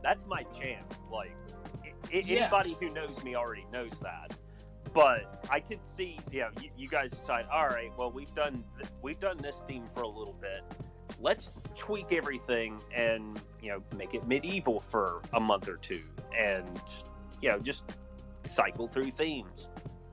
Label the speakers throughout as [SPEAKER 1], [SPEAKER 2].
[SPEAKER 1] that's my jam. Like,
[SPEAKER 2] Yeah.
[SPEAKER 1] anybody who knows me already knows that. But I could see, you guys decide, all right, well, we've done this theme for a little bit. Let's tweak everything and, make it medieval for a month or two, and, just cycle through themes.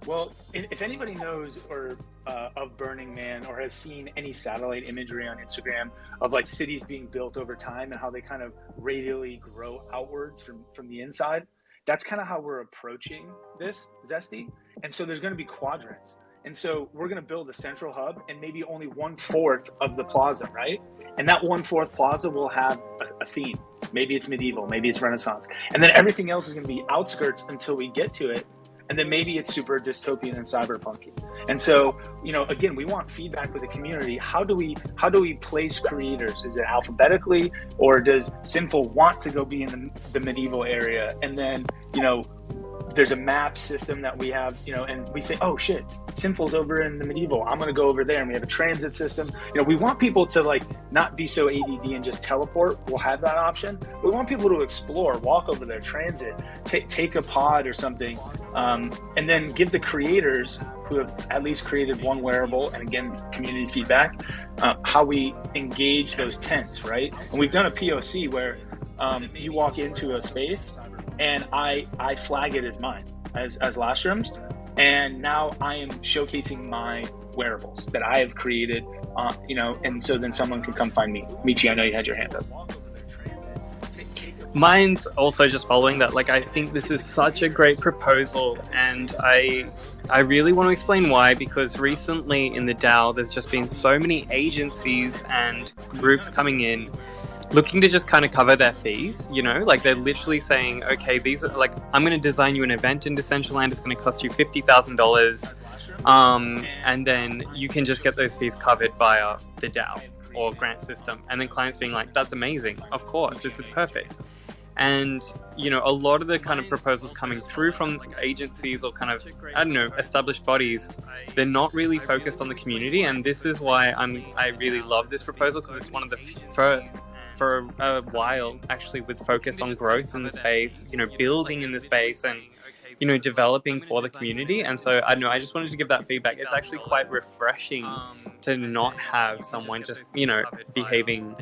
[SPEAKER 2] Well, if anybody knows of Burning Man, or has seen any satellite imagery on Instagram of like cities being built over time and how they kind of radially grow outwards from the inside, that's kind of how we're approaching this, Zesty. And so there's going to be quadrants. And so we're going to build a central hub and maybe only 1/4 of the plaza, right? And that 1/4 plaza will have a theme. Maybe it's medieval, maybe it's Renaissance. And then everything else is going to be outskirts until we get to it. And then maybe it's super dystopian and cyberpunky. And so, again, we want feedback with the community. How do we place creators? Is it alphabetically, or does Sinful want to go be in the medieval area? And then, there's a map system that we have, and we say, oh shit, Sinful's over in the medieval, I'm going to go over there. And we have a transit system. We want people to like not be so ADD and just teleport. We'll have that option. We want people to explore, walk over there, transit, take a pod or something. And then give the creators who have at least created one wearable, and again, community feedback, how we engage those tents, right? And we've done a POC where you walk into a space and I flag it as mine, as Lastrum's, and now I am showcasing my wearables that I have created, and so then someone can come find me. Michi, I know you had your hand up.
[SPEAKER 3] Mine's also just following that. Like, I think this is such a great proposal, and I really want to explain why, because recently in the DAO, there's just been so many agencies and groups coming in looking to just kind of cover their fees, like they're literally saying, okay, these are like, I'm going to design you an event in Decentraland. It's going to cost you $50,000. And then you can just get those fees covered via the DAO or grant system. And then clients being like, that's amazing. Of course, this is perfect. And, a lot of the kind of proposals coming through from agencies or kind of, established bodies, they're not really focused on the community. And this is why I really love this proposal, because it's one of the first for a while, actually, with focus on growth in the space, building in the space, and developing for the community. And so I just wanted to give that feedback. It's actually quite refreshing to not have someone just behaving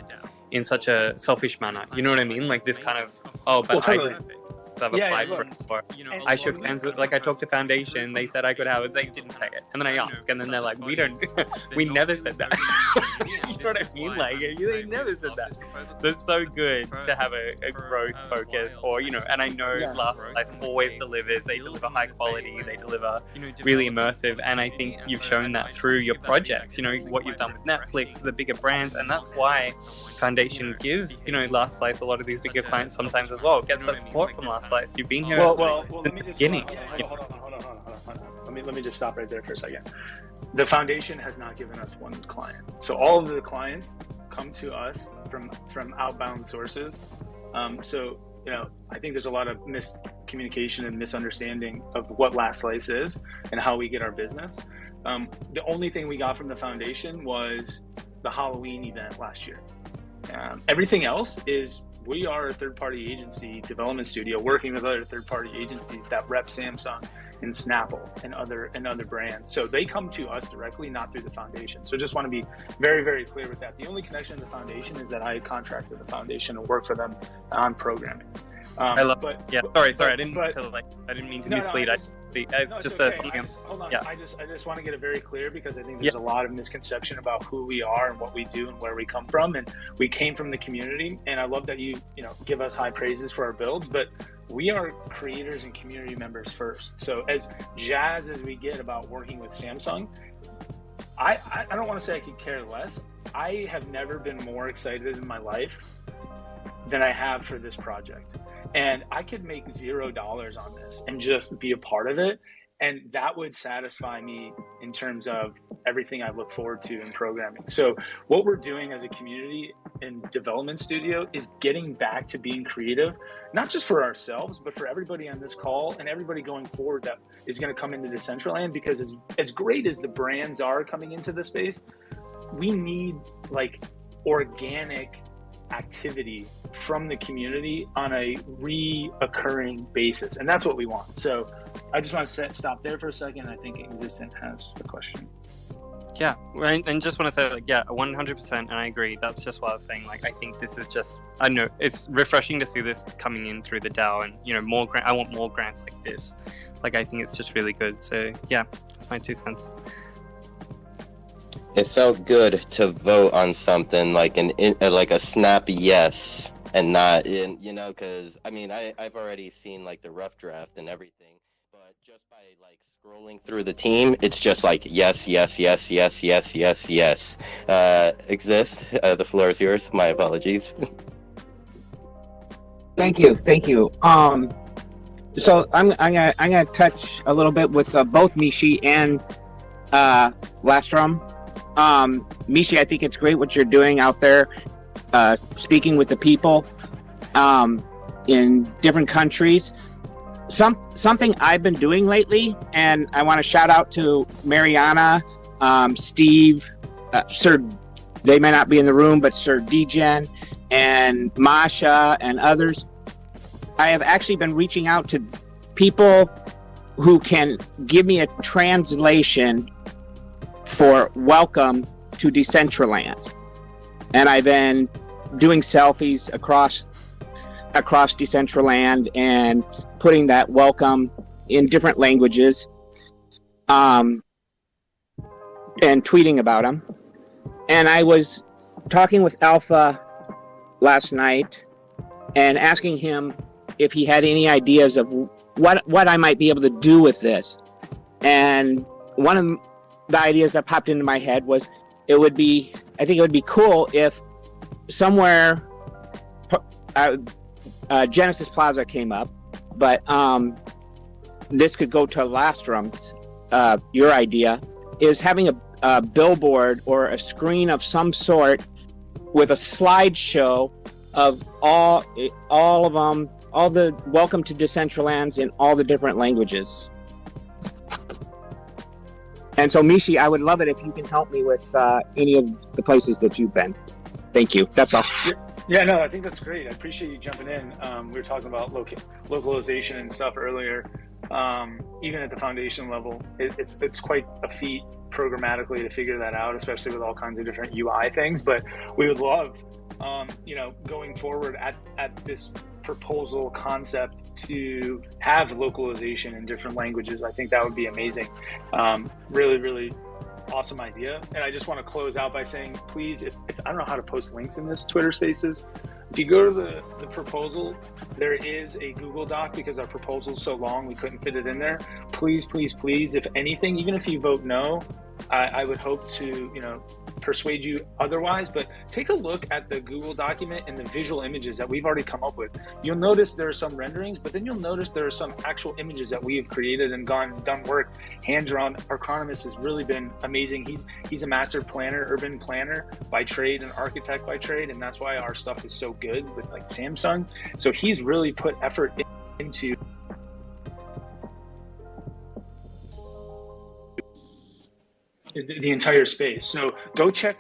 [SPEAKER 3] in such a selfish manner. You know what I mean? Like this kind of, I've applied for it. I shook hands with, I talked to Foundation, they said I could have it, they didn't say it. And then I asked, and then they're like, we never said that. You know what I mean? Like, they never said that. So it's so good to have a growth focus, or, and I know Last Life always delivers. They deliver high quality, they deliver really immersive, and I think you've shown that through your projects, what you've done with Netflix, the bigger brands, and that's why Foundation gives, Last Slice a lot of these bigger clients sometimes as well. It gets that support from Last Slice. You've been here
[SPEAKER 2] let me just
[SPEAKER 3] beginning.
[SPEAKER 2] Hold on. Let me just stop right there for a second. The Foundation has not given us one client. So all of the clients come to us from outbound sources. I think there's a lot of miscommunication and misunderstanding of what Last Slice is and how we get our business. The only thing we got from the Foundation was the Halloween event last year. Everything else is, we are a third-party agency development studio working with other third-party agencies that rep Samsung and Snapple and other brands. So they come to us directly, not through the Foundation. So just want to be very, very clear with that. The only connection to the Foundation is that I contract with the Foundation and work for them on programming.
[SPEAKER 3] I love it. Yeah. Sorry. I didn't mean to mislead. It's just
[SPEAKER 2] okay.
[SPEAKER 3] something else.
[SPEAKER 2] Hold on.
[SPEAKER 3] Yeah.
[SPEAKER 2] I just want to get it very clear, because I think there's a lot of misconception about who we are and what we do and where we come from. And we came from the community, and I love that you give us high praises for our builds, but we are creators and community members first. So as jazzed as we get about working with Samsung, I don't want to say I could care less. I have never been more excited in my life than I have for this project. And I could make $0 on this and just be a part of it. And that would satisfy me in terms of everything I look forward to in programming. So what we're doing as a community and development studio is getting back to being creative, not just for ourselves, but for everybody on this call and everybody going forward that is going to come into Decentraland. Because as great as the brands are coming into the space, we need like organic activity from the community on a reoccurring basis, and that's what we want. So I just want to stop there for a second. I think Existent has a question.
[SPEAKER 3] Yeah, and just want to say, like, yeah, 100%, and I agree. That's just what I was saying. Like, I think this is just, I don't know, it's refreshing to see this coming in through the DAO, and, you know, more I want more grants like this. Like, I think it's just really good. So, yeah, that's my 2 cents.
[SPEAKER 4] It felt good to vote on something like like a snappy yes, and not in, you know, because, I mean, I've already seen, like, the rough draft and everything, but just by, like, scrolling through the team, it's just like yes, yes, yes, yes, yes, yes, yes. Exist. The floor is yours. My apologies.
[SPEAKER 5] Thank you. So I'm gonna touch a little bit with both Mishi and Lastrom. Mishi, I think it's great what you're doing out there, speaking with the people in different countries. Something I've been doing lately, and I want to shout out to Mariana, Steve, Sir, they may not be in the room, but Sir Degen and Masha and others. I have actually been reaching out to people who can give me a translation for welcome to Decentraland. And I've been doing selfies across Decentraland and putting that welcome in different languages, and tweeting about them. And I was talking with Alpha last night and asking him if he had any ideas of what I might be able to do with this. And one of the ideas that popped into my head was I think it would be cool if somewhere Genesis Plaza came up, but this could go to Lastrom's, your idea, is having a billboard or a screen of some sort with a slideshow of all of them, all the welcome to Decentralands in all the different languages. And so, Mishi, I would love it if you can help me with any of the places that you've been. Thank you. That's all.
[SPEAKER 2] Yeah, no, I think that's great. I appreciate you jumping in. We were talking about localization and stuff earlier. Even at the foundation level, it's quite a feat programmatically to figure that out, especially with all kinds of different UI things. But we would love, going forward at this proposal concept to have localization in different languages. I think that would be amazing. Really, really awesome idea. And I just want to close out by saying, please, if I don't know how to post links in this Twitter Spaces, if you go to the proposal, there is a Google Doc, because our proposal is so long we couldn't fit it in there. Please, please, please, if anything, even if you vote no, I would hope to persuade you otherwise, but take a look at the Google document and the visual images that we've already come up with. You'll notice there are some renderings, but then you'll notice there are some actual images that we have created and done work, hand drawn. Archronomus has really been amazing. He's a master planner, urban planner by trade, and architect by trade, and that's why our stuff is so good with like Samsung. So he's really put effort into the entire space. So go check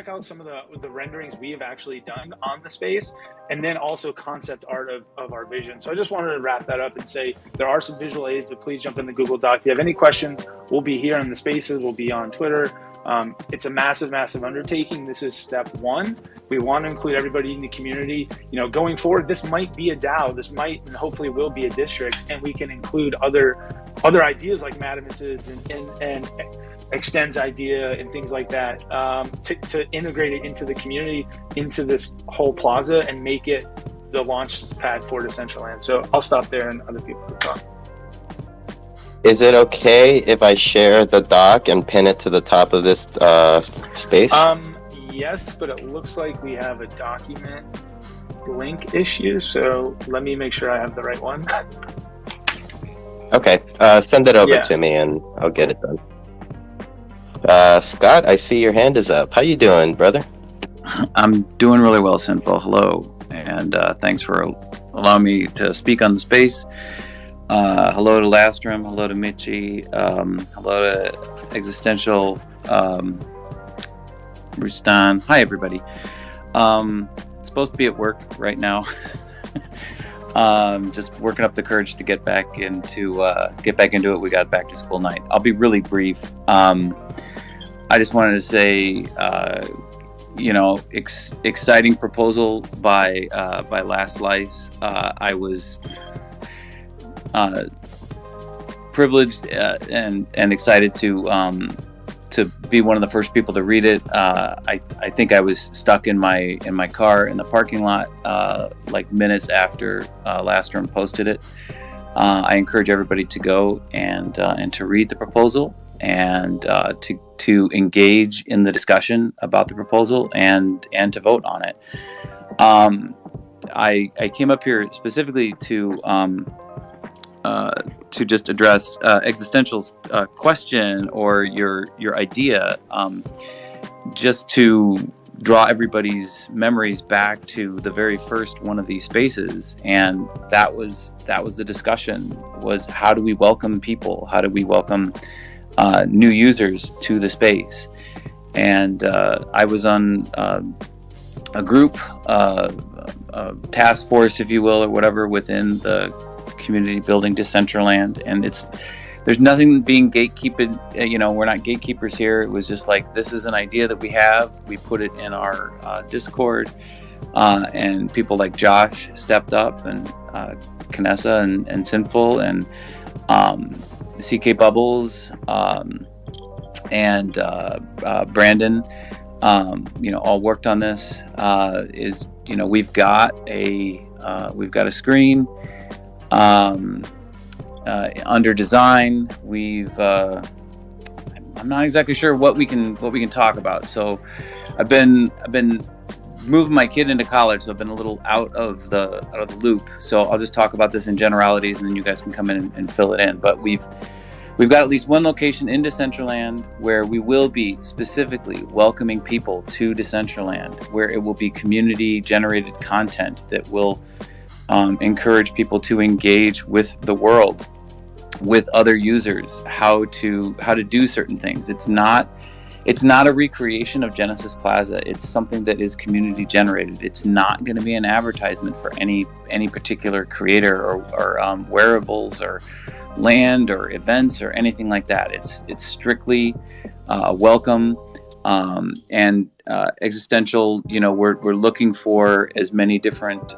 [SPEAKER 2] out some of the renderings we have actually done on the space, and then also concept art of our vision. So I just wanted to wrap that up and say there are some visual aids, but please jump in the Google Doc. If you have any questions, we'll be here on the Spaces, we'll be on Twitter. It's a massive, massive undertaking. This is step one. We want to include everybody in the community. Going forward, this might be a DAO. This might and hopefully will be a district, and we can include other ideas like Madamus's and Extend's idea and things like that, to integrate it into the community, into this whole plaza, and make it the launch pad for Decentraland. So I'll stop there and other people can talk.
[SPEAKER 4] Is it okay if I share the doc and pin it to the top of this space?
[SPEAKER 2] Yes, but it looks like we have a document link issue, so let me make sure I have the right one.
[SPEAKER 4] Okay, send it over to me and I'll get it done. Scott, I see your hand is up. How you doing, brother?
[SPEAKER 6] I'm doing really well, Sinful. Hello, and thanks for allowing me to speak on the space. Hello to Lastrom, hello to Michi, hello to Existential, Rustan. Hi, everybody. Supposed to be at work right now. Just working up the courage to get back into it. We got back to school night. I'll be really brief. I just wanted to say, exciting proposal by Last Slice. I was privileged and excited to be one of the first people to read it. I think I was stuck in my car in the parking lot like minutes after Lastrom posted it. I encourage everybody to go and to read the proposal and to engage in the discussion about the proposal and to vote on it. I came up here specifically to just address Existential's question or your idea, just to draw everybody's memories back to the very first one of these spaces, and that was the discussion, was how do we welcome people, how do we welcome new users to the space. And I was on a group, a task force, if you will, or whatever, within the community building Decentraland, and there's nothing being gatekeeping. We're not gatekeepers here. It was just like, this is an idea that we have. We put it in our Discord, and people like Josh stepped up, and Kanessa and Sinful and CK Bubbles and Brandon, all worked on this. We've got a screen. Under design, I'm not exactly sure what we can talk about. So I've been moving my kid into college, so I've been a little out of the loop. So I'll just talk about this in generalities, and then you guys can come in and fill it in. But we've got at least one location in Decentraland where we will be specifically welcoming people to Decentraland, where it will be community generated content that will encourage people to engage with the world, with other users, how to do certain things. It's not a recreation of Genesis Plaza. It's something that is community generated. It's not going to be an advertisement for any particular creator or wearables or land or events or anything like that. It's strictly welcome and existential. We're looking for as many different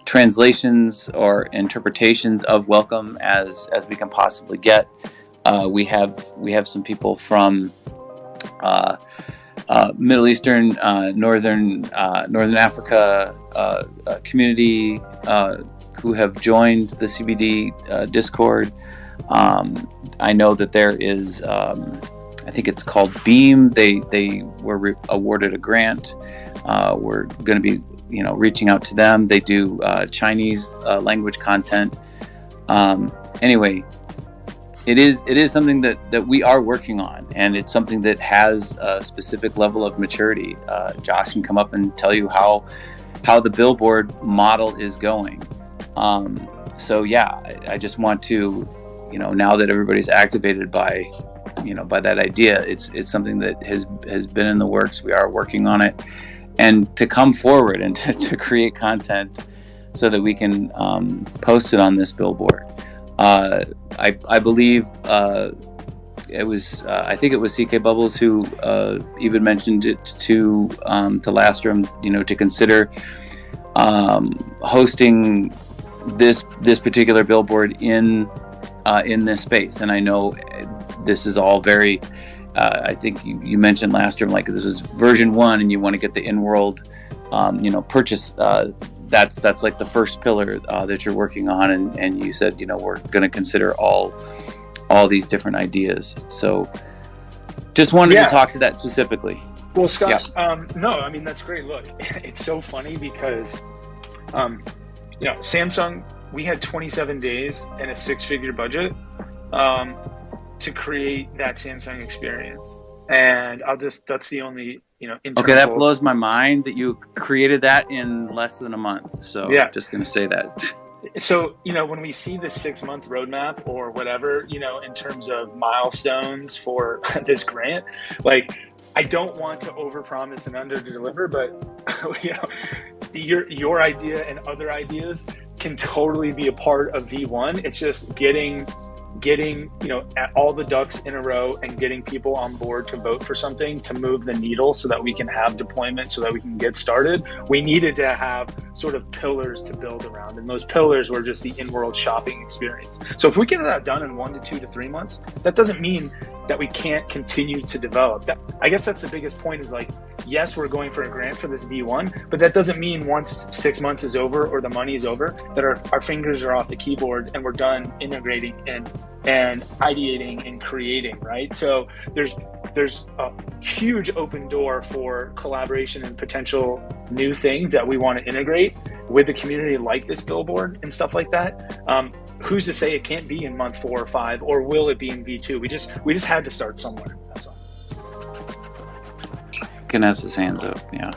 [SPEAKER 6] translations or interpretations of welcome as we can possibly get. We have some people from Middle Eastern, Northern Africa community who have joined the CBD Discord. I know that there is, I think it's called Beam. They were awarded a grant. We're going to be reaching out to them. They do Chinese language content. Anyway, it is something that we are working on, and it's something that has a specific level of maturity. Josh can come up and tell you how the billboard model is going. So yeah, I just want to, now that everybody's activated by that idea, it's something that has been in the works. We are working on it. And to come forward and to create content so that we can post it on this billboard. I believe it was I think it was CK Bubbles who even mentioned it to Lastrom, to consider hosting this particular billboard in this space. And I know this is all very. I think you mentioned last term, like this is version 1, and you want to get the in-world, purchase. That's like the first pillar that you're working on, and you said, we're going to consider all these different ideas. So, just wanted to talk to that specifically.
[SPEAKER 2] Well, Scott, no, I mean that's great. Look, it's so funny because, Samsung, we had 27 days and a 6-figure budget. To create that Samsung experience, and that's the only
[SPEAKER 6] okay, that blows my mind that you created that in less than a month. So yeah, just gonna say that.
[SPEAKER 2] So when we see the 6-month roadmap or whatever, in terms of milestones for this grant, like I don't want to overpromise and underdeliver, but you know, your idea and other ideas can totally be a part of V1. It's just getting at all the ducks in a row and getting people on board to vote for something to move the needle so that we can have deployment, so that we can get started. We needed to have sort of pillars to build around, and those pillars were just the in-world shopping experience. So if we get that done in 1 to 2 to 3 months, that doesn't mean that we can't continue to develop. I guess that's the biggest point, is like, yes, we're going for a grant for this V1, but that doesn't mean once 6 months is over or the money is over that our fingers are off the keyboard and we're done integrating and ideating and creating, right? So there's a huge open door for collaboration and potential new things that we want to integrate with the community, like this billboard and stuff like that. Who's to say it can't be in month 4 or 5, or will it be in V2? We just had to start somewhere. That's all.
[SPEAKER 6] Ken has his hands up. Yeah.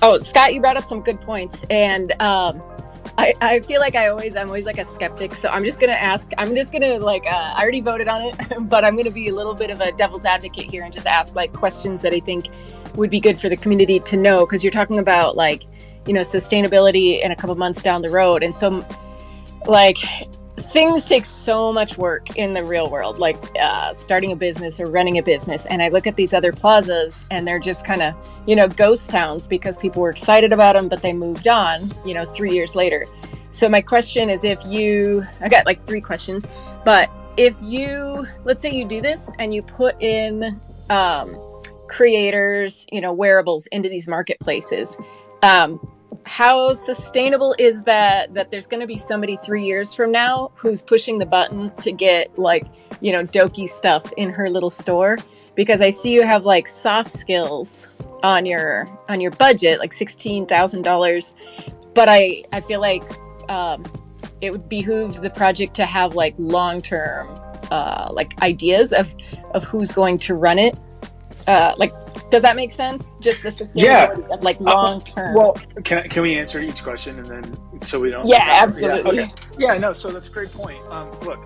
[SPEAKER 7] Oh, Scott, you brought up some good points, and I feel like I'm always like a skeptic, so I'm just gonna ask. I'm just gonna I already voted on it, but I'm gonna be a little bit of a devil's advocate here and just ask like questions that I think would be good for the community to know, because you're talking about sustainability in a couple months down the road, and so things take so much work in the real world, like starting a business or running a business. And I look at these other plazas and they're just kind of, ghost towns because people were excited about them, but they moved on, 3 years later. So my question is, I got like 3 questions, but if let's say you do this and you put in creators, wearables into these marketplaces, how sustainable is that there's going to be somebody 3 years from now who's pushing the button to get Doki stuff in her little store? Because I see you have like soft skills on your budget, like $16,000, but I feel like it would behoove the project to have like long-term ideas of who's going to run it. Does that make sense? Just the sustainability of long term.
[SPEAKER 2] Well, can we answer each question and then so we don't?
[SPEAKER 7] Yeah, absolutely.
[SPEAKER 2] Yeah, okay. Yeah, no. So that's a great point. Look,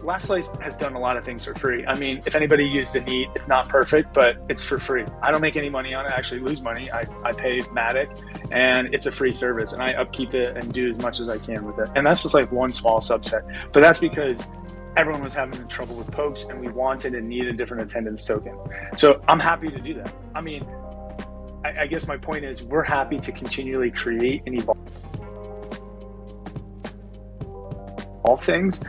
[SPEAKER 2] Last Slice has done a lot of things for free. I mean, if anybody used a Neat, it's not perfect, but it's for free. I don't make any money on it. I actually lose money. I pay Matic, and it's a free service, and I upkeep it and do as much as I can with it. And that's just like one small subset. But that's because everyone was having trouble with popes, and we wanted and needed a different attendance token. So I'm happy to do that. I mean, I guess my point is we're happy to continually create and evolve things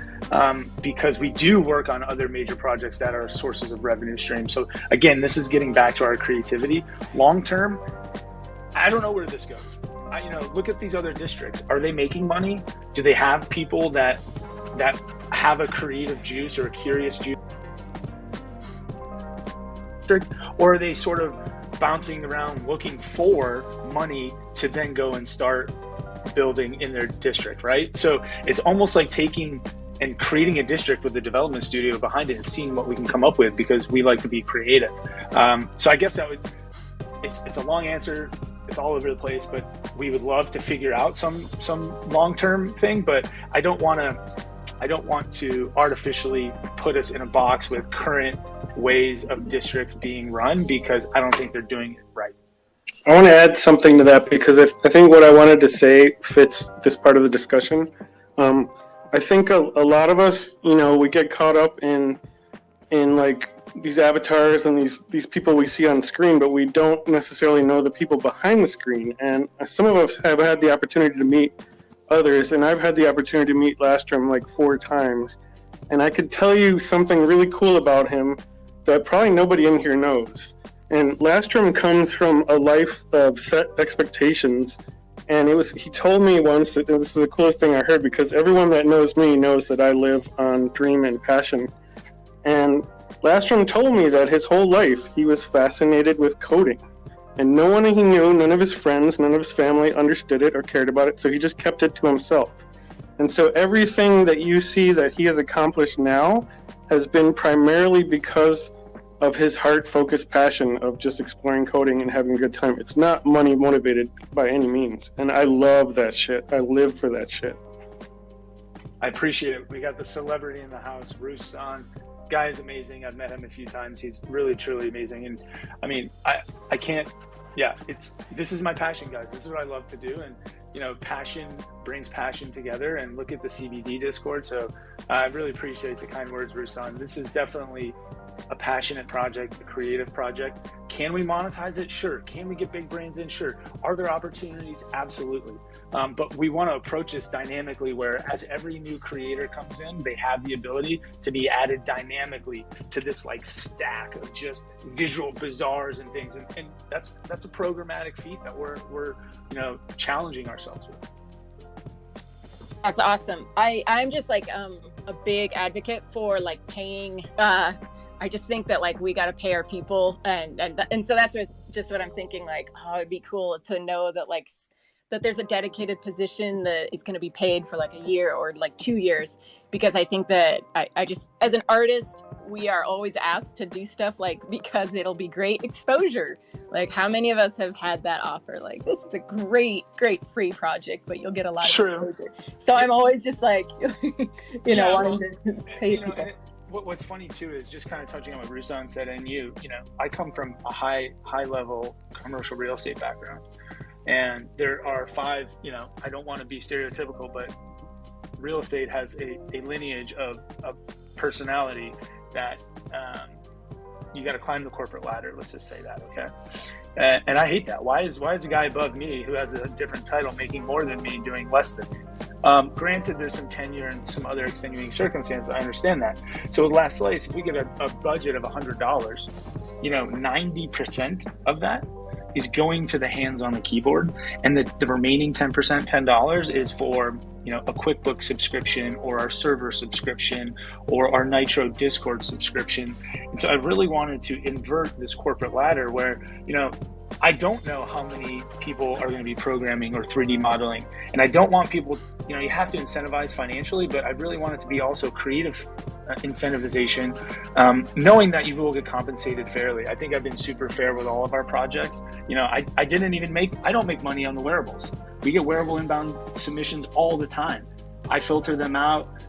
[SPEAKER 2] because we do work on other major projects that are sources of revenue stream. So again, this is getting back to our creativity. Long term, I don't know where this goes. Look at these other districts. Are they making money? Do they have people that have a creative juice or a curious juice, or are they sort of bouncing around looking for money to then go and start building in their district, right? So it's almost like taking and creating a district with a development studio behind it and seeing what we can come up with, because we like to be creative. So I guess it's a long answer. It's all over the place, but we would love to figure out some long-term thing, but I don't want to artificially put us in a box with current ways of districts being run, because I don't think they're doing it right.
[SPEAKER 8] I want to add something to that, because I think what I wanted to say fits this part of the discussion. I think a lot of us, we get caught up in like these avatars and these people we see on screen, but we don't necessarily know the people behind the screen. And some of us have had the opportunity to meet others, and I've had the opportunity to meet Lastrom like 4 times, and I could tell you something really cool about him that probably nobody in here knows. And Lastrom comes from a life of set expectations, and he told me once that this is the coolest thing I heard, because everyone that knows me knows that I live on dream and passion. And Lastrom told me that his whole life he was fascinated with coding. And no one he knew, none of his friends, none of his family understood it or cared about it, so he just kept it to himself. And so everything that you see that he has accomplished now has been primarily because of his heart-focused passion of just exploring coding and having a good time. It's not money-motivated by any means. And I love that shit. I live for that shit.
[SPEAKER 2] I appreciate it. We got the celebrity in the house, Roost's on. guy is amazing. I've met him a few times. He's really, truly amazing. And I mean, I can't, yeah, this is my passion, guys. This is what I love to do. And, you know, passion brings passion together, and look at the CBD Discord. So I really appreciate the kind words, Rustan. This is definitely a passionate project, a creative project. Can we monetize it? Sure. Can we get big brands in? Sure. Are there opportunities? Absolutely. But we want to approach this dynamically, where as every new creator comes in, they have the ability to be added dynamically to this like stack of just visual bazaars and things. And that's a programmatic feat that we're you know, challenging ourselves with.
[SPEAKER 7] That's awesome. I'm just like a big advocate for like paying. I just think that like we got to pay our people, and so that's just what I'm thinking. Like, oh, it'd be cool to know that like that there's a dedicated position that is going to be paid for like a year or like 2 years, because I think that I just, as an artist, we are always asked to do stuff like because it'll be great exposure. Like, how many of us have had that offer? Like, this is a great free project, but you'll get a lot of exposure. So I'm always just like, you know, wanting to pay people.
[SPEAKER 2] What's funny too is just kind of touching on what Rustan said, and you know, I come from a high level commercial real estate background, and there are 5, you know, I don't want to be stereotypical, but real estate has a lineage of personality that you got to climb the corporate ladder. Let's just say that, okay? And I hate that. Why is a guy above me who has a different title making more than me doing less than me? Granted, there's some tenure and some other extenuating circumstances. I understand that. So with Last Slice, if we get a budget of $100, you know, 90% of that is going to the hands on the keyboard, and the remaining 10%, $10, is for, you know, a QuickBooks subscription or our server subscription or our Nitro Discord subscription. And so I really wanted to invert this corporate ladder where, you know, I don't know how many people are going to be programming or 3D modeling, and I don't want people, you know, you have to incentivize financially, but I really want it to be also creative incentivization, knowing that you will get compensated fairly. I think I've been super fair with all of our projects. You know, I don't make money on the wearables. We get wearable inbound submissions all the time. I filter them out,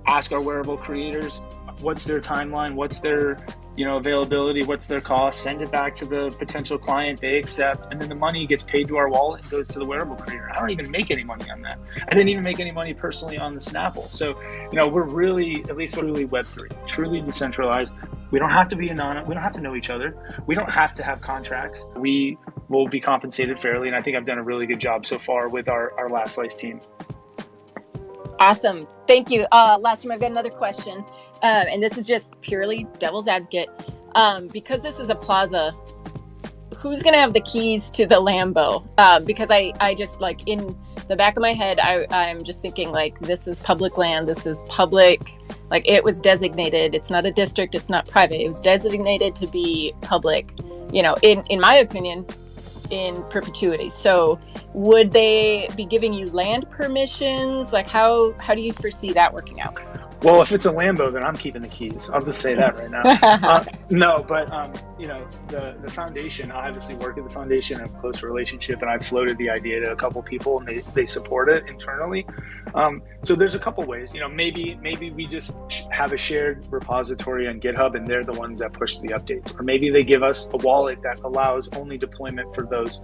[SPEAKER 2] ask our wearable creators, what's their timeline, what's their, you know, availability, what's their cost, send it back to the potential client, they accept, and then the money gets paid to our wallet and goes to the wearable creator. I don't even make any money on that. I didn't even make any money personally on the Snapple. So, you know, we're really, at least we're really Web3, truly decentralized. We don't have to be anonymous. We don't have to know each other. We don't have to have contracts. We will be compensated fairly, and I think I've done a really good job so far with our Last Slice team.
[SPEAKER 7] Awesome. Thank you. Last time, I've got another question. And this is just purely devil's advocate. Because this is a plaza, who's going to have the keys to the Lambo? Because I just, like, in the back of my head, I'm just thinking, like, this is public land. This is public. Like, it was designated. It's not a district. It's not private. It was designated to be public, you know, in my opinion, in perpetuity. So would they be giving you land permissions? Like, how do you foresee that working out?
[SPEAKER 2] Well, if it's a Lambo, then I'm keeping the keys. I'll just say that right now. No, but you know, the foundation, I obviously work at the foundation, I have a close relationship, and I've floated the idea to a couple people, and they support it internally. So there's a couple ways. You know, maybe we just have a shared repository on GitHub, and they're the ones that push the updates. Or maybe they give us a wallet that allows only deployment for those,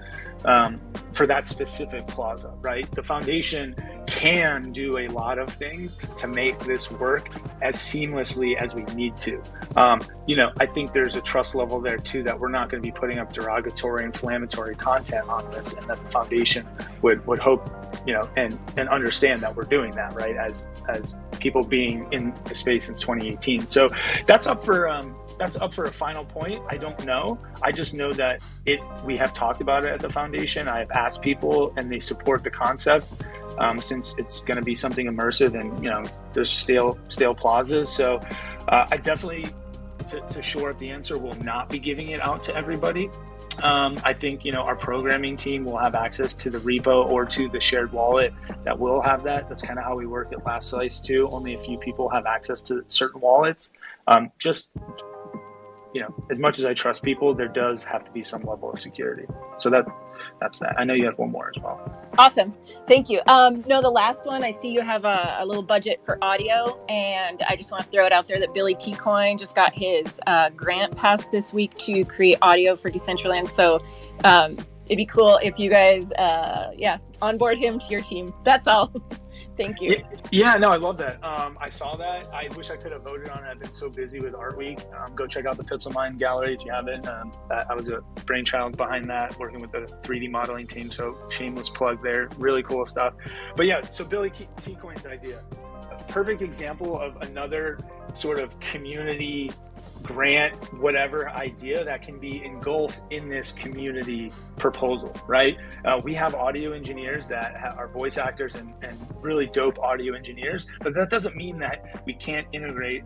[SPEAKER 2] for that specific plaza, right? The foundation can do a lot of things to make this work as seamlessly as we need to. You know, I think there's a trust level there too, that we're not going to be putting up derogatory, inflammatory content on this, and that the foundation would hope, you know, and understand that we're doing that, right? As people being in the space since 2018. So that's up for a final point. I don't know. I just know that we have talked about it at the foundation. I have asked people, and they support the concept. Since it's going to be something immersive, and, you know, there's stale plazas. So I definitely, to shore up the answer, will not be giving it out to everybody. I think, you know, our programming team will have access to the repo or to the shared wallet that will have that. That's kind of how we work at Last Slice too. Only a few people have access to certain wallets. Just, you know, as much as I trust people, there does have to be some level of security. So that's that. I know you have one more as well.
[SPEAKER 7] Awesome. Thank you. No, the last one, I see you have a little budget for audio, and I just want to throw it out there that Billy T. Coin just got his grant passed this week to create audio for Decentraland. So it'd be cool if you guys, onboard him to your team. That's all. Thank you.
[SPEAKER 2] Yeah, no, I love that. I saw that. I wish I could have voted on it. I've been so busy with Art Week. Go check out the Pixel Mind Gallery if you haven't. I was a brainchild behind that, working with the 3D modeling team. So shameless plug there. Really cool stuff. But yeah, so Billy T. Coin's idea, a perfect example of another sort of community grant, whatever idea that can be engulfed in this community proposal, right? We have audio engineers that are voice actors and really dope audio engineers, but that doesn't mean that we can't integrate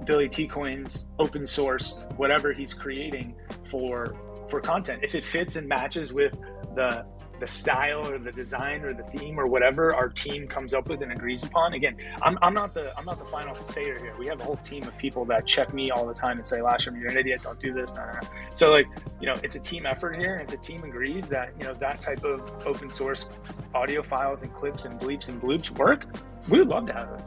[SPEAKER 2] Billy T. Coin's open sourced whatever he's creating for content. If it fits and matches with the style or the design or the theme or whatever our team comes up with and agrees upon. Again, I'm not the final sayer here. We have a whole team of people that check me all the time and say, Lashram, you're an idiot, don't do this. No. So it's a team effort here. And if the team agrees that, that type of open source audio files and clips and bleeps and bloops work, we would love to have it.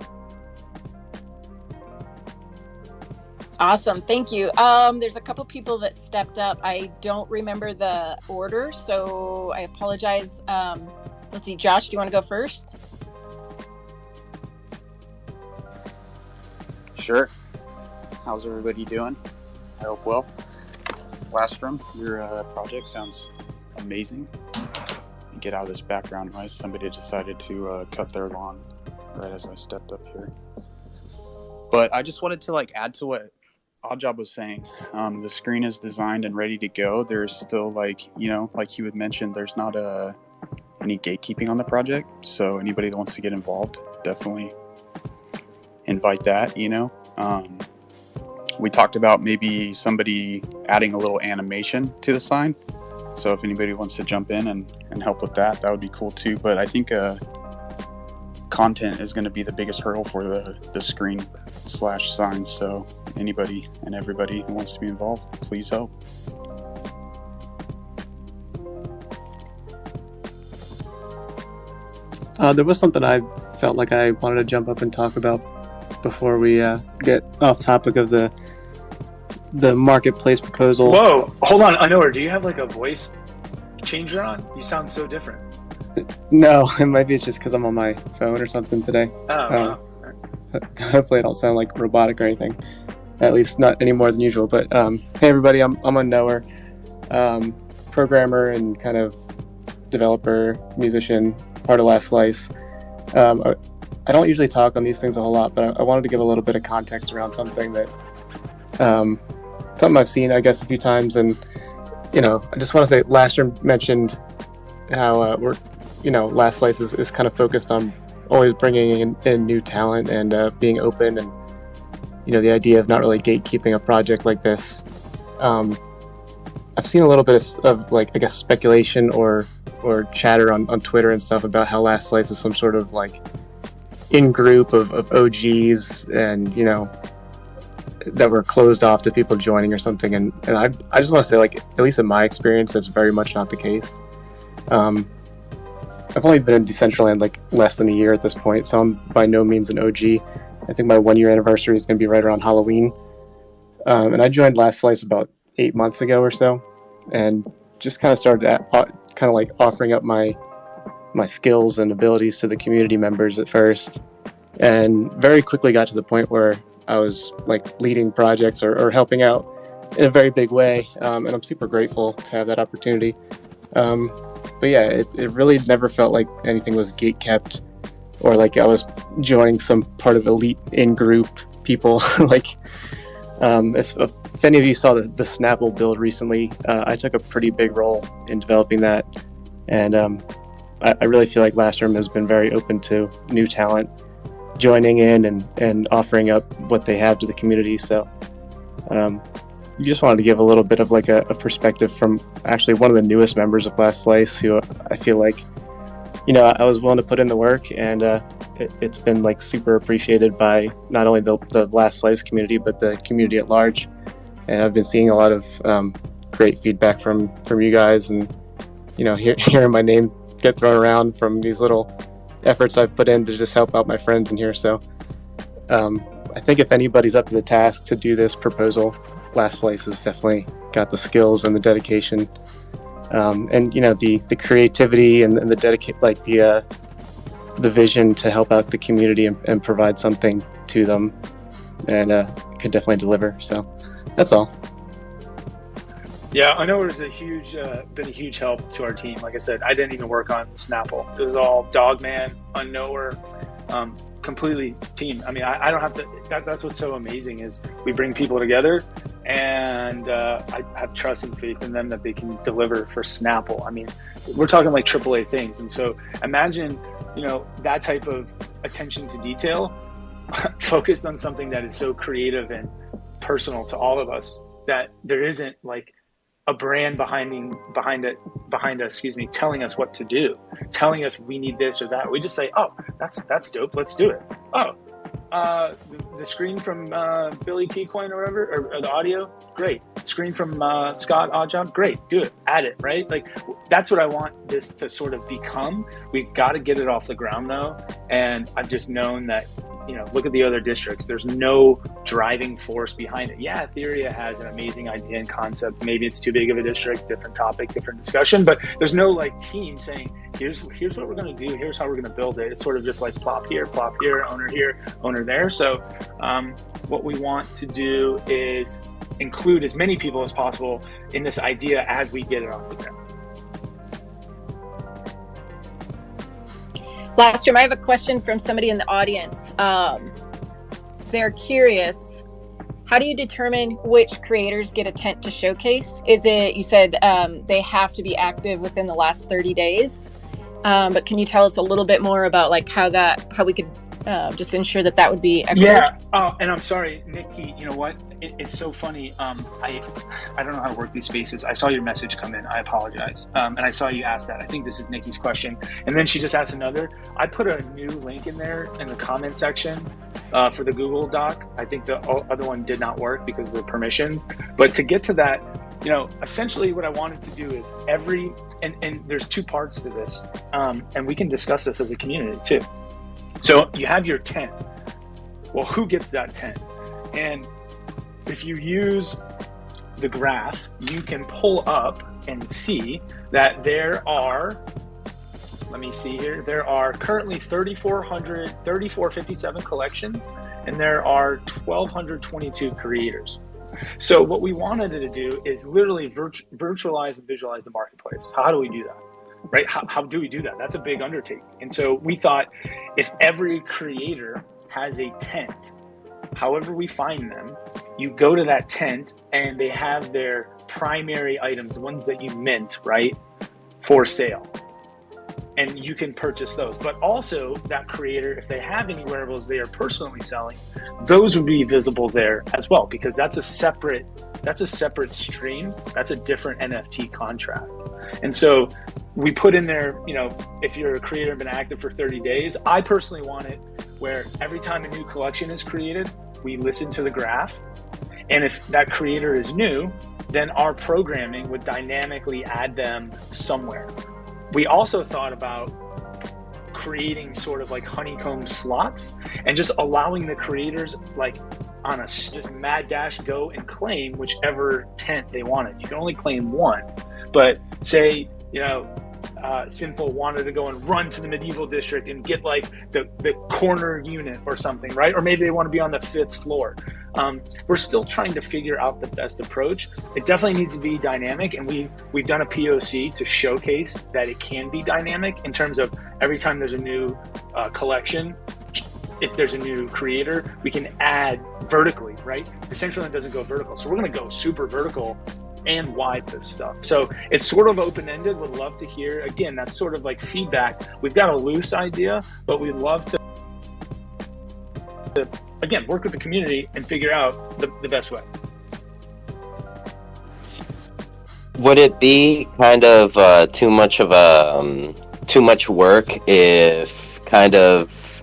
[SPEAKER 7] Awesome. Thank you. There's a couple people that stepped up. I don't remember the order, so I apologize. Let's see. Josh, do you want to go first?
[SPEAKER 9] Sure. How's everybody doing? I hope well. Lastrum, your project sounds amazing. Get out of this background noise. Somebody decided to cut their lawn right as I stepped up here. But I just wanted to add to what Oddjob was saying. The screen is designed and ready to go. There's still like you had mentioned, there's not any gatekeeping on the project. So anybody that wants to get involved, definitely invite that, We talked about maybe somebody adding a little animation to the sign. So if anybody wants to jump in and help with that, that would be cool too. But I think content is going to be the biggest hurdle for the screen/sign. So anybody and everybody who wants to be involved, please help.
[SPEAKER 3] There was something I felt like I wanted to jump up and talk about before we get off topic of the marketplace proposal.
[SPEAKER 2] Whoa, hold on. I know her. Do you have a voice changer on? You sound so different.
[SPEAKER 3] No, maybe it's just because I'm on my phone or something today.
[SPEAKER 2] Oh,
[SPEAKER 3] hopefully I don't sound like robotic or anything. At least not any more than usual. But hey everybody, I'm a knower, programmer and kind of developer, musician, part of Last Slice. I don't usually talk on these things a whole lot, but I wanted to give a little bit of context around something that something I've seen, I guess, a few times. And I just want to say, Lastrum mentioned how Last Slice is kind of focused on always bringing in new talent and being open, and the idea of not really gatekeeping a project like this. I've seen a little bit of I guess speculation or chatter on Twitter and stuff about how Last Slice is some sort of in-group of OGs and that were closed off to people joining or something, and I just want to say, at least in my experience, that's very much not the case. I've only been in Decentraland less than a year at this point, so I'm by no means an OG. I think my 1-year anniversary is going to be right around Halloween. And I joined Last Slice about 8 months ago or so, and just kind of started offering up my skills and abilities to the community members at first, and very quickly got to the point where I was leading projects or helping out in a very big way, and I'm super grateful to have that opportunity. But yeah, it really never felt like anything was gate kept, or I was joining some part of elite in-group people. If any of you saw the Snapple build recently, I took a pretty big role in developing that, and I really feel like Lastrum has been very open to new talent joining in and offering up what they have to the community. So you just wanted to give a little bit of a perspective from actually one of the newest members of Last Slice, who I feel I was willing to put in the work, and it's been super appreciated by not only the Last Slice community, but the community at large. And I've been seeing a lot of great feedback from you guys, and hearing my name get thrown around from these little efforts I've put in to just help out my friends in here. So I think if anybody's up to the task to do this proposal, Last Slice has definitely got the skills and the dedication, and you know, the creativity and the the vision to help out the community and provide something to them, and could definitely deliver. So that's all.
[SPEAKER 2] Yeah, I know it was been a huge help to our team. Like I said, I didn't even work on Snapple. It was all Dogman, Unknower, completely team. I mean, I don't have to. That's what's so amazing is we bring people together, and I have trust and faith in them that they can deliver for Snapple. I mean, we're talking like AAA things, and so imagine, you know, that type of attention to detail focused on something that is so creative and personal to all of us, that there isn't like a brand behind us, telling us what to do, telling us we need this or that. We just say, oh, that's dope, let's do it. Oh, the screen from Billy T Coin or whatever, or the audio, great. Screen from Scott Oddjob, great, do it, add it, right? Like, that's what I want this to sort of become. We've got to get it off the ground though, and I've just known that, you know, look at the other districts. There's no driving force behind it. Yeah, Etheria has an amazing idea and concept. Maybe it's too big of a district, different topic, different discussion, but there's no like team saying, here's what we're going to do. Here's how we're going to build it. It's sort of just like plop here, owner there. So what we want to do is include as many people as possible in this idea as we get it off the ground.
[SPEAKER 7] Lastrom, I have a question from somebody in the audience. They're curious, how do you determine which creators get a tent to showcase? Is it, you said they have to be active within the last 30 days, but can you tell us a little bit more about like how we could just ensure that would be equitable?
[SPEAKER 2] Yeah, and I'm sorry, Nikki, you know what? It's so funny. I don't know how to work these spaces. I saw your message come in. I apologize. And I saw you ask that. I think this is Nikki's question. And then she just asked another. I put a new link in there in the comment section for the Google Doc. I think the other one did not work because of the permissions. But to get to that, you know, essentially what I wanted to do is and there's two parts to this. And we can discuss this as a community too. So you have your tent. Well, who gets that tent? And if you use the graph, you can pull up and see that there are, let me see here, there are currently 3,457 collections, and there are 1,222 creators. So what we wanted to do is literally virtualize and visualize the marketplace. How do we do that? Right? How do we do that? That's a big undertaking. And so we thought if every creator has a tent, however we find them, you go to that tent and they have their primary items, the ones that you mint, right, for sale. And you can purchase those. But also that creator, if they have any wearables they are personally selling, those would be visible there as well, because that's a separate stream. That's a different NFT contract. And so we put in there, you know, if you're a creator and been active for 30 days, I personally want it where every time a new collection is created, we listen to the graph. And if that creator is new, then our programming would dynamically add them somewhere. We also thought about creating sort of like honeycomb slots and just allowing the creators like on a just mad dash go and claim whichever tent they wanted. You can only claim one, but say, you know, Sinful wanted to go and run to the medieval district and get like the corner unit or something, right? Or maybe they want to be on the 5th floor. We're still trying to figure out the best approach. It definitely needs to be dynamic, and we've done a POC to showcase that it can be dynamic in terms of every time there's a new collection, if there's a new creator, we can add vertically, right? Decentraland doesn't go vertical, so we're going to go super vertical and wide this stuff. So it's sort of open-ended. Would love to hear, again, that's sort of like feedback. We've got a loose idea, but we'd love to again, work with the community and figure out the best way.
[SPEAKER 4] Would it be kind of too much work if kind of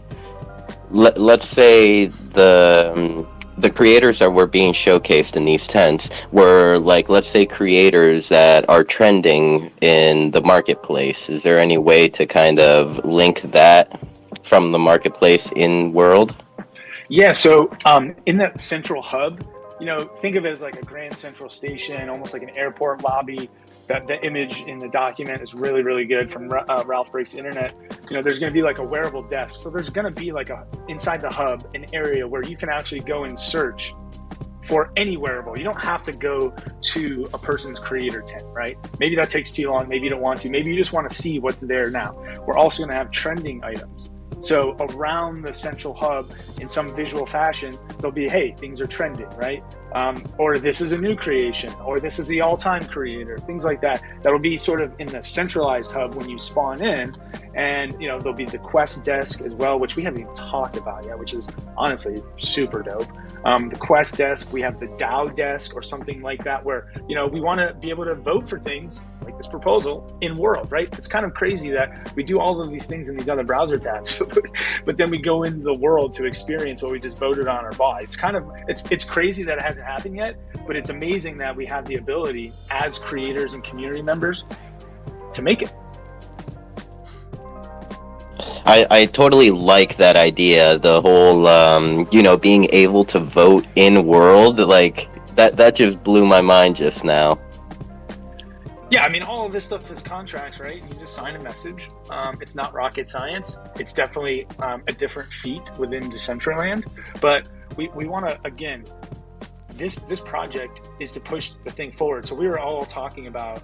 [SPEAKER 4] let's say the the creators that were being showcased in these tents were, like, let's say creators that are trending in the marketplace. Is there any way to kind of link that from the marketplace in world?
[SPEAKER 2] Yeah, so in that central hub, think of it as like a grand central station, almost like an airport lobby. That the image in the document is really, really good from Ralph Breaks Internet. There's going to be like a wearable desk. So there's going to be like inside the hub, an area where you can actually go and search for any wearable. You don't have to go to a person's creator tent, right? Maybe that takes too long. Maybe you don't want to. Maybe you just want to see what's there now. We're also going to have trending items. So around the central hub, in some visual fashion, there'll be, hey, things are trending, right? Or this is a new creation, or this is the all-time creator, things like that. That'll be sort of in the centralized hub when you spawn in. And, there'll be the Quest desk as well, which we haven't even talked about yet, which is honestly super dope. The Quest desk, we have the DAO desk or something like that, where, we want to be able to vote for things like this proposal in world, right? It's kind of crazy that we do all of these things in these other browser tabs, but then we go into the world to experience what we just voted on or bought. It's crazy that it hasn't happened yet, but it's amazing that we have the ability as creators and community members to make it.
[SPEAKER 4] I totally like that idea, the whole being able to vote in world. Like that just blew my mind just now.
[SPEAKER 2] Yeah, I mean, all of this stuff is contracts, right? You just sign a message. It's not rocket science. It's definitely a different feat within Decentraland. But we want to, again, this project is to push the thing forward. So we were all talking about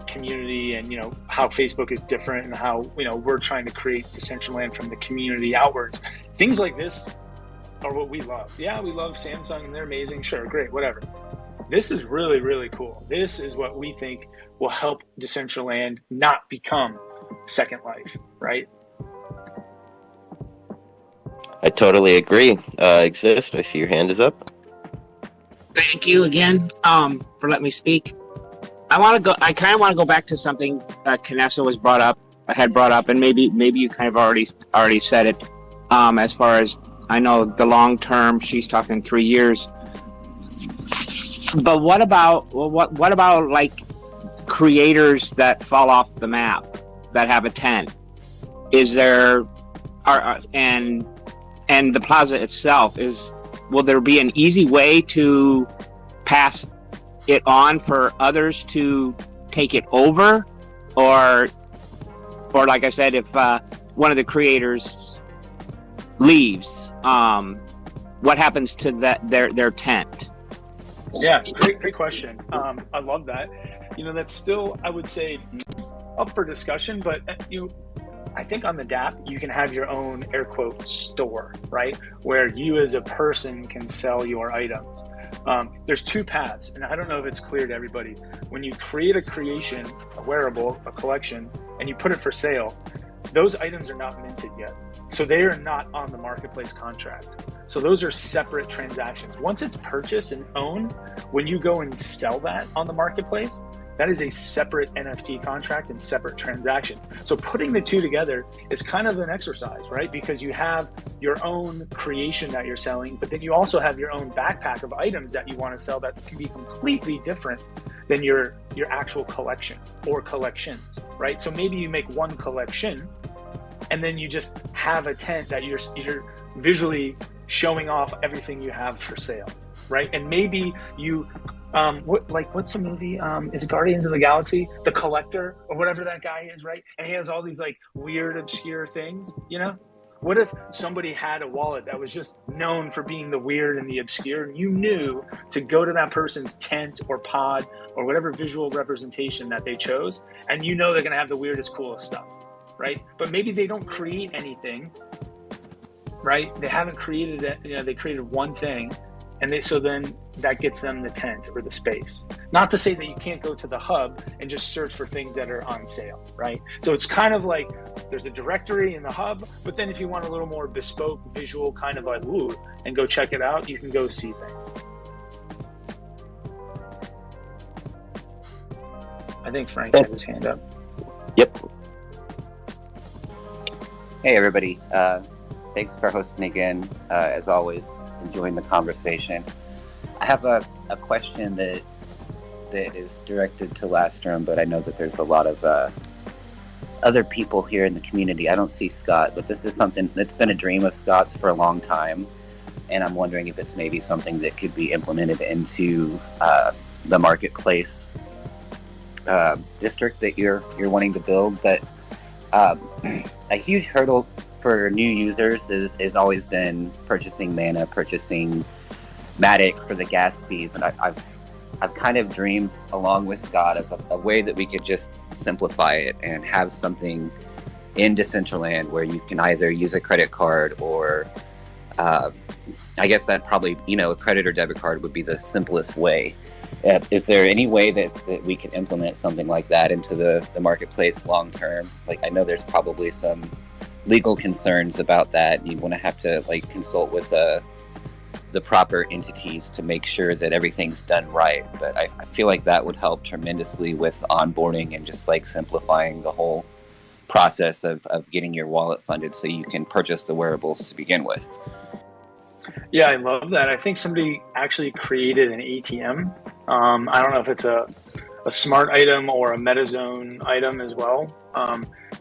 [SPEAKER 2] community and, how Facebook is different and how, we're trying to create Decentraland from the community outwards. Things like this are what we love. Yeah, we love Samsung and they're amazing. Sure, great, whatever. This is really, really cool. This is what we think will help Decentraland not become Second Life, right?
[SPEAKER 4] I totally agree. Exist, I see your hand is up.
[SPEAKER 5] Thank you again for letting me speak. I kind of want to go back to something that Canessa had brought up, and maybe you kind of already said it. As far as I know, the long term, she's talking 3 years. But what about like creators that fall off the map that have a tent? Is there and the plaza itself, will there be an easy way to pass it on for others to take it over, or like I said, if one of the creators leaves, what happens to their tent?
[SPEAKER 2] Yeah, great question. I love that. That's still, I would say, up for discussion, but I think on the DApp, you can have your own air quote store, right? Where you as a person can sell your items. There's two paths, and I don't know if it's clear to everybody. When you create a creation, a wearable, a collection, and you put it for sale, those items are not minted yet. So they are not on the marketplace contract. So those are separate transactions. Once it's purchased and owned, when you go and sell that on the marketplace, that is a separate NFT contract and separate transaction. So putting the two together is kind of an exercise, right? Because you have your own creation that you're selling, but then you also have your own backpack of items that you want to sell that can be completely different than your actual collection or collections, right? So maybe you make one collection and then you just have a tent that you're visually showing off everything you have for sale, right? And maybe you, what's the movie? Is it Guardians of the Galaxy? The Collector or whatever that guy is, right? And he has all these like weird, obscure things, What if somebody had a wallet that was just known for being the weird and the obscure, and you knew to go to that person's tent or pod or whatever visual representation that they chose, and they're gonna have the weirdest, coolest stuff, right? But maybe they don't create anything, right? They haven't created it, they created one thing, and so then that gets them the tent or the space. Not to say that you can't go to the hub and just search for things that are on sale, right? So it's kind of like there's a directory in the hub, but then if you want a little more bespoke visual kind of like, ooh, and go check it out, you can go see things. I think Frank had his hand up.
[SPEAKER 4] Yep.
[SPEAKER 10] Hey everybody. Thanks for hosting again. As always, enjoying the conversation. I have a question that is directed to Lastrom, but I know that there's a lot of other people here in the community. I don't see Scott, but this is something that's been a dream of Scott's for a long time, and I'm wondering if it's maybe something that could be implemented into the marketplace district that you're wanting to build. But a huge hurdle for new users is always been purchasing Mana, purchasing Matic for the gas fees, and I've kind of dreamed along with Scott of a way that we could just simplify it and have something in Decentraland where you can either use a credit card or I guess that probably, a credit or debit card would be the simplest way. Is there any way that we can implement something like that into the marketplace long term? Like, I know there's probably some legal concerns about that. You'd want to have to consult with the proper entities to make sure that everything's done right. But I feel like that would help tremendously with onboarding and just simplifying the whole process of getting your wallet funded so you can purchase the wearables to begin with.
[SPEAKER 2] Yeah, I love that. I think somebody actually created an ATM. I don't know if it's a smart item or a MetaZone item as well.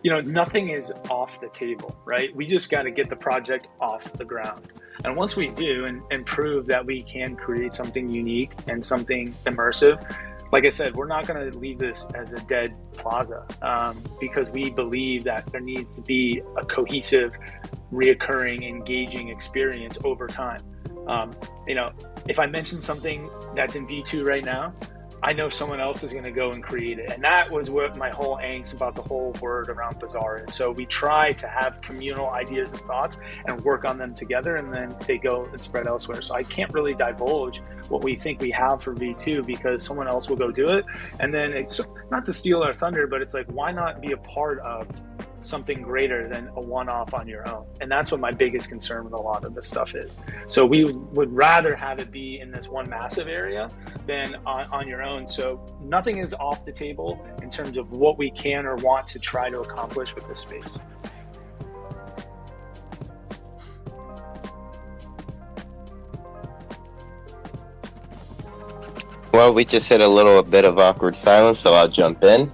[SPEAKER 2] Nothing is off the table, right? We just got to get the project off the ground. And once we do and prove that we can create something unique and something immersive, like I said, we're not going to leave this as a dead plaza because we believe that there needs to be a cohesive, reoccurring, engaging experience over time. If I mention something that's in V2 right now, I know someone else is going to go and create it. And that was what my whole angst about the whole word around Bazaar is. So we try to have communal ideas and thoughts and work on them together, and then they go and spread elsewhere. So I can't really divulge what we think we have for V2 because someone else will go do it. And then it's not to steal our thunder, but it's why not be a part of something greater than a one-off on your own? And that's what my biggest concern with a lot of this stuff is. So we would rather have it be in this one massive area than on your own. So nothing is off the table in terms of what we can or want to try to accomplish with this space.
[SPEAKER 4] Well, we just hit a little bit of awkward silence, so I'll jump in.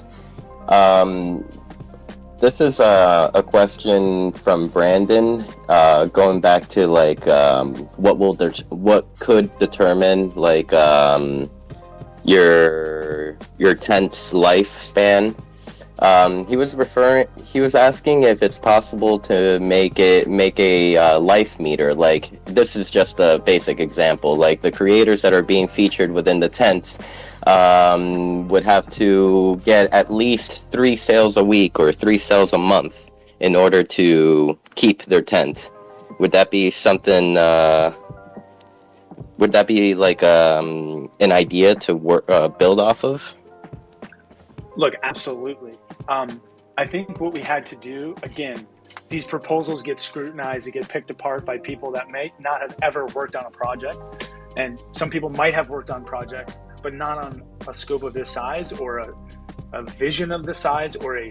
[SPEAKER 4] This is a question from Brandon, going back to what could determine your tent's lifespan. He was asking if it's possible to make a life meter. This is just a basic example. The creators that are being featured within the tent would have to get at least 3 sales a week or 3 sales a month in order to keep their tent. Would that be something? Would that be an idea to build off of?
[SPEAKER 2] Look, absolutely. I think what we had to do, again, these proposals get scrutinized, they get picked apart by people that may not have ever worked on a project. And some people might have worked on projects, but not on a scope of this size or a vision of this size or a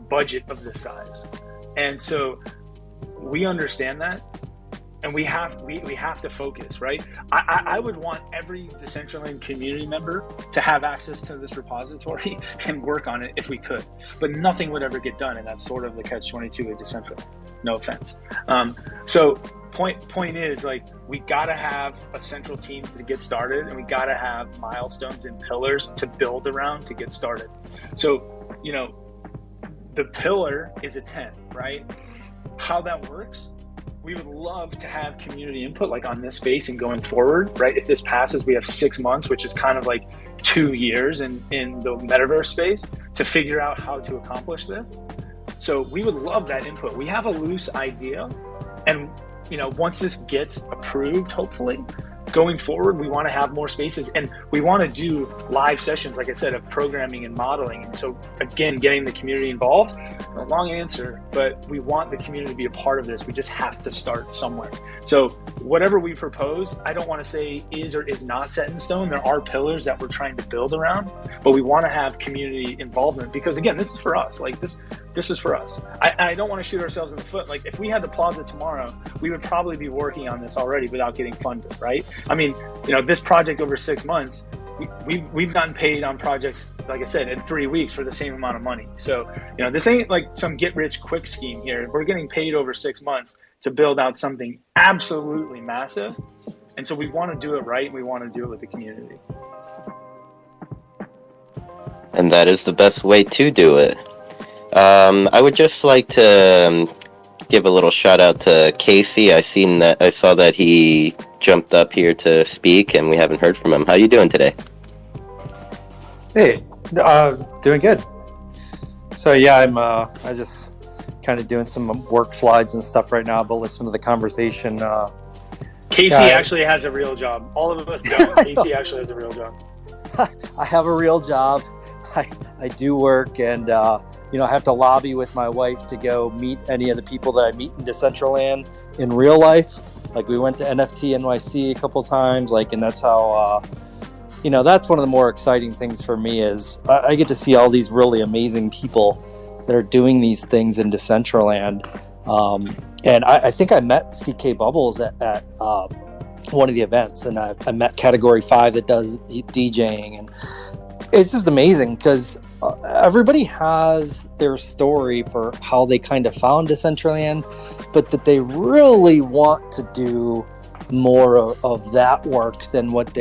[SPEAKER 2] budget of this size. And so we understand that. And we have to focus, right? I would want every Decentraland community member to have access to this repository and work on it if we could. But nothing would ever get done, and that's sort of the catch-22 of Decentraland. No offense. So point is, we gotta have a central team to get started, and we gotta have milestones and pillars to build around to get started. So, the pillar is a tent, right? How that works, we would love to have community input on this space and going forward, right? If this passes, we have 6 months, which is kind of 2 years in the metaverse space to figure out how to accomplish this. So we would love that input. We have a loose idea, and once this gets approved, hopefully, going forward, we want to have more spaces, and we want to do live sessions, like I said, of programming and modeling. And so again, getting the community involved, A long answer, but we want the community to be a part of this. We just have to start somewhere. So whatever we propose, I don't want to say is or is not set in stone. There are pillars that we're trying to build around, but we want to have community involvement because, again, this is for us. Like this is for us. I don't want to shoot ourselves in the foot. Like if we had the plaza tomorrow, we would probably be working on this already without getting funded, right? I mean, this project over 6 months, we've gotten paid on projects, like I said, in 3 weeks for the same amount of money. So, this ain't like some get rich quick scheme here. We're getting paid over 6 months to build out something absolutely massive. And so we want to do it right. We want to do it with the community.
[SPEAKER 4] And that is the best way to do it. I would just like to give a little shout out to Casey. I saw that he jumped up here to speak, and we haven't heard from him. How you doing today?
[SPEAKER 11] Hey, doing good. So yeah, I just kind of doing some work slides and stuff right now, but listen to the conversation.
[SPEAKER 2] Casey actually has a real job. All of us don't. Casey actually has a real job.
[SPEAKER 11] I have a real job. I do work, and I have to lobby with my wife to go meet any of the people that I meet in Decentraland in real life. Like we went to NFT NYC a couple times, and that's how, that's one of the more exciting things for me is I get to see all these really amazing people that are doing these things in Decentraland. And I think I met CK Bubbles at one of the events, and I met Category 5 that does DJing, and it's just amazing because everybody has their story for how they kind of found Decentraland, but that they really want to do more of that work than what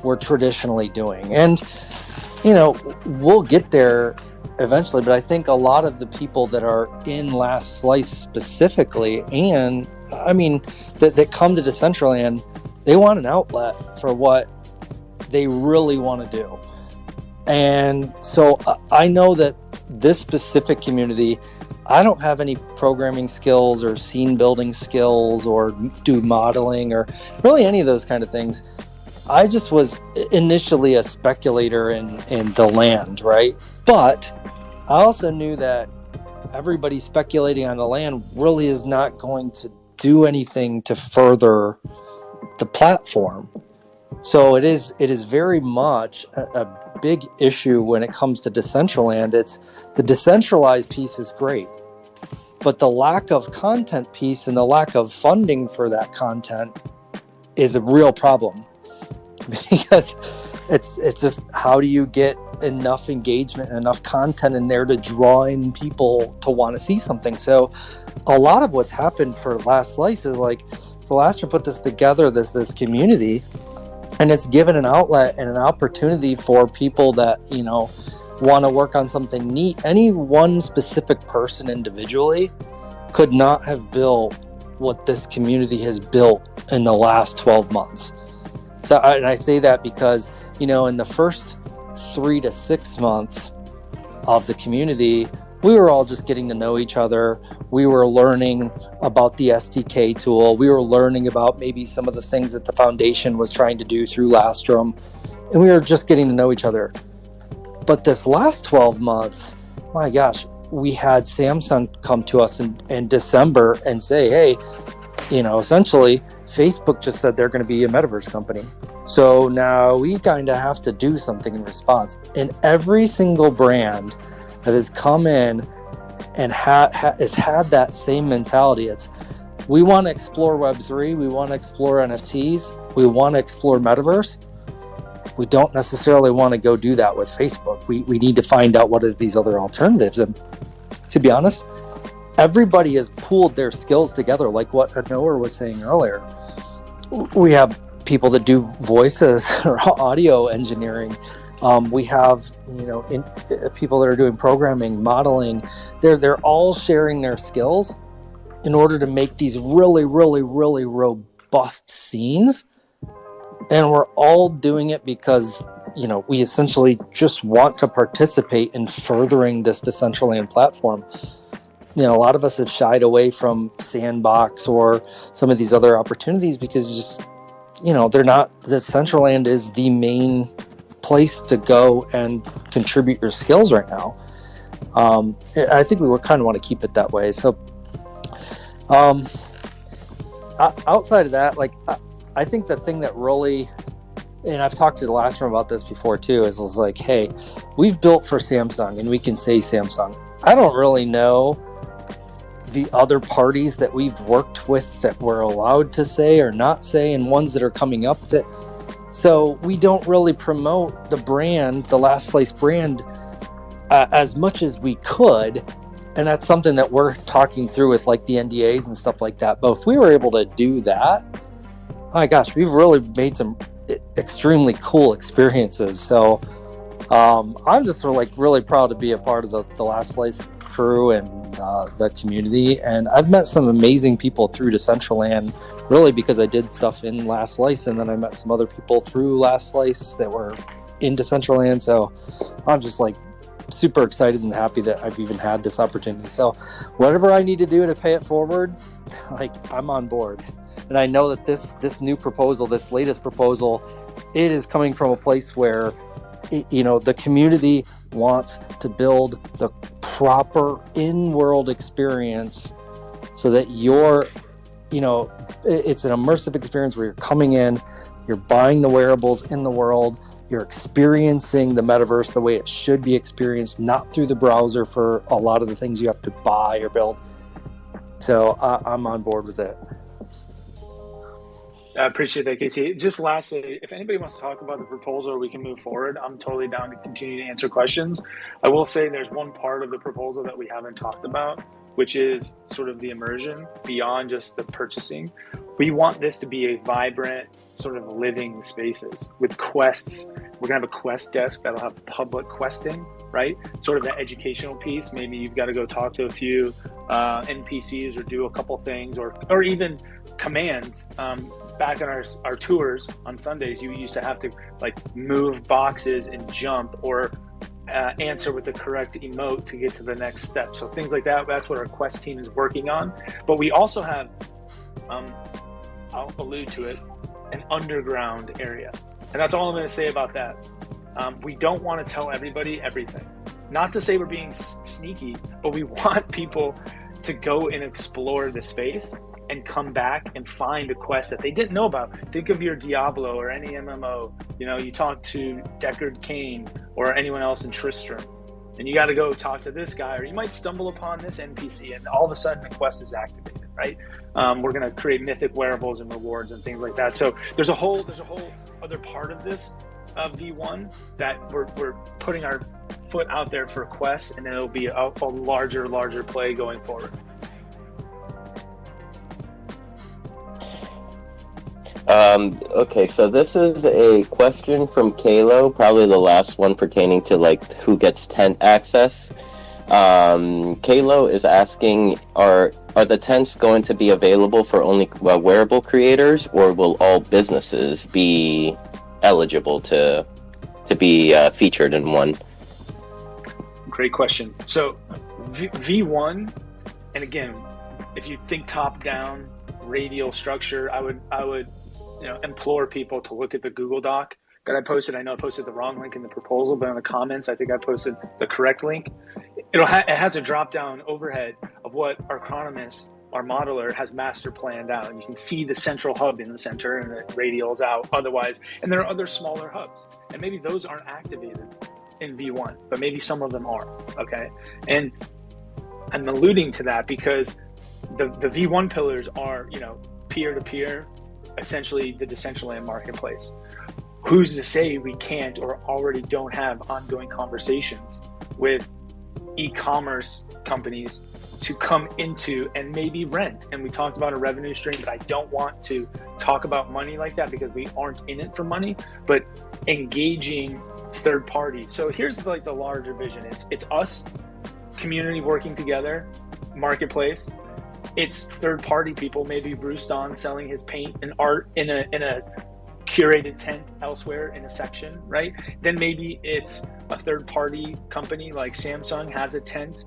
[SPEAKER 11] we're traditionally doing. And, we'll get there eventually, but I think a lot of the people that are in Last Slice specifically, and that come to Decentraland, they want an outlet for what they really want to do. And so I know that this specific community, I don't have any programming skills or scene building skills or do modeling or really any of those kind of things. I just was initially a speculator in the land, right? But I also knew that everybody speculating on the land really is not going to do anything to further the platform. So it is very much a big issue when it comes to Decentraland. It's the decentralized piece is great, but the lack of content piece and the lack of funding for that content is a real problem because it's just how do you get enough engagement and enough content in there to draw in people to want to see something. So a lot of what's happened for Last Slice is so last year put this together, this community, and it's given an outlet and an opportunity for people that, want to work on something neat. Any one specific person individually could not have built what this community has built in the last 12 months. So, and I say that because, in the first 3 to 6 months of the community, we were all just getting to know each other. We were learning about the SDK tool. We were learning about maybe some of the things that the foundation was trying to do through Lastrum. And we were just getting to know each other. But this last 12 months, my gosh, we had Samsung come to us in December and say, hey, essentially, Facebook just said they're going to be a metaverse company. So now we kind of have to do something in response. And every single brand that has come in and has had that same mentality. It's we want to explore Web3, we want to explore NFTs, we want to explore metaverse. We don't necessarily want to go do that with Facebook. We need to find out what are these other alternatives. And to be honest, everybody has pooled their skills together, like what Anoor was saying earlier. We have people that do voices or audio engineering. We have, people that are doing programming, modeling. They're all sharing their skills in order to make these really, really, really robust scenes. And we're all doing it because, we essentially just want to participate in furthering this Decentraland platform. A lot of us have shied away from Sandbox or some of these other opportunities because they're not, Decentraland is the main place to go and contribute your skills right now. I think we would kind of want to keep it that way. So outside of that, like I think the thing that really, and I've talked to the last room about this before too, is like, hey, we've built for Samsung and we can say Samsung. I don't really know the other parties that we've worked with that we're allowed to say or not say, and ones that are coming up that, so we don't really promote the brand, the Last Slice brand, as much as we could. And that's something that we're talking through with like the NDAs and stuff like that. But if we were able to do that, my gosh, we've really made some extremely cool experiences. So I'm just really proud to be a part of the Last Slice crew and the community. And I've met some amazing people through Decentraland, really because I did stuff in Last Slice, and then I met some other people through Last Slice that were in Decentraland. So I'm just like super excited and happy that I've even had this opportunity. So whatever I need to do to pay it forward, like I'm on board. And I know that this new proposal, this latest proposal, it is coming from a place where the community wants to build the proper in-world experience so that it's an immersive experience where you're coming in, you're buying the wearables in the world, you're experiencing the metaverse the way it should be experienced, not through the browser for a lot of the things you have to buy or build. So I'm on board with it.
[SPEAKER 2] I appreciate that, Casey. Just lastly, if anybody wants to talk about the proposal, we can move forward. I'm totally down to continue to answer questions. I will say there's one part of the proposal that we haven't talked about, which is sort of the immersion beyond just the purchasing. We want this to be a vibrant, sort of living spaces with quests. We're gonna have a quest desk that'll have public questing, right? Sort of the educational piece. Maybe you've got to go talk to a few NPCs or do a couple things or even commands. Back on our tours on Sundays, you used to have to like move boxes and jump or answer with the correct emote to get to the next step. So things like that, that's what our quest team is working on. But we also have, I'll allude to it, an underground area. And that's all I'm going to say about that. We don't want to tell everybody everything. Not to say we're being sneaky, but we want people to go and explore the space and come back and find a quest that they didn't know about. Think of your Diablo or any MMO. You talk to Deckard Cain or anyone else in Tristram, and you got to go talk to this guy, or you might stumble upon this NPC, and all of a sudden the quest is activated, right? We're going to create mythic wearables and rewards and things like that. So there's a whole other part of this V1 that we're putting our foot out there for quests, and then it'll be a larger play going forward.
[SPEAKER 4] Okay, so this is a question from Kalo, probably the last one pertaining to like who gets tent access. Kalo is asking, are the tents going to be available for only wearable creators, or will all businesses be eligible to be featured in one?
[SPEAKER 2] Great question. So V1, and again, if you think top down radial structure, I would implore people to look at the Google Doc that I posted. I know I posted the wrong link in the proposal, but in the comments, I think I posted the correct link. It has a drop down overhead of what our Chronomus, our modeler, has master planned out. And you can see the central hub in the center and the radials out otherwise. And there are other smaller hubs. And maybe those aren't activated in V1, but maybe some of them are, okay? And I'm alluding to that because the V1 pillars are, peer-to-peer, essentially the Decentraland marketplace. Who's to say we can't or already don't have ongoing conversations with e-commerce companies to come into and maybe rent? And we talked about a revenue stream, but I don't want to talk about money like that because we aren't in it for money, but engaging third parties. So here's like the larger vision. It's us, community working together, marketplace. It's third-party people, maybe Brewston selling his paint and art in a curated tent elsewhere in a section, right? Then maybe it's a third-party company like Samsung has a tent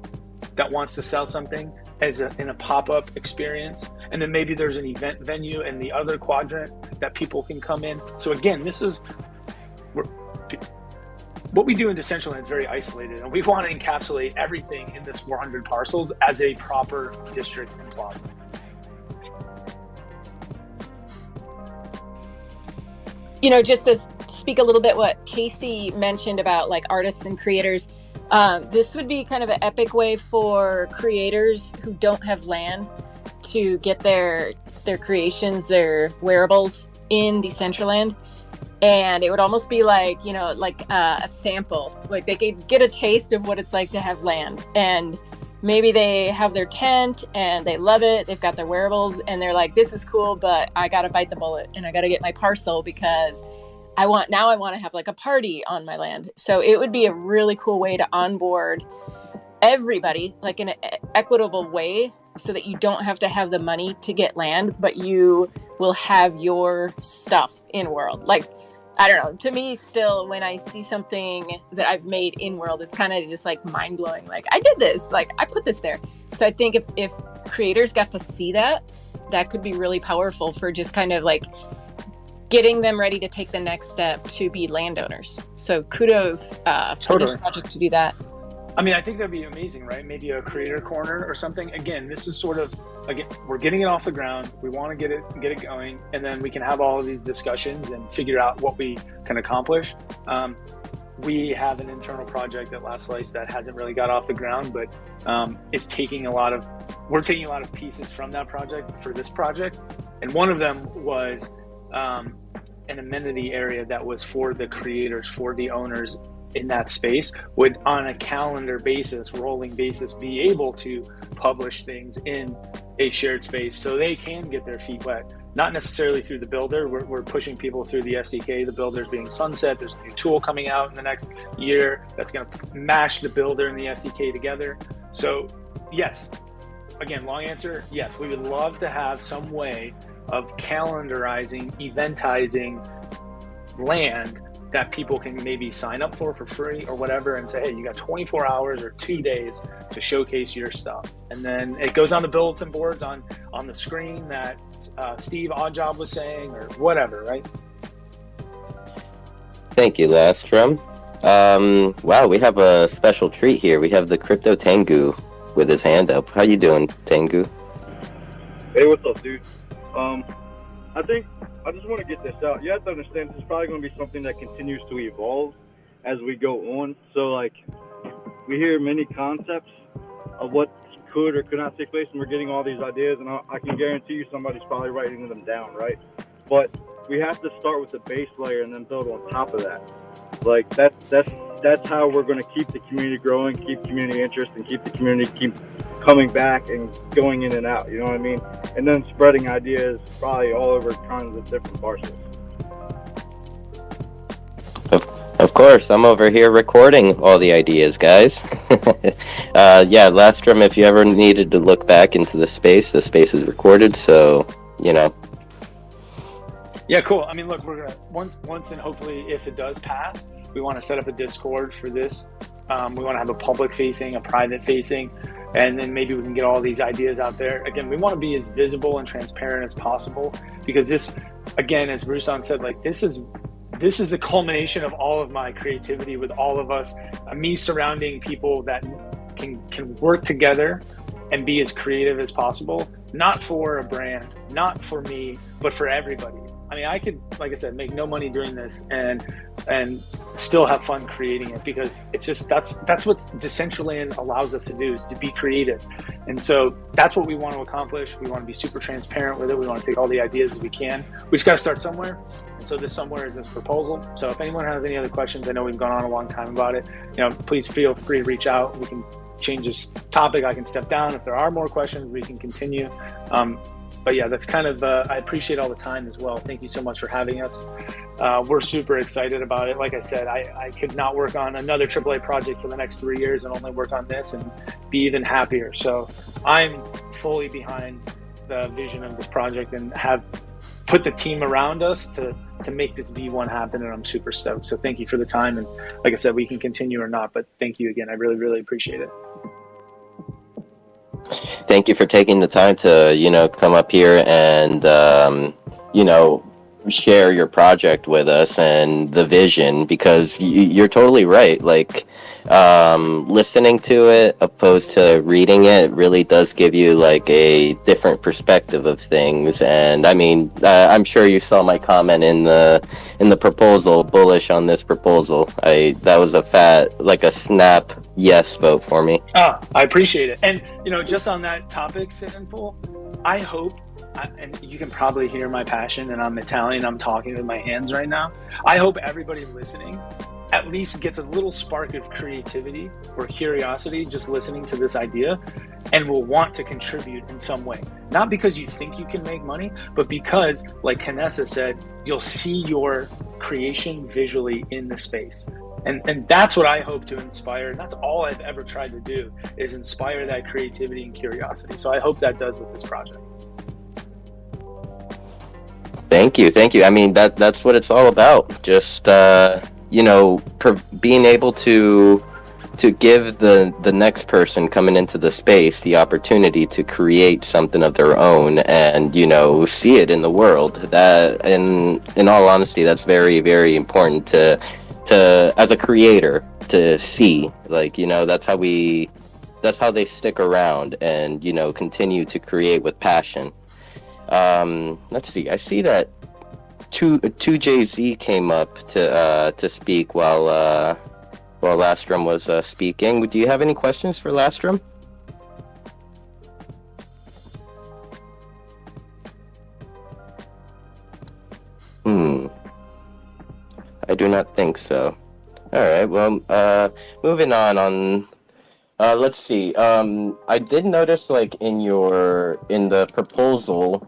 [SPEAKER 2] that wants to sell something in a pop-up experience. And then maybe there's an event venue in the other quadrant that people can come in. So again, what we do in Decentraland is very isolated, and we want to encapsulate everything in this 400 parcels as a proper district and plaza.
[SPEAKER 7] You know, just to speak a little bit what Casey mentioned about like artists and creators, this would be kind of an epic way for creators who don't have land to get their creations, their wearables in Decentraland. And it would almost be like, you know, like a sample. Like they could get a taste of what it's like to have land. And maybe they have their tent and they love it. They've got their wearables and they're like, this is cool, but I got to bite the bullet and I got to get my parcel because I want to have like a party on my land. So it would be a really cool way to onboard everybody, like in an equitable way, so that you don't have to have the money to get land, but you will have your stuff in world. Like, I don't know, to me still, when I see something that I've made in world, it's kind of just like mind blowing. Like, I did this, like I put this there. So I think if creators got to see that, that could be really powerful for just kind of like getting them ready to take the next step to be landowners. So kudos for this project to do that.
[SPEAKER 2] I mean, I think that'd be amazing, right? Maybe a creator corner or something. Again, this is sort of, again, we're getting it off the ground. We want to get it going, and then we can have all of these discussions and figure out what we can accomplish. We have an internal project at Last Slice that hasn't really got off the ground, but we're taking a lot of pieces from that project for this project. And one of them was an amenity area that was for the creators, for the owners in that space, would on a calendar basis, rolling basis, be able to publish things in a shared space so they can get their feet wet. Not necessarily through the builder. We're pushing people through the SDK. The builder's being sunset. There's a new tool coming out in the next year that's going to mash the builder and the SDK together. So yes, again, long answer, yes, we would love to have some way of calendarizing, eventizing land that people can maybe sign up for free or whatever, and say, hey, you got 24 hours or 2 days to showcase your stuff. And then it goes on the bulletin boards on the screen that Steve Oddjob was saying, or whatever, right?
[SPEAKER 4] Thank you, Lastrom. Wow, we have a special treat here. We have the Crypto Tengu with his hand up. How you doing, Tengu?
[SPEAKER 12] Hey, what's up, dude? I just want to get this out. You have to understand this is probably going to be something that continues to evolve as we go on. So, like, we hear many concepts of what could or could not take place, and we're getting all these ideas, and I can guarantee you somebody's probably writing them down, right? But we have to start with the base layer and then build on top of that. Like, that's how we're going to keep the community growing, keep community interest, and keep the community keep coming back and going in and out, you know what I mean? And then spreading ideas probably all over tons of different parcels.
[SPEAKER 4] Of course, I'm over here recording all the ideas, guys. Yeah, Lastrom, if you ever needed to look back into the space is recorded, so, you know.
[SPEAKER 2] Yeah, cool. I mean, look, we're gonna once and hopefully if it does pass, we want to set up a Discord for this. We want to have a public facing, a private facing, and then maybe we can get all these ideas out there. Again, we want to be as visible and transparent as possible, because this, again, as Rusan said, like this is the culmination of all of my creativity with all of us, me surrounding people that can work together and be as creative as possible, not for a brand, not for me, but for everybody. I mean, I could, like I said, make no money doing this and still have fun creating it, because it's just that's what Decentraland allows us to do, is to be creative. And so that's what we want to accomplish. We want to be super transparent with it. We want to take all the ideas as we can. We just got to start somewhere. And so this somewhere is this proposal. So if anyone has any other questions, I know we've gone on a long time about it, please feel free to reach out. We can change this topic. I can step down. If there are more questions, we can continue. But yeah, that's kind of, I appreciate all the time as well. Thank you so much for having us. We're super excited about it. Like I said, I could not work on another AAA project for the next 3 years and only work on this and be even happier. So I'm fully behind the vision of this project and have put the team around us to make this V1 happen, and I'm super stoked. So thank you for the time. And like I said, we can continue or not, but thank you again. I really, really appreciate it.
[SPEAKER 4] Thank you for taking the time to, come up here and, share your project with us and the vision, because you're totally right. Like, listening to it opposed to reading it really does give you like a different perspective of things. And I mean, I'm sure you saw my comment in the proposal, bullish on this proposal. That was a snap yes vote for me.
[SPEAKER 2] I appreciate it. And just on that topic, Sinful, I hope, and you can probably hear my passion, and I'm Italian, I'm talking with my hands right now. I hope everybody listening at least gets a little spark of creativity or curiosity just listening to this idea, and will want to contribute in some way. Not because you think you can make money, but because, like Kanessa said, you'll see your creation visually in the space. And that's what I hope to inspire. And that's all I've ever tried to do, is inspire that creativity and curiosity. So I hope that does with this project.
[SPEAKER 4] Thank you. I mean, that's what it's all about. Just being able to give the next person coming into the space the opportunity to create something of their own and see it in the world. That, in all honesty, that's very, very important to as a creator to see. Like, that's how they stick around and continue to create with passion. Let's see. I see that 2JZ came up to speak while Lastrom was speaking. Do you have any questions for Lastrom? I do not think so. All right. Well, moving on. Let's see. I did notice, like, in the proposal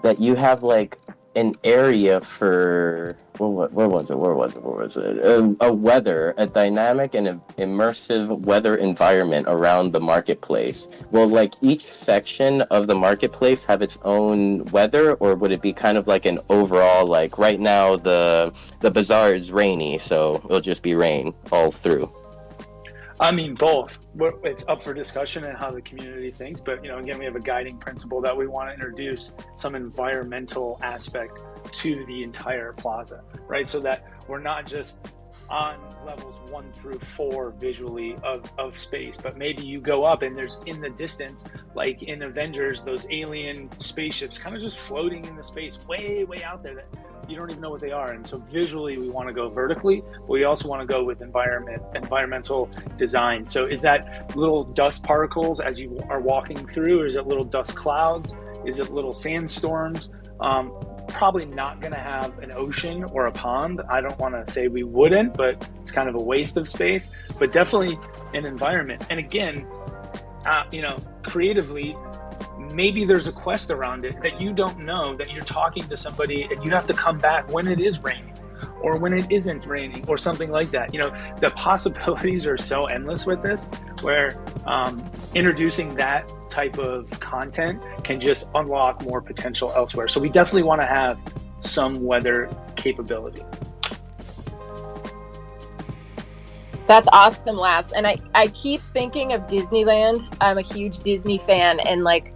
[SPEAKER 4] that you have like an area for where was it? A dynamic and immersive weather environment around the marketplace. Will like each section of the marketplace have its own weather, or would it be kind of like an overall, like right now the bazaar is rainy, so it'll just be rain all through?
[SPEAKER 2] I mean, both. It's up for discussion and how the community thinks. But, again, we have a guiding principle that we want to introduce some environmental aspect to the entire plaza, right? So that we're not just on levels 1 through 4 visually of space, but maybe you go up and there's in the distance, like in Avengers, those alien spaceships kind of just floating in the space way, way out there that you don't even know what they are. And so visually we want to go vertically, but we also want to go with environmental design. So is that little dust particles as you are walking through, or is it little dust clouds? Is it little sandstorms? Probably not going to have an ocean or a pond. I don't want to say we wouldn't, but it's kind of a waste of space, but definitely an environment. And again, creatively, maybe there's a quest around it that you don't know, that you're talking to somebody and you have to come back when it is raining or when it isn't raining or something like that. The possibilities are so endless with this, where introducing that type of content can just unlock more potential elsewhere. So we definitely want to have some weather capability.
[SPEAKER 7] That's awesome, Lass. And I keep thinking of Disneyland. I'm a huge Disney fan, and like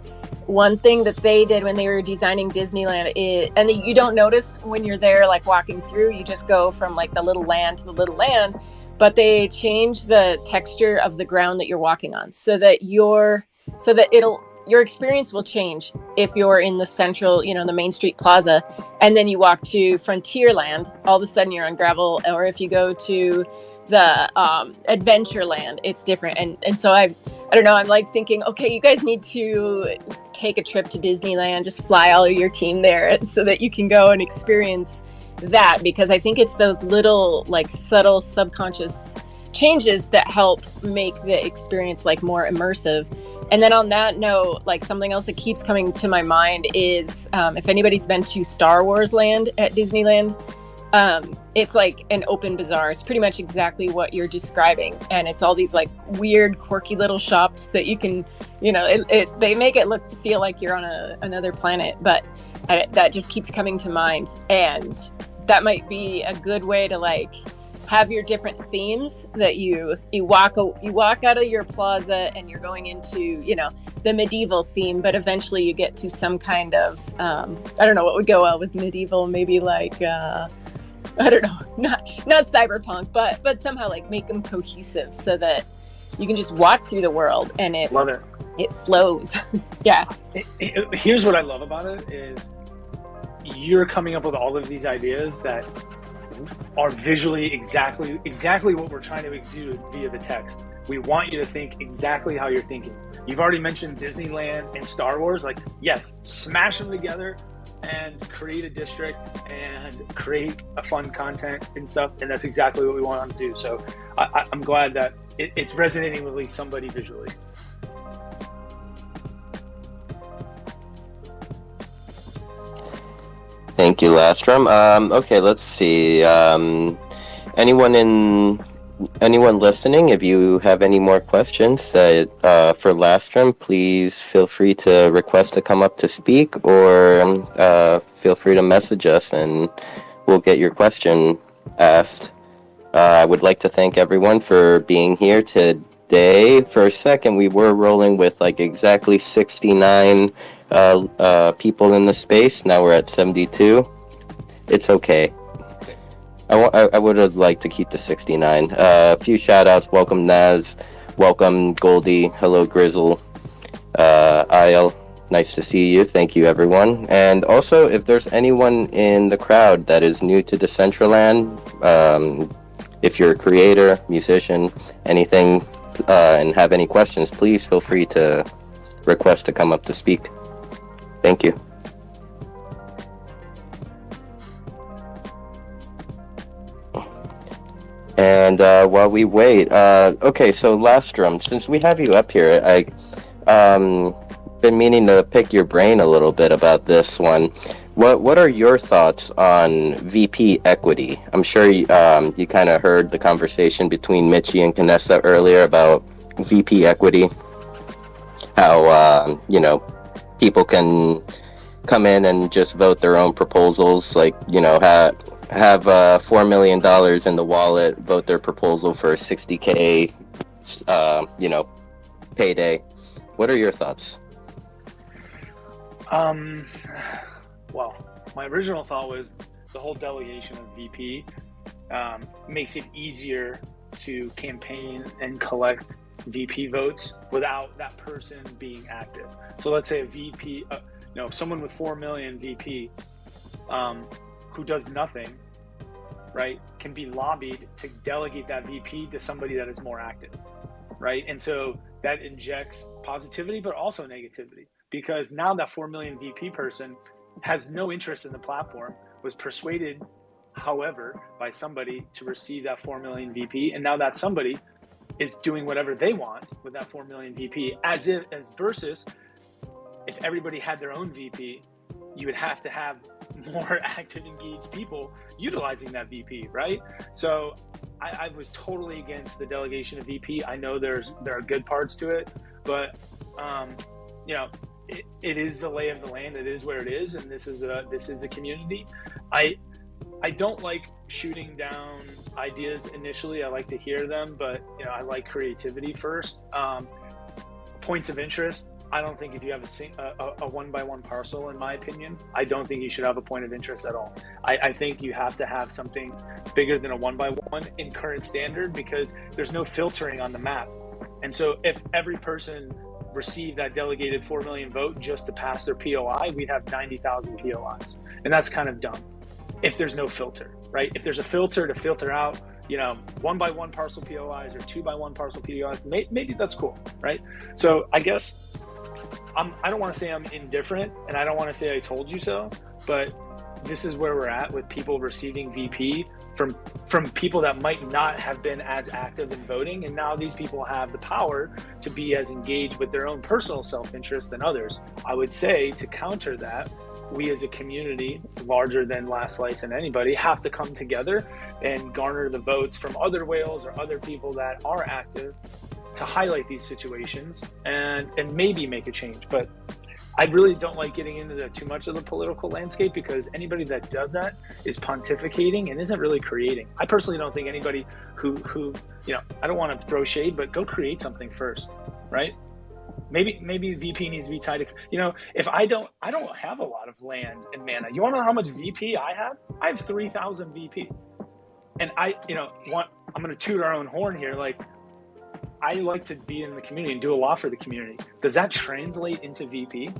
[SPEAKER 7] one thing that they did when they were designing Disneyland is, and you don't notice when you're there, like walking through, you just go from like the little land to the little land, but they change the texture of the ground that you're walking on so that your experience will change if you're in the central, the Main Street Plaza, and then you walk to Frontierland, all of a sudden you're on gravel, or if you go to the Adventureland, it's different. And so I don't know, I'm like thinking, okay, you guys need to take a trip to Disneyland, just fly all of your team there so that you can go and experience that, because I think it's those little like subtle subconscious changes that help make the experience like more immersive. And then on that note, like something else that keeps coming to my mind is if anybody's been to Star Wars Land at Disneyland, it's like an open bazaar. It's pretty much exactly what you're describing, and it's all these like weird quirky little shops that you can, they make it feel like you're on another planet, but that just keeps coming to mind. And that might be a good way to like have your different themes that you walk out of your plaza and you're going into, you know, the medieval theme, but eventually you get to some kind of I don't know what would go well with medieval, maybe like I don't know, not cyberpunk, but somehow like make them cohesive so that you can just walk through the world and it flows. Yeah.
[SPEAKER 2] Here's what I love about it is you're coming up with all of these ideas that are visually exactly what we're trying to exude via the text. We want you to think exactly how you're thinking. You've already mentioned Disneyland and Star Wars. Like, yes, smash them together and create a district and create a fun content and stuff. And that's exactly what we want to do. So I'm glad that it's resonating with at least somebody visually.
[SPEAKER 4] Thank you, Lastrom. Okay, let's see. Anyone listening, if you have any more questions that for Lastrom, please feel free to request to come up to speak, or feel free to message us and we'll get your question asked. I would like to thank everyone for being here today. For a second, we were rolling with like exactly 69 people in the space. Now we're at 72. It's okay. I would have liked to keep the 69. A few shout outs. Welcome Naz. Welcome Goldie. Hello Grizzle. Isle. Nice to see you. Thank you everyone. And also, if there's anyone in the crowd that is new to Decentraland, if you're a creator, musician, anything, and have any questions, please feel free to request to come up to speak. Thank you. And while we wait, okay, so Lastrom, since we have you up here, I been meaning to pick your brain a little bit about this one. What are your thoughts on VP equity? I'm sure you kind of heard the conversation between Mitchie and Kanessa earlier about VP equity. How people can come in and just vote their own proposals, like have $4 million in the wallet, vote their proposal for a $60K, payday. What are your thoughts?
[SPEAKER 2] Well, my original thought was the whole delegation of VP makes it easier to campaign and collect VP votes without that person being active. So let's say a VP, someone with 4 million VP who does nothing, right, can be lobbied to delegate that VP to somebody that is more active, right? And so that injects positivity, but also negativity, because now that 4 million VP person has no interest in the platform, was persuaded, however, by somebody to receive that 4 million VP, and now that somebody is doing whatever they want with that 4 million VP, versus if everybody had their own VP, you would have to have more active, engaged people utilizing that VP, right? So I was totally against the delegation of VP. I know there are good parts to it, but it is the lay of the land. It is where it is, and this is a community. I don't like shooting down ideas initially. I like to hear them, but I like creativity first. Points of interest. I don't think if you have a one-by-one parcel, in my opinion, I don't think you should have a point of interest at all. I think you have to have something bigger than a one-by-one in current standard, because there's no filtering on the map. And so if every person received that delegated 4 million vote just to pass their POI, we'd have 90,000 POIs. And that's kind of dumb if there's no filter, right? If there's a filter to filter out, 1-by-1 parcel POIs or 2-by-1 parcel POIs, maybe that's cool, right? So I guess I don't want to say I'm indifferent, and I don't want to say I told you so, but this is where we're at with people receiving VP from people that might not have been as active in voting, and now these people have the power to be as engaged with their own personal self-interest than others. I would say, to counter that, we as a community, larger than Last Slice and anybody, have to come together and garner the votes from other whales or other people that are active to highlight these situations and maybe make a change. But I really don't like getting into too much of the political landscape, because anybody that does that is pontificating and isn't really creating. I personally don't think anybody who I don't want to throw shade, but go create something first, right? Maybe VP needs to be tied to, if I don't have a lot of land in mana. You want to know how much VP I have? I have 3,000 VP. And I'm going to toot our own horn here. Like, I like to be in the community and do a lot for the community. Does that translate into VP?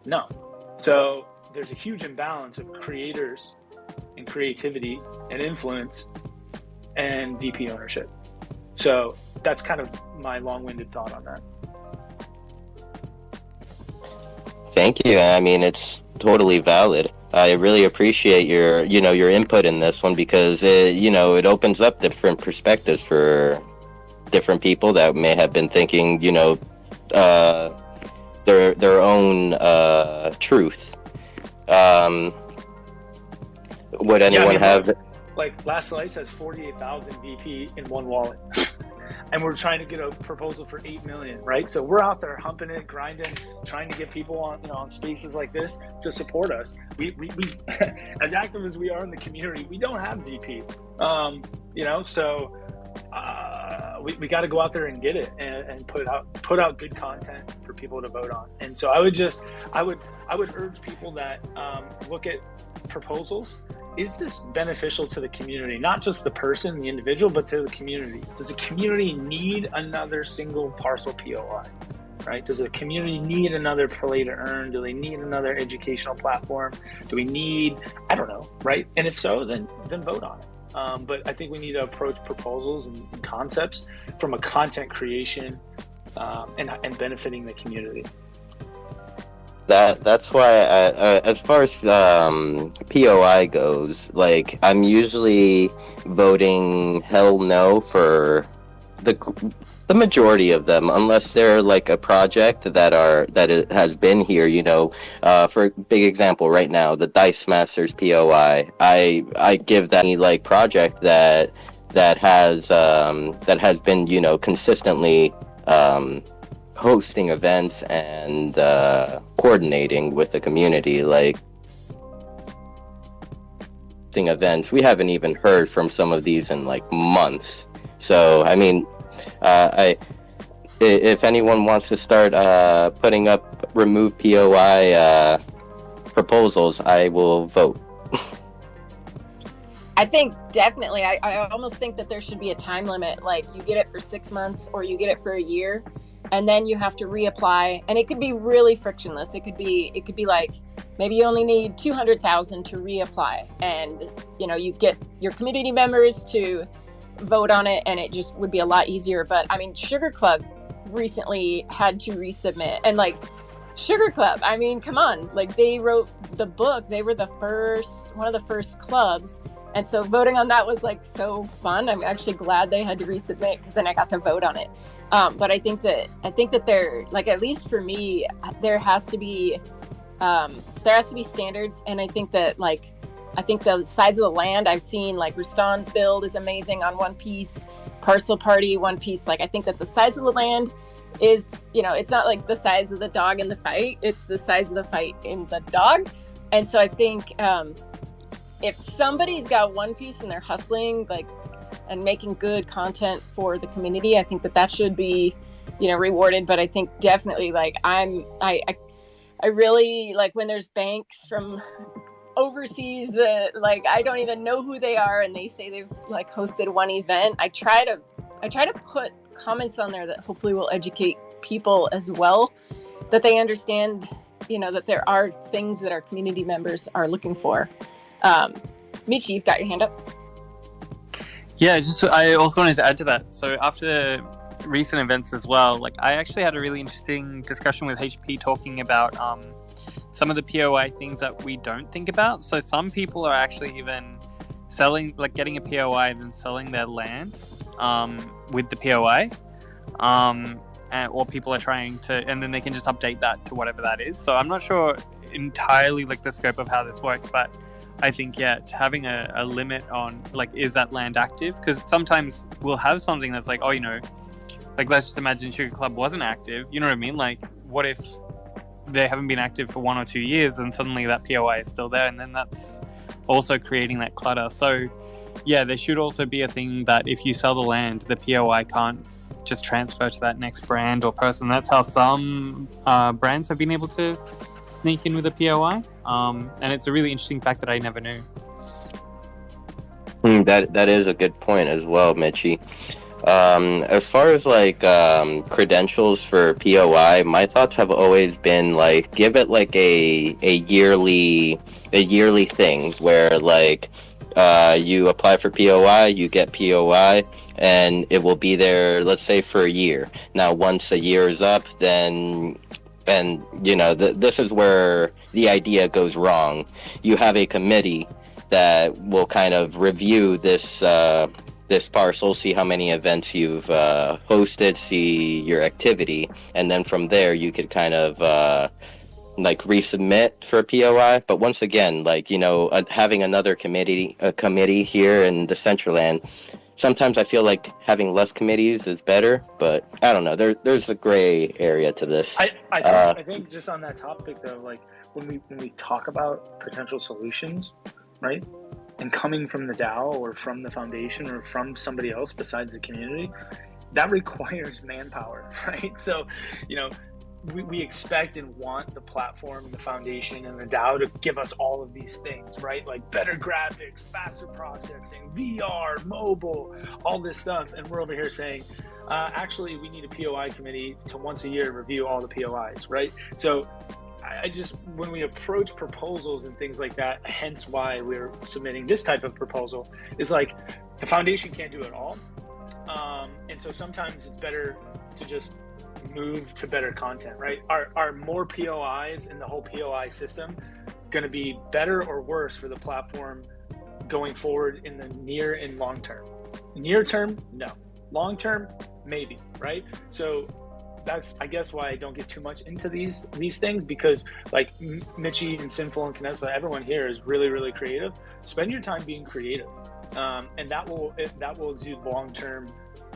[SPEAKER 2] No. So there's a huge imbalance of creators and creativity and influence and VP ownership. So that's kind of my long-winded thought on that.
[SPEAKER 4] Thank you. I mean, it's totally valid. I really appreciate your input in this one, because it opens up different perspectives for different people that may have been thinking, their own truth. Would anyone have?
[SPEAKER 2] Like Last Slice has 48,000 VP in one wallet. And we're trying to get a proposal for 8 million, right? So we're out there humping it, grinding, trying to get people on spaces like this to support us. We as active as we are in the community, we don't have VP, so we got to go out there and get it and put out good content for people to vote on. And so I would urge people that look at proposals. Is this beneficial to the community? Not just the person, the individual, but to the community. Does the community need another single parcel POI, right? Does the community need another play to earn? Do they need another educational platform? Do we need, I don't know, right? And if so, then vote on it. But I think we need to approach proposals and concepts from a content creation and benefiting the community.
[SPEAKER 4] That's why, as far as POI goes, like, I'm usually voting hell no for the majority of them, unless they're like a project that it has been here. For a big example, right now, the Dice Masters POI, I give that any like project that has been consistently hosting events and coordinating with the community, like events. We haven't even heard from some of these in like months. So I mean, if anyone wants to start putting up remove POI proposals, I will vote.
[SPEAKER 7] I think definitely. I almost think that there should be a time limit. Like, you get it for 6 months or you get it for a year, and then you have to reapply. And it could be really frictionless. It could be like, maybe you only need 200,000 to reapply, and you get your community members to vote on it, and it just would be a lot easier. But I mean, Sugar Club recently had to resubmit, and like, Sugar Club, I mean, come on, like, they wrote the book. They were one of the first clubs. And so voting on that was like so fun. I'm actually glad they had to resubmit, because then I got to vote on it. But I think that there, like, at least for me, there has to be standards. And I think that the size of the land, I've seen like Rustan's build is amazing on One Piece, Parcel Party, One Piece. Like, I think that the size of the land is, it's not like the size of the dog in the fight. It's the size of the fight in the dog. And so I think, if somebody's got One Piece and they're hustling, like, and making good content for the community, I think that should be, rewarded. But I think definitely, like, I really like when there's banks from overseas that, like, I don't even know who they are, and they say they've like hosted one event. I try to put comments on there that hopefully will educate people as well, that they understand, that there are things that our community members are looking for. Michi, you've got your hand up.
[SPEAKER 3] Yeah, I also wanted to add to that. So after the recent events as well, like, I actually had a really interesting discussion with HP talking about some of the POI things that we don't think about. So some people are actually even selling, like, getting a POI and then selling their land with the POI. Or people are trying to, and then they can just update that to whatever that is. So I'm not sure entirely like the scope of how this works, but I think, having a limit on, like, is that land active? Because sometimes we'll have something that's like, like, let's just imagine Sugar Club wasn't active. You know what I mean? Like, what if they haven't been active for 1 or 2 years, and suddenly that POI is still there, and then that's also creating that clutter. So yeah, there should also be a thing that if you sell the land, the POI can't just transfer to that next brand or person. That's how some brands have been able to sneak in with a POI, and it's a really interesting fact that I never knew.
[SPEAKER 4] That is a good point as well, Mitchie. As far as like credentials for POI, my thoughts have always been like give it like a yearly thing where like you apply for POI, you get POI, and it will be there, let's say, for a year. Now, once a year is up, then, and you know, this is where the idea goes wrong. You have a committee that will kind of review this parcel, see how many events you've hosted, see your activity, and then from there you could kind of like resubmit for a POI. But once again, like, you know, having another committee here in Decentraland, sometimes I feel like having less committees is better, but I don't know. There's a gray area to this.
[SPEAKER 2] I think just on that topic though, like when we talk about potential solutions, right? And coming from the DAO or from the foundation or from somebody else besides the community, that requires manpower, right? So, you know, we expect and want the platform and the foundation and the DAO to give us all of these things, right? Like better graphics, faster processing, VR, mobile, all this stuff. And we're over here saying, actually, we need a POI committee to once a year review all the POIs, right? So I just, when we approach proposals and things like that, hence why we're submitting this type of proposal, is like the foundation can't do it all. And so sometimes it's better to just move to better content, right? Are more POIs in the whole POI system going to be better or worse for the platform going forward in the near and long term? Near term, no. Long term, maybe, right? So that's, I guess, why I don't get too much into these things, because like Mitchie and Sinful and Knessa, everyone here is really, really creative. Spend your time being creative, and that will exude long-term,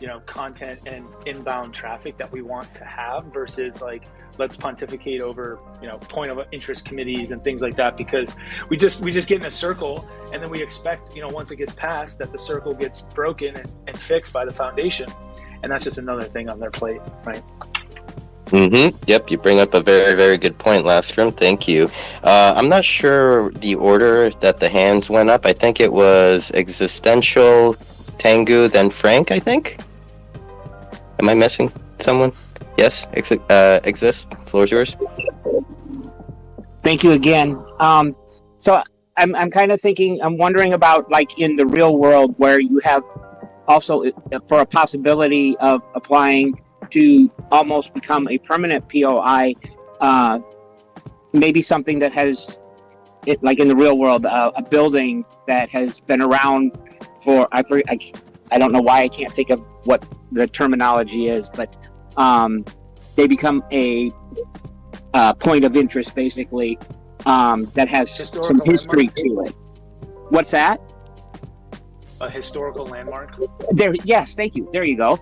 [SPEAKER 2] you know, content and inbound traffic that we want to have, versus like let's pontificate over, you know, point of interest committees and things like that, because we just get in a circle, and then we expect, you know, once it gets passed, that the circle gets broken and fixed by the foundation, and that's just another thing on their plate, right?
[SPEAKER 4] Yep, you bring up a very, very good point, Lastrom. Thank you. I'm not sure the order that the hands went up. I think it was Existential, Tengu, then Frank, I think? Am I missing someone? Yes? Exist? Floor is yours.
[SPEAKER 5] Thank you again. So I'm kind of thinking, I'm wondering about like in the real world where you have also for a possibility of applying to almost become a permanent POI, maybe something that has, like in the real world, a building that has been around for, I don't know why I can't think of what the terminology is, but they become a point of interest, basically, that has some history to it. What's that?
[SPEAKER 2] A historical landmark.
[SPEAKER 5] There, yes, thank you. There you go.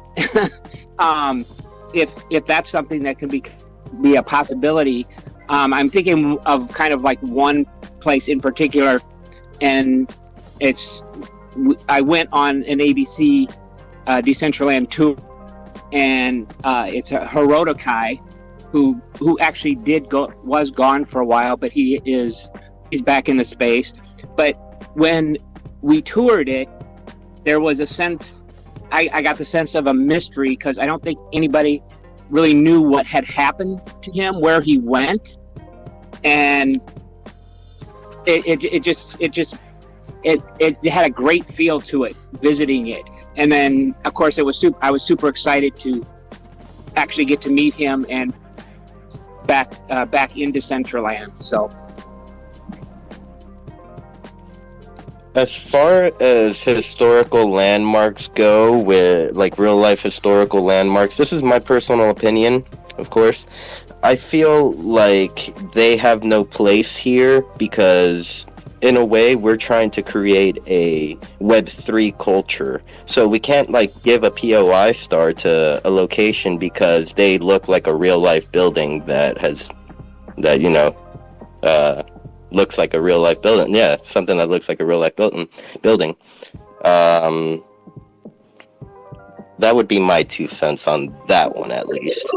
[SPEAKER 5] If that's something that can be a possibility, I'm thinking of kind of like one place in particular, and I went on an ABC Decentraland tour, and it's a Herodokai who actually was gone for a while, but he's back in the space. But when we toured it, there was a sense, I got the sense of a mystery, because I don't think anybody really knew what had happened to him, where he went, and it had a great feel to it, visiting it. And then, of course, I was super excited to actually get to meet him and back in Decentraland. So.
[SPEAKER 4] As far as historical landmarks go, with like real life historical landmarks, this is my personal opinion, of course. I feel like they have no place here because, in a way, we're trying to create a Web3 culture. So we can't like give a POI star to a location because they look like a real life building that has that, you know, looks like a real life building. Yeah, something that looks like a real life building. That would be my 2 cents on that one, at least.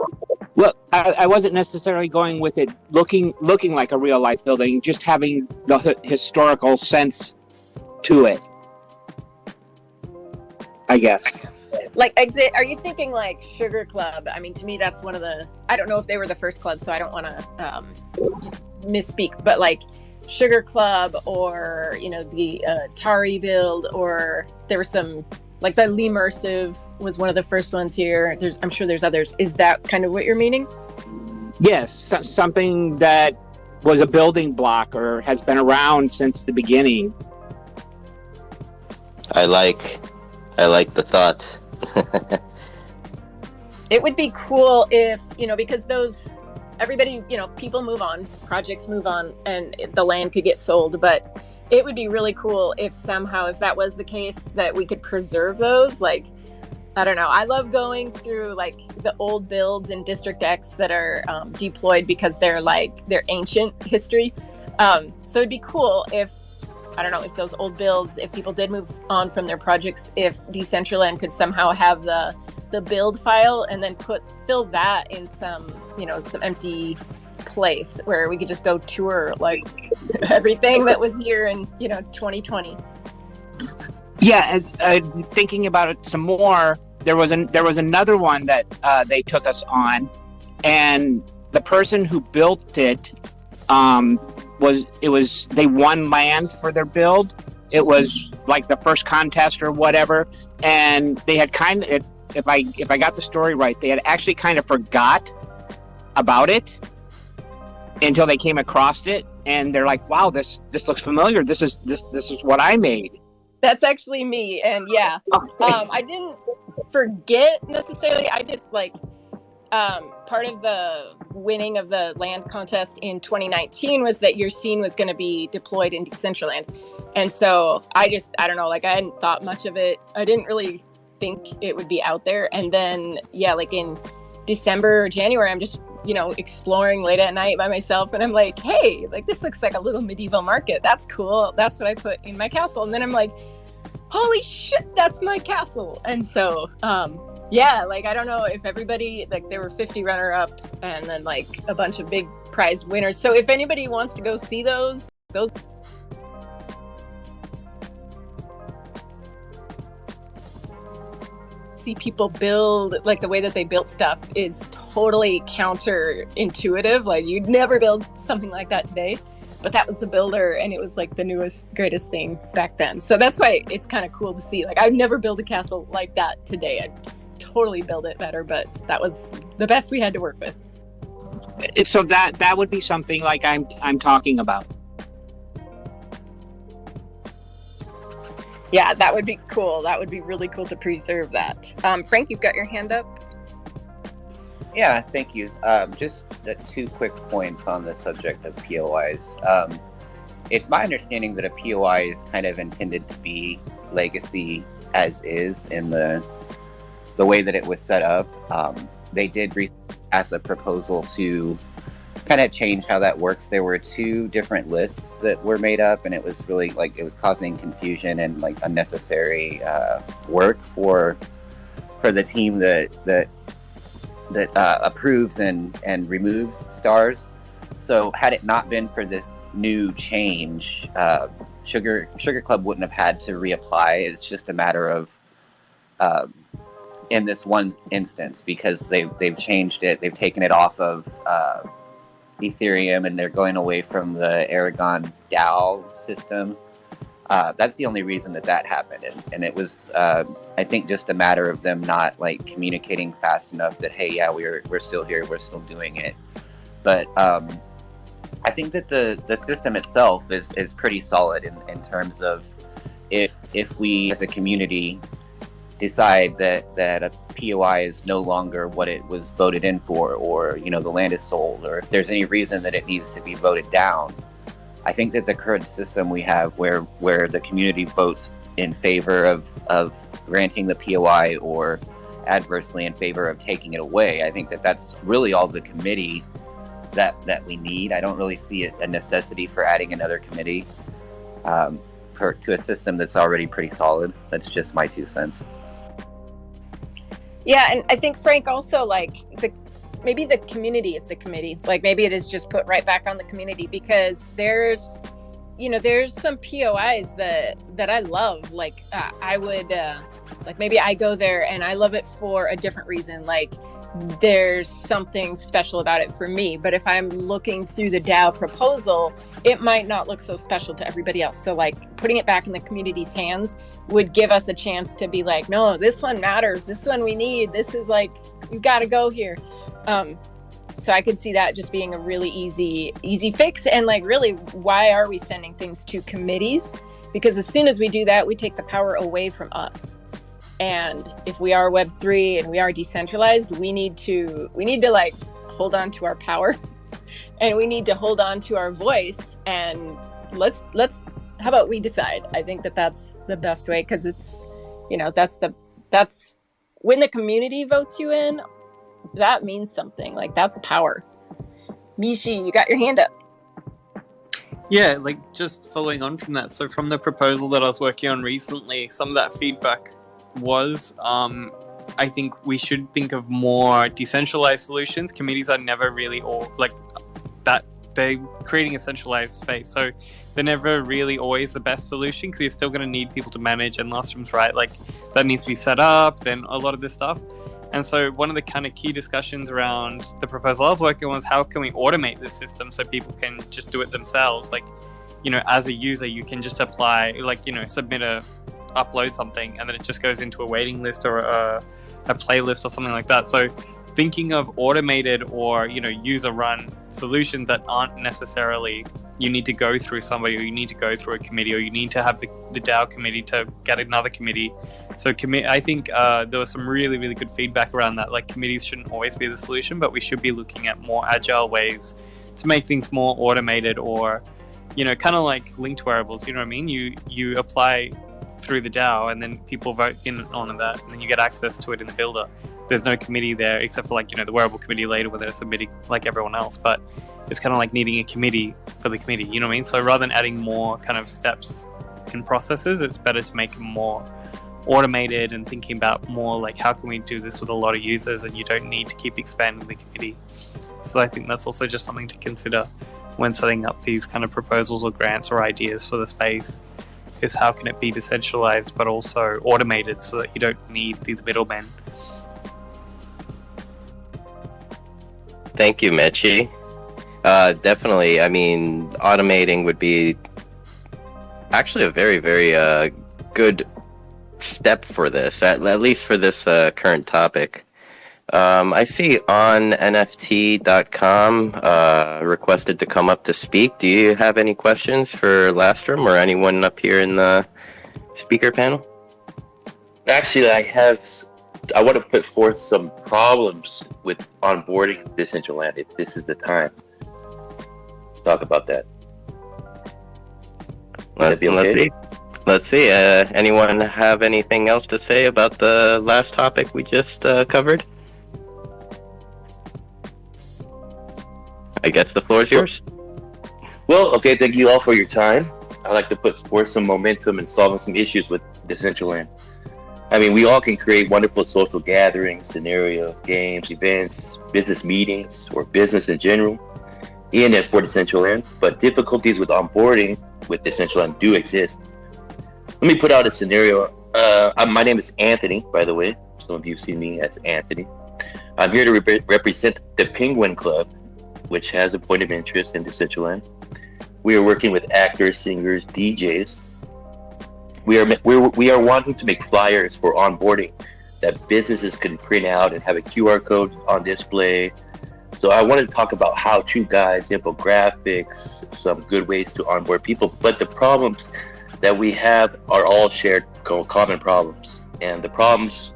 [SPEAKER 5] Well, I wasn't necessarily going with it looking like a real life building, just having the historical sense to it, I guess.
[SPEAKER 7] Like exit, are you thinking like Sugar Club? I mean, to me, that's one of the, I don't know if they were the first club, so I don't want to misspeak, but like Sugar Club, or, you know, the Tari build, or there were some, like the Immersive was one of the first ones here. I'm sure there's others. Is that kind of what you're meaning?
[SPEAKER 5] Yes, something that was a building block or has been around since the beginning.
[SPEAKER 4] I like the thought.
[SPEAKER 7] It would be cool if, you know, because everybody, you know, people move on, projects move on, and the land could get sold, but it would be really cool if somehow, if that was the case, that we could preserve those. Like, I don't know, I love going through like the old builds in District X that are deployed because they're ancient history. So it'd be cool if, I don't know, if those old builds, if people did move on from their projects, if Decentraland could somehow have the build file and then fill that in some empty place where we could just go tour like everything that was here in 2020.
[SPEAKER 5] Yeah, thinking about it some more, there was another one that they took us on, and the person who built it they won land for their build. It was like the first contest or whatever, and they had if I got the story right, they had actually kind of forgot about it until they came across it, and they're like, "Wow, this looks familiar. This is what I made."
[SPEAKER 7] That's actually me, and yeah, I didn't forget necessarily. I just part of the winning of the land contest in 2019 was that your scene was going to be deployed in Decentraland, and so I don't know, like I hadn't thought much of it. I didn't really think it would be out there, and then like in December or January, I'm just exploring late at night by myself, and I'm like, hey, like this looks like a little medieval market. That's cool. That's what I put in my castle. And then I'm like, holy shit, that's my castle. And so like I don't know if everybody, like there were 50 runner-up and then like a bunch of big prize winners. So if anybody wants to go see those see people build, like the way that they built stuff is totally counterintuitive. Like you'd never build something like that today, but that was the builder, and it was like the newest, greatest thing back then. So that's why it's kind of cool to see. Like I'd never build a castle like that today. I'd totally build it better, but that was the best we had to work with.
[SPEAKER 5] So that would be something like I'm talking about.
[SPEAKER 7] Yeah, that would be cool. That would be really cool to preserve that. Frank, you've got your hand up.
[SPEAKER 10] Yeah, thank you. Just 2 quick points on the subject of POIs. It's my understanding that a POI is kind of intended to be legacy as is in the way that it was set up. They did pass a proposal to kind of change how that works. There were 2 different lists that were made up, and it was really like it was causing confusion and like unnecessary work for the team that approves and removes stars. So had it not been for this new change, Sugar Club wouldn't have had to reapply. It's just a matter of in this one instance, because they've changed it. They've taken it off of Ethereum, and they're going away from the Aragon DAO system. That's the only reason that happened, and it was I think just a matter of them not like communicating fast enough that, hey, yeah, we're still here, we're still doing it. But I think that the system itself is pretty solid in terms of if we as a community decide that a POI is no longer what it was voted in for, or the land is sold, or if there's any reason that it needs to be voted down, I think that the current system we have where the community votes in favor of granting the POI or adversely in favor of taking it away, I think that that's really all the committee that we need. I don't really see a necessity for adding another committee to a system that's already pretty solid. That's just my 2 cents.
[SPEAKER 7] Yeah, and I think, Frank, also, like, maybe the community is the committee. Like, maybe it is just put right back on the community, because there's some POIs that I love. Like, I would, like, maybe I go there and I love it for a different reason. Like, there's something special about it for me. But if I'm looking through the DAO proposal, it might not look so special to everybody else. So, like, putting it back in the community's hands would give us a chance to be like, no, this one matters. This one we need. This is like, you got to go here. So I could see that just being a really easy fix. And, like, really, why are we sending things to committees? Because as soon as we do that, we take the power away from us. And if we are Web3 and we are decentralized, we need to like hold on to our power, and we need to hold on to our voice. And let's how about we decide? I think that's the best way, because it's, that's when the community votes you in, that means something. Like, that's power. Mishi, you got your hand up.
[SPEAKER 3] Yeah, like, just following on from that. So from the proposal that I was working on recently, some of that feedback was, I think we should think of more decentralized solutions. Committees are never really all like that. They're creating a centralized space, so they're never really always the best solution, because you're still going to need people to manage, and Lustrum's right, like, that needs to be set up, then a lot of this stuff. And so one of the kind of key discussions around the proposal I was working on was, how can we automate this system so people can just do it themselves? Like, as a user, you can just apply, like, upload something, and then it just goes into a waiting list or a playlist or something like that. So thinking of automated or, user run solutions that aren't necessarily, you need to go through somebody, or you need to go through a committee, or you need to have the DAO committee to get another committee. So I think there was some really, really good feedback around that. Like, committees shouldn't always be the solution, but we should be looking at more agile ways to make things more automated, or, kind of like linked wearables, you know what I mean? You apply through the DAO, and then people vote in on that, and then you get access to it in the builder. There's no committee there, except for, like, the wearable committee later when they're submitting like everyone else, but it's kind of like needing a committee for the committee, you know what I mean? So rather than adding more kind of steps and processes, it's better to make them more automated and thinking about more like, how can we do this with a lot of users, and you don't need to keep expanding the committee. So I think that's also just something to consider when setting up these kind of proposals or grants or ideas for the space, is how can it be decentralized but also automated so that you don't need these middlemen.
[SPEAKER 4] Thank you, Mechi. Definitely, I mean, automating would be actually a very, very good step for this, at least for this current topic. I see on NFT.com requested to come up to speak. Do you have any questions for Lastrum or anyone up here in the speaker panel?
[SPEAKER 13] Actually, I want to put forth some problems with onboarding Decentraland, if this is the time. Talk about that.
[SPEAKER 4] Let's see. Anyone have anything else to say about the last topic we just covered? I guess the floor is yours.
[SPEAKER 13] Well, okay, thank you all for your time. I'd like to put forth some momentum in solving some issues with Decentraland. I mean, we all can create wonderful social gatherings, scenarios, games, events, business meetings, or business in general in and for Decentraland, but difficulties with onboarding with Decentraland do exist. Let me put out a scenario. My name is Anthony, by the way. Some of you see me as Anthony. I'm here to represent the Penguin Club, which has a point of interest in Decentraland. We are working with actors, singers, DJs. We are wanting to make flyers for onboarding that businesses can print out and have a QR code on display. So I wanted to talk about how-to guides, infographics, some good ways to onboard people. But the problems that we have are all shared common problems. And the problems,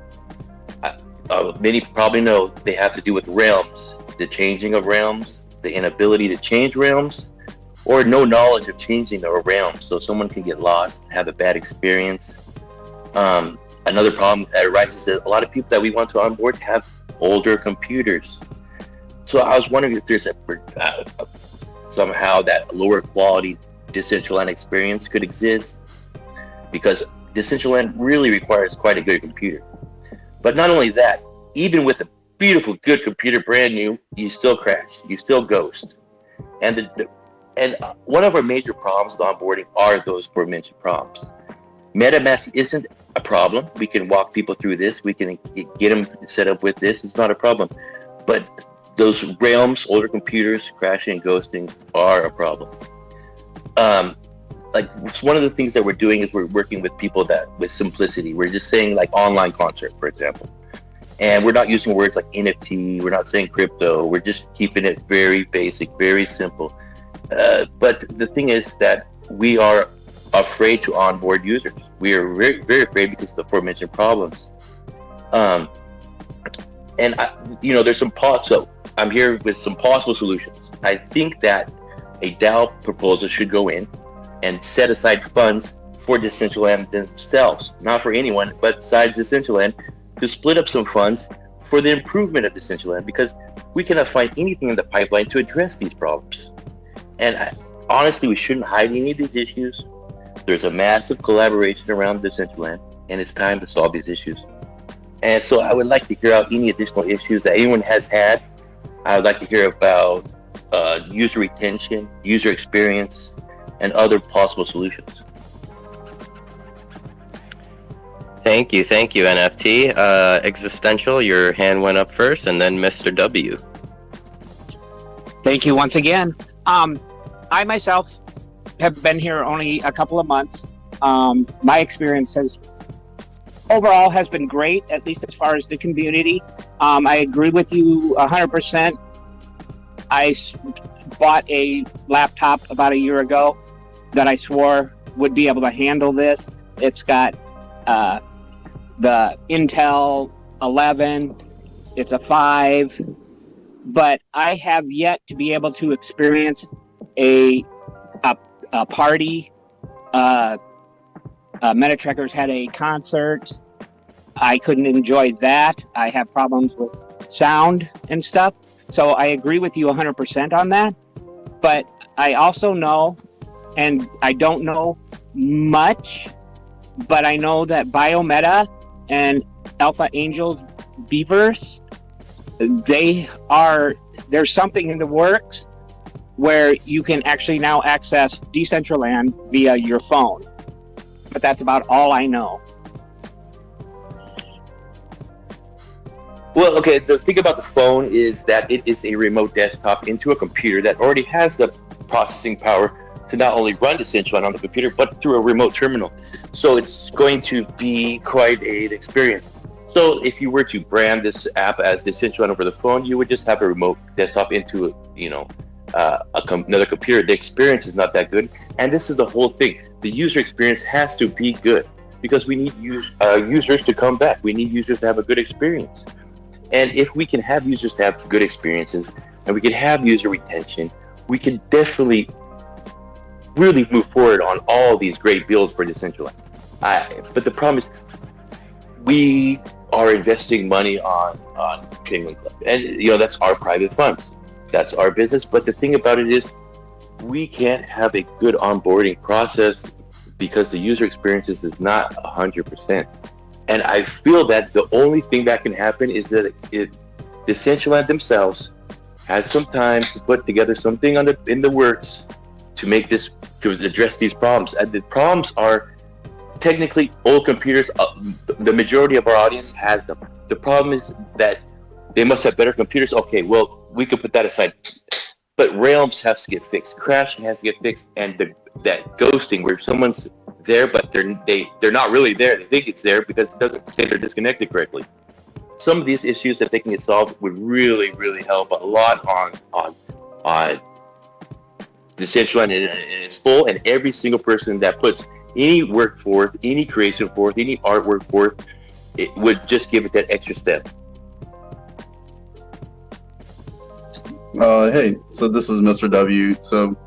[SPEAKER 13] many probably know, they have to do with realms, the changing of realms, the inability to change realms, or no knowledge of changing a realm. So someone can get lost, have a bad experience. Another problem that arises is that a lot of people that we want to onboard have older computers. So I was wondering if there's somehow that lower quality Decentraland experience could exist, because Decentraland really requires quite a good computer. But not only that, even with a beautiful, good computer, brand new, you still crash, you still ghost. And one of our major problems with onboarding are those aforementioned problems. MetaMask isn't a problem. We can walk people through this. We can get them set up with this. It's not a problem. But those realms, older computers, crashing and ghosting are a problem. Like one of the things that we're doing is we're working with people with simplicity. We're just saying like online concert, for example. And we're not using words like NFT. We're not saying crypto. We're just keeping it very basic, very simple. But the thing is that we are afraid to onboard users. We are very, very afraid because of the aforementioned problems. And there's some so I'm here with some possible solutions. I think that a DAO proposal should go in and set aside funds for Decentraland themselves, not for anyone, but besides Decentraland, to split up some funds for the improvement of Decentraland, because we cannot find anything in the pipeline to address these problems. And honestly, we shouldn't hide any of these issues. There's a massive collaboration around Decentraland, and it's time to solve these issues. And so I would like to hear out any additional issues that anyone has had. I would like to hear about user retention, user experience, and other possible solutions.
[SPEAKER 4] Thank you, NFT. Existential, your hand went up first, and then Mr. W.
[SPEAKER 5] Thank you once again. I myself have been here only a couple of months. My experience overall has been great, at least as far as the community. I agree with you 100%. I bought a laptop about a year ago that I swore would be able to handle this. It's got the Intel 11. It's a 5. But I have yet to be able to experience a party. Metatrekkers had a concert. I couldn't enjoy that. I have problems with sound and stuff. So I agree with you 100% on that. But I also know, and I don't know much, but I know that Biometa and Alpha Angels Beavers, there's something in the works where you can actually now access Decentraland via your phone. But that's about all I know.
[SPEAKER 13] Well, okay, the thing about the phone is that it is a remote desktop into a computer that already has the processing power to not only run Decentraland on the computer, but through a remote terminal. So it's going to be quite an experience. So if you were to brand this app as Decentraland over the phone, you would just have a remote desktop into, another computer. The experience is not that good. And this is the whole thing. The user experience has to be good because we need users to come back. We need users to have a good experience. And if we can have users to have good experiences and we can have user retention, we can definitely really move forward on all these great builds for Decentraland. But the problem is we are investing money on Penguin Club. And, that's our private funds. That's our business. But the thing about it is we can't have a good onboarding process because the user experience is not 100%. And I feel that the only thing that can happen is that Decentraland themselves had some time to put together something in the works to address these problems. And the problems are technically old computers. The majority of our audience has them. The problem is that they must have better computers. Okay, well, we could put that aside. But realms has to get fixed. Crashing has to get fixed. And that ghosting where someone's there, but they're not really there. They think it's there because it doesn't say they're disconnected correctly. Some of these issues that they can get solved would really, really help a lot on Decentraland in its full, and every single person that puts any work forth, any creation forth, any artwork forth, it would just give it that extra step.
[SPEAKER 14] Hey, so this is Mr. W. So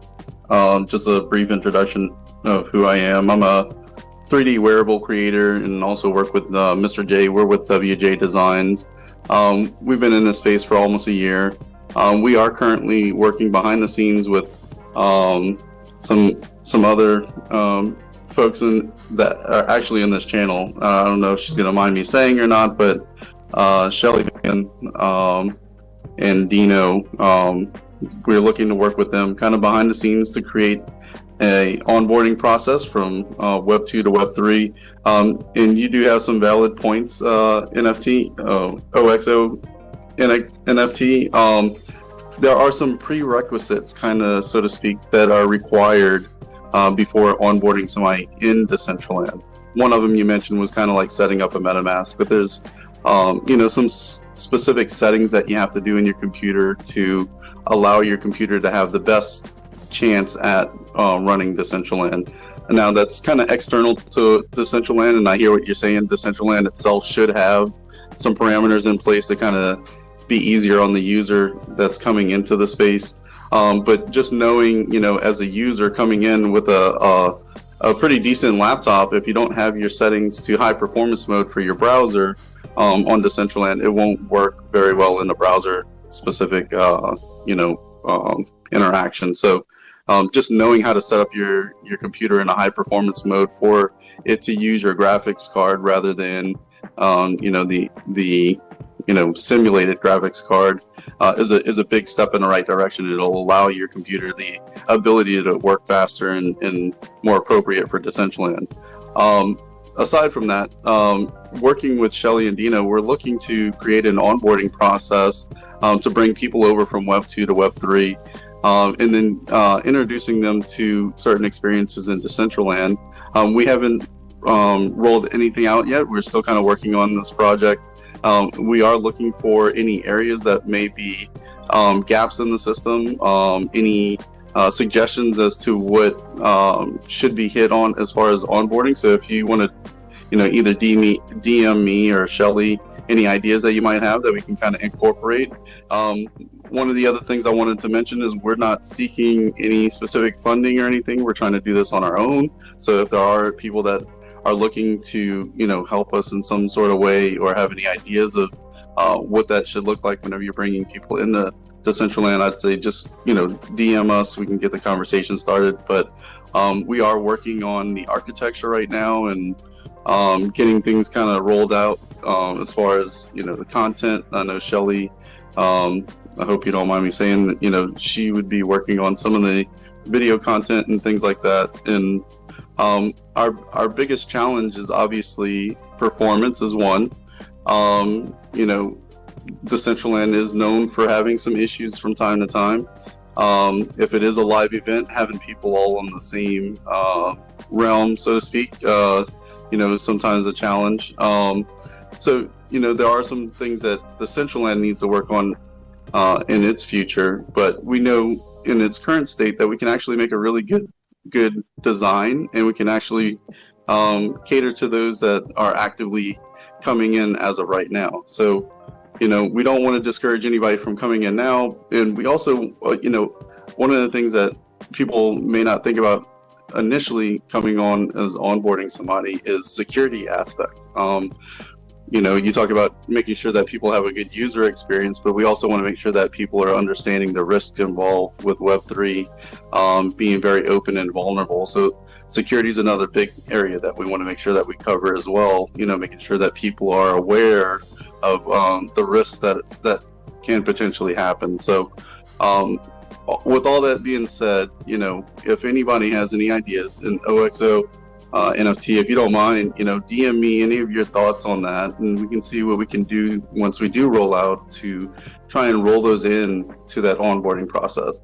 [SPEAKER 14] just a brief introduction of who I am. I'm a 3D wearable creator and also work with Mr. J. We're with WJ Designs. We've been in this space for almost a year. We are currently working behind the scenes with some other folks that are actually in this channel. I don't know if she's gonna mind me saying or not, but Shelly and Dino, we're looking to work with them kind of behind the scenes to create a onboarding process from Web 2 to Web 3. And you do have some valid points, NFT, OXO NFT. There are some prerequisites, kind of, so to speak, that are required before onboarding somebody in Decentraland. One of them you mentioned was kind of like setting up a MetaMask, but there's some specific settings that you have to do in your computer to allow your computer to have the best chance at running Decentraland. And now that's kind of external to Decentraland, and I hear what you're saying. Decentraland itself should have some parameters in place to kind of be easier on the user that's coming into the space. But just knowing, as a user coming in with a pretty decent laptop, if you don't have your settings to high performance mode for your browser on Decentraland, it won't work very well in a browser specific, interaction. So just knowing how to set up your computer in a high performance mode for it to use your graphics card rather than the simulated graphics card is a big step in the right direction. It'll allow your computer the ability to work faster and more appropriate for Decentraland. Aside from that, working with Shelly and Dino, we're looking to create an onboarding process to bring people over from Web 2 to Web 3, and then introducing them to certain experiences in Decentraland. We haven't rolled anything out yet. We're still kind of working on this project. We are looking for any areas that may be gaps in the system, any suggestions as to what should be hit on as far as onboarding. So if you want to, either DM me or Shelly any ideas that you might have that we can kind of incorporate. One of the other things I wanted to mention is we're not seeking any specific funding or anything. We're trying to do this on our own. So if there are people that are looking to, help us in some sort of way or have any ideas of what that should look like whenever you're bringing people into Decentraland, I'd say just, DM us. We can get the conversation started. But we are working on the architecture right now and getting things kind of rolled out as far as, the content. I know Shelly, I hope you don't mind me saying that, she would be working on some of the video content and things like that. And our biggest challenge is obviously performance is one. Decentraland is known for having some issues from time to time. If it is a live event, having people all on the same realm, so to speak, sometimes a challenge. So there are some things that Decentraland needs to work on in its future, but we know in its current state that we can actually make a really good design, and we can actually cater to those that are actively coming in as of right now. So we don't want to discourage anybody from coming in now. And we also one of the things that people may not think about initially coming on as onboarding somebody is security aspect. You talk about making sure that people have a good user experience, but we also want to make sure that people are understanding the risks involved with Web3, being very open and vulnerable. So security is another big area that we want to make sure that we cover as well, making sure that people are aware of the risks that can potentially happen. So with all that being said, if anybody has any ideas in OXO, NFT, if you don't mind, DM me any of your thoughts on that, and we can see what we can do once we do roll out to try and roll those in to that onboarding process.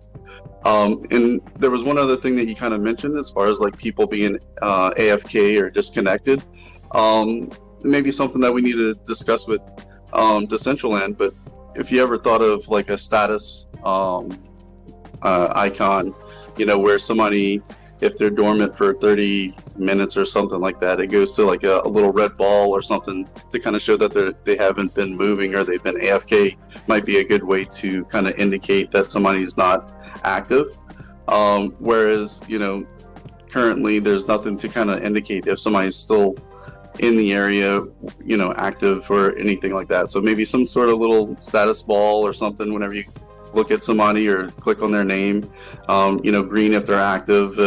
[SPEAKER 14] And there was one other thing that you kind of mentioned as far as like people being AFK or disconnected. Maybe something that we need to discuss with Decentraland, but if you ever thought of like a status icon, where somebody, if they're dormant for 30 minutes or something like that, it goes to like a little red ball or something to kind of show that they haven't been moving or they've been AFK, might be a good way to kind of indicate that somebody's not active. Whereas, currently there's nothing to kind of indicate if somebody's still in the area, active or anything like that. So maybe some sort of little status ball or something whenever you look at somebody or click on their name. Green if they're active.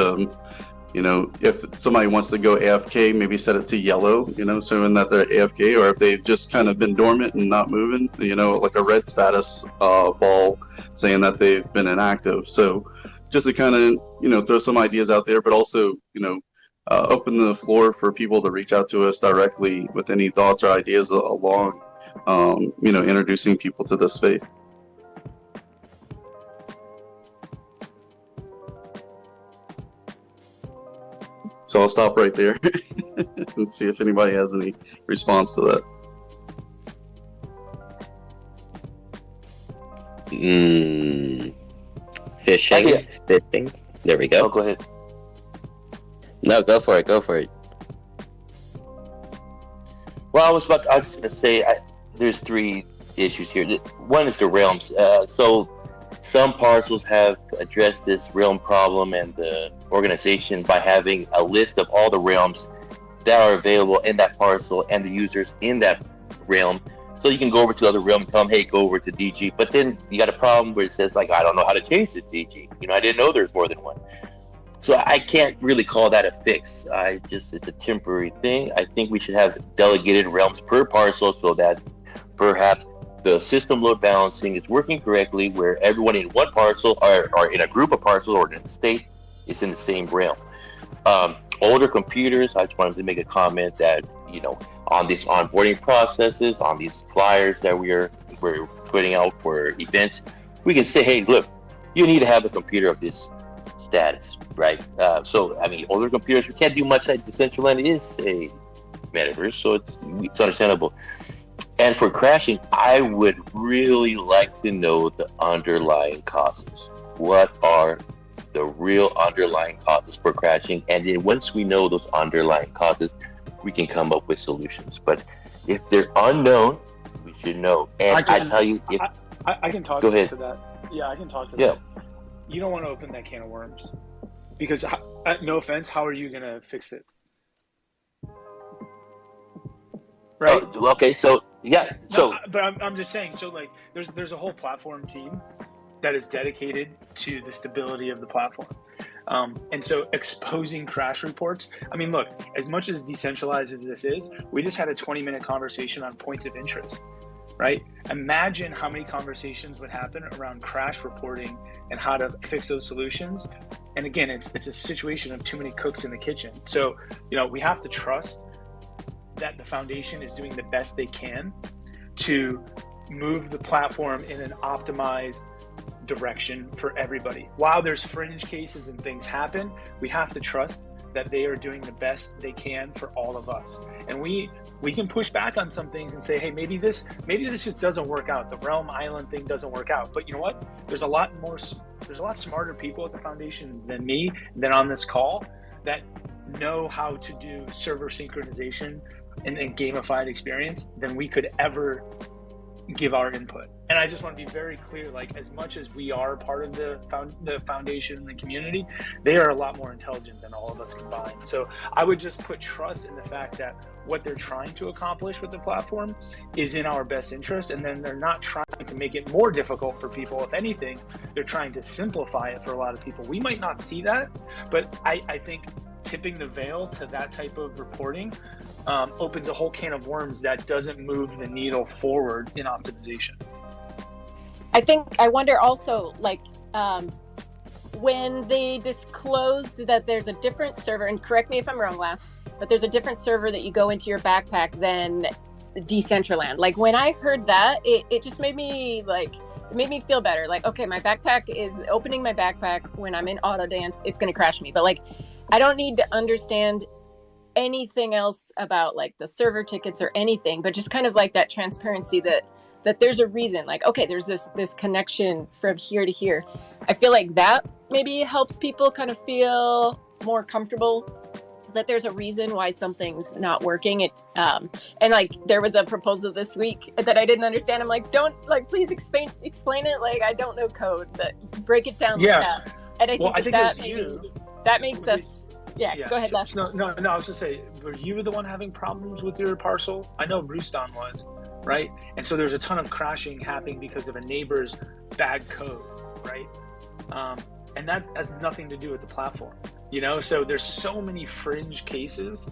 [SPEAKER 14] If somebody wants to go AFK, maybe set it to yellow, showing that they're AFK, or if they've just kind of been dormant and not moving, like a red status ball saying that they've been inactive. So just to kind of, throw some ideas out there, but also, open the floor for people to reach out to us directly with any thoughts or ideas along, introducing people to this space. So I'll stop right there and see if anybody has any response to that.
[SPEAKER 4] Fishing. There we go.
[SPEAKER 13] Oh, go ahead.
[SPEAKER 4] No, go for it.
[SPEAKER 13] Well, I was going to say there's 3 issues here. One is the realms. So some parcels have addressed this realm problem and the organization by having a list of all the realms that are available in that parcel and the users in that realm. So you can go over to the other realm and tell them, hey, go over to DG. But then you got a problem where it says, like, I don't know how to change the DG. I didn't know there's more than one. So I can't really call that a fix. It's a temporary thing. I think we should have delegated realms per parcel so that perhaps the system load balancing is working correctly, where everyone in one parcel or in a group of parcels or in a state is in the same realm. Older computers, I just wanted to make a comment that, on these onboarding processes, on these flyers that we're putting out for events, we can say, hey, look, you need to have a computer of this status, right? Older computers, we can't do much. Like Decentraland is a metaverse, so it's understandable. And for crashing, I would really like to know the underlying causes. What are the real underlying causes for crashing? And then once we know those underlying causes, we can come up with solutions. But if they're unknown, we should know. And I can talk
[SPEAKER 2] to that. Yeah, I can talk to that. You don't want to open that can of worms because, no offense, how are you going to fix it? Right.
[SPEAKER 13] Okay. So yeah.
[SPEAKER 2] But I'm just saying. So like, there's a whole platform team that is dedicated to the stability of the platform, and so exposing crash reports. I mean, look, as much as decentralized as this is, we just had a 20-minute conversation on points of interest. Right? Imagine how many conversations would happen around crash reporting and how to fix those solutions. And again, it's a situation of too many cooks in the kitchen. So, we have to trust that the foundation is doing the best they can to move the platform in an optimized direction for everybody. While there's fringe cases and things happen, we have to trust that they are doing the best they can for all of us. And we can push back on some things and say, hey, maybe this just doesn't work out. The Realm Island thing doesn't work out. But you know what? There's a lot smarter people at the foundation than me, than on this call, that know how to do server synchronization and gamified experience than we could ever give our input. And I just want to be very clear, like, as much as we are part of the foundation and the community, they are a lot more intelligent than all of us combined. So I would just put trust in the fact that what they're trying to accomplish with the platform is in our best interest, and then they're not trying to make it more difficult for people. If anything, they're trying to simplify it for a lot of people. We might not see that, but I think tipping the veil to that type of reporting opens a whole can of worms that doesn't move the needle forward in optimization.
[SPEAKER 7] I wonder also, like, when they disclosed that there's a different server, and correct me if I'm wrong, Last, but there's a different server that you go into your backpack than Decentraland. Like, when I heard that, it just made me feel better. Like, okay, my backpack is opening my backpack when I'm in auto dance, it's going to crash me. But like, I don't need to understand anything else about like the server tickets or anything, but just kind of like that transparency that there's a reason, like, okay, there's this connection from here to here. I feel like that maybe helps people kind of feel more comfortable that there's a reason why something's not working. And like, there was a proposal this week that I didn't understand. I'm like, please explain it. Like, I don't know code, but break it down.
[SPEAKER 2] Yeah.
[SPEAKER 7] Like that. And I think that makes us. Yeah, go ahead, Les.
[SPEAKER 2] No, I was just say, were you the one having problems with your parcel? I know Rooston was. right? And so there's a ton of crashing happening because of a neighbor's bad code, right? And that has nothing to do with the platform, you know? So there's so many fringe cases,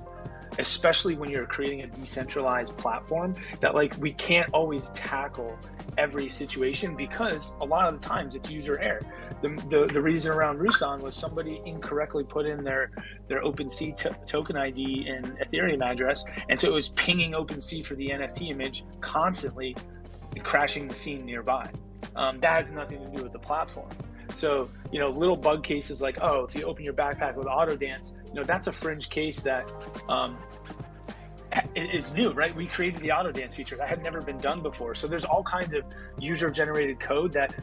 [SPEAKER 2] especially when you're creating a decentralized platform, that like we can't always tackle every situation because a lot of the times it's user error. The reason around Rusan was somebody incorrectly put in their OpenSea token ID and Ethereum address, and so it was pinging OpenSea for the NFT image constantly and crashing the scene nearby. That has nothing to do with the platform. So, you know, little bug cases like, oh, if you open your backpack with auto dance, you know, that's a fringe case that is new, right? We created the auto dance feature that had never been done before. So there's all kinds of user generated code that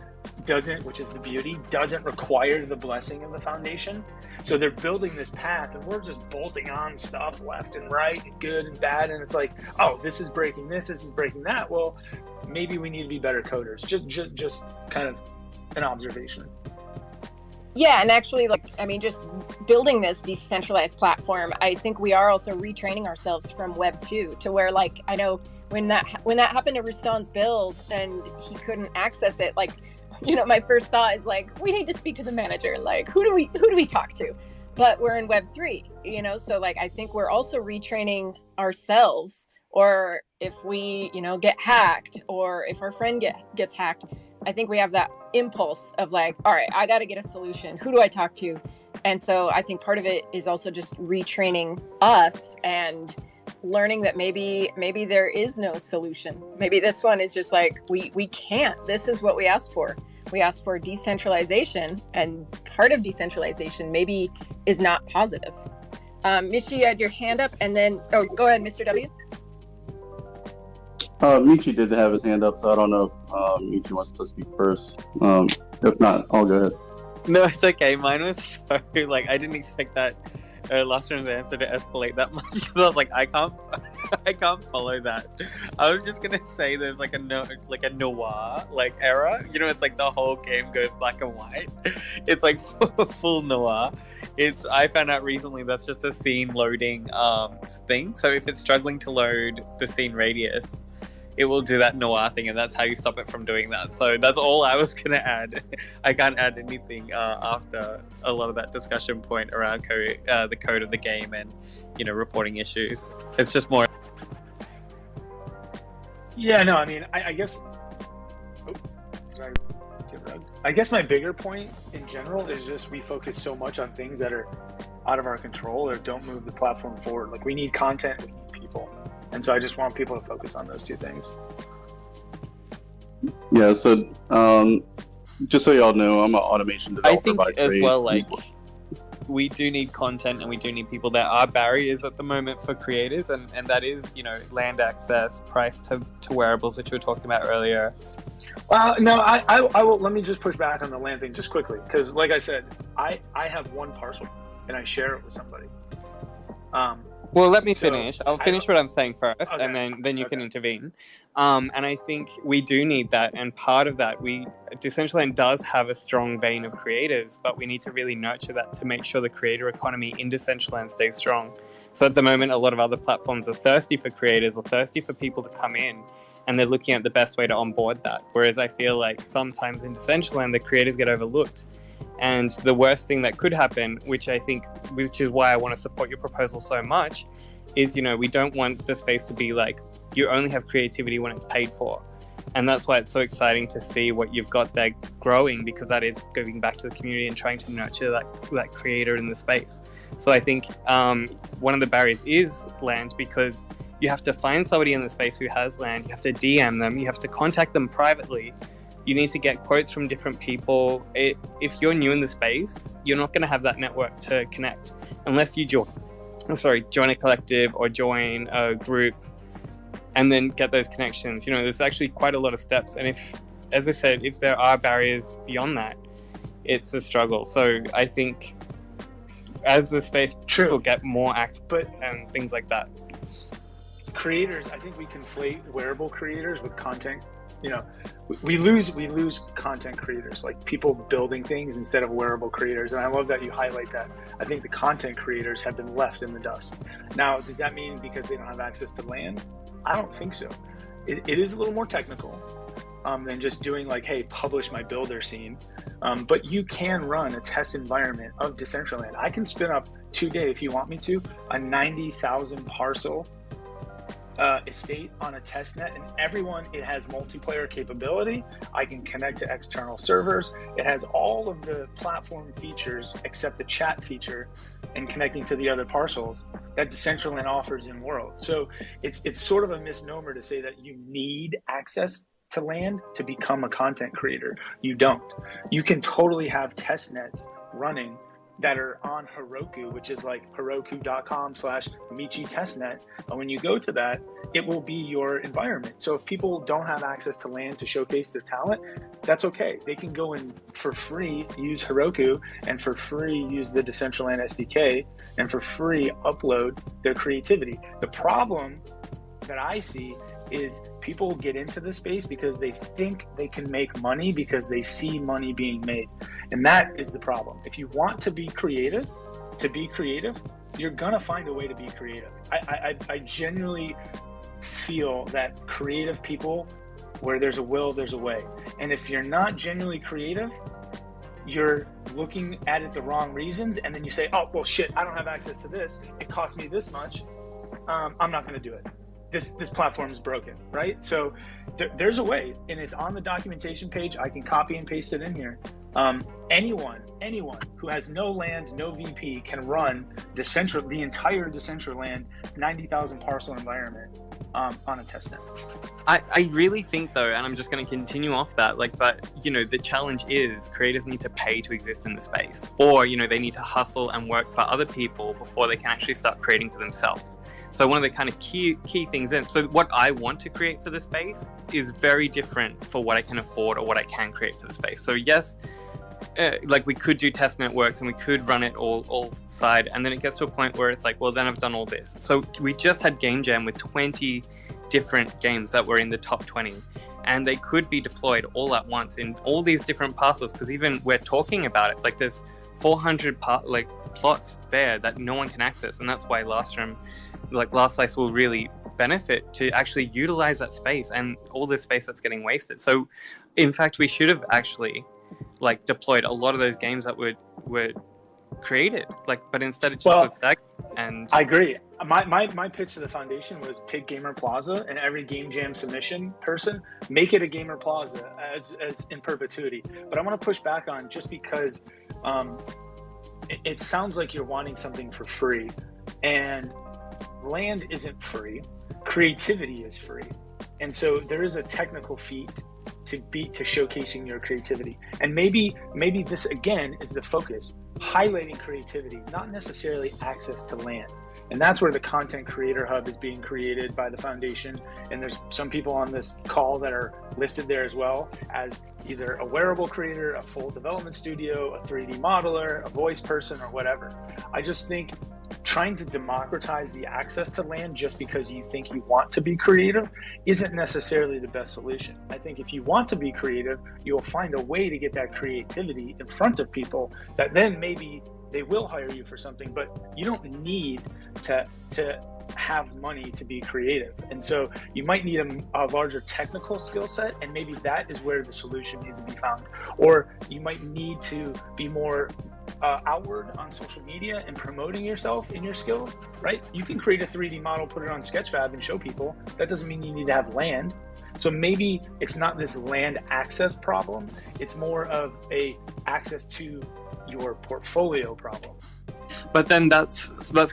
[SPEAKER 2] doesn't, which is the beauty, doesn't require the blessing of the foundation. So they're building this path and we're just bolting on stuff left and right and good and bad. And it's like, oh, this is breaking this is breaking that. Well, maybe we need to be better coders. Just kind of an observation.
[SPEAKER 7] Yeah, and actually, like, I mean, just building this decentralized platform, I think we are also retraining ourselves from Web 2 to where, like, I know when that happened to Rustan's build and he couldn't access it, like, you know, my first thought is like, we need to speak to the manager. Like, who do we talk to? But we're in Web 3, you know, so like I think we're also retraining ourselves. Or if we, you know, get hacked, or if our friend gets hacked, I think we have that impulse of like, all right, I got to get a solution. Who do I talk to? And so I think part of it is also just retraining us and learning that maybe there is no solution. Maybe this one is just like, we can't. This is what we asked for. We asked for decentralization, and part of decentralization maybe is not positive. Michi, you had your hand up, and then, oh, go ahead, Mr. W.
[SPEAKER 14] Michi did have his hand up, so I don't know if Michi wants to speak first. If not, I'll go ahead.
[SPEAKER 3] No, it's okay. Mine was so, like, I didn't expect that last round's answer to escalate that much, because I was like, I can't follow that. I was just gonna say there's like a noir like era. You know, it's like the whole game goes black and white. It's like full noir. I found out recently that's just a scene loading thing. So if it's struggling to load the scene radius, it will do that noir thing, and that's how you stop it from doing that. So that's all I was gonna add. I can't add anything after a lot of that discussion point around the code of the game and, you know, reporting issues. It's just more.
[SPEAKER 2] Yeah, no, I mean, I guess. Oh, did I get red? I guess my bigger point in general is just we focus so much on things that are out of our control or don't move the platform forward. Like, we need content, we need people. And so I just want people to focus on those two things.
[SPEAKER 14] Yeah, so just so y'all know, I'm an automation developer.
[SPEAKER 3] I think
[SPEAKER 14] by
[SPEAKER 3] as
[SPEAKER 14] trade.
[SPEAKER 3] well, like, we do need content and we do need people. There are barriers at the moment for creators, and that is, you know, land access, price to wearables, which we were talking about earlier.
[SPEAKER 2] No, I will. Let me just push back on the land thing just quickly, because like I said, I have one parcel and I share it with somebody.
[SPEAKER 3] Well, let me finish. I'll finish what I'm saying first,
[SPEAKER 2] okay.
[SPEAKER 3] and then you can intervene. And I think we do need that, and part of that, Decentraland does have a strong vein of creators, but we need to really nurture that to make sure the creator economy in Decentraland stays strong. So at the moment, a lot of other platforms are thirsty for creators or thirsty for people to come in, and they're looking at the best way to onboard that. Whereas I feel like sometimes in Decentraland, the creators get overlooked. And the worst thing that could happen, which is why I want to support your proposal so much, is, you know, we don't want the space to be like, you only have creativity when it's paid for. And that's why it's so exciting to see what you've got there growing, because that is giving back to the community and trying to nurture that creator in the space. So I think one of the barriers is land, because you have to find somebody in the space who has land, you have to DM them, you have to contact them privately. You need to get quotes from different people. If you're new in the space, you're not going to have that network to connect unless you join a collective or join a group and then get those connections. You know, there's actually quite a lot of steps. And as I said, if there are barriers beyond that, it's a struggle. So I think as the space will get more active and things like that.
[SPEAKER 2] Creators, I think we conflate wearable creators with content. You know, we lose content creators, like people building things instead of wearable creators. And I love that you highlight that. I think the content creators have been left in the dust. Now, does that mean because they don't have access to land? I don't think so. it is a little more technical than just doing like, hey, publish my builder scene. But you can run a test environment of Decentraland. I can spin up today, if you want me to, a 90,000 parcel estate on a test net, and it has multiplayer capability. I can connect to external servers. It has all of the platform features except the chat feature and connecting to the other parcels that Decentraland offers in world. So it's sort of a misnomer to say that you need access to land to become a content creator. You don't. You can totally have test nets running that are on Heroku, which is like heroku.com/Michi testnet. And when you go to that, it will be your environment. So if people don't have access to land to showcase their talent, that's okay. They can go in for free, use Heroku, and for free use the Decentraland SDK, and for free upload their creativity. The problem that I see is people get into this space because they think they can make money because they see money being made. And that is the problem. If you want to be creative, you're gonna find a way to be creative. I genuinely feel that creative people, where there's a will, there's a way. And if you're not genuinely creative, you're looking at it the wrong reasons, and then you say, oh, well, shit, I don't have access to this. It costs me this much. I'm not gonna do it. This platform is broken, right? So there's a way, and it's on the documentation page. I can copy and paste it in here. Anyone who has no land, no VP can run the entire Decentraland 90,000 parcel environment on a test net.
[SPEAKER 3] I really think though, and I'm just going to continue off that, but the challenge is creators need to pay to exist in the space, or they need to hustle and work for other people before they can actually start creating for themselves. So one of the kind of key things so what I want to create for the space is very different for what I can afford or what I can create for the space. So yes, we could do test networks and we could run it all side, and then it gets to a point where it's like, well, then I've done all this. So we just had Game Jam with 20 different games that were in the top 20, and they could be deployed all at once in all these different parcels, because even we're talking about it, there's 400 plots there that no one can access, and that's why Last Slice will really benefit to actually utilize that space and all the space that's getting wasted. So in fact, we should have actually deployed a lot of those games that were created, but instead it just was that. And
[SPEAKER 2] I agree. My pitch to the foundation was take Gamer Plaza, and every Game Jam submission person, make it a Gamer Plaza as in perpetuity. But I want to push back on, just because it sounds like you're wanting something for free, and land isn't free. Creativity is free. And so there is a technical feat to showcasing your creativity. And maybe this again is the focus, highlighting creativity, not necessarily access to land. And that's where the Content Creator Hub is being created by the foundation. And there's some people on this call that are listed there as well, as either a wearable creator, a full development studio, a 3D modeler, a voice person, or whatever. I just think trying to democratize the access to land just because you think you want to be creative isn't necessarily the best solution. I think if you want to be creative, you'll find a way to get that creativity in front of people that then maybe they will hire you for something, but you don't need to have money to be creative. And so you might need a larger technical skill set, and maybe that is where the solution needs to be found. Or you might need to be more outward on social media and promoting yourself and your skills, right? You can create a 3D model, put it on Sketchfab and show people. That doesn't mean you need to have land. So maybe it's not this land access problem. It's more of a access to your portfolio problem.
[SPEAKER 3] But then that's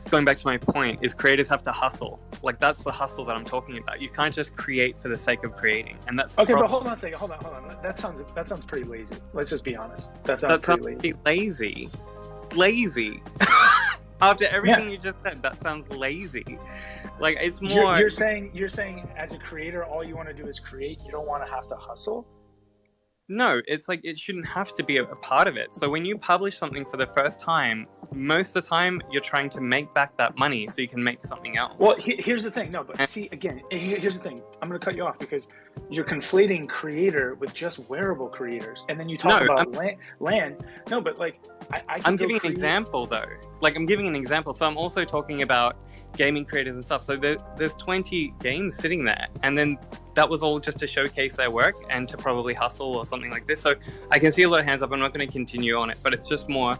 [SPEAKER 3] going back to my point, is creators have to hustle. That's the hustle that I'm talking about. You can't just create for the sake of creating. And that's
[SPEAKER 2] okay, but hold on a second. Hold on. That sounds pretty lazy. Let's just be honest. That sounds pretty lazy.
[SPEAKER 3] Lazy. After everything you just said, that sounds lazy. It's more.
[SPEAKER 2] You're saying as a creator, all you want to do is create. You don't want to have to hustle.
[SPEAKER 3] No, it's it shouldn't have to be a part of it. So when you publish something for the first time, most of the time you're trying to make back that money so you can make something else.
[SPEAKER 2] Well, here's the thing. No, but see, again, here's the thing. I'm going to cut you off because you're conflating creator with just wearable creators, and then you talk about land. No, but like
[SPEAKER 3] I'm giving an example though. Like I'm giving an example. So I'm also talking about gaming creators and stuff. So there's 20 games sitting there, and then that was all just to showcase their work and to probably hustle or something like this. So I can see a lot of hands up. I'm not going to continue on it, but it's just more,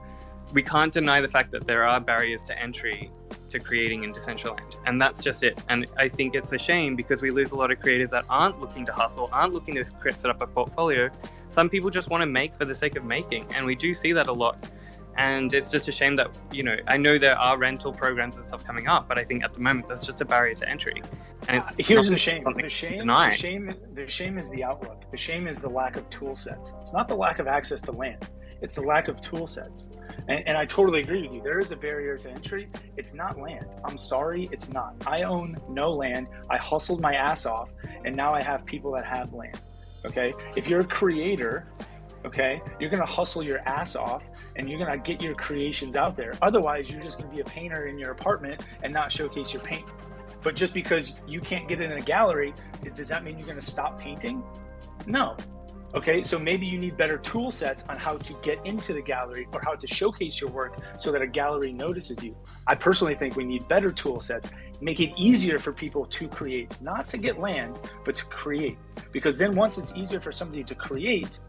[SPEAKER 3] we can't deny the fact that there are barriers to entry to creating in Decentraland, and that's just it. And I think it's a shame because we lose a lot of creators that aren't looking to hustle, aren't looking to set up a portfolio. Some people just want to make for the sake of making, and we do see that a lot. And it's just a shame that, you know, I know there are rental programs and stuff coming up, but I think at the moment that's just a barrier to entry. And it's
[SPEAKER 2] here's the shame. The shame is the outlook. The shame is the lack of tool sets. It's not the lack of access to land. It's the lack of tool sets. And I totally agree with you. There is a barrier to entry. It's not land. I'm sorry, it's not. I own no land. I hustled my ass off, and now I have people that have land. Okay? If you're a creator, okay, you're going to hustle your ass off and you're going to get your creations out there. Otherwise, you're just going to be a painter in your apartment and not showcase your paint. But just because you can't get it in a gallery, does that mean you're going to stop painting? No. Okay, so maybe you need better tool sets on how to get into the gallery or how to showcase your work so that a gallery notices you. I personally think we need better tool sets, make it easier for people to create, not to get land, but to create. Because then once it's easier for somebody to create,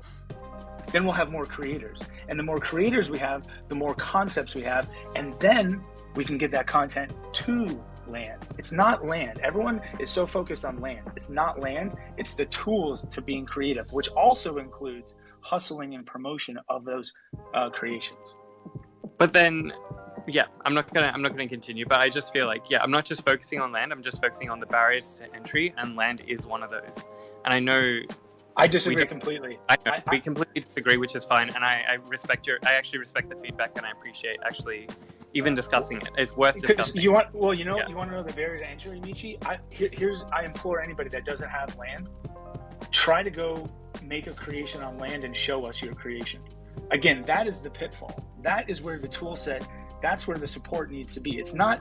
[SPEAKER 2] then we'll have more creators. And the more creators we have, the more concepts we have, and then we can get that content to land. It's not land. Everyone is so focused on land. It's not land. It's the tools to being creative, which also includes hustling and promotion of those creations.
[SPEAKER 3] But then, yeah, I'm not gonna continue. But I just feel like, yeah, I'm not just focusing on land. I'm just focusing on the barriers to entry, and land is one of those. And I know.
[SPEAKER 2] I disagree completely.
[SPEAKER 3] I know, we completely disagree, which is fine, and I actually respect the feedback, and I appreciate actually even discussing it. It's worth discussing.
[SPEAKER 2] You want to know the barrier to entry, Michi? I implore anybody that doesn't have land, try to go make a creation on land and show us your creation. Again, that is the pitfall. That is where the tool set, that's where the support needs to be. It's not,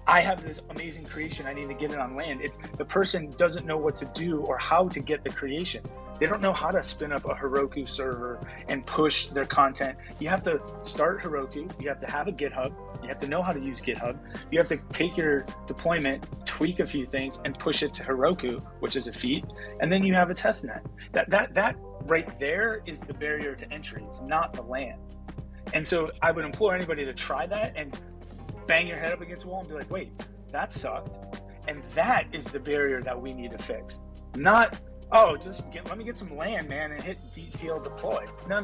[SPEAKER 2] I have this amazing creation, I need to get it on land. It's the person doesn't know what to do or how to get the creation. They don't know how to spin up a Heroku server and push their content. You have to start Heroku. You have to have a GitHub. You have to know how to use GitHub. You have to take your deployment, tweak a few things, and push it to Heroku, which is a feat. And then you have a testnet. That right there is the barrier to entry. It's not the land. And so I would implore anybody to try that and bang your head up against the wall and be like, wait, that sucked. And that is the barrier that we need to fix. Not, oh, let me get some land, man, and hit DCL deploy. No.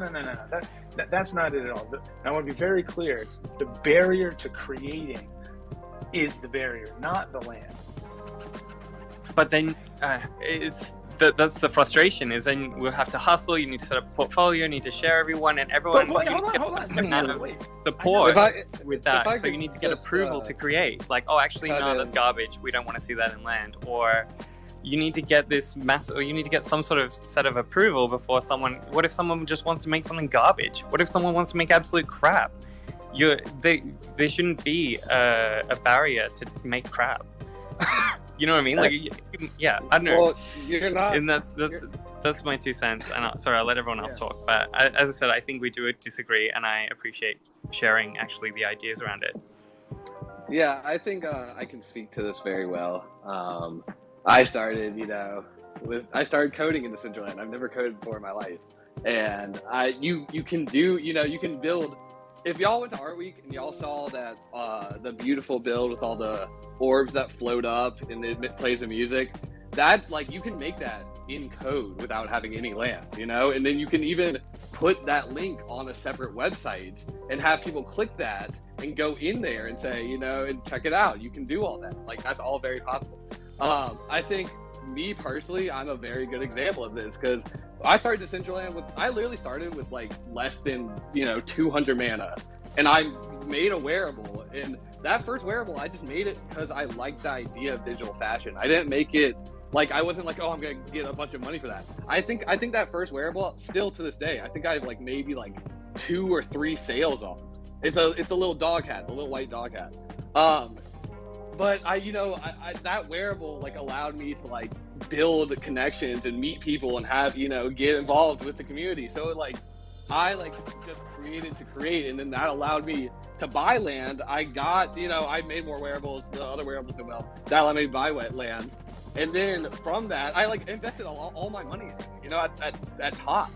[SPEAKER 2] That's not it at all. I want to be very clear. It's the barrier to creating is the barrier, not the land.
[SPEAKER 3] But then that's the frustration, is then we'll have to hustle. You need to set up a portfolio, you need to share everyone, and everyone
[SPEAKER 2] hold on.
[SPEAKER 3] Support with that. So you need to get approval to create. Like, oh, actually, no, that's garbage. We don't want to see that in land. Or you need to get this or you need to get some sort of set of approval before someone. What if someone just wants to make something garbage? What if someone wants to make absolute crap? There shouldn't be a barrier to make crap. You know what I mean? Like, yeah, I don't know.
[SPEAKER 15] Well, you're not.
[SPEAKER 3] And that's my 2 cents. And sorry, I'll let everyone else talk. But as I said, I think we do disagree, and I appreciate sharing actually the ideas around it.
[SPEAKER 15] Yeah, I think I can speak to this very well. I started, I started coding in Decentraland. I've never coded before in my life, and you can build. If y'all went to Art Week and y'all saw that the beautiful build with all the orbs that float up and it plays the music, that you can make that in code without having any land, and then you can even put that link on a separate website and have people click that and go in there and say, and check it out. You can do all that. That's all very possible. I think me personally, I'm a very good example of this because I started Decentraland I literally started with less than 200 mana, and I made a wearable. And that first wearable, I just made it because I liked the idea of digital fashion. I didn't make it I wasn't oh, I'm gonna get a bunch of money for that. I think that first wearable, still to this day, I think I have maybe 2 or 3 sales on, It's a little dog hat, the little white dog hat. But I that wearable like allowed me to like build connections and meet people and have, get involved with the community. So like I like just created to create, and then that allowed me to buy land. I got, I made more wearables, the other wearables did well. That allowed me to buy land. And then from that, I like invested all my money in it, at top.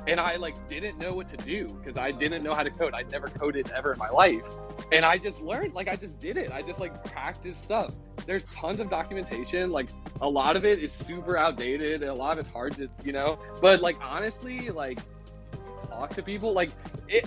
[SPEAKER 15] And I like didn't know what to do because I didn't know how to code. I'd never coded ever in my life. And I just learned, like I just did it. I just like practiced stuff. There's tons of documentation. Like a lot of it is super outdated and a lot of it's hard to, but like honestly, like talk to people, like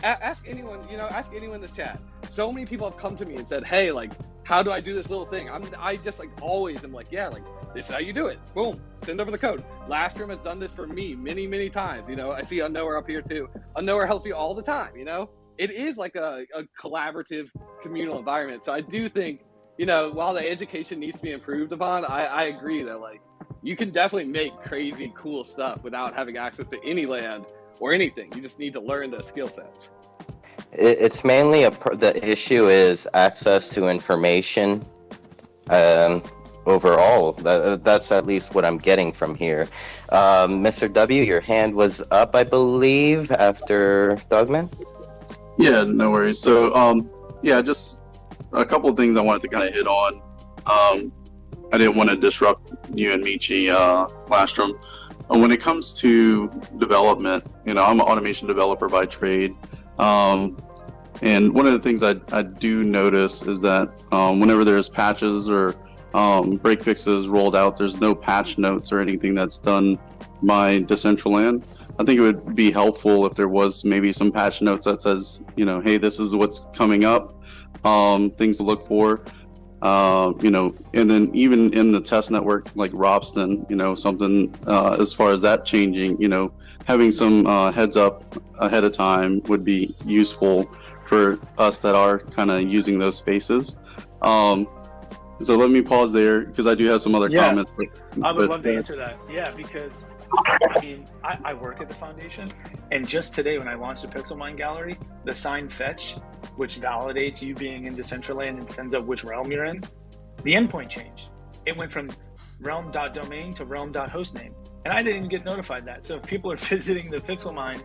[SPEAKER 15] ask anyone, ask anyone in the chat. So many people have come to me and said, hey, like, how do I do this little thing? I just like always am like, yeah, like this is how you do it. Boom, send over the code. Lastrum has done this for me many, many times. I see Unknower up here too. Unknower helps me all the time. It is like a collaborative communal environment. So I do think, while the education needs to be improved upon, I agree that like you can definitely make crazy cool stuff without having access to any land or anything. You just need to learn the skill sets.
[SPEAKER 4] It's mainly the issue is access to information. Overall, that's at least what I'm getting from here. Mr. W, your hand was up, I believe, after Dogman.
[SPEAKER 14] Yeah, no worries. So, yeah, just a couple of things I wanted to kind of hit on. I didn't want to disrupt you and Michi, Lastrom. When it comes to development, I'm an automation developer by trade. And one of the things I do notice is that whenever there's patches or break fixes rolled out, there's no patch notes or anything that's done by Decentraland. I think it would be helpful if there was maybe some patch notes that says, hey, this is what's coming up, things to look for, and then even in the test network like Robston, something as far as that changing, having some heads up ahead of time would be useful for us that are kind of using those spaces. So let me pause there because I do have some other comments.
[SPEAKER 2] I would love to answer that. Yeah, because I work at the foundation, and just today when I launched the Pixel Mine Gallery, the sign fetch, which validates you being in Decentraland and sends up which realm you're in, the endpoint changed. It went from realm.domain to realm.hostname, and I didn't even get notified that. So if people are visiting the Pixel Mine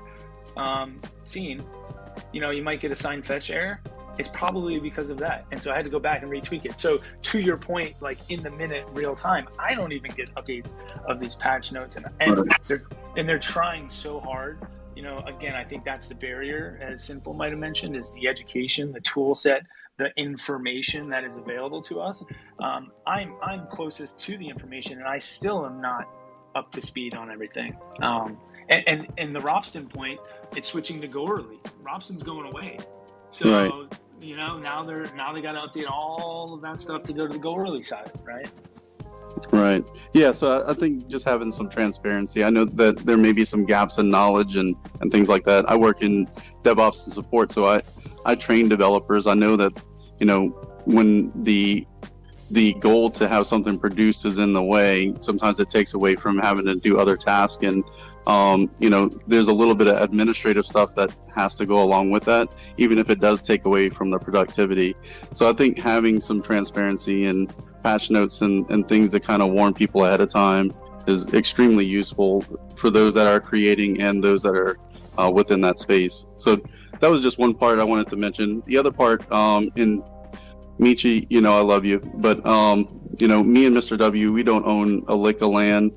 [SPEAKER 2] scene, you might get a sign fetch error. It's probably because of that. And so I had to go back and retweak it. So to your point, like in the minute, real time, I don't even get updates of these patch notes, and they're trying so hard. Again, I think that's the barrier, as Sinful might have mentioned, is the education, the tool set, the information that is available to us. I'm closest to the information, and I still am not up to speed on everything. And the Robston point, it's switching to go early. Robston's going away. So,
[SPEAKER 14] right.
[SPEAKER 2] Now they got to update all of that stuff to go to the go early side, right?
[SPEAKER 14] Right. Yeah. So I think just having some transparency. I know that there may be some gaps in knowledge and things like that. I work in DevOps and support, so I train developers. I know that, when the goal to have something produced is in the way, sometimes it takes away from having to do other tasks. And, there's a little bit of administrative stuff that has to go along with that, even if it does take away from the productivity. So I think having some transparency and patch notes and things that kind of warn people ahead of time is extremely useful for those that are creating and those that are within that space. So that was just one part I wanted to mention. The other part, in Michi, I love you, but me and Mr. W, we don't own a lick of land.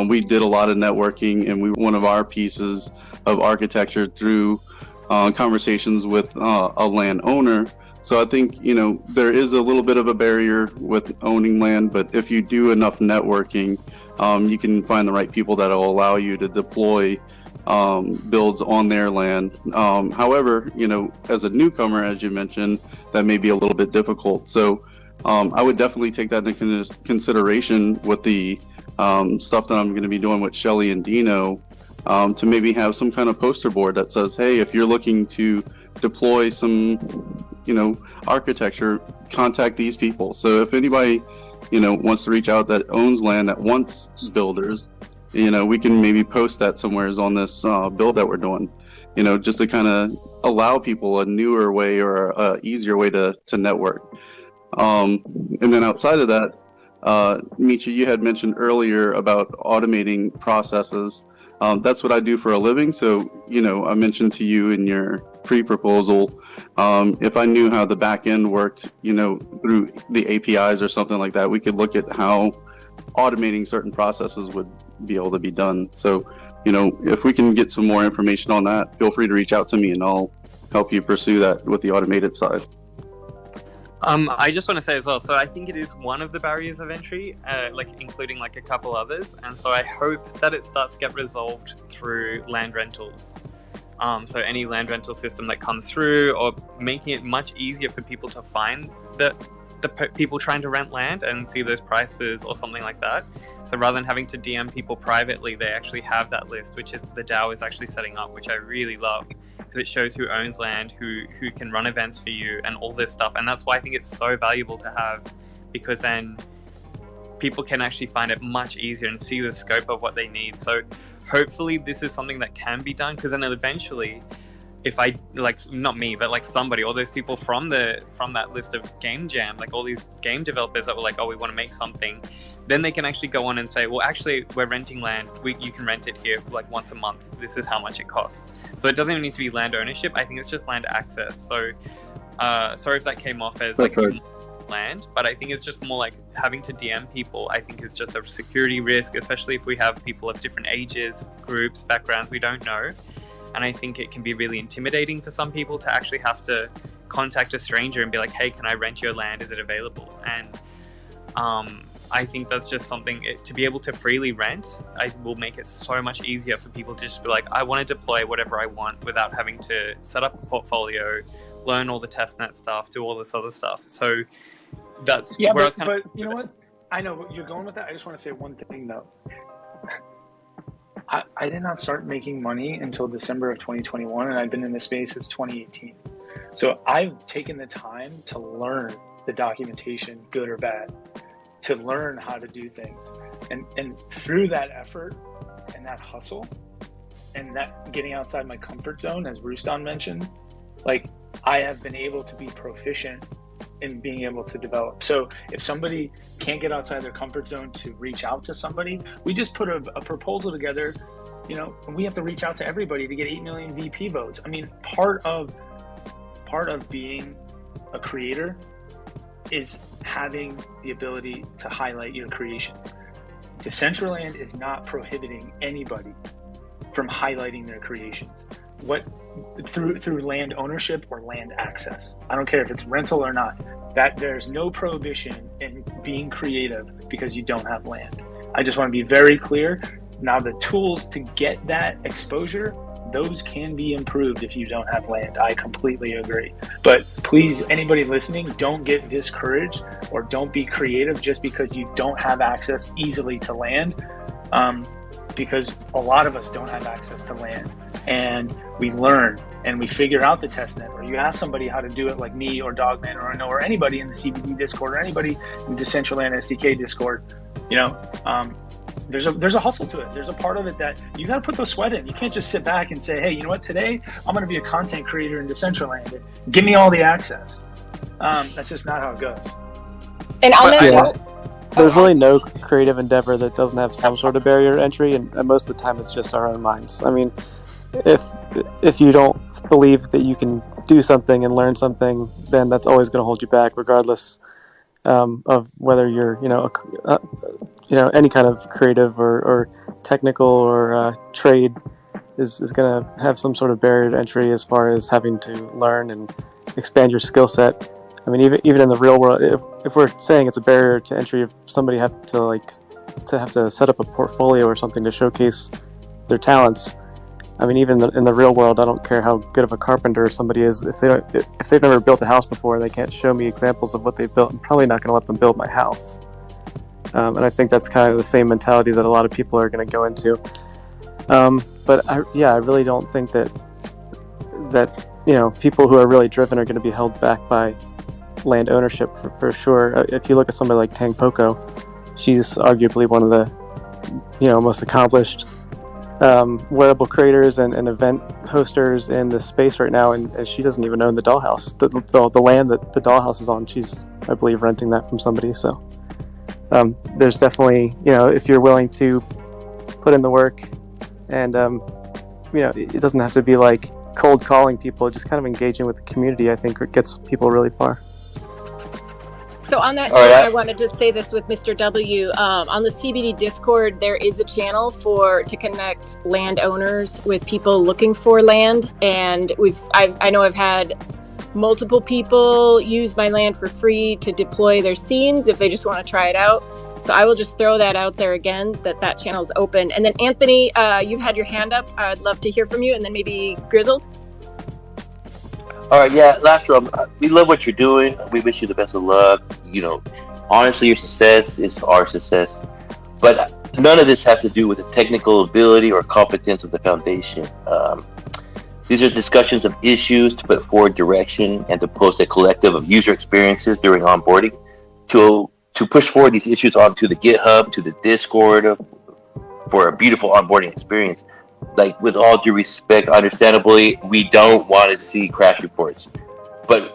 [SPEAKER 14] We did a lot of networking, and one of our pieces of architecture through conversations with a landowner. So I think, there is a little bit of a barrier with owning land, but if you do enough networking, you can find the right people that will allow you to deploy builds on their land. However, as a newcomer, as you mentioned, that may be a little bit difficult. So I would definitely take that into consideration with the stuff that I'm going to be doing with Shelly and Dino, to maybe have some kind of poster board that says, hey, if you're looking to deploy some, architecture, contact these people. So if anybody, wants to reach out that owns land that wants builders, we can maybe post that somewhere on this build that we're doing. just to kind of allow people a newer way or a easier way to network. And then outside of that, Michi, you had mentioned earlier about automating processes. That's what I do for a living. So, I mentioned to you in your pre-proposal, if I knew how the back end worked, through the APIs or something like that, we could look at how automating certain processes would be able to be done. So, if we can get some more information on that, feel free to reach out to me and I'll help you pursue that with the automated side.
[SPEAKER 3] I just want to say as well, so I think it is one of the barriers of entry, including a couple others, and so I hope that it starts to get resolved through land rentals. So any land rental system that comes through, or making it much easier for people to find the people trying to rent land and see those prices or something like that. So rather than having to DM people privately, they actually have that list, which is the DAO is actually setting up, which I really love. Because it shows who owns land, who can run events for you, and all this stuff. And that's why I think it's so valuable to have, because then people can actually find it much easier and see the scope of what they need. So hopefully this is something that can be done, because then eventually, if I, not me, but somebody, all those people from that list of Game Jam, all these game developers that were we want to make something, then they can actually go on and say, well, actually, we're renting land. You can rent it here once a month. This is how much it costs. So it doesn't even need to be land ownership. I think it's just land access. So sorry if that came off as land, but I think it's just more having to DM people, I think is just a security risk, especially if we have people of different ages, groups, backgrounds we don't know. And I think it can be really intimidating for some people to actually have to contact a stranger and be like, hey, can I rent your land? Is it available? And I think that's just something to be able to freely rent. I will make it so much easier for people to just be like, I want to deploy whatever I want without having to set up a portfolio, learn all the testnet stuff, do all this other stuff. So that's where I was
[SPEAKER 2] but you know what? I know what you're going with that. I just want to say one thing though. I did not start making money until December of 2021, and I've been in this space since 2018. So I've taken the time to learn the documentation, good or bad, to learn how to do things. And through that effort and that hustle and that getting outside my comfort zone, as Rustan mentioned, I have been able to be proficient in being able to develop. So if somebody can't get outside their comfort zone to reach out to somebody, we just put a proposal together, and we have to reach out to everybody to get 8 million VP votes. I mean, part of being a creator is having the ability to highlight your creations. Decentraland is not prohibiting anybody from highlighting their creations. Through land ownership or land access. I don't care if it's rental or not. That there's no prohibition in being creative because you don't have land. I just want to be very clear. Now the tools to get that exposure, those can be improved if you don't have land. I completely agree. But please, anybody listening, don't get discouraged or don't be creative just because you don't have access easily to land. Because a lot of us don't have access to land, and we learn and we figure out the testnet, or you ask somebody how to do it, like me or Dogman or anybody in the CBD Discord or anybody in the Decentraland SDK Discord. There's a hustle to it. There's a part of it that you got to put the sweat in. You can't just sit back and say, hey, you know what? Today I'm going to be a content creator in Decentraland. Give me all the access. That's just not how it goes.
[SPEAKER 7] And I'll never.
[SPEAKER 16] There's really no creative endeavor that doesn't have some sort of barrier to entry, and most of the time it's just our own minds. I mean, if you don't believe that you can do something and learn something, then that's always going to hold you back, regardless of whether you're any kind of creative or technical or trade is going to have some sort of barrier to entry as far as having to learn and expand your skill set. I mean, even in the real world, if we're saying it's a barrier to entry, if somebody have to set up a portfolio or something to showcase their talents, I mean, even in the real world, I don't care how good of a carpenter somebody is. If they've never built a house before and they can't show me examples of what they've built, I'm probably not going to let them build my house. And I think that's kind of the same mentality that a lot of people are going to go into. But I really don't think that people who are really driven are going to be held back by land ownership for sure. If you look at somebody like Tang Poco, she's arguably one of the most accomplished wearable creators and event hosters in this space right now, and she doesn't even own the dollhouse. The land that the dollhouse is on, she's, I believe, renting that from somebody. So there's definitely, if you're willing to put in the work, and it doesn't have to be like cold calling people, just kind of engaging with the community, I think it gets people really far.
[SPEAKER 7] So on that note, I wanted to say this with Mr. W. On the CBD Discord, there is a channel to connect landowners with people looking for land, and I know I've had multiple people use my land for free to deploy their scenes if they just want to try it out. So I will just throw that out there again, that channel is open. And then Anthony, you've had your hand up. I'd love to hear from you, and then maybe Grizzled.
[SPEAKER 13] All right, yeah, Lastrom, we love what you're doing. We wish you the best of luck. Honestly, your success is our success. But none of this has to do with the technical ability or competence of the foundation. These are discussions of issues to put forward direction and to post a collective of user experiences during onboarding to push forward these issues onto the GitHub, to the Discord for a beautiful onboarding experience. Like, with all due respect, understandably, we don't want to see crash reports. But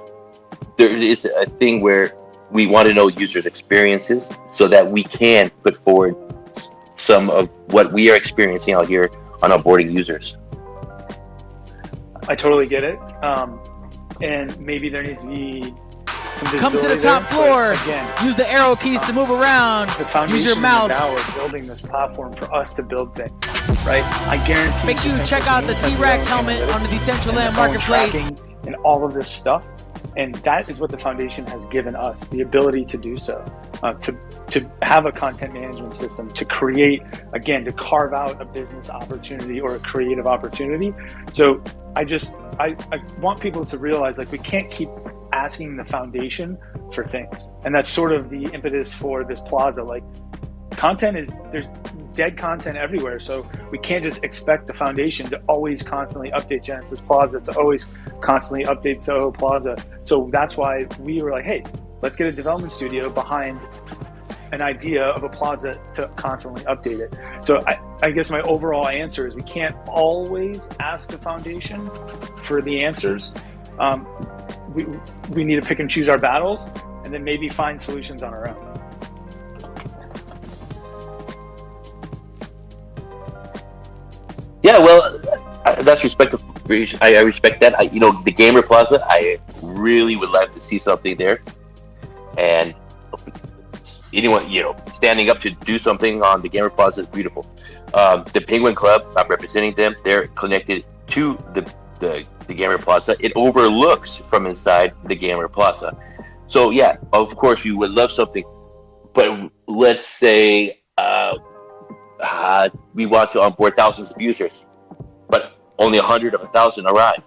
[SPEAKER 13] there is a thing where we want to know users' experiences so that we can put forward some of what we are experiencing out here on onboarding users.
[SPEAKER 2] I totally get it. And maybe there needs to be some
[SPEAKER 17] come to the top floor. Again, use the arrow keys to move around. Use your mouse.
[SPEAKER 2] Now we're building this platform for us to build things, right? I guarantee.
[SPEAKER 17] Make sure you check out the T-Rex helmet on the Decentraland marketplace
[SPEAKER 2] and all of this stuff. And that is what the foundation has given us, the ability to do so, to have a content management system, to create, again, to carve out a business opportunity or a creative opportunity. So I want people to realize, like, we can't keep asking the foundation for things. And that's sort of the impetus for this plaza. Like, there's dead content everywhere. So we can't just expect the foundation to always constantly update Genesis Plaza, to always constantly update Soho Plaza. So that's why we were like, hey, let's get a development studio behind an idea of a plaza to constantly update it. So I guess my overall answer is we can't always ask the foundation for the answers. We need to pick and choose our battles, and then maybe find solutions on our own.
[SPEAKER 13] Yeah, well, that's respectful. I respect that. The Gamer Plaza, I really would like to see something there. And anyone, standing up to do something on the Gamer Plaza is beautiful. The Penguin Club, I'm representing them. They're connected to the Gamer Plaza. It overlooks from inside the Gamer Plaza. So yeah, of course we would love something, but let's say we want to onboard thousands of users, but only 100 or 1,000 arrive.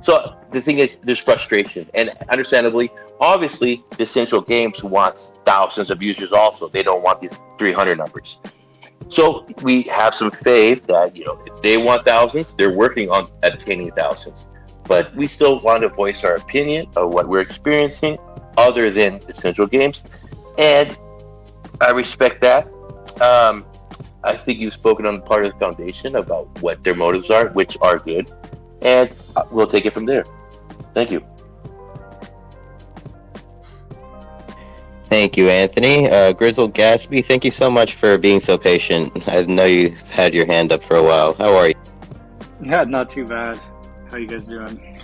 [SPEAKER 13] So the thing is, there's frustration, and understandably, obviously, the Central Games wants thousands of users also. They don't want these 300 numbers. So we have some faith that, if they want thousands, they're working on attaining thousands. But we still want to voice our opinion of what we're experiencing other than the Central Games. And I respect that. I think you've spoken on the part of the foundation about what their motives are, which are good. And we'll take it from there. Thank you.
[SPEAKER 4] Thank you, Anthony. Grizzled Gatsby, thank you so much for being so patient. I know you've had your hand up for a while. How are you?
[SPEAKER 18] Yeah, not too bad. How you guys doing?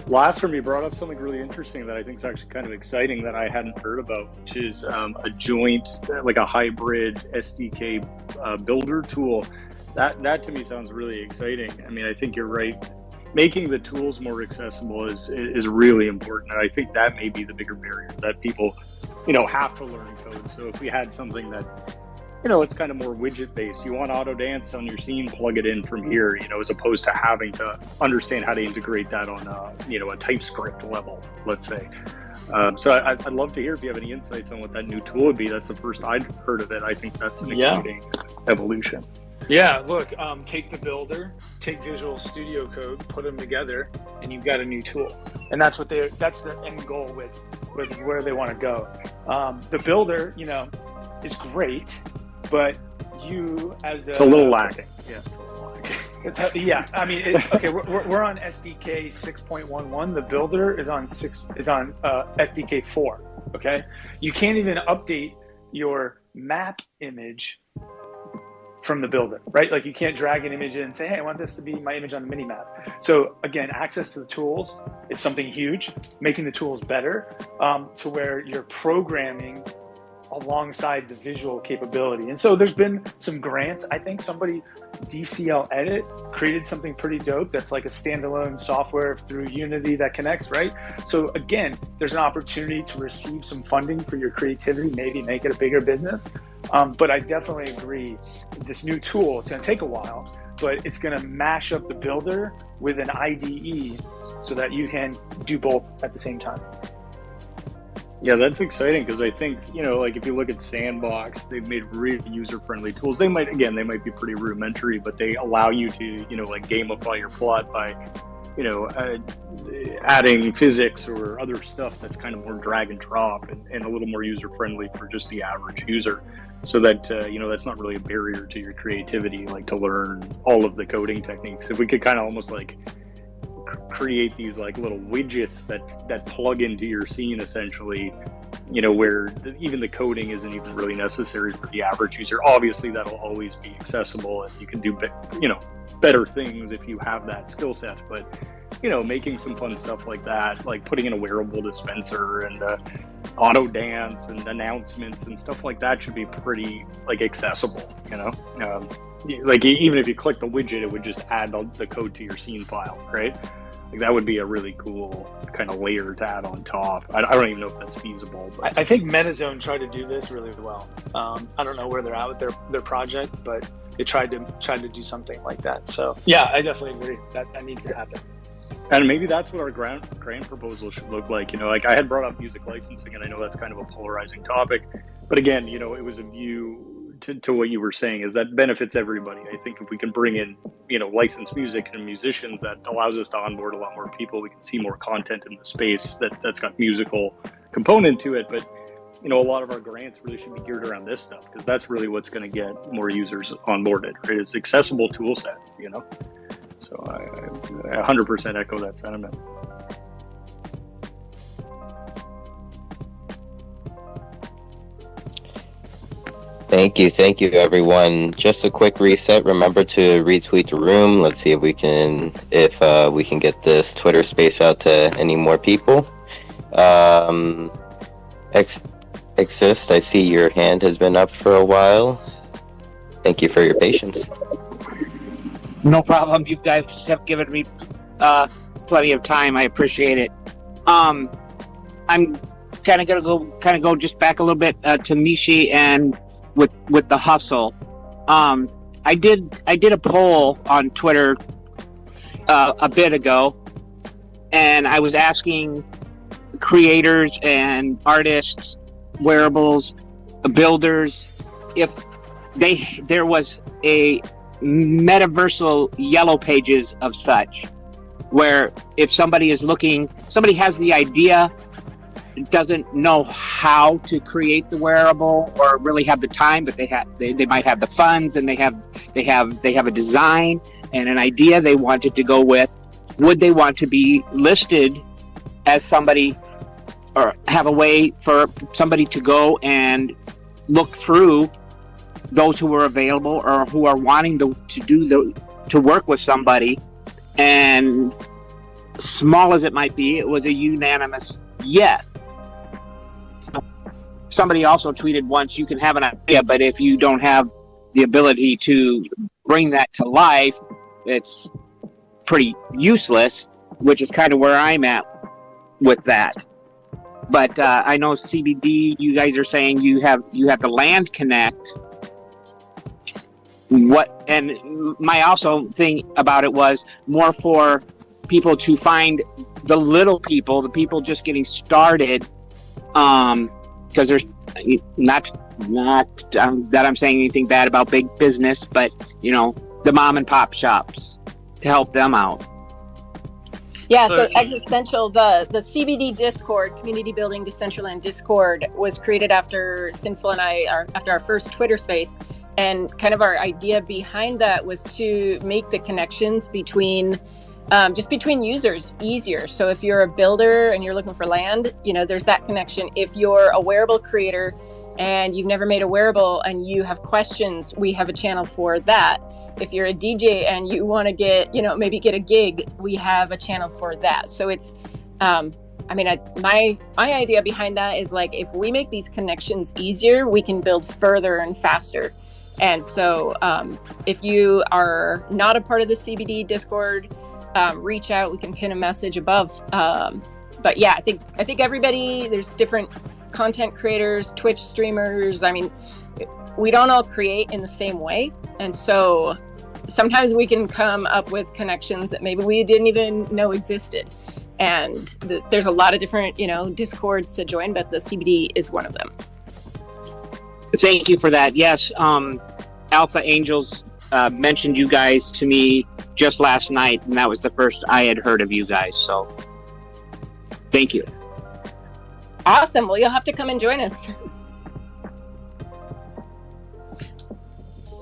[SPEAKER 18] Last from you brought up something really interesting that I think is actually kind of exciting that I hadn't heard about, which is a joint, like a hybrid SDK builder tool. That to me sounds really exciting. I mean, I think you're right. Making the tools more accessible is really important. And I think that may be the bigger barrier, that people, have to learn code. So if we had something that, it's kind of more widget based, you want auto dance on your scene, plug it in from here, as opposed to having to understand how to integrate that on a TypeScript level, let's say. So I'd love to hear if you have any insights on what that new tool would be. That's the first I'd heard of it. I think that's an exciting evolution.
[SPEAKER 2] Yeah, look, take the builder, take Visual Studio Code, put them together, and you've got a new tool. And that's that's their end goal with where they want to go. The builder, is great, but you as
[SPEAKER 18] It's a little lacking. Yeah.
[SPEAKER 2] Yeah, I mean, okay, we're on SDK 6.11. The builder is on SDK 4. Okay, you can't even update your map image from the builder, right? Like you can't drag an image in and say, hey, I want this to be my image on the mini map. So again, access to the tools is something huge, making the tools better to where you're programming alongside the visual capability. And so there's been some grants. I think somebody, DCL Edit, created something pretty dope that's like a standalone software through Unity that connects, right? So again, there's an opportunity to receive some funding for your creativity, maybe make it a bigger business. But I definitely agree, this new tool, it's gonna take a while, but it's gonna mash up the builder with an IDE so that you can do both at the same time.
[SPEAKER 18] Yeah, that's exciting because I think, like if you look at Sandbox, they've made really user-friendly tools. They might be pretty rudimentary, but they allow you to, like gamify your plot by, adding physics or other stuff that's kind of more drag and drop and a little more user-friendly for just the average user. So that, that's not really a barrier to your creativity, like to learn all of the coding techniques. If we could kind of almost like create these like little widgets that plug into your scene essentially, where even the coding isn't even really necessary for the average user. Obviously that'll always be accessible and you can do better things if you have that skill set, but making some fun stuff like that, like putting in a wearable dispenser and auto dance and announcements and stuff like that should be pretty like accessible, like even if you click the widget, it would just add the code to your scene file, right? Like that would be a really cool kind of layer to add on top. I don't even know if that's feasible. But
[SPEAKER 2] I think MetaZone tried to do this really well. I don't know where they're at with their project, but they tried to do something like that. So yeah, I definitely agree that needs to happen.
[SPEAKER 18] And maybe that's what our grant proposal should look like. Like I had brought up music licensing, and I know that's kind of a polarizing topic, but again, it was a view to what you were saying is that benefits everybody. I think if we can bring in, licensed music and musicians, that allows us to onboard a lot more people. We can see more content in the space that's got musical component to it. But, a lot of our grants really should be geared around this stuff because that's really what's going to get more users onboarded, right? It's accessible tool set, So I 100% echo that sentiment.
[SPEAKER 4] Thank you, everyone. Just a quick reset. Remember to retweet the room. Let's see if we can get this Twitter space out to any more people. Exist. I see your hand has been up for a while. Thank you for your patience.
[SPEAKER 5] No problem. You guys have given me plenty of time. I appreciate it. I'm kind of gonna go just back a little bit to Mishi and with the hustle. I did a poll on Twitter a bit ago, and I was asking creators and artists, wearables, builders, if there was a metaversal yellow pages of such, where if somebody has the idea, doesn't know how to create the wearable or really have the time, but they might have the funds and they have a design and an idea they wanted to go with. Would they want to be listed as somebody, or have a way for somebody to go and look through those who are available or who are wanting to work with somebody? And small as it might be, it was a unanimous yes. Somebody also tweeted once, you can have an idea, but if you don't have the ability to bring that to life, it's pretty useless, which is kind of where I'm at with that. But I know CBD, you guys are saying you have the land connect. And my also thing about it was more for people to find the little people, the people just getting started, because there's not that I'm saying anything bad about big business, but the mom and pop shops, to help them out.
[SPEAKER 7] Yeah, so Existential, the CBD Discord, Community Building Decentraland Discord, was created after Sinful and I, after our first Twitter space. And kind of our idea behind that was to make the connections between between users easier. So if you're a builder and you're looking for land, there's that connection. If you're a wearable creator and you've never made a wearable and you have questions, we have a channel for that. If you're a DJ and you want to get, maybe get a gig, we have a channel for that. So it's, my idea behind that is like, if we make these connections easier, we can build further and faster. And so if you are not a part of the CBD Discord, reach out. We can pin a message above. But yeah, I think everybody, there's different content creators, Twitch streamers. I mean, we don't all create in the same way. And so sometimes we can come up with connections that maybe we didn't even know existed. And there's a lot of different, Discords to join, but the CBD is one of them.
[SPEAKER 5] Thank you for that. Yes, Alpha Angels mentioned you guys to me just last night, and that was the first I had heard of you guys. So, thank you.
[SPEAKER 7] Awesome. Well, you'll have to come and join us.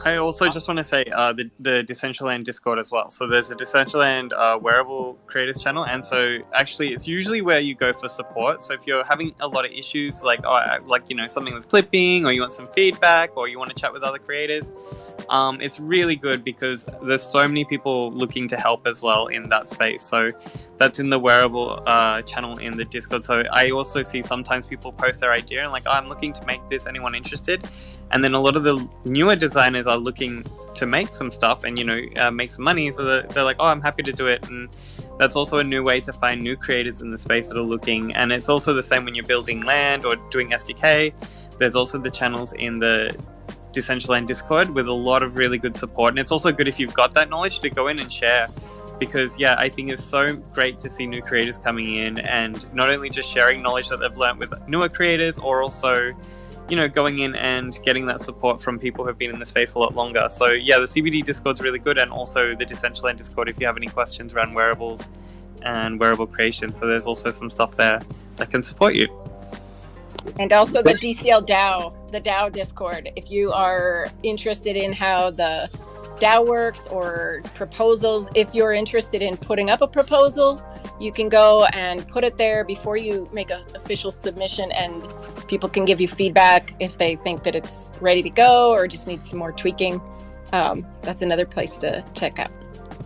[SPEAKER 3] I also just want to say the Decentraland Discord as well. So there's a Decentraland wearable creators channel, and so actually it's usually where you go for support. So if you're having a lot of issues, like something was clipping, or you want some feedback, or you want to chat with other creators, it's really good because there's so many people looking to help as well in that space. So that's in the wearable channel in the Discord. So I also see sometimes people post their idea and like, oh, I'm looking to make this, anyone interested? And then a lot of the newer designers are looking to make some stuff and, make some money. So they're like, oh, I'm happy to do it. And that's also a new way to find new creators in the space that are looking. And it's also the same when you're building land or doing SDK. There's also the channels in the Decentraland Discord with a lot of really good support. And it's also good if you've got that knowledge to go in and share. Because, yeah, I think it's so great to see new creators coming in and not only just sharing knowledge that they've learned with newer creators, or also, going in and getting that support from people who've been in the space a lot longer. So, yeah, the CBD Discord's really good, and also the Decentraland Discord if you have any questions around wearables and wearable creation. So there's also some stuff there that can support you.
[SPEAKER 7] And also the DCL DAO, the DAO Discord. If you are interested in how the DAO works or proposals, if you're interested in putting up a proposal, you can go and put it there before you make an official submission, and people can give you feedback if they think that it's ready to go or just needs some more tweaking. That's another place to check out.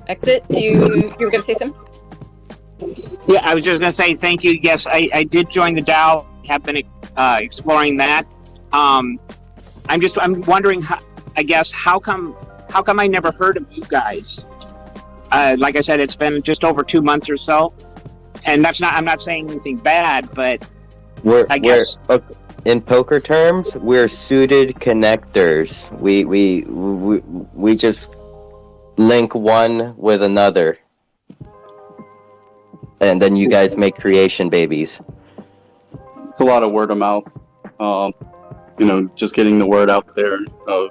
[SPEAKER 7] Exit, you were going to say something?
[SPEAKER 5] Yeah, I was just going to say thank you. Yes, I did join the DAO, have been exploring that. I'm wondering, how come I never heard of you guys? Like I said, it's been just over 2 months or so, and I'm not saying anything bad, but
[SPEAKER 4] we're in poker terms, we're suited connectors. We just link one with another, and then you guys make creation babies.
[SPEAKER 14] It's a lot of word of mouth. Just getting the word out there of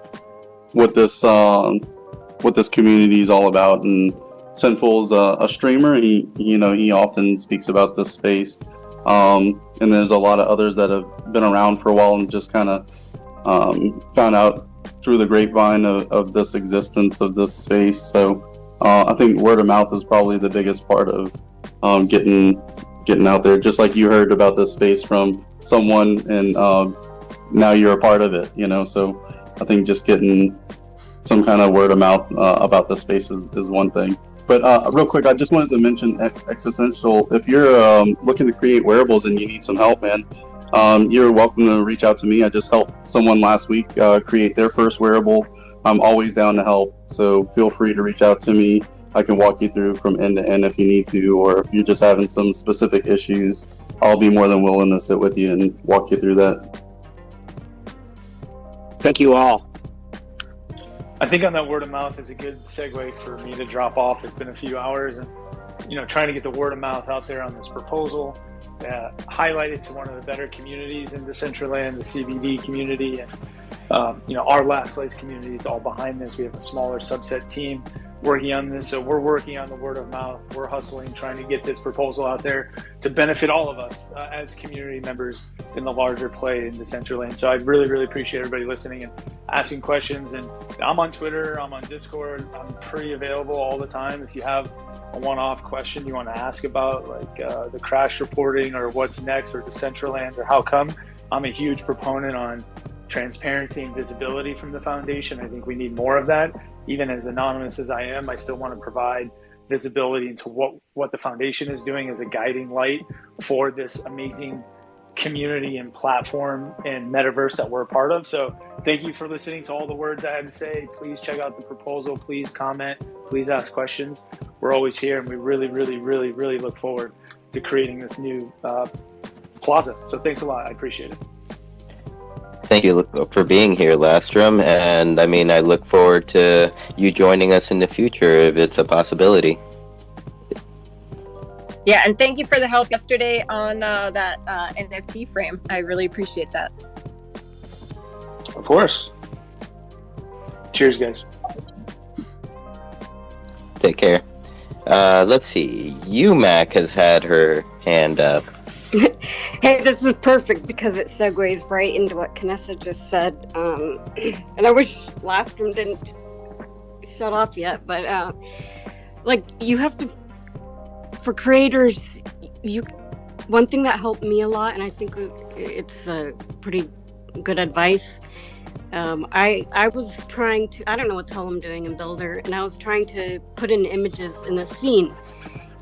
[SPEAKER 14] what this community is all about. And Sinful's a streamer. He often speaks about this space. And there's a lot of others that have been around for a while and just kind of found out through the grapevine of this existence of this space. So I think word of mouth is probably the biggest part of getting out there. Just like you heard about this space from someone, and now you're a part of it. So I think just getting some kind of word of mouth about the space is one thing. But real quick, I just wanted to mention Existential. If you're looking to create wearables and you need some help, man, you're welcome to reach out to me. I just helped someone last week create their first wearable. I'm always down to help, so feel free to reach out to me. I can walk you through from end to end if you need to, or if you're just having some specific issues, I'll be more than willing to sit with you and walk you through that.
[SPEAKER 5] Thank you all.
[SPEAKER 2] I think on that word of mouth is a good segue for me to drop off. It's been a few hours, and trying to get the word of mouth out there on this proposal, highlight it to one of the better communities in Decentraland, the CBD community, and our Last Slice community is all behind this. We have a smaller subset team working on this. So we're working on the word of mouth. We're hustling, trying to get this proposal out there to benefit all of us as community members in the larger play in Decentraland. So I really, really appreciate everybody listening and asking questions. And I'm on Twitter, I'm on Discord. I'm pretty available all the time. If you have a one-off question you want to ask about, like the crash reporting or what's next or Decentraland or how come, I'm a huge proponent on transparency and visibility from the foundation. I think we need more of that. Even as anonymous as I am, I still want to provide visibility into what the foundation is doing as a guiding light for this amazing community and platform and metaverse that we're a part of. So thank you for listening to all the words I had to say. Please check out the proposal. Please comment. Please ask questions. We're always here, and we really, really, really, really look forward to creating this new plaza. So thanks a lot. I appreciate it.
[SPEAKER 4] Thank you for being here, Lastrom, and I mean, I look forward to you joining us in the future if it's a possibility.
[SPEAKER 7] Yeah, and thank you for the help yesterday on that NFT frame. I really appreciate that.
[SPEAKER 2] Of course. Cheers, guys.
[SPEAKER 4] Take care. Let's see. UMAC has had her hand up.
[SPEAKER 19] Hey, this is perfect because it segues right into what Kanessa just said. And I wish Lastrom didn't shut off yet, but you have to, for creators, one thing that helped me a lot, and I think it's pretty good advice. I was trying to, I don't know what the hell I'm doing in Builder, and I was trying to put in images in a scene,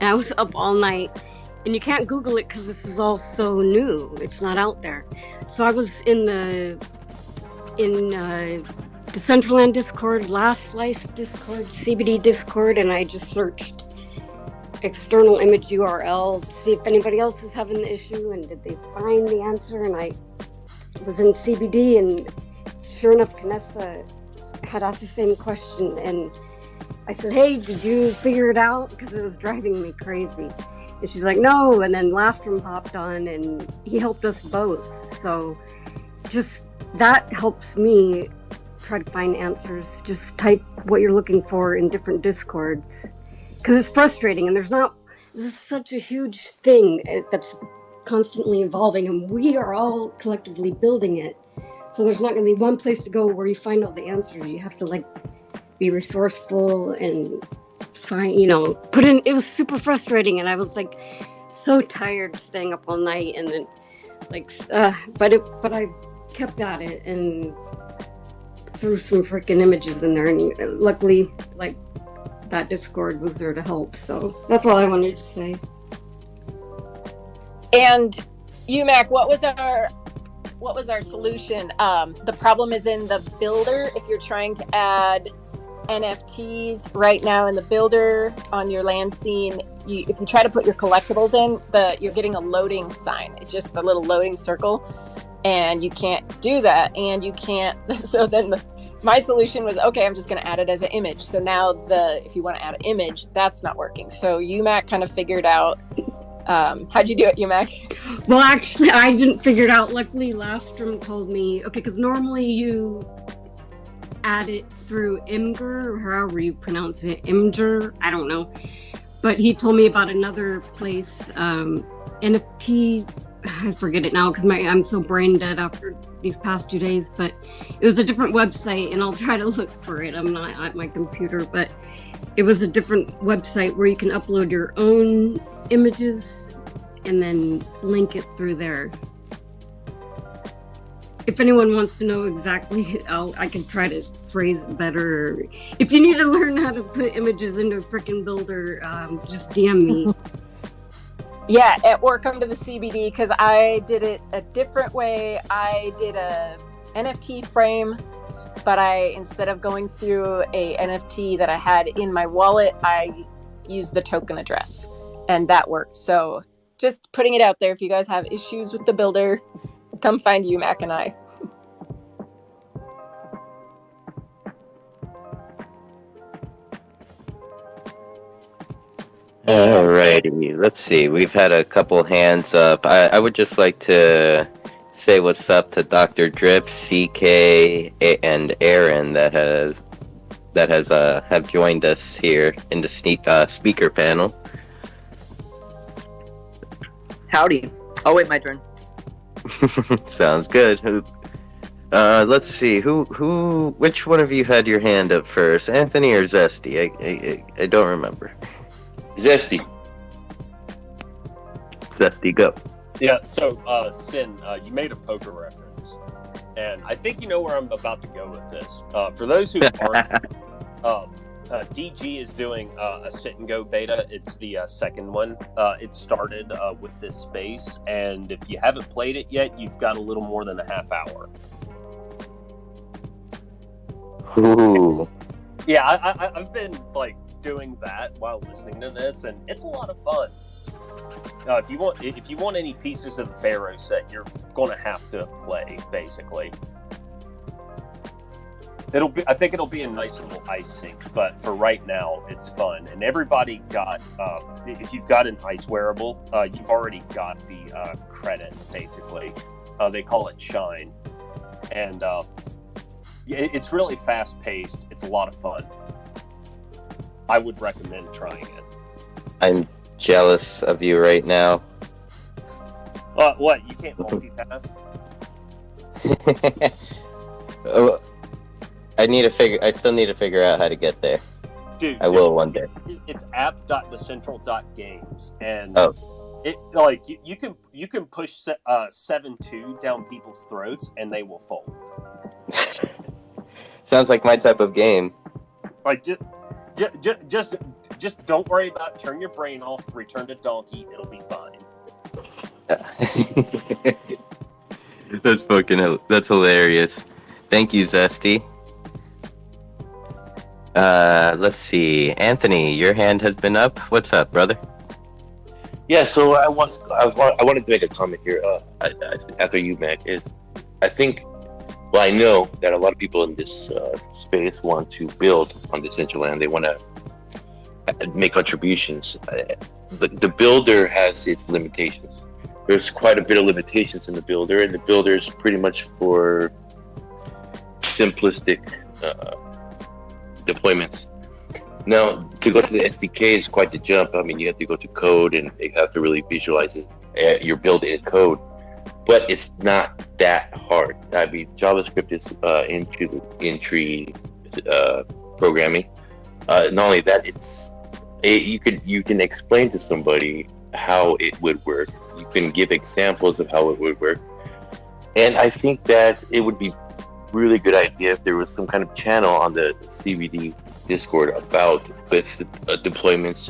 [SPEAKER 19] and I was up all night. And you can't Google it because this is all so new. It's not out there. So I was in Decentraland Discord, Last Slice Discord, CBD Discord, and I just searched external image URL to see if anybody else was having the issue and did they find the answer. And I was in CBD, and sure enough, Kanessa had asked the same question. And I said, hey, did you figure it out? Because it was driving me crazy. And she's like, no. And then Lastrom popped on, and he helped us both. So just that helps me try to find answers. Just type what you're looking for in different Discords. Because it's frustrating, and this is such a huge thing that's constantly evolving, and we are all collectively building it. So there's not going to be one place to go where you find all the answers. You have to be resourceful and put in. It was super frustrating, and I was so tired of staying up all night, and then but I kept at it and threw some freaking images in there, and luckily that Discord was there to help. So that's all I wanted to say.
[SPEAKER 7] And UMAC, what was our solution? The problem is in the Builder. If you're trying to add NFTs right now in the Builder on your land scene, if you try to put your collectibles in, you're getting a loading sign. It's just the little loading circle, and you can't do that. And you can't. So then my solution was, okay, I'm just going to add it as an image. So now if you want to add an image, that's not working. So UMAC kind of figured out. How'd you do it, UMAC?
[SPEAKER 19] Well, actually, I didn't figure it out. Luckily, Lastrom told me, okay, because normally you add it through Imgur, or however you pronounce it, Imgur, I don't know. But he told me about another place, NFT, I forget it now because I'm so brain dead after these past 2 days, but it was a different website, and I'll try to look for it. I'm not at my computer, but it was a different website where you can upload your own images and then link it through there. If anyone wants to know exactly, I can try to phrase it better. If you need to learn how to put images into a freaking Builder, just DM me.
[SPEAKER 7] Yeah, or come to the CBD, because I did it a different way. I did a NFT frame, but instead of going through a NFT that I had in my wallet, I used the token address, and that worked. So just putting it out there, if you guys have issues with the Builder, come find UMAC and I.
[SPEAKER 4] Alrighty, let's see. We've had a couple hands up. I would just like to say what's up to Dr. Drip, CK, and Aaron that has have joined us here in the speaker panel.
[SPEAKER 20] Howdy. Oh wait, my turn.
[SPEAKER 4] Sounds good. Let's see. Which one of you had your hand up first, Anthony or Zesty? I don't remember.
[SPEAKER 13] Zesty,
[SPEAKER 4] go.
[SPEAKER 1] Yeah, so, Sin, you made a poker reference, and I think you know where I'm about to go with this. For those who aren't, DG is doing a sit-and-go beta. It's the second one. It started with this space, and if you haven't played it yet, you've got a little more than a half hour.
[SPEAKER 4] Ooh.
[SPEAKER 1] Yeah, I've been, doing that while listening to this, and it's a lot of fun. If you want any pieces of the Pharaoh set, you're going to have to play, basically. I think it'll be a nice little ice sink, but for right now, it's fun. And everybody got, if you've got an ice wearable, you've already got the credit, basically. They call it Shine. And it's really fast-paced. It's a lot of fun. I would recommend trying it.
[SPEAKER 4] I'm jealous of you right now.
[SPEAKER 1] What? You can't multitask?
[SPEAKER 4] Oh, I still need to figure out how to get there.
[SPEAKER 1] Dude,
[SPEAKER 4] I will one day.
[SPEAKER 1] It's app.decentral.games, and it you can push 7-2 down people's throats, and they will fold.
[SPEAKER 4] Sounds like my type of game.
[SPEAKER 1] Just don't worry about it. Turn your brain off. Return to donkey. It'll be fine.
[SPEAKER 4] That's hilarious. Thank you, Zesty. Let's see. Anthony, your hand has been up. What's up, brother?
[SPEAKER 13] Yeah, so I wanted to make a comment here. After you, Mac, I know that a lot of people in this space want to build on Decentraland. They want to make contributions. The builder has its limitations. There's quite a bit of limitations in the builder, and the builder is pretty much for simplistic deployments. Now, to go to the SDK is quite the jump. I mean, you have to go to code, and you have to really visualize it. Your build in code, but it's not that hard. I mean, JavaScript is entry programming. Not only that, you can explain to somebody how it would work. You can give examples of how it would work, and I think that it would be really good idea if there was some kind of channel on the CBD Discord about with deployments,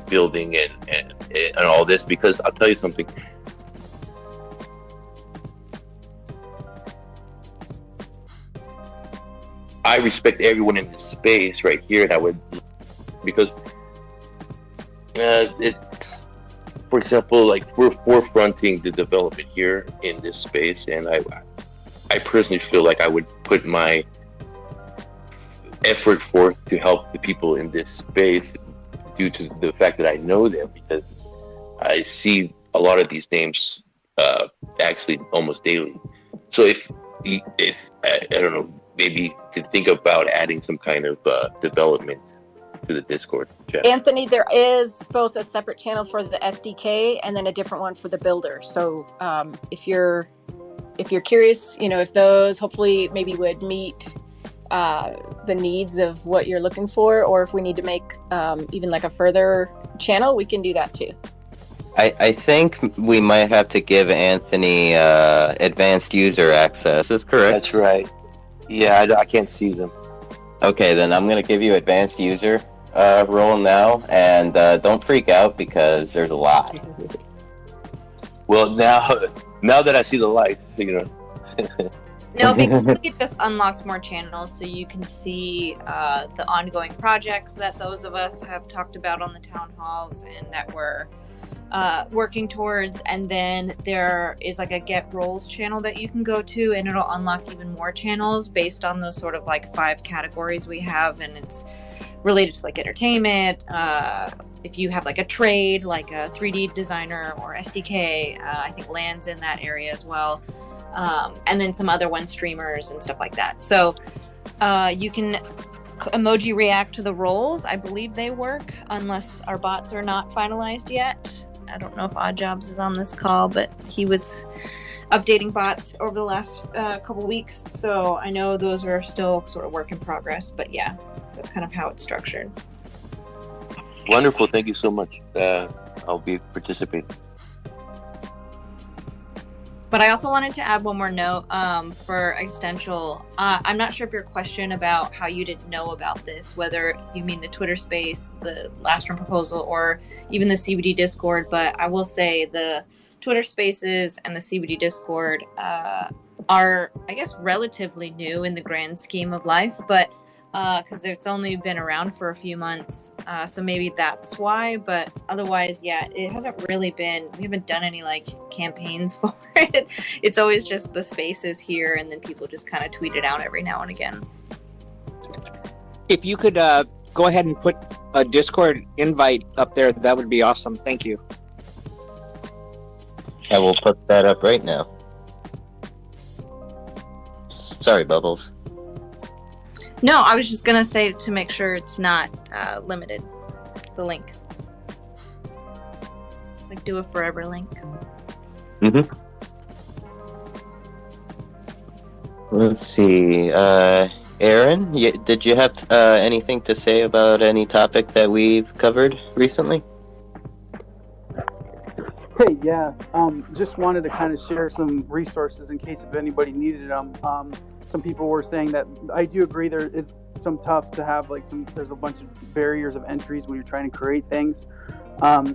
[SPEAKER 13] building, and all this. Because I'll tell you something. I respect everyone in this space right here, and I would, because it's, for example, like we're forefronting the development here in this space, and I personally feel like I would put my effort forth to help the people in this space due to the fact that I know them, because I see a lot of these names actually almost daily. So if I don't know, maybe to think about adding some kind of development to the Discord chat.
[SPEAKER 7] Anthony, there is both a separate channel for the SDK and then a different one for the builder. So if you're curious, if those hopefully maybe would meet the needs of what you're looking for, or if we need to make even like a further channel, we can do that too.
[SPEAKER 4] I think we might have to give Anthony advanced user access. Is correct?
[SPEAKER 13] That's right. Yeah, I can't see them.
[SPEAKER 4] Okay, then I'm going to give you advanced user role now, and don't freak out because there's a lot.
[SPEAKER 13] Well, now that I see the lights,
[SPEAKER 21] No, because it just unlocks more channels, so you can see the ongoing projects that those of us have talked about on the town halls and that we're working towards. And then there is like a get roles channel that you can go to, and it'll unlock even more channels based on those sort of like 5 categories we have, and it's related to like entertainment. If you have like a trade, like a 3D designer or SDK, I think lands in that area as well. and then some other ones, streamers and stuff like that. So you can emoji react to the roles. I believe they work, unless our bots are not finalized yet. I don't know if Oddjobs is on this call, but he was updating bots over the last couple weeks, so I know those are still sort of work in progress, but yeah, that's kind of how it's structured.
[SPEAKER 13] Wonderful. Thank you so much. I'll be participating.
[SPEAKER 21] But I also wanted to add one more note for Existential. I'm not sure if your question about how you didn't know about this, whether you mean the Twitter space, the last room proposal, or even the CBD Discord, but I will say the Twitter spaces and the CBD Discord are, I guess, relatively new in the grand scheme of life, but because it's only been around for a few months, so maybe that's why. But otherwise, yeah, it hasn't really been, we haven't done any like campaigns for it. It's always just the spaces here, and then people just kind of tweet it out every now and again.
[SPEAKER 5] If you could go ahead and put a Discord invite up there, that would be awesome. Thank you.
[SPEAKER 4] I will put that up right now. Sorry, Bubbles.
[SPEAKER 21] No, I was just gonna say to make sure it's not limited, the link. Like do a forever link.
[SPEAKER 4] Mm-hmm. Let's see. Aaron, did you have anything to say about any topic that we've covered recently?
[SPEAKER 6] Hey, yeah. Just wanted to kind of share some resources in case if anybody needed them. Some people were saying that I do agree there is some tough to have there's a bunch of barriers of entries when you're trying to create things.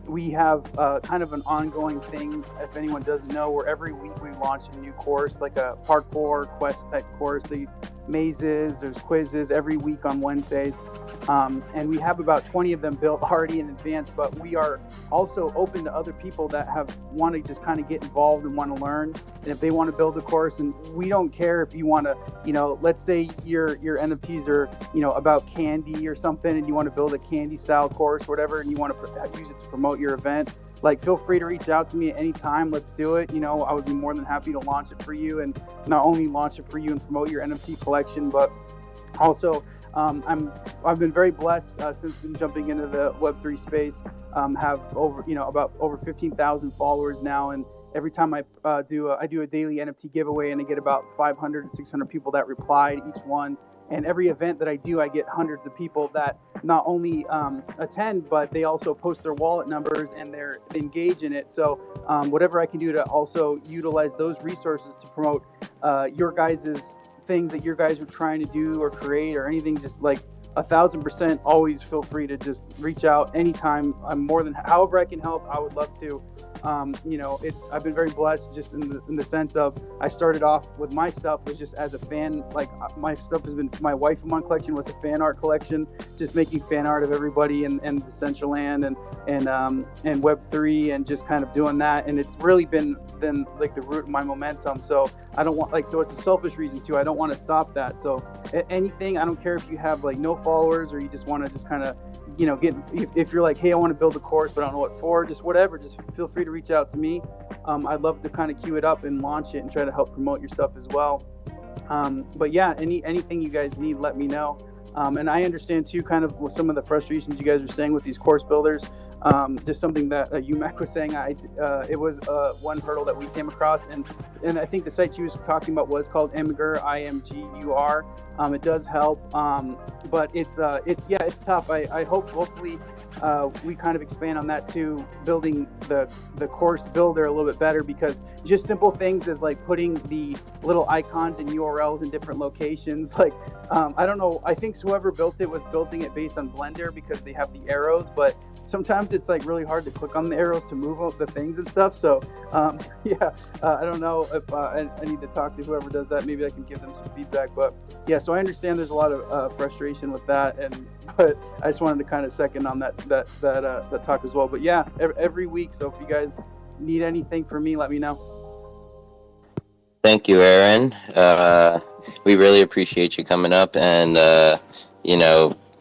[SPEAKER 6] We have kind of an ongoing thing, if anyone doesn't know, where every week we launch a new course, like a parkour quest type course. The mazes, there's quizzes every week on Wednesdays. And we have about 20 of them built already in advance, but we are also open to other people that want to just kind of get involved and want to learn. And if they want to build a course, and we don't care if you want to, let's say your NFTs are, about candy or something, and you want to build a candy style course, whatever, and you want to use it to promote your event. Feel free to reach out to me at any time. Let's do it. I would be more than happy to launch it for you, and not only launch it for you and promote your NFT collection, but also I've been very blessed since jumping into the Web3 space. Have about over 15,000 followers now, and every time I do a daily NFT giveaway, and I get about 500 to 600 people that reply to each one. And every event that I do, I get hundreds of people that not only attend, but they also post their wallet numbers and they engage in it. So whatever I can do to also utilize those resources to promote your guys' things that your guys are trying to do or create or anything, just 1,000%, always feel free to just reach out anytime. I'm more than, however I can help, I would love to. I've been very blessed just in the sense of I started off with my stuff was just as a fan. My stuff has been, my wife in my collection was a fan art collection, just making fan art of everybody and Decentraland and Web3 and just kind of doing that. And it's really been the root of my momentum. So I don't want so it's a selfish reason too. I don't want to stop that. So anything, I don't care if you have no followers or you just want to just kind of if you're like, hey, I want to build a course, but I don't know what for, just whatever, just feel free to reach out to me. I'd love to kind of queue it up and launch it and try to help promote your stuff as well. But yeah, anything you guys need, let me know. And I understand too, kind of with some of the frustrations you guys are saying with these course builders. Just something that UMAC was saying, it was one hurdle that we came across, and I think the site she was talking about was called Imgur, IMGUR. It does help, but it's tough. I hope hopefully we kind of expand on that too, building the course builder a little bit better, because just simple things as putting the little icons and URLs in different locations. I don't know, I think whoever built it was building it based on Blender because they have the arrows, but sometimes it's really hard to click on the arrows to move the things and stuff. So I don't know if I need to talk to whoever does that. Maybe I can give them some feedback. But yeah, so I understand there's a lot of frustration with that, but I just wanted to kind of second on that talk as well. But yeah, every week. So if you guys need anything from me, let me know.
[SPEAKER 4] Thank you, Aaron. We really appreciate you coming up and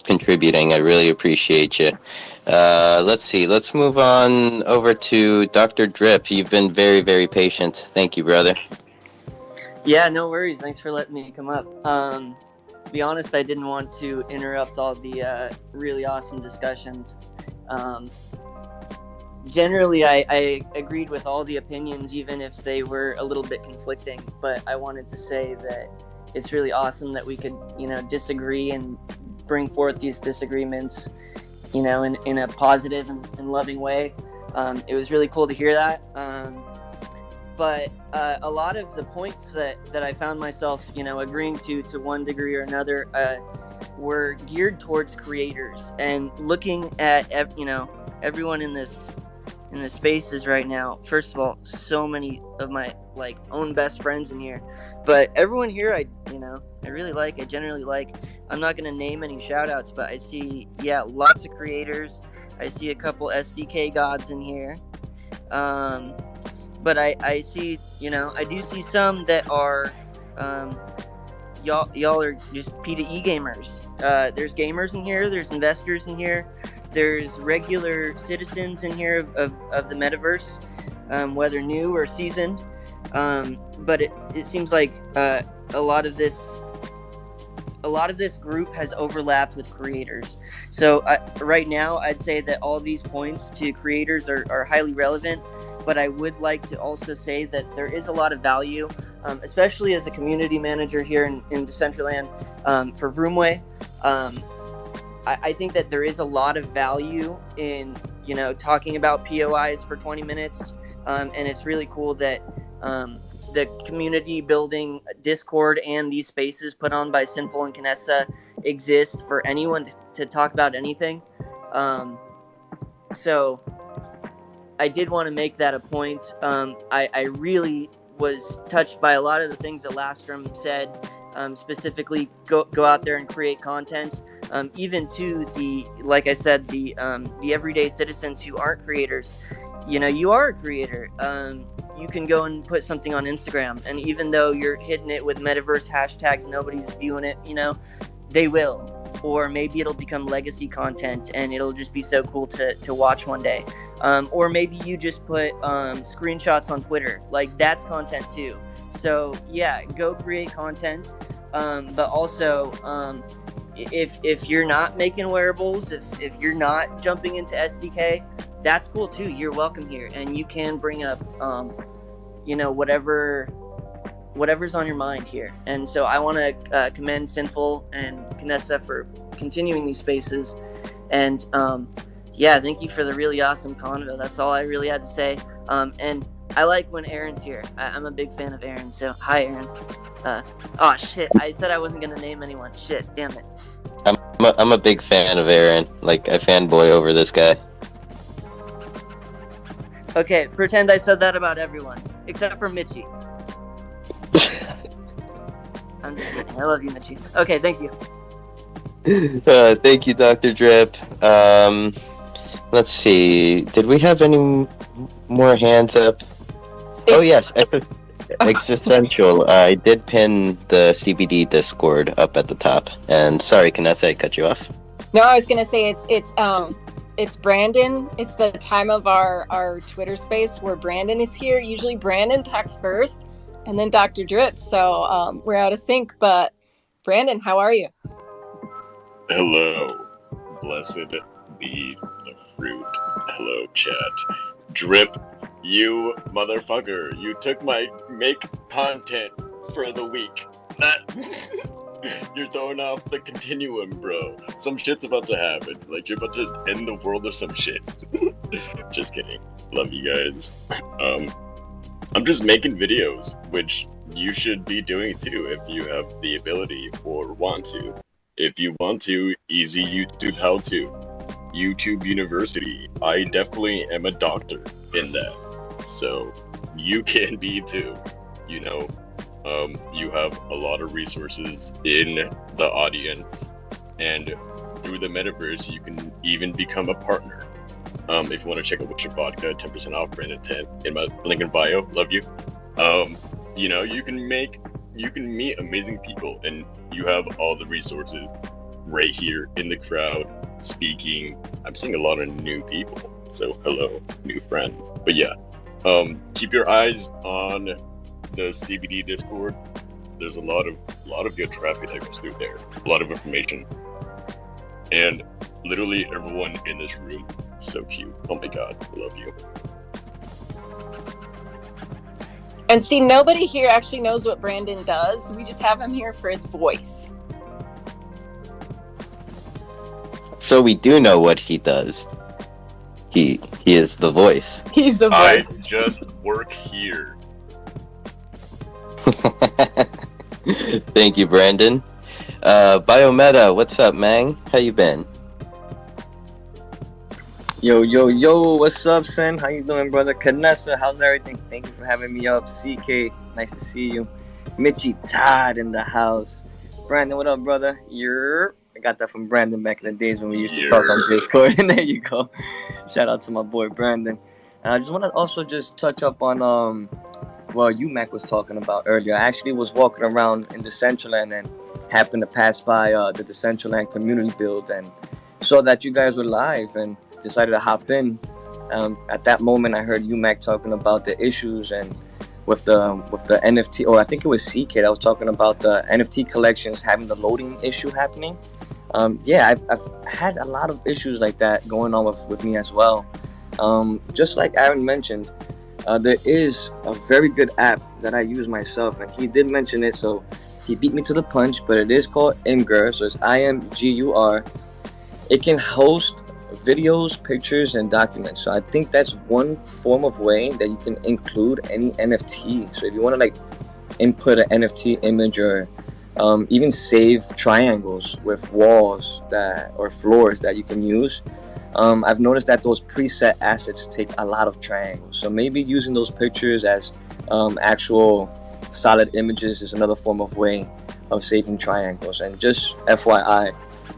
[SPEAKER 4] contributing. I really appreciate you. Let's see. Let's move on over to Dr. Drip. You've been very, very patient. Thank you, brother.
[SPEAKER 20] Yeah, no worries. Thanks for letting me come up. To be honest, I didn't want to interrupt all the really awesome discussions. Generally, I agreed with all the opinions, even if they were a little bit conflicting. But I wanted to say that it's really awesome that we could, disagree and bring forth these disagreements, in a positive and loving way. It was really cool to hear that. But a lot of the points that I found myself, agreeing to one degree or another, were geared towards creators and looking at, everyone in this spaces right now. First of all, so many of my own best friends in here, but everyone here, I really like. I generally like. I'm not gonna name any shout outs, but I see, lots of creators. I see a couple SDK gods in here. But I see, I do see some that are, y'all are just P2E gamers. There's gamers in here. There's investors in here. There's regular citizens in here of the metaverse, whether new or seasoned. But it seems like a lot of this group has overlapped with creators. So right now, I'd say that all these points to creators are highly relevant. But I would like to also say that there is a lot of value, especially as a community manager here in Decentraland for Vroomway. I think that there is a lot of value in, talking about POIs for 20 minutes. And it's really cool that the community building Discord and these spaces put on by Sinful and Kinessa exist for anyone to talk about anything. So I did want to make that a point. I really was touched by a lot of the things that Lastrom said, specifically go out there and create content. Even to like I said, the everyday citizens who aren't creators. You are a creator. You can go and put something on Instagram, and even though you're hitting it with metaverse hashtags, nobody's viewing it, they will. Or maybe it'll become legacy content and it'll just be so cool to watch one day. Or maybe you just put screenshots on Twitter. That's content too. So yeah, go create content. But also, if you're not making wearables, if you're not jumping into SDK, that's cool too. You're welcome here, and you can bring up, whatever's on your mind here. And so I want to commend Sinful and Kinessa for continuing these spaces. And thank you for the really awesome convo. That's all I really had to say. And I like when Aaron's here. I'm a big fan of Aaron. So hi, Aaron. Oh shit! I said I wasn't gonna name anyone. Shit! Damn it.
[SPEAKER 4] I'm a big fan of Aaron. I fanboy over this guy.
[SPEAKER 20] Okay, pretend I said that about everyone except for Mitchie. I'm just kidding. I love you, Mitchie. Okay, thank you.
[SPEAKER 4] Thank you, Dr. Drip. Let's see. Did we have any more hands up? Oh yes, Existential. I did pin the CBD Discord up at the top. And sorry, Kinessa, I cut you off.
[SPEAKER 7] No, I was gonna say it's Brandon. It's the time of our Twitter space where Brandon is here. Usually Brandon talks first, and then Dr. Drip. So we're out of sync. But Brandon, how are you?
[SPEAKER 8] Hello, blessed be the fruit. Hello, chat. Drip, you motherfucker. You took my make content for the week. You're throwing off the continuum, bro. Some shit's about to happen. You're about to end the world or some shit. Just kidding. Love you guys. I'm just making videos, which you should be doing too if you have the ability or want to. If you want to, easy YouTube how to. YouTube University. I definitely am a doctor in that. So you can be too. You have a lot of resources in the audience, and through the metaverse, you can even become a partner. If you want to check out Witcher Vodka, 10% off, Brandon 10 in my link in bio. Love you. You can meet amazing people, and you have all the resources right here in the crowd speaking. I'm seeing a lot of new people, so hello, new friends. But yeah, keep your eyes on the CBD Discord, there's a lot of good traffic that goes through there. A lot of information. And literally everyone in this room is so cute. Oh my god, I love you.
[SPEAKER 7] And see, nobody here actually knows what Brandon does. We just have him here for his voice.
[SPEAKER 4] So we do know what he does. He is the voice.
[SPEAKER 7] He's the
[SPEAKER 8] I
[SPEAKER 7] voice.
[SPEAKER 8] just work here.
[SPEAKER 4] Thank you, Brandon. Biometa, what's up, man? How you been?
[SPEAKER 9] Yo, what's up, Sen? How you doing, brother? Kanessa, how's everything? Thank you for having me up. CK, nice to see you. Mitchie Todd in the house. Brandon, what up, brother? I got that from Brandon back in the days when we used to talk on Discord. And there you go. Shout out to my boy, Brandon. And I just want to also just touch up on what UMAC was talking about earlier. I actually was walking around in Decentraland and happened to pass by the Decentraland community build and saw that you guys were live and decided to hop in. At that moment, I heard UMAC talking about the issues and with the NFT, or I think it was CK that was talking about the NFT collections having the loading issue happening. I've had a lot of issues like that going on with me as well. Just like Aaron mentioned, there is a very good app that I use myself, and he did mention it, so he beat me to the punch, but it is called Imgur, so it's IMGUR. It can host videos, pictures, and documents. So I think that's one form of way that you can include any NFT. So if you want to like input an NFT image or even save triangles with walls or floors that you can use, I've noticed that those preset assets take a lot of triangles. So maybe using those pictures as actual solid images is another form of way of saving triangles. And just FYI,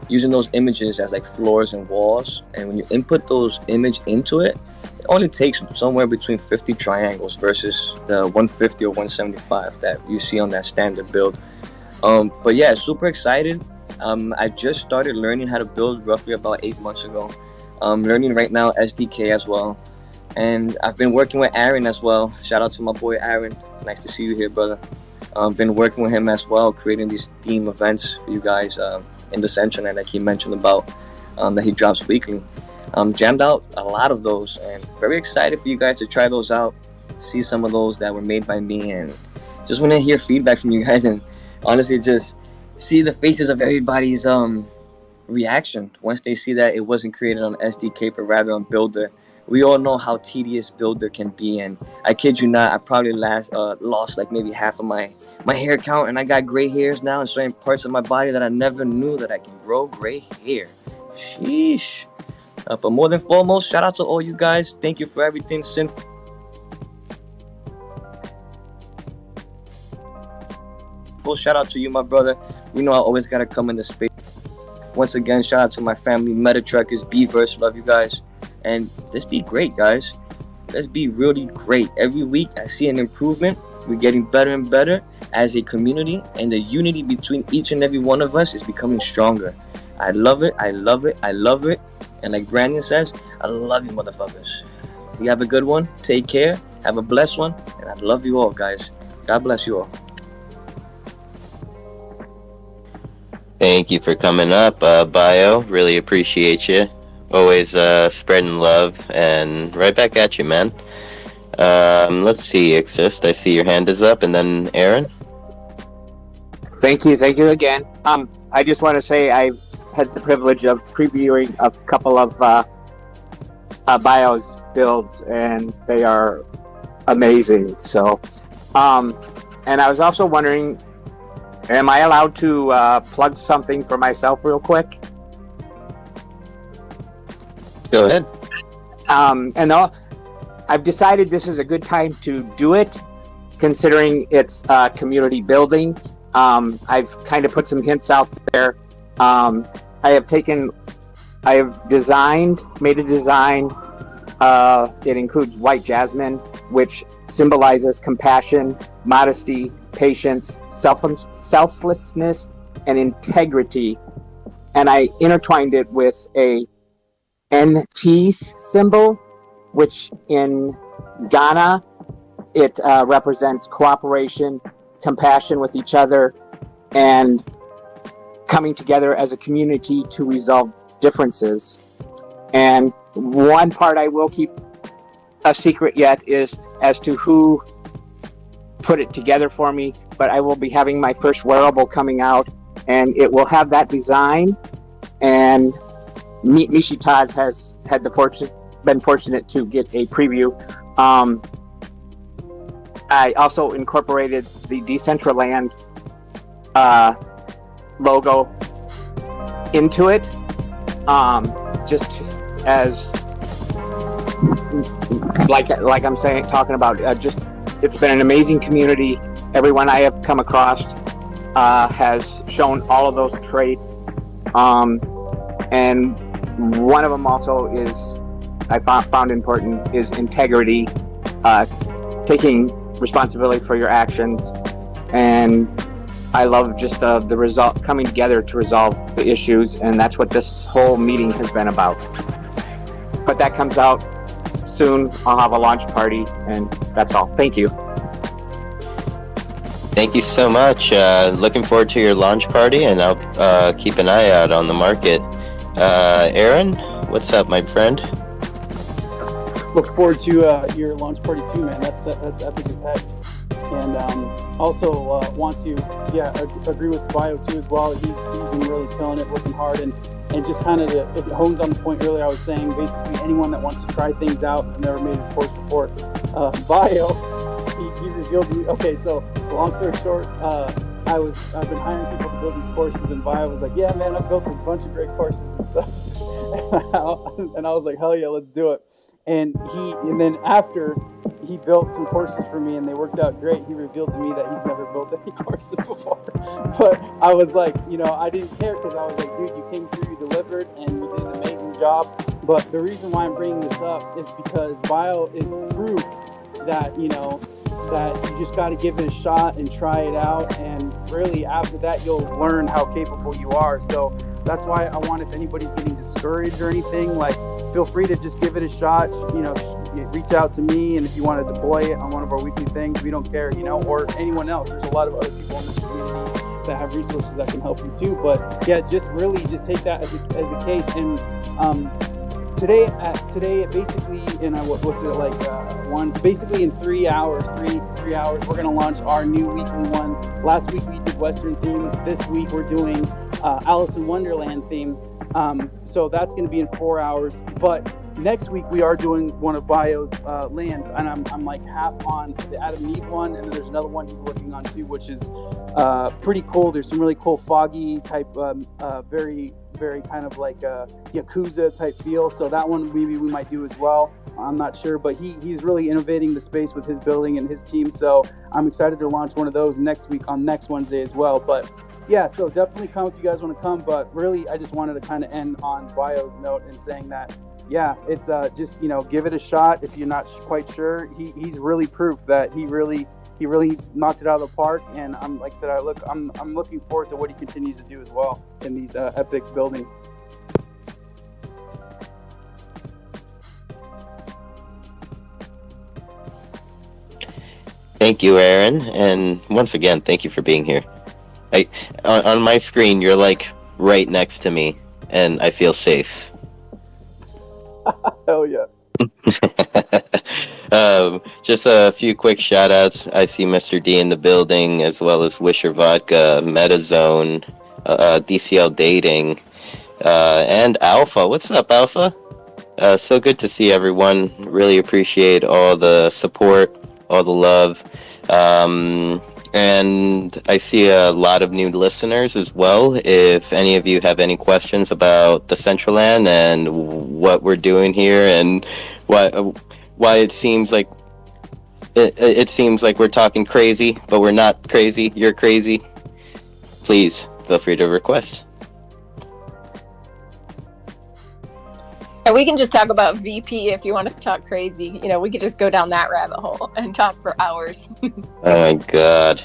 [SPEAKER 9] using those images as like floors and walls, and when you input those image into it, it only takes somewhere between 50 triangles versus the 150 or 175 that you see on that standard build. But yeah, super excited. I just started learning how to build roughly about 8 months ago. I'm learning right now SDK as well, and I've been working with Aaron as well. Shout out to my boy Aaron, nice to see you here, brother. I've been working with him as well, creating these theme events for you guys in the Decentraland that he mentioned about, that he drops weekly. Jammed out a lot of those, and very excited for you guys to try those out, see some of those that were made by me, and just want to hear feedback from you guys, and honestly just see the faces of everybody's reaction once they see that it wasn't created on SDK but rather on Builder. We all know how tedious Builder can be, and I kid you not, I probably lost like maybe half of my hair count, and I got gray hairs now in certain parts of my body that I never knew that I can grow gray hair. Sheesh. But more than foremost, shout out to all you guys. Thank you for everything. Full shout out to you, my brother. You know I always gotta come into space. Once again, shout out to my family, Meta Truckers, Beavers, love you guys. And let's be great, guys. Let's be really great. Every week I see an improvement. We're getting better and better as a community, and the unity between each and every one of us is becoming stronger. I love it. I love it. I love it. And like Brandon says, I love you, motherfuckers. You have a good one. Take care. Have a blessed one. And I love you all, guys. God bless you all.
[SPEAKER 4] Thank you for coming up, Bio. Really appreciate you. Always spreading love, and right back at you, man. Let's see, Exist. I see your hand is up, and then Aaron.
[SPEAKER 5] Thank you again. I just want to say I've had the privilege of previewing a couple of Bio's builds, and they are amazing. So, and I was also wondering, am I allowed to plug something for myself real quick?
[SPEAKER 4] Go ahead.
[SPEAKER 5] I've decided this is a good time to do it, considering it's community building. I've kind of put some hints out there. I have made a design. It includes white jasmine, which symbolizes compassion, modesty, patience, selflessness, and integrity. And I intertwined it with a NT symbol, which in Ghana it represents cooperation, compassion with each other, and coming together as a community to resolve differences. And one part I will keep a secret yet is as to who put it together for me, but I will be having my first wearable coming out, and it will have that design. And Mishi Todd has had been fortunate to get a preview. I also incorporated the Decentraland logo into it, just as like I'm talking about. Just it's been an amazing community. Everyone I have come across has shown all of those traits, and one of them also is I found important is integrity, taking responsibility for your actions, and I love just the result coming together to resolve the issues, and that's what this whole meeting has been about. But that comes out soon. I'll have a launch party, and that's all. Thank you.
[SPEAKER 4] Thank you so much. Looking forward to your launch party, and I'll keep an eye out on the market. Aaron, what's up, my friend?
[SPEAKER 6] Look forward to your launch party too, man. That's epic as heck. And also want to agree with Bio too as well. He's been really killing it, working hard, and just kind of it hones on the point earlier I was saying. Basically, anyone that wants to try things out and never made a course before, Bio, he revealed to me. Okay, so long story short, I've been hiring people to build these courses, and Bio was like, "Yeah, man, I've built a bunch of great courses and stuff." And I was like, "Hell yeah, let's do it." And then after he built some courses for me and they worked out great, he revealed to me that he's never built any courses before. But I was like, I didn't care because I was like, dude, you came through, you delivered, and you did an amazing job. But the reason why I'm bringing this up is because Bio is proof that, that you just got to give it a shot and try it out. And really after that, you'll learn how capable you are. So that's why I want, if anybody's getting discouraged or anything, like, feel free to just give it a shot. Reach out to me, and if you want to deploy it on one of our weekly things, we don't care, or anyone else. There's a lot of other people in this community that have resources that can help you too. But yeah, just take that as a case. And today basically, basically in 3 hours, we're going to launch our new weekly one. Last week we did Western theme. This week we're doing Alice in Wonderland theme. So that's going to be in 4 hours. But next week we are doing one of Bio's lands, and I'm like half on the Adam and Eve one, and then there's another one he's working on too, which is pretty cool. There's some really cool foggy type, very very kind of like a Yakuza type feel. So that one maybe we might do as well. I'm not sure, but he's really innovating the space with his building and his team. So I'm excited to launch one of those next week on next Wednesday as well. But yeah, so definitely come if you guys want to come. But really, I just wanted to kind of end on Bio's note and saying that, yeah, it's just, give it a shot. If you're not quite sure, he's really proof that he really knocked it out of the park. And I'm like I said, I'm looking forward to what he continues to do as well in these epic buildings.
[SPEAKER 4] Thank you, Aaron, and once again, thank you for being here. On my screen, you're like right next to me, and I feel safe.
[SPEAKER 6] Hell yeah.
[SPEAKER 4] Just a few quick shout outs. I see Mr. D in the building, as well as Wisher Vodka, MetaZone, DCL Dating, and Alpha. What's up, Alpha? So good to see everyone. Really appreciate all the support, all the love. And I see a lot of new listeners as well. If any of you have any questions about Decentraland and what we're doing here and why it seems like it seems like we're talking crazy, but we're not crazy. You're crazy. Please feel free to request.
[SPEAKER 7] And we can just talk about VP if you want to talk crazy. We could just go down that rabbit hole and talk for hours.
[SPEAKER 4] Oh my god.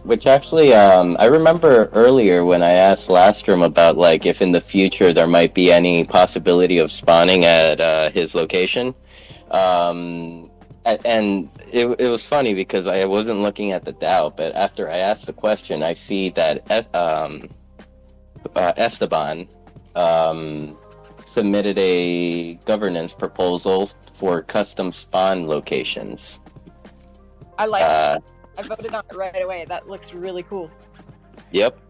[SPEAKER 4] Which actually, I remember earlier when I asked Lastrom about if in the future there might be any possibility of spawning at his location. And it was funny because I wasn't looking at the DAO, but after I asked the question, I see that Esteban submitted a governance proposal for custom spawn locations.
[SPEAKER 7] I like it. I voted on it right away. That looks really cool.
[SPEAKER 4] Yep.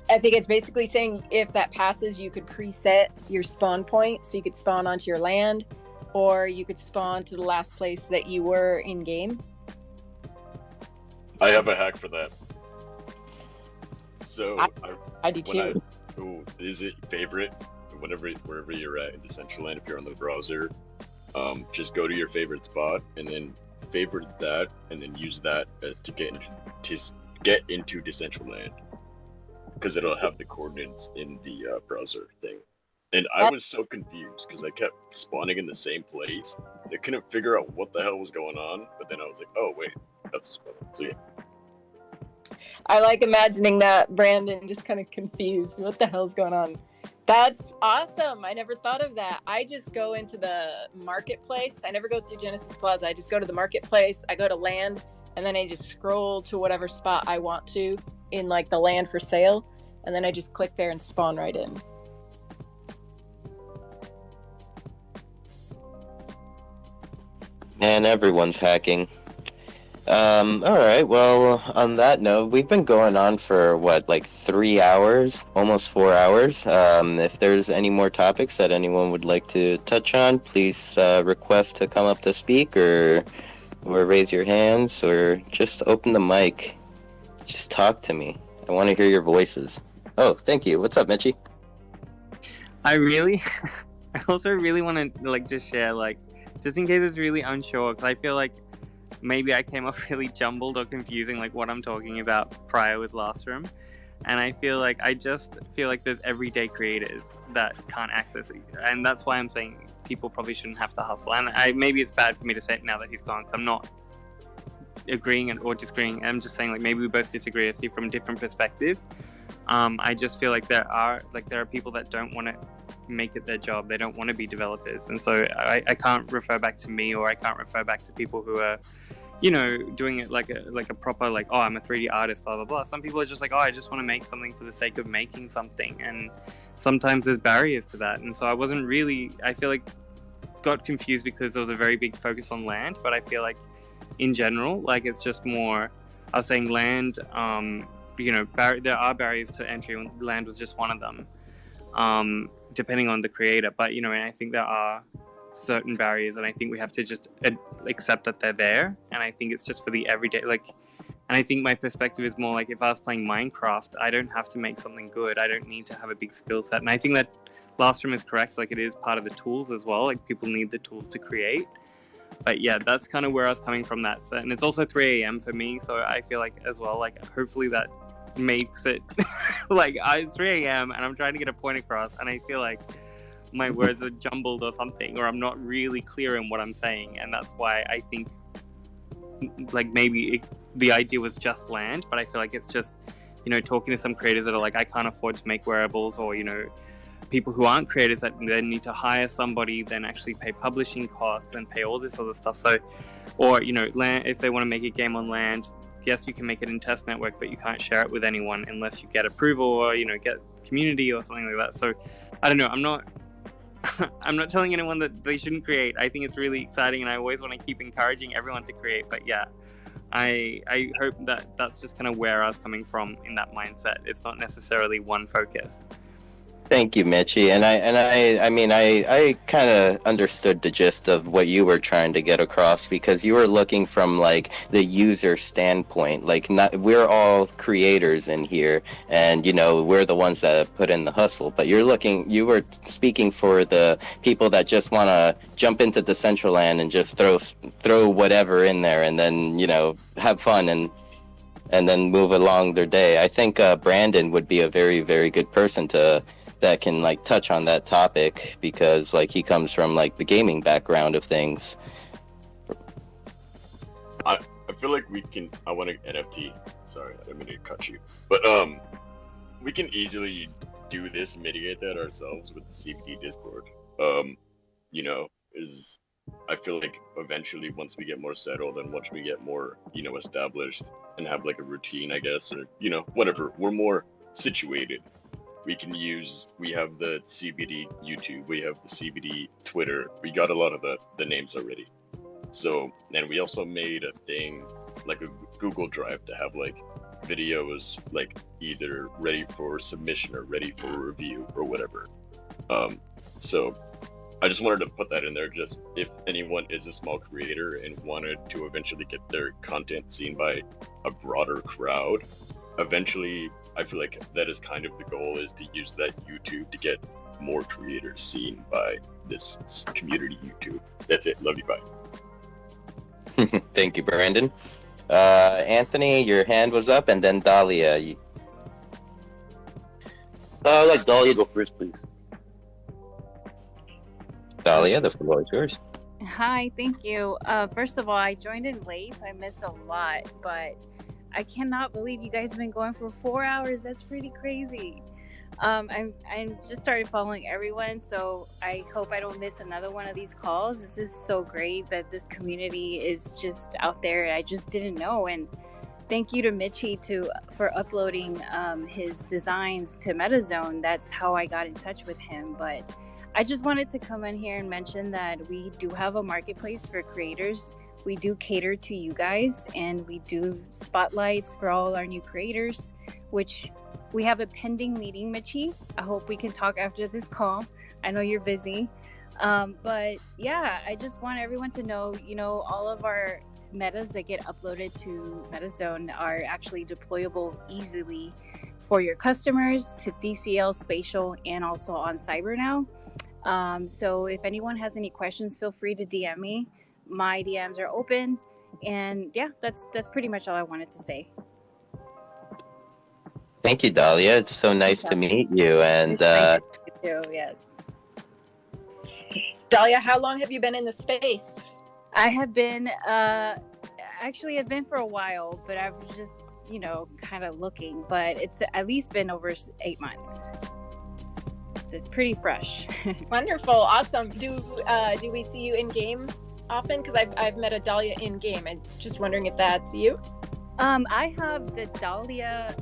[SPEAKER 7] I think it's basically saying if that passes, you could preset your spawn point, so you could spawn onto your land, or you could spawn to the last place that you were in game.
[SPEAKER 8] I have a hack for that. So
[SPEAKER 7] I do too.
[SPEAKER 8] Is it favorite? Wherever you're at in Decentraland, if you're on the browser, just go to your favorite spot and then favorite that, and then use that to get into Decentraland, because it'll have the coordinates in the browser thing. And I was so confused because I kept spawning in the same place. I couldn't figure out what the hell was going on, but then I was like, oh wait, that's what's going on. So yeah.
[SPEAKER 7] I like imagining that Brandon just kind of confused. What the hell's going on? That's awesome. I never thought of that. I just go into the marketplace. I never go through Genesis Plaza. I just go to the marketplace. I go to land, and then I just scroll to whatever spot I want to in like the land for sale, and then I just click there and spawn right in.
[SPEAKER 4] Man, everyone's hacking. All right. Well, on that note, we've been going on for what, like 3 hours, almost 4 hours. If there's any more topics that anyone would like to touch on, please request to come up to speak, or raise your hands, or just open the mic. Just talk to me. I want to hear your voices. Oh, thank you. What's up, Mitchie?
[SPEAKER 3] I also really want to like just share, like, just in case it's really unsure, because I feel like maybe I came off really jumbled or confusing, like what I'm talking about prior with Last Room. And I feel like there's everyday creators that can't access it, and that's why I'm saying people probably shouldn't have to hustle. And maybe it's bad for me to say it now that he's gone, because I'm not agreeing or disagreeing. I'm just saying, like, maybe we both disagree. I see from a different perspective. I just feel like there are people that don't want to make it their job. They don't want to be developers, and so I can't refer back to me, or I can't refer back to people who are, you know, doing it like a proper, like, oh, I'm a 3D artist, blah blah blah. Some people are just like, oh, I just want to make something for the sake of making something, and sometimes there's barriers to that. And so I feel like got confused because there was a very big focus on land, but I feel like in general, like, it's just more, I was saying land, you know, there are barriers to entry, and land was just one of them, depending on the creator. But, you know, and I think there are certain barriers, and I think we have to just accept that they're there. And I think it's just for the everyday, like, and I think my perspective is more like, if I was playing Minecraft, I don't have to make something good. I don't need to have a big skill set. And I think that Last Room is correct. Like, it is part of the tools as well. Like, people need the tools to create. But yeah, that's kind of where I was coming from, that set. And it's also 3 a.m. for me, so I feel like as well, like, hopefully that makes it like, it's 3 a.m. and I'm trying to get a point across, and I feel like my words are jumbled or something, or I'm not really clear in what I'm saying. And that's why I think, like, maybe the idea was just land, but I feel like it's just, you know, talking to some creators that are like, I can't afford to make wearables, or, you know, people who aren't creators that then need to hire somebody, then actually pay publishing costs and pay all this other stuff. So, or, you know, land, if they want to make a game on land, yes, you can make it in test network, but you can't share it with anyone unless you get approval, or, you know, get community or something like that. So I don't know, I'm not telling anyone that they shouldn't create. I think it's really exciting, and I always want to keep encouraging everyone to create. But yeah, I hope that that's just kind of where I was coming from in that mindset. It's not necessarily one focus.
[SPEAKER 4] Thank you, Mitchie. And I kind of understood the gist of what you were trying to get across, because you were looking from, like, the user standpoint. Like, we're all creators in here, and, you know, we're the ones that put in the hustle. But you were speaking for the people that just want to jump into Decentraland and just throw whatever in there, and then, you know, have fun and then move along their day. I think Brandon would be a very, very good person that can, like, touch on that topic, because, like, he comes from, like, the gaming background of things.
[SPEAKER 8] I feel like I want to NFT. Sorry, I didn't mean to cut you. But we can easily do this, mitigate that ourselves with the CBD Discord. you know, is I feel like eventually once we get more settled and once we get more, you know, established and have like a routine, I guess, or, you know, whatever, we're more situated. We have the CBD YouTube, we have the CBD Twitter, we got a lot of the names already. So, and we also made a thing, like a Google Drive to have like videos like either ready for submission or ready for review or whatever. So I just wanted to put that in there, just if anyone is a small creator and wanted to eventually get their content seen by a broader crowd, eventually I feel like that is kind of the goal, is to use that YouTube to get more creators seen by this community YouTube. That's it. Love you. Bye.
[SPEAKER 4] Thank you, Brandon. Anthony, your hand was up, and then Dahlia.
[SPEAKER 13] I'd like Dahlia go first, please.
[SPEAKER 4] Dahlia, the floor is yours.
[SPEAKER 11] Hi, thank you. First of all, I joined in late, so I missed a lot, but I cannot believe you guys have been going for 4 hours. That's pretty crazy. I just started following everyone, so I hope I don't miss another one of these calls. This is so great that this community is just out there. I just didn't know, and thank you to Mitchie for uploading his designs to MetaZone. That's how I got in touch with him. But I just wanted to come in here and mention that we do have a marketplace for creators. We do cater to you guys, and we do spotlights for all our new creators, which we have a pending meeting, Mitchie. I hope we can talk after this call. I know you're busy. But yeah, I just want everyone to know, all of our metas that get uploaded to MetaZone are actually deployable easily for your customers to DCL, Spatial, and also on Cyber now. So if anyone has any questions, feel free to DM me. My DMs are open, and yeah, that's pretty much all I wanted to say.
[SPEAKER 4] Thank you, Dahlia. It's so nice to meet you. And
[SPEAKER 11] It's nice to meet you too, yes.
[SPEAKER 7] Dahlia, how long have you been in the space?
[SPEAKER 11] I have been, actually I've been for a while, but I've just, kind of looking, but it's at least been over 8 months. So it's pretty fresh.
[SPEAKER 7] Wonderful, awesome. Do we see you in game often? Because I've met a Dahlia in game. I'm just wondering if that's you.
[SPEAKER 11] I have the Dahlia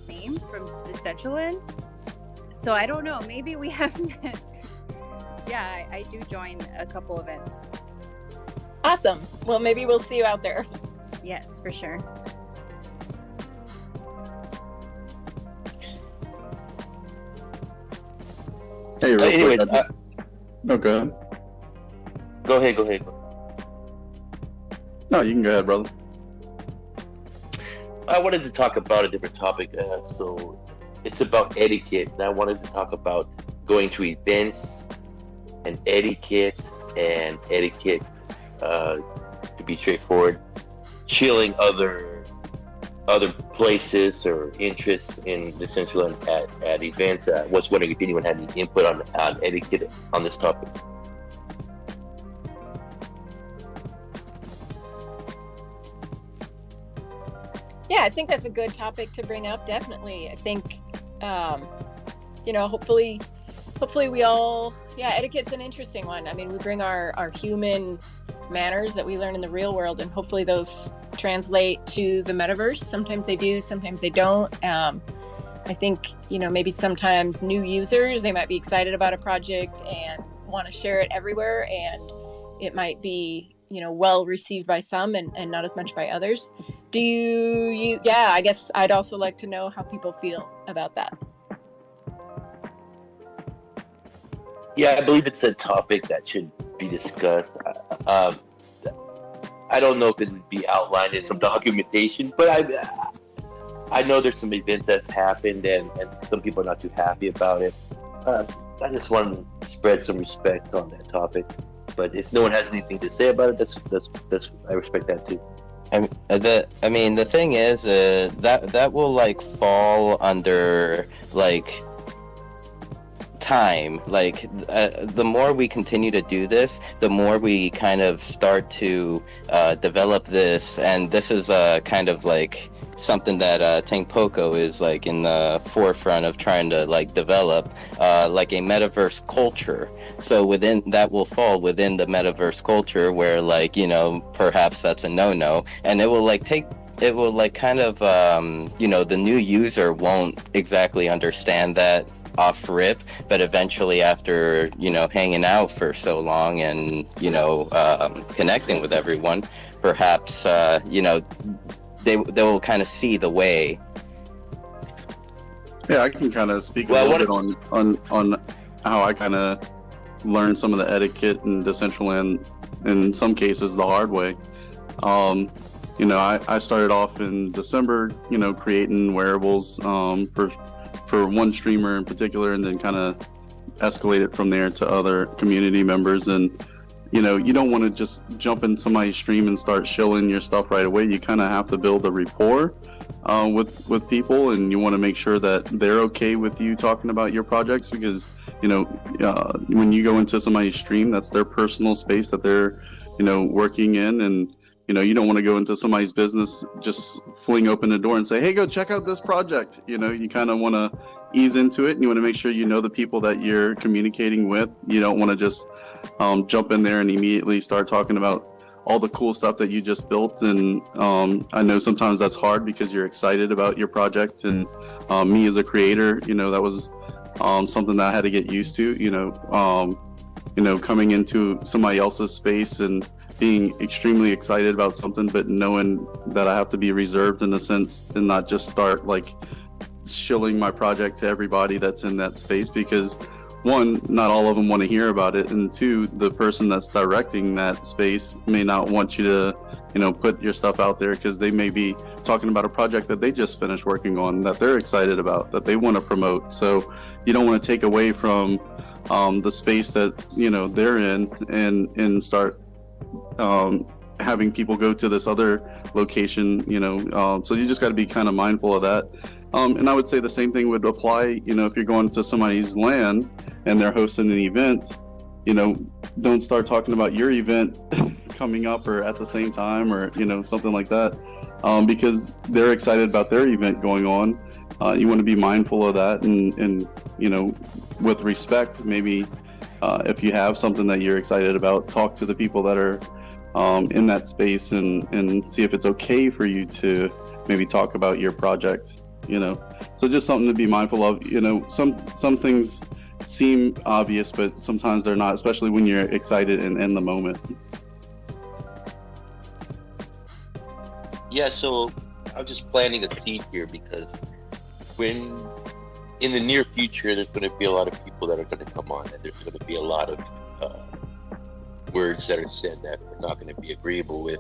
[SPEAKER 11] name from Decentraland, so I don't know. Maybe we have met. Yeah, I do join a couple events.
[SPEAKER 7] Awesome. Well, maybe we'll see you out there.
[SPEAKER 11] Yes, for sure.
[SPEAKER 14] Hey, real
[SPEAKER 13] Anyways,
[SPEAKER 14] quick, no, go ahead.
[SPEAKER 13] Go ahead.
[SPEAKER 14] No, you can go ahead, brother.
[SPEAKER 13] I wanted to talk about a different topic, so it's about etiquette. And I wanted to talk about going to events and etiquette, to be straightforward, chilling other places or interests in Decentraland at events. I was wondering if anyone had any input on etiquette on this topic.
[SPEAKER 7] Yeah, I think that's a good topic to bring up. Definitely. I think, hopefully we all, etiquette's an interesting one. I mean, we bring our human manners that we learn in the real world, and hopefully those translate to the metaverse. Sometimes they do, sometimes they don't. I think, maybe sometimes new users, they might be excited about a project and want to share it everywhere, and it might be, well received by some and not as much by others. I guess I'd also like to know how people feel about that.
[SPEAKER 13] Yeah, I believe it's a topic that should be discussed. I don't know if it would be outlined in some documentation, but I know there's some events that's happened and some people are not too happy about it. I just want to spread some respect on that topic. But if no one has anything to say about it, that's I respect that too.
[SPEAKER 4] The thing is that will fall under time. The more we continue to do this, the more we kind of start to develop this, and this is kind of something that Tangpoko is like in the forefront of trying to like develop, like a metaverse culture. So within that will fall within the metaverse culture, where like, you know, perhaps that's a no-no, and it will like kind of you know, the new user won't exactly understand that off rip, but eventually after, you know, hanging out for so long and, you know, connecting with everyone, perhaps you know, they will kind of see the way.
[SPEAKER 14] Yeah, I can kind of speak a little bit on how I kind of learned some of the etiquette in Decentraland, in some cases the hard way. You know, I started off in December, you know, creating wearables for one streamer in particular, and then kind of escalated from there to other community members. And you know, you don't want to just jump in somebody's stream and start shilling your stuff right away. You kind of have to build a rapport with people, and you want to make sure that they're okay with you talking about your projects, because you know, when you go into somebody's stream, that's their personal space that they're, you know, working in. And you know, you don't want to go into somebody's business, just fling open the door and say, hey, go check out this project. You know, you kind of want to ease into it, and you want to make sure you know the people that you're communicating with. You don't want to just jump in there and immediately start talking about all the cool stuff that you just built. And I know sometimes that's hard because you're excited about your project. And me as a creator, you know, that was something that I had to get used to, you know, coming into somebody else's space and being extremely excited about something, but knowing that I have to be reserved in a sense and not just start like shilling my project to everybody that's in that space, because one, not all of them want to hear about it, and two, the person that's directing that space may not want you to, you know, put your stuff out there, because they may be talking about a project that they just finished working on, that they're excited about, that they want to promote. So you don't want to take away from the space that, you know, they're in, and start having people go to this other location, you know, so you just got to be kind of mindful of that. And I would say the same thing would apply, you know, if you're going to somebody's LAN and they're hosting an event, you know, don't start talking about your event coming up or at the same time, or, you know, something like that, because they're excited about their event going on. You want to be mindful of that, and you know, with respect, maybe if you have something that you're excited about, talk to the people that are in that space, and see if it's okay for you to maybe talk about your project, you know. So just something to be mindful of. You know, some things seem obvious, but sometimes they're not, especially when you're excited and in the moment.
[SPEAKER 13] Yeah, so I'm just planting a seed here, because when in the near future there's going to be a lot of people that are going to come on, and there's going to be a lot of words that are said that we're not going to be agreeable with,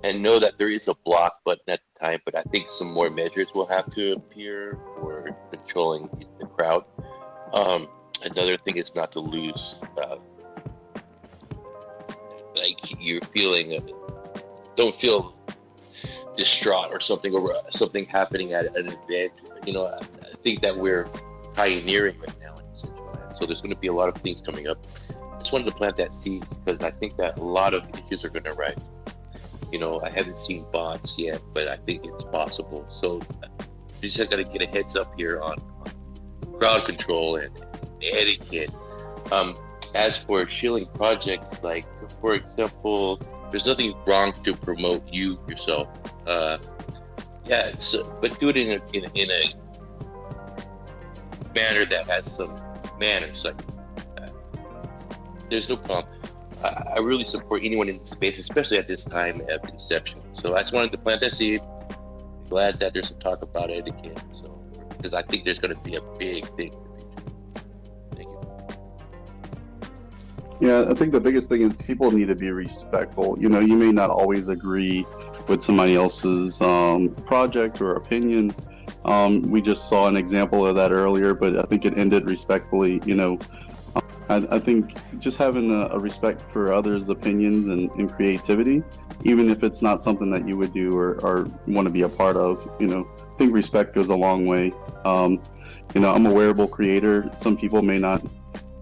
[SPEAKER 13] and know that there is a block button at the time, but I think some more measures will have to appear for controlling the crowd. Another thing is not to lose like you're feeling don't feel distraught or something over something happening at an event. You know, I think that we're pioneering right now in Decentraland, so there's going to be a lot of things coming up. I just wanted to plant that seed, because I think that a lot of issues are going to rise. You know, I haven't seen bots yet, but I think it's possible. So we just got to get a heads up here on crowd control and etiquette. As for shilling projects, like, for example, there's nothing wrong to promote you yourself. Yeah, so, but do it in a manner that has some manners. Like, there's no problem. I really support anyone in the space, especially at this time of inception. So I just wanted to plant that seed. Glad that there's some talk about etiquette. So, because I think there's going to be a big thing.
[SPEAKER 14] Yeah, I think the biggest thing is people need to be respectful. You know, you may not always agree with somebody else's project or opinion. We just saw an example of that earlier, but I think it ended respectfully. You know, I think just having a respect for others' opinions and creativity, even if it's not something that you would do or want to be a part of, you know, I think respect goes a long way. You know, I'm a wearable creator. Some people may not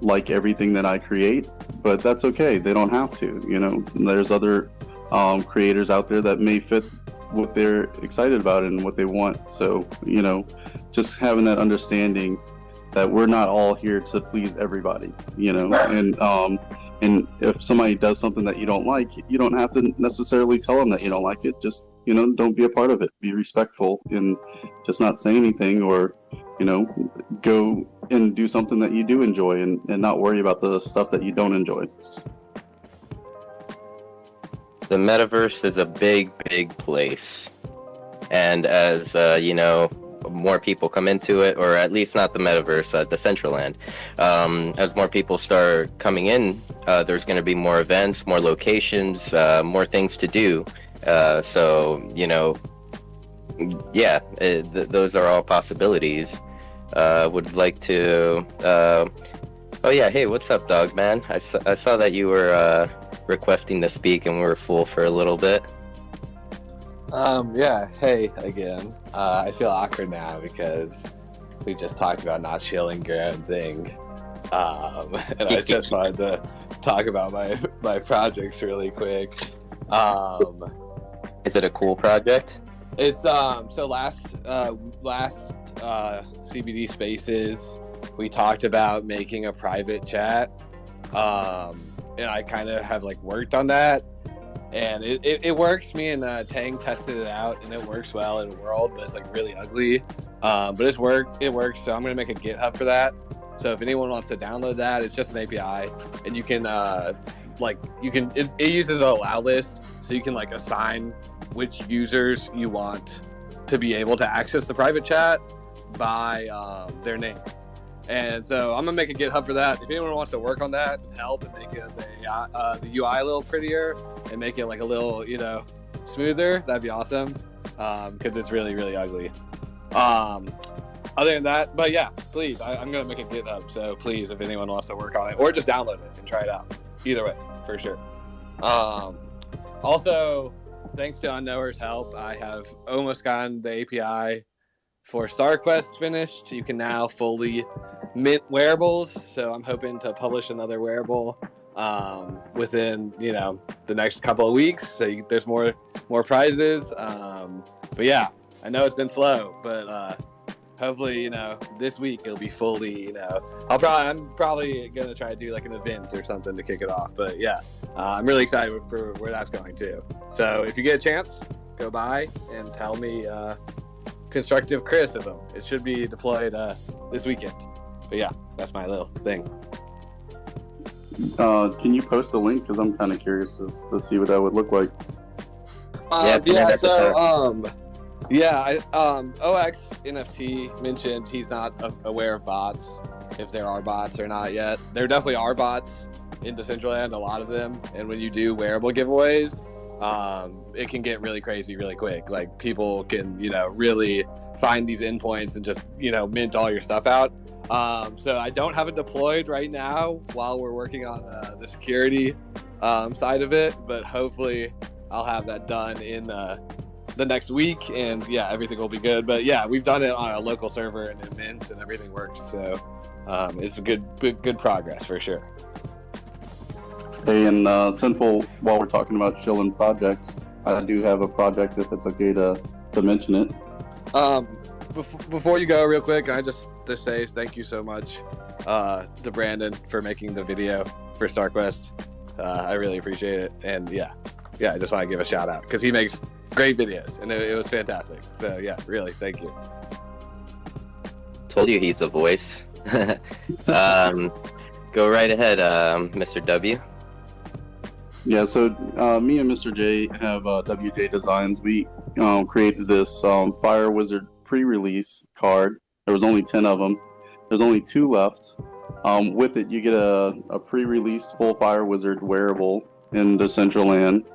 [SPEAKER 14] like everything that I create, but that's okay. They don't have to. You know, there's other creators out there that may fit what they're excited about and what they want. So, just having that understanding that we're not all here to please everybody, and if somebody does something that you don't like, you don't have to necessarily tell them that you don't like it. Just, don't be a part of it. Be respectful and just not say anything, or, go and do something that you do enjoy, and not worry about the stuff that you don't enjoy.
[SPEAKER 4] The metaverse is a big, big place. And as, more people come into it, or at least not the metaverse, Decentraland, as more people start coming in, there's going to be more events, more locations, more things to do. Those are all possibilities. Would like to... oh yeah, hey, what's up, dog man? I saw that you were requesting to speak, and we were full for a little bit.
[SPEAKER 15] Yeah, hey again. I feel awkward now because we just talked about not shilling your own thing. And I just wanted to talk about my projects really quick.
[SPEAKER 4] Is it a cool project?
[SPEAKER 15] It's so last CBD Spaces, we talked about making a private chat. And I kind of have worked on that. And it works. Me and Tang tested it out, and it works well in the world, but it's really ugly. But it works. So I'm gonna make a GitHub for that. So if anyone wants to download that, it's just an API, and you can it uses a allow list, so you can assign which users you want to be able to access the private chat by their name. And so I'm gonna make a GitHub for that. If anyone wants to work on that and help and make the UI a little prettier and make it a little, smoother, that'd be awesome. Because it's really, really ugly. Other than that, but yeah, please, I'm gonna make a GitHub. So please, if anyone wants to work on it, or just download it and try it out. Either way, for sure. Also, thanks to Unknower's help, I have almost gotten the API for StarQuest finished. You can now fully mint wearables, so I'm hoping to publish another wearable within the next couple of weeks, so there's more prizes. But yeah, I know it's been slow, but hopefully this week it'll be fully I'm probably gonna try to do an event or something to kick it off. But yeah, I'm really excited for where that's going too. So if you get a chance, go by and tell me constructive criticism. It should be deployed this weekend. But yeah, that's my little thing.
[SPEAKER 14] Can you post the link? Because I'm kind of curious to see what that would look like.
[SPEAKER 15] OX NFT mentioned he's not aware of bots, if there are bots or not yet. There definitely are bots in Decentraland, a lot of them. And when you do wearable giveaways, it can get really crazy really quick. People can, really find these endpoints and just, mint all your stuff out. So I don't have it deployed right now while we're working on the security side of it, but hopefully I'll have that done in the next week, and yeah, everything will be good. But yeah, we've done it on a local server and in Mint, and everything works. So it's a good progress for sure.
[SPEAKER 14] Hey, and Sinful, while we're talking about shilling projects, I do have a project if it's okay to mention it.
[SPEAKER 15] Before you go, real quick, I just say thank you so much to Brandon for making the video for StarQuest. I really appreciate it, and yeah, I just want to give a shout out because he makes great videos, and it was fantastic. So yeah, really, thank you.
[SPEAKER 4] Told you he's a voice. Go right ahead, Mr. W.
[SPEAKER 14] Yeah, so me and Mr. J have WJ Designs. We created this Fire Wizard pre-release card. There was only 10 of them. There's only 2 left. With it, you get a pre-released full Fire Wizard wearable in Decentraland.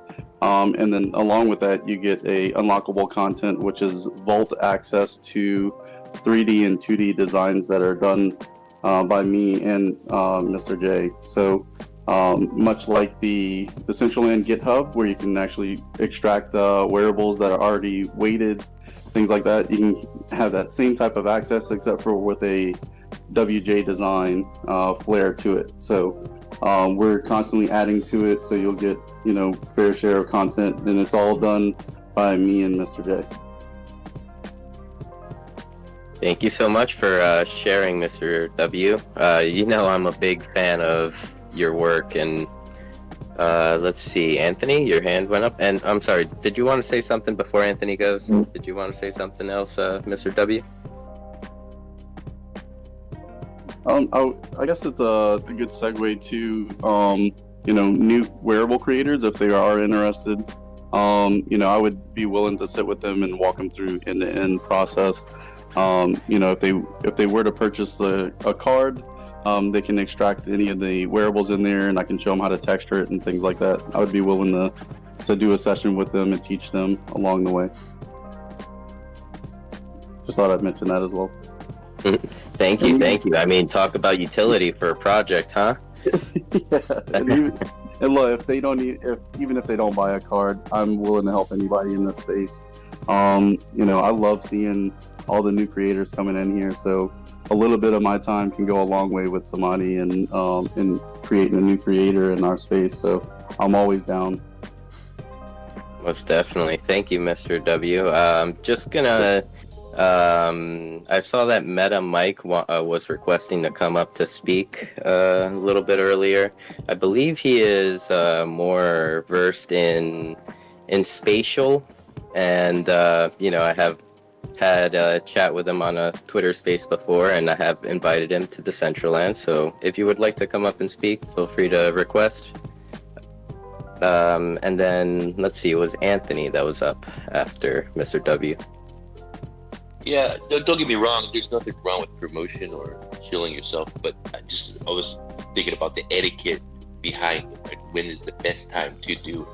[SPEAKER 14] And then along with that, you get a unlockable content, which is vault access to 3D and 2D designs that are done by me and Mr. J. So much like the Decentraland GitHub, where you can actually extract wearables that are already weighted, things like that, you can have that same type of access, except for with a WJ design flair to it. So we're constantly adding to it, so you'll get fair share of content, and it's all done by me and Mr. J.
[SPEAKER 4] Thank you so much for sharing, Mr. W. You know I'm a big fan of your work, and let's see, Anthony, your hand went up, and I'm sorry, did you want to say something before Anthony goes? Did you want to say something else, Mr. W?
[SPEAKER 14] I guess it's a good segue to, you know, new wearable creators if they are interested. You know, I would be willing to sit with them and walk them through end-to-end process. You know, if they were to purchase a card, they can extract any of the wearables in there, and I can show them how to texture it and things like that. I would be willing to do a session with them and teach them along the way. Just thought I'd mention that as well.
[SPEAKER 4] Thank you. I mean, talk about utility for a project, huh?
[SPEAKER 14] Yeah, and look, if they don't even if they don't buy a card, I'm willing to help anybody in this space. You know, I love seeing all the new creators coming in here, so a little bit of my time can go a long way with somebody and in creating a new creator in our space. So I'm always down.
[SPEAKER 4] Most definitely. Thank you, Mr. W. I'm just gonna. I saw that Meta Mike was requesting to come up to speak a little bit earlier. I believe he is more versed in spatial, and you know, I have had a chat with him on a Twitter space before, and I have invited him to Decentraland. So if you would like to come up and speak, feel free to request. And then let's see, it was Anthony that was up after Mr. W.
[SPEAKER 13] Yeah, don't get me wrong. There's nothing wrong with promotion or shilling yourself, but I was thinking about the etiquette behind it. Like, when is the best time to do,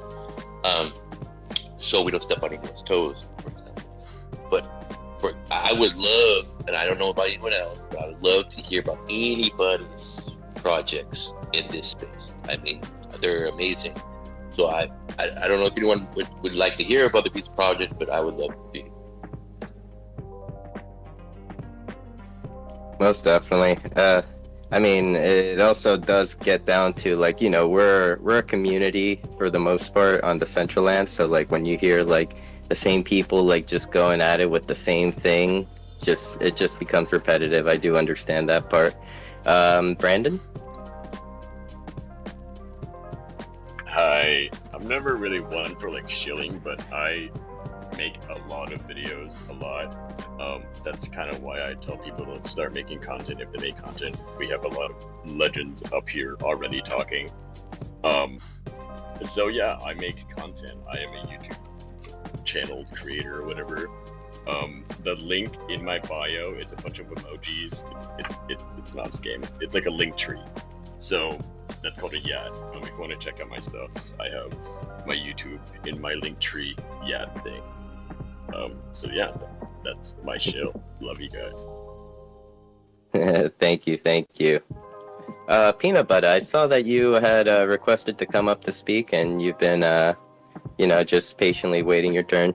[SPEAKER 13] so we don't step on anyone's toes, for example. But I would love, and I don't know about anyone else, but I would love to hear about anybody's projects in this space. I mean, they're amazing. So I don't know if anyone would like to hear about these projects, but I would love to see.
[SPEAKER 4] Most definitely. I mean, it also does get down to, like, you know, we're a community for the most part on Decentraland. So like when you hear like the same people like just going at it with the same thing, it just becomes repetitive. I do understand that part. Brandon?
[SPEAKER 8] Hi. I'm never really one for like shilling, but I make a lot of videos, a lot. That's kind of why I tell people to start making content if they make content. We have a lot of legends up here already talking. So yeah, I make content. I am a YouTube channel creator or whatever. The link in my bio, it's a bunch of emojis. It's not a scam. It's like a link tree. So that's called a Yad. If you want to check out my stuff, I have my YouTube in my link tree Yad thing. So yeah, that's my show. Love you guys.
[SPEAKER 4] Thank you. Peanut Butter, I saw that you had requested to come up to speak, and you've been, you know, just patiently waiting your turn.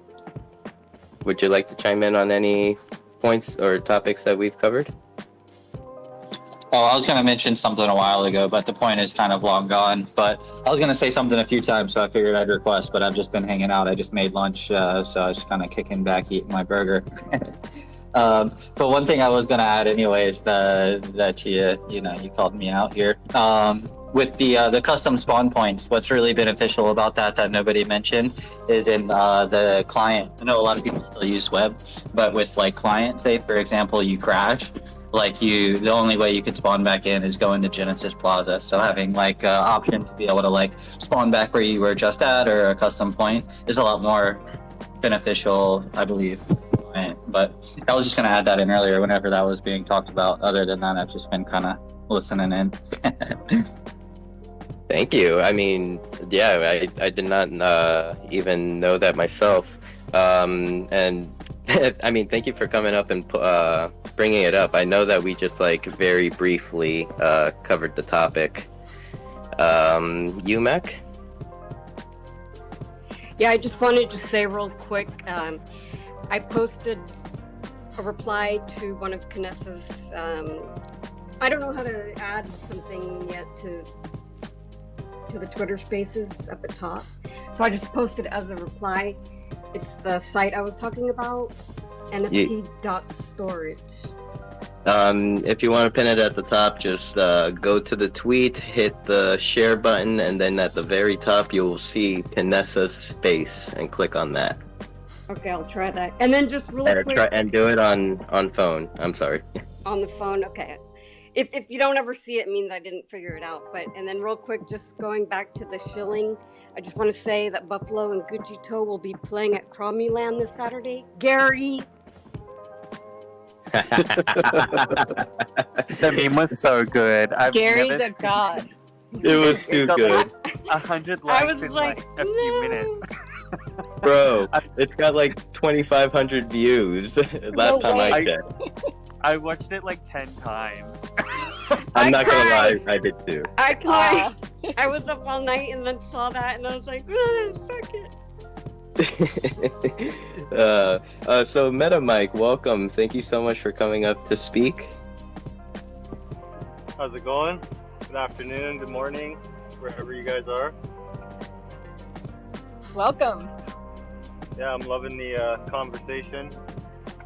[SPEAKER 4] Would you like to chime in on any points or topics that we've covered?
[SPEAKER 12] Oh, I was going to mention something a while ago, but the point is kind of long gone. But I was going to say something a few times, so I figured I'd request, but I've just been hanging out. I just made lunch, so I was kind of kicking back, eating my burger. But one thing I was going to add anyway is that you called me out here. With the custom spawn points, what's really beneficial about that nobody mentioned is in the client. I know a lot of people still use web, but with like client, say for example, you crash, like the only way you could spawn back in is go into Genesis Plaza. So having like option to be able to like spawn back where you were just at or a custom point is a lot more beneficial, I believe. But I was just going to add that in earlier whenever that was being talked about. Other than that, I've just been kind of listening in.
[SPEAKER 4] Thank you. I mean, yeah, I did not even know that myself. And I mean, thank you for coming up and bringing it up. I know that we just like very briefly covered the topic. UMAC?
[SPEAKER 19] Yeah, I just wanted to say real quick, I posted a reply to one of Knessa's, I don't know how to add something yet to the Twitter spaces up at top. So I just posted as a reply, It's the site I was talking about, NFT.storage.
[SPEAKER 4] If you want to pin it at the top, just go to the tweet, hit the share button, and then at the very top you'll see Pinessa's space, and click on that.
[SPEAKER 19] Okay, I'll try that. And then just really quick
[SPEAKER 4] And do it on phone. I'm sorry.
[SPEAKER 19] on the phone. Okay. If you don't ever see it, it means I didn't figure it out. And then real quick, just going back to the shilling, I just want to say that Buffalo and Gucci Toe will be playing at Cromuland this Saturday. Gary.
[SPEAKER 3] The meme was so good.
[SPEAKER 7] Gary's a god.
[SPEAKER 4] It was too good.
[SPEAKER 3] 100 likes
[SPEAKER 19] was
[SPEAKER 3] in
[SPEAKER 19] like,
[SPEAKER 3] a few minutes.
[SPEAKER 4] Bro, it's got like 2,500 views. Last time I checked.
[SPEAKER 3] I watched it like 10 times.
[SPEAKER 4] I'm not gonna lie, I did too.
[SPEAKER 19] I cried. I was up all night and then saw that and I was like, fuck it.
[SPEAKER 4] So Meta Mike, welcome. Thank you so much for coming up to speak.
[SPEAKER 10] How's it going? Good afternoon, good morning, wherever you guys are.
[SPEAKER 7] Welcome.
[SPEAKER 10] Yeah, I'm loving the conversation,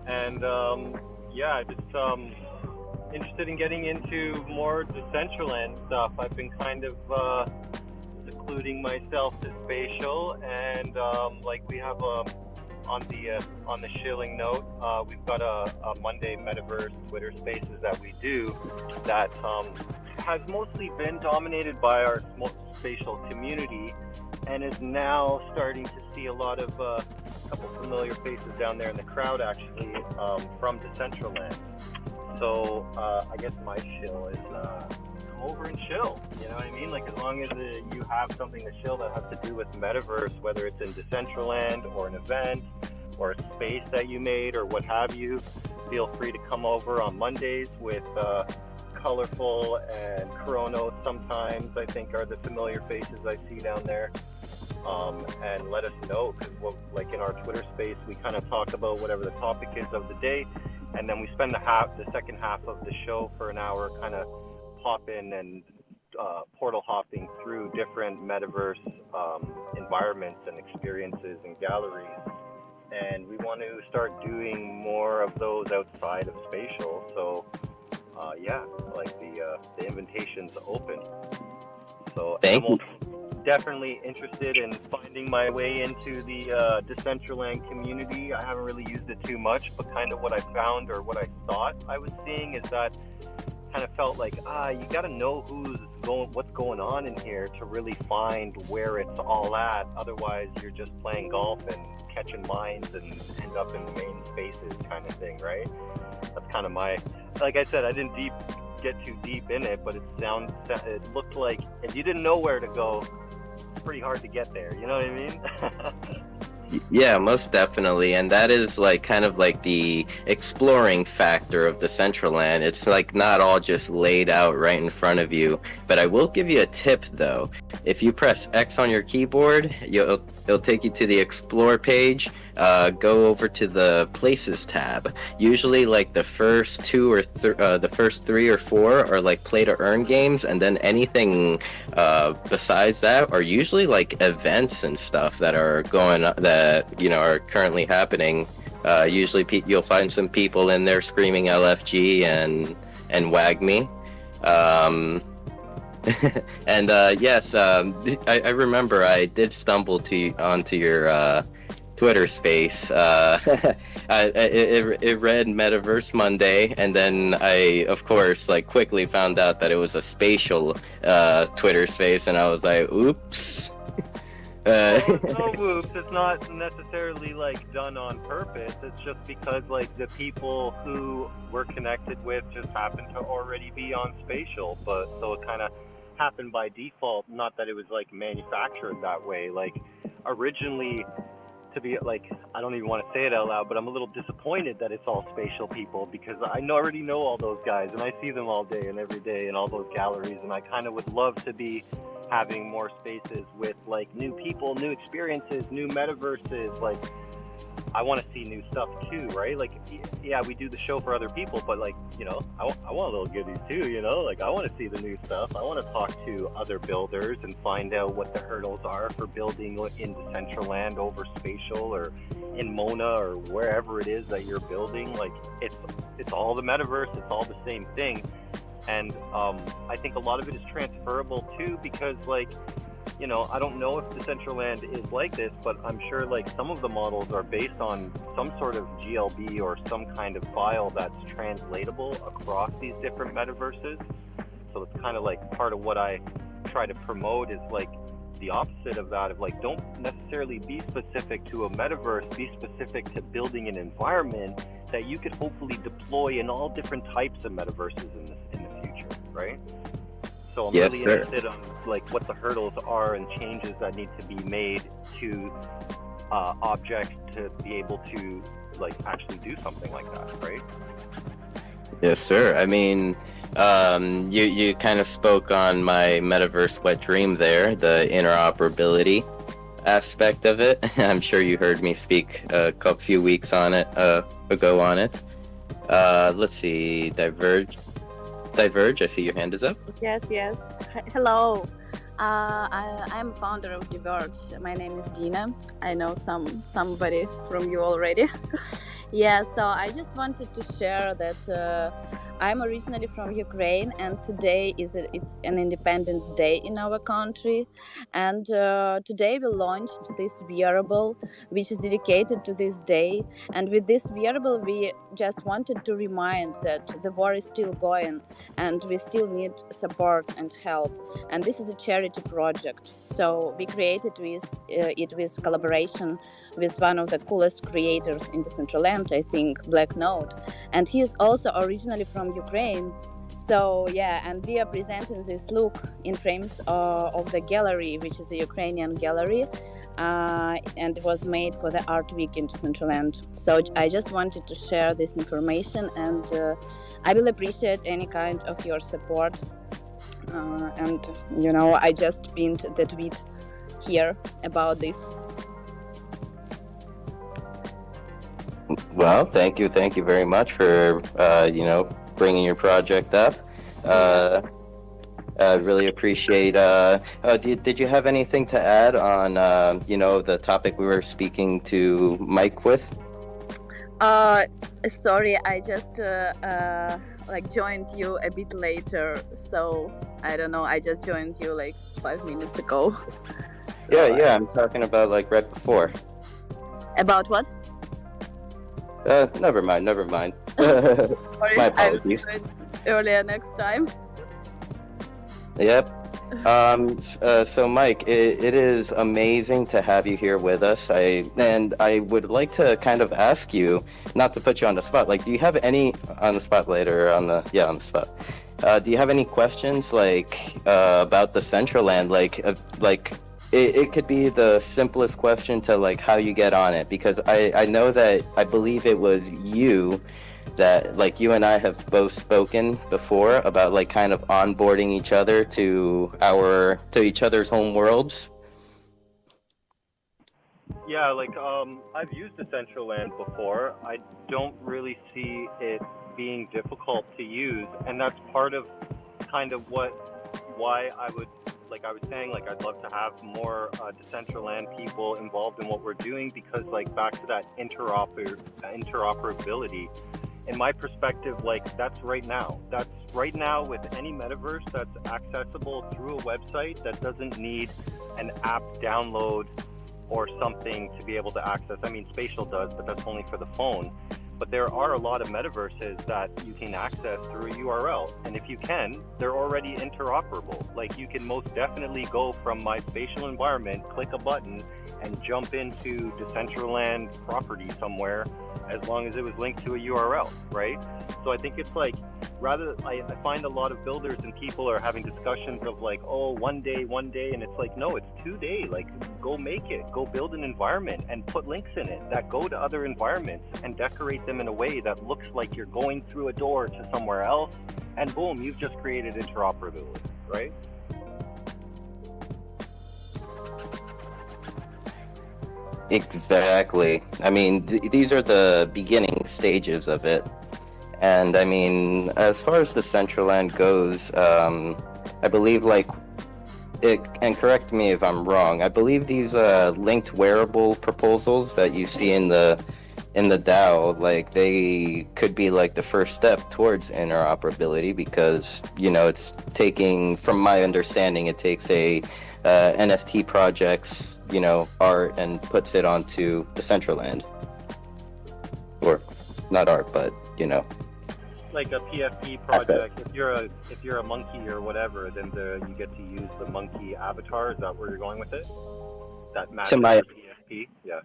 [SPEAKER 10] and yeah, just interested in getting into more Decentraland stuff. I've been kind of secluding myself to spatial, and like we have on the shilling note, we've got a Monday metaverse Twitter Spaces that we do that has mostly been dominated by our spatial community, and is now starting to see a lot of a couple familiar faces down there in the crowd, actually, from Decentraland. So I guess my shill is come over and chill. You know what I mean? Like, as long as you have something to chill that has to do with metaverse, whether it's in Decentraland or an event or a space that you made or what have you, feel free to come over on Mondays with Colorful and Chrono. Sometimes I think are the familiar faces I see down there. And let us know, because like in our Twitter space, we kind of talk about whatever the topic is of the day, and then we spend the second half of the show for an hour kind of popping and portal hopping through different metaverse environments and experiences and galleries. And we want to start doing more of those outside of spatial. So yeah, like the invitation's open. So
[SPEAKER 4] Thank you.
[SPEAKER 10] Definitely interested in finding my way into the Decentraland community. I haven't really used it too much, but kind of what I found or what I thought I was seeing is that kind of felt like you got to know what's going on in here to really find where it's all at. Otherwise, you're just playing golf and catching mines and end up in the main spaces, kind of thing, right? That's kind of my. Like I said, I didn't get too deep in it, but it looked like if you didn't know where to go, it's pretty hard to get there. You know what I mean?
[SPEAKER 4] Yeah, most definitely, and that is like kind of like the exploring factor of Decentraland. It's like not all just laid out right in front of you. But I will give you a tip though. If you press X on your keyboard, it'll take you to the explore page. Go over to the places tab. Usually like the first two or the first 3 or 4 are like play to earn games, and then anything besides that are usually like events and stuff that are going that are currently happening. Usually you'll find some people in there screaming LFG and wag me. And yes, I remember I did stumble onto your Twitter space. It read Metaverse Monday, and then I, of course, like quickly found out that it was a spatial Twitter space, and I was like, oops.
[SPEAKER 10] No whoops. It's not necessarily like done on purpose. It's just because like the people who we're connected with just happen to already be on spatial, but so it kind of happened by default. Not that it was like manufactured that way. Like originally, to be like, I don't even want to say it out loud, but I'm a little disappointed that it's all spatial people, because I already know all those guys and I see them all day and every day in all those galleries, and I kind of would love to be having more spaces with like new people, new experiences, new metaverses. Like I want to see new stuff too, right? Like, yeah, we do the show for other people, but like, you know, I want little goodies too, you know? Like, I want to see the new stuff. I want to talk to other builders and find out what the hurdles are for building in Decentraland over Spatial or in Mona or wherever it is that you're building. Like, it's all the metaverse. It's all the same thing. And I think a lot of it is transferable too, because like, you know, I don't know if Decentraland is like this, but I'm sure like some of the models are based on some sort of GLB or some kind of file that's translatable across these different metaverses. So it's kind of like part of what I try to promote is like the opposite of that, of like, don't necessarily be specific to a metaverse, be specific to building an environment that you could hopefully deploy in all different types of metaverses in the future, right? So I'm really interested on like what the hurdles are and changes that need to be made to objects to be able to like actually do something like that, right?
[SPEAKER 4] Yes, sir. I mean, you kind of spoke on my metaverse wet dream there, the interoperability aspect of it. I'm sure you heard me speak a few weeks on it ago on it. Let's see, Diverge, I see your hand is up.
[SPEAKER 16] Yes. Hello. I'm founder of Diverge. My name is Dina. I know somebody from you already. Yeah, so I just wanted to share that I'm originally from Ukraine, and today it's an Independence Day in our country. And today we launched this wearable, which is dedicated to this day. And with this wearable, we just wanted to remind that the war is still going, and we still need support and help. And this is a charity project. So we created it with collaboration with one of the coolest creators in Decentraland, I think, Black Note. And he is also originally from Ukraine. So yeah, and we are presenting this look in frames of the gallery, which is a Ukrainian gallery, and it was made for the Art Week in Decentraland. So I just wanted to share this information, and I will appreciate any kind of your support. And you know, I just pinned the tweet here about this.
[SPEAKER 4] Well, thank you very much for bringing your project up. Really appreciate. Did you have anything to add on the topic we were speaking to Mike with?
[SPEAKER 16] Sorry, I just joined you a bit later, so I don't know. I just joined you like 5 minutes ago. So,
[SPEAKER 4] Yeah. I'm talking about like right before.
[SPEAKER 16] About what?
[SPEAKER 4] Never mind.
[SPEAKER 16] Sorry,
[SPEAKER 4] My apologies.
[SPEAKER 16] I will do it earlier next time.
[SPEAKER 4] Yep. So Mike, it is amazing to have you here with us. I would like to kind of ask you, not to put you on the spot, like, do you have any on the spot later on the spot? Do you have any questions about the Decentraland? It could be the simplest question to like how you get on it, because I know that I believe it was you that like you and I have both spoken before about like kind of onboarding each other to each other's home worlds.
[SPEAKER 10] Yeah, like I've used Decentraland before. I don't really see it being difficult to use, and that's part of kind of why I was saying, like, I'd love to have more Decentraland people involved in what we're doing, because like back to that interoperability, in my perspective, like that's right now with any metaverse that's accessible through a website that doesn't need an app download or something to be able to access. I mean, Spatial does, but that's only for the phone. But there are a lot of metaverses that you can access through a URL. And if you can, they're already interoperable. Like, you can most definitely go from my Spatial environment, click a button, and jump into Decentraland property somewhere, as long as it was linked to a URL, right? So I think it's like, I find a lot of builders and people are having discussions of like, oh, one day, and it's like, no, it's 2 days. Like, go make it, go build an environment and put links in it that go to other environments and decorate them in a way that looks like you're going through a door to somewhere else, and boom, you've just created interoperability, right?
[SPEAKER 4] Exactly. I mean, these are the beginning stages of it. And I mean, as far as the Decentraland goes, I believe and correct me if I'm wrong, I believe these linked wearable proposals that you see in the DAO, like they could be like the first step towards interoperability, because it's taking, from my understanding, it takes a NFT project's art and puts it onto Decentraland, or not art, but
[SPEAKER 10] Like a PFP project. If you're a monkey or whatever, then you get to use the monkey avatar. Is that where you're going with it? That matches your PFP. Yeah.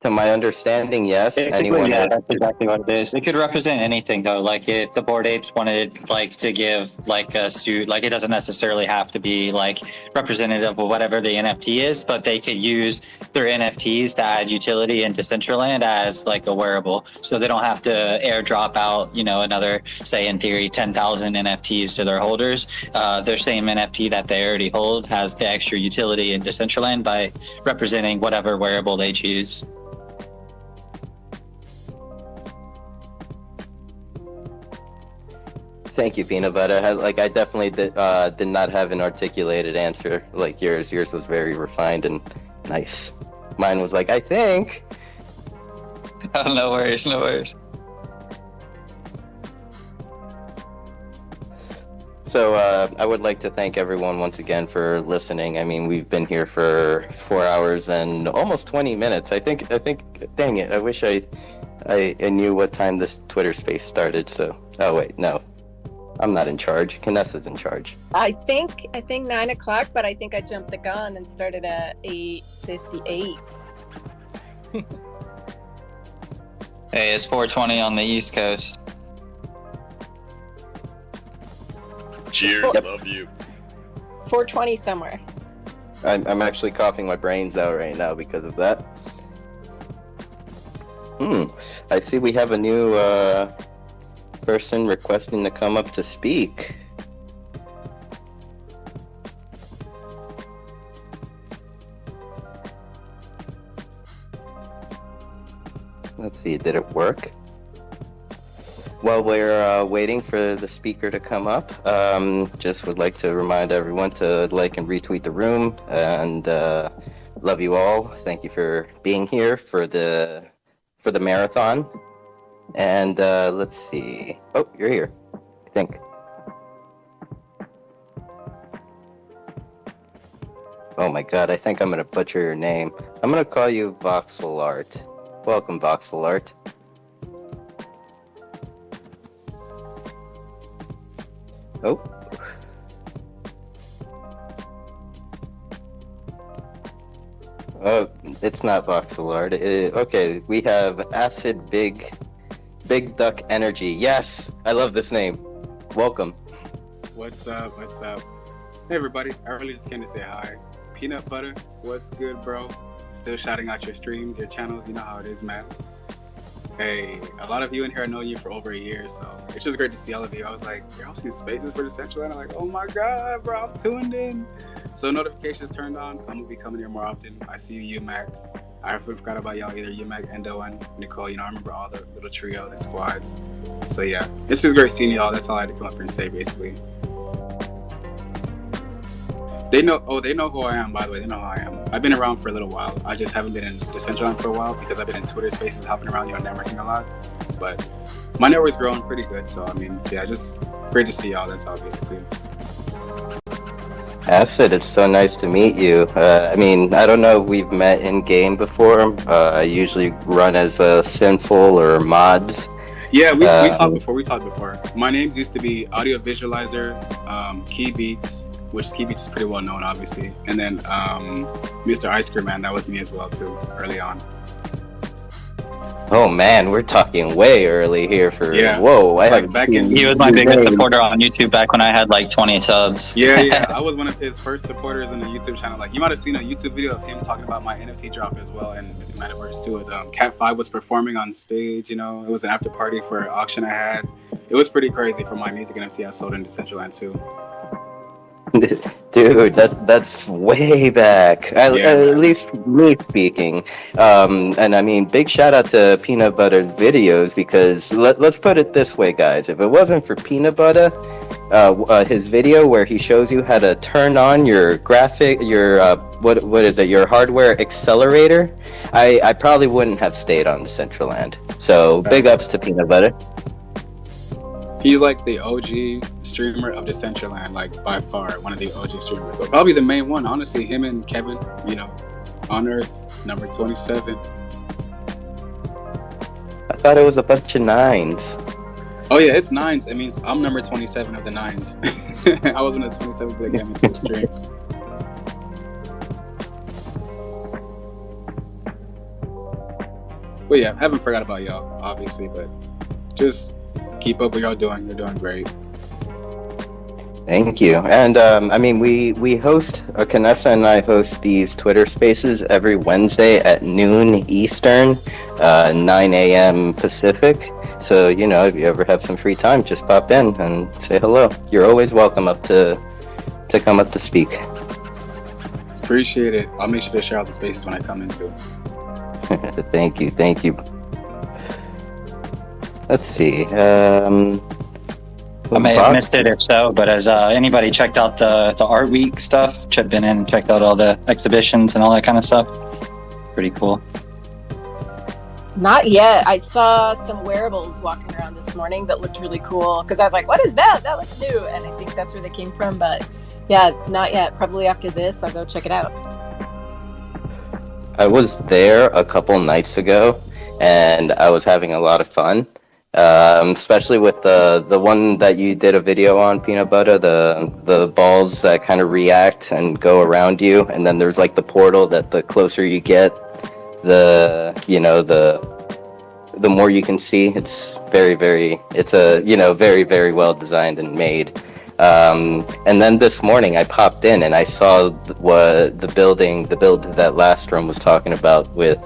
[SPEAKER 4] To my understanding, yes.
[SPEAKER 12] Basically, yeah, that's exactly what it is. It could represent anything, though. Like, if the Bored Apes wanted, like, to give, like, a suit, like, it doesn't necessarily have to be, like, representative of whatever the NFT is, but they could use their NFTs to add utility into Decentraland as, like, a wearable. So they don't have to airdrop out, another, say, in theory, 10,000 NFTs to their holders. Their same NFT that they already hold has the extra utility in Decentraland by representing whatever wearable they choose.
[SPEAKER 4] Thank you, Peanut Butter. I definitely did not have an articulated answer like yours. Yours was very refined and nice. Mine was like, I think.
[SPEAKER 12] Oh, no worries, no worries.
[SPEAKER 4] So I would like to thank everyone once again for listening. I mean, we've been here for 4 hours and almost 20 minutes. I think. Dang it! I wish I knew what time this Twitter space started. So, oh wait, no. I'm not in charge. Canessa's in charge.
[SPEAKER 7] I think 9 o'clock, but I think I jumped the gun and started at 8:58.
[SPEAKER 12] Hey, it's 4:20 on the East Coast.
[SPEAKER 8] Cheers, love you.
[SPEAKER 7] 4:20 somewhere.
[SPEAKER 4] I'm actually coughing my brains out right now because of that. I see we have a new person requesting to come up to speak. Let's see, did it work? While we're waiting for the speaker to come up, just would like to remind everyone to like and retweet the room, and love you all. Thank you for being here for the marathon. And let's see. Oh, you're here, I think. Oh my god, I think I'm gonna butcher your name. I'm gonna call you Voxel Art. Welcome, Voxel Art. Oh. Oh, it's not Voxel Art. Okay, we have Acid Big Duck Energy. Yes, I love this name. Welcome.
[SPEAKER 17] What's up? Hey everybody, I really just came to say hi. Peanut Butter, what's good, bro? Still shouting out your streams, your channels, you know how it is, man. Hey, a lot of you in here, I know you for over a year, so it's just great to see all of you. I was like, you're hosting spaces for Decentraland? I'm like, oh my god, bro, I'm tuned in. So notifications turned on. I'm gonna be coming here more often. I see you, Mac. I forgot about y'all, either UMAC, Endo, and Nicole. I remember all the little trio, the squads. So yeah, it's just great seeing y'all. That's all I had to come up here and say, basically. They know who I am, by the way. They know who I am. I've been around for a little while. I just haven't been in Decentraland for a while because I've been in Twitter spaces, hopping around, networking a lot. But my network's growing pretty good. So, I mean, yeah, just great to see y'all. That's all, basically.
[SPEAKER 4] Acid, it's so nice to meet you. I mean, I don't know if we've met in game before. I usually run as Sinful or Mods.
[SPEAKER 17] Yeah, we talked before. My names used to be Audio Visualizer, Key Beats, which Key Beats is pretty well known, obviously. And then Mr. Ice Cream Man, that was me as well, too, early on.
[SPEAKER 4] Oh man, we're talking way early here for whoa.
[SPEAKER 12] He was my biggest supporter on YouTube back when I had like 20 subs.
[SPEAKER 17] Yeah. I was one of his first supporters in the YouTube channel. Like, you might have seen a YouTube video of him talking about my NFT drop as well, and the metaverse too. Cat 5 was performing on stage, it was an after party for an auction I had. It was pretty crazy for my music NFT I sold in Decentraland too.
[SPEAKER 4] Dude, that's way back. At least me speaking. And I mean, big shout out to Peanut Butter's videos because let's put it this way, guys. If it wasn't for Peanut Butter, his video where he shows you how to turn on your what is it? Your hardware accelerator. I probably wouldn't have stayed on Decentraland. So big ups to Peanut Butter.
[SPEAKER 17] He's like the OG streamer of Decentraland, like by far one of the OG streamers. So probably the main one, honestly. Him and Kevin, on Earth, number 27.
[SPEAKER 4] I thought it was a bunch of 9s.
[SPEAKER 17] Oh yeah, it's 9s. It means I'm number 27 of the 9s. I was in the 27 big game into the streams. But yeah, haven't forgot about y'all, obviously, but just keep up what y'all doing. You're doing great.
[SPEAKER 4] Thank you. And I mean, we host, Kanessa and I host these Twitter spaces every Wednesday at noon Eastern, 9 a.m. Pacific. So, if you ever have some free time, just pop in and say hello. You're always welcome to come up to speak.
[SPEAKER 17] Appreciate it. I'll make sure to share out the spaces when I come into.
[SPEAKER 4] Thank you. Let's see.
[SPEAKER 12] I may have missed it if so, but has anybody checked out the Art Week stuff? Been in and checked out all the exhibitions and all that kind of stuff? Pretty cool.
[SPEAKER 7] Not yet. I saw some wearables walking around this morning that looked really cool because I was like, what is that? That looks new. And I think that's where they came from. But yeah, not yet. Probably after this, I'll go check it out.
[SPEAKER 4] I was there a couple nights ago and I was having a lot of fun. Especially with the one that you did a video on, Peanut Butter, the balls that kind of react and go around you, and then there's like the portal that the closer you get, the more you can see. It's very very well designed and made. And then this morning I popped in and I saw what the build that Lastrom was talking about with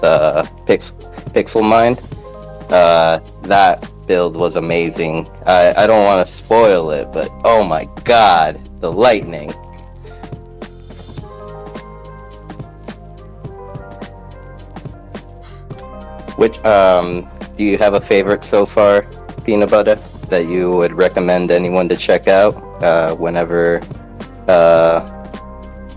[SPEAKER 4] Pixel Mind. That build was amazing. I don't want to spoil it, but oh my god, the lightning. Which do you have a favorite so far, Peanut Butter, that you would recommend anyone to check out whenever
[SPEAKER 12] I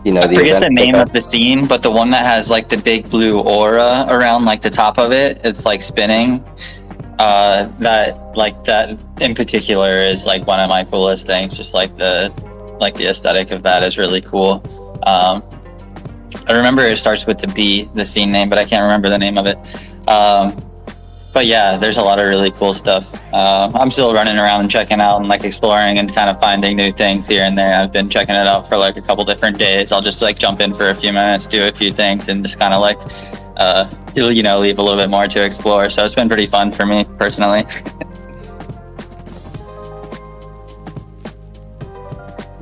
[SPEAKER 12] forget the name of the scene, but the one that has like the big blue aura around like the top of it, it's like spinning. That in particular is like one of my coolest things. Just like the aesthetic of that is really cool. I remember it starts with the B, the scene name, but I can't remember the name of it. But yeah, there's a lot of really cool stuff. I'm still running around and checking out and like exploring and kind of finding new things here and there. I've been checking it out for like a couple different days. I'll just like jump in for a few minutes, do a few things, and just kind of like leave a little bit more to explore. So it's been pretty fun for me personally.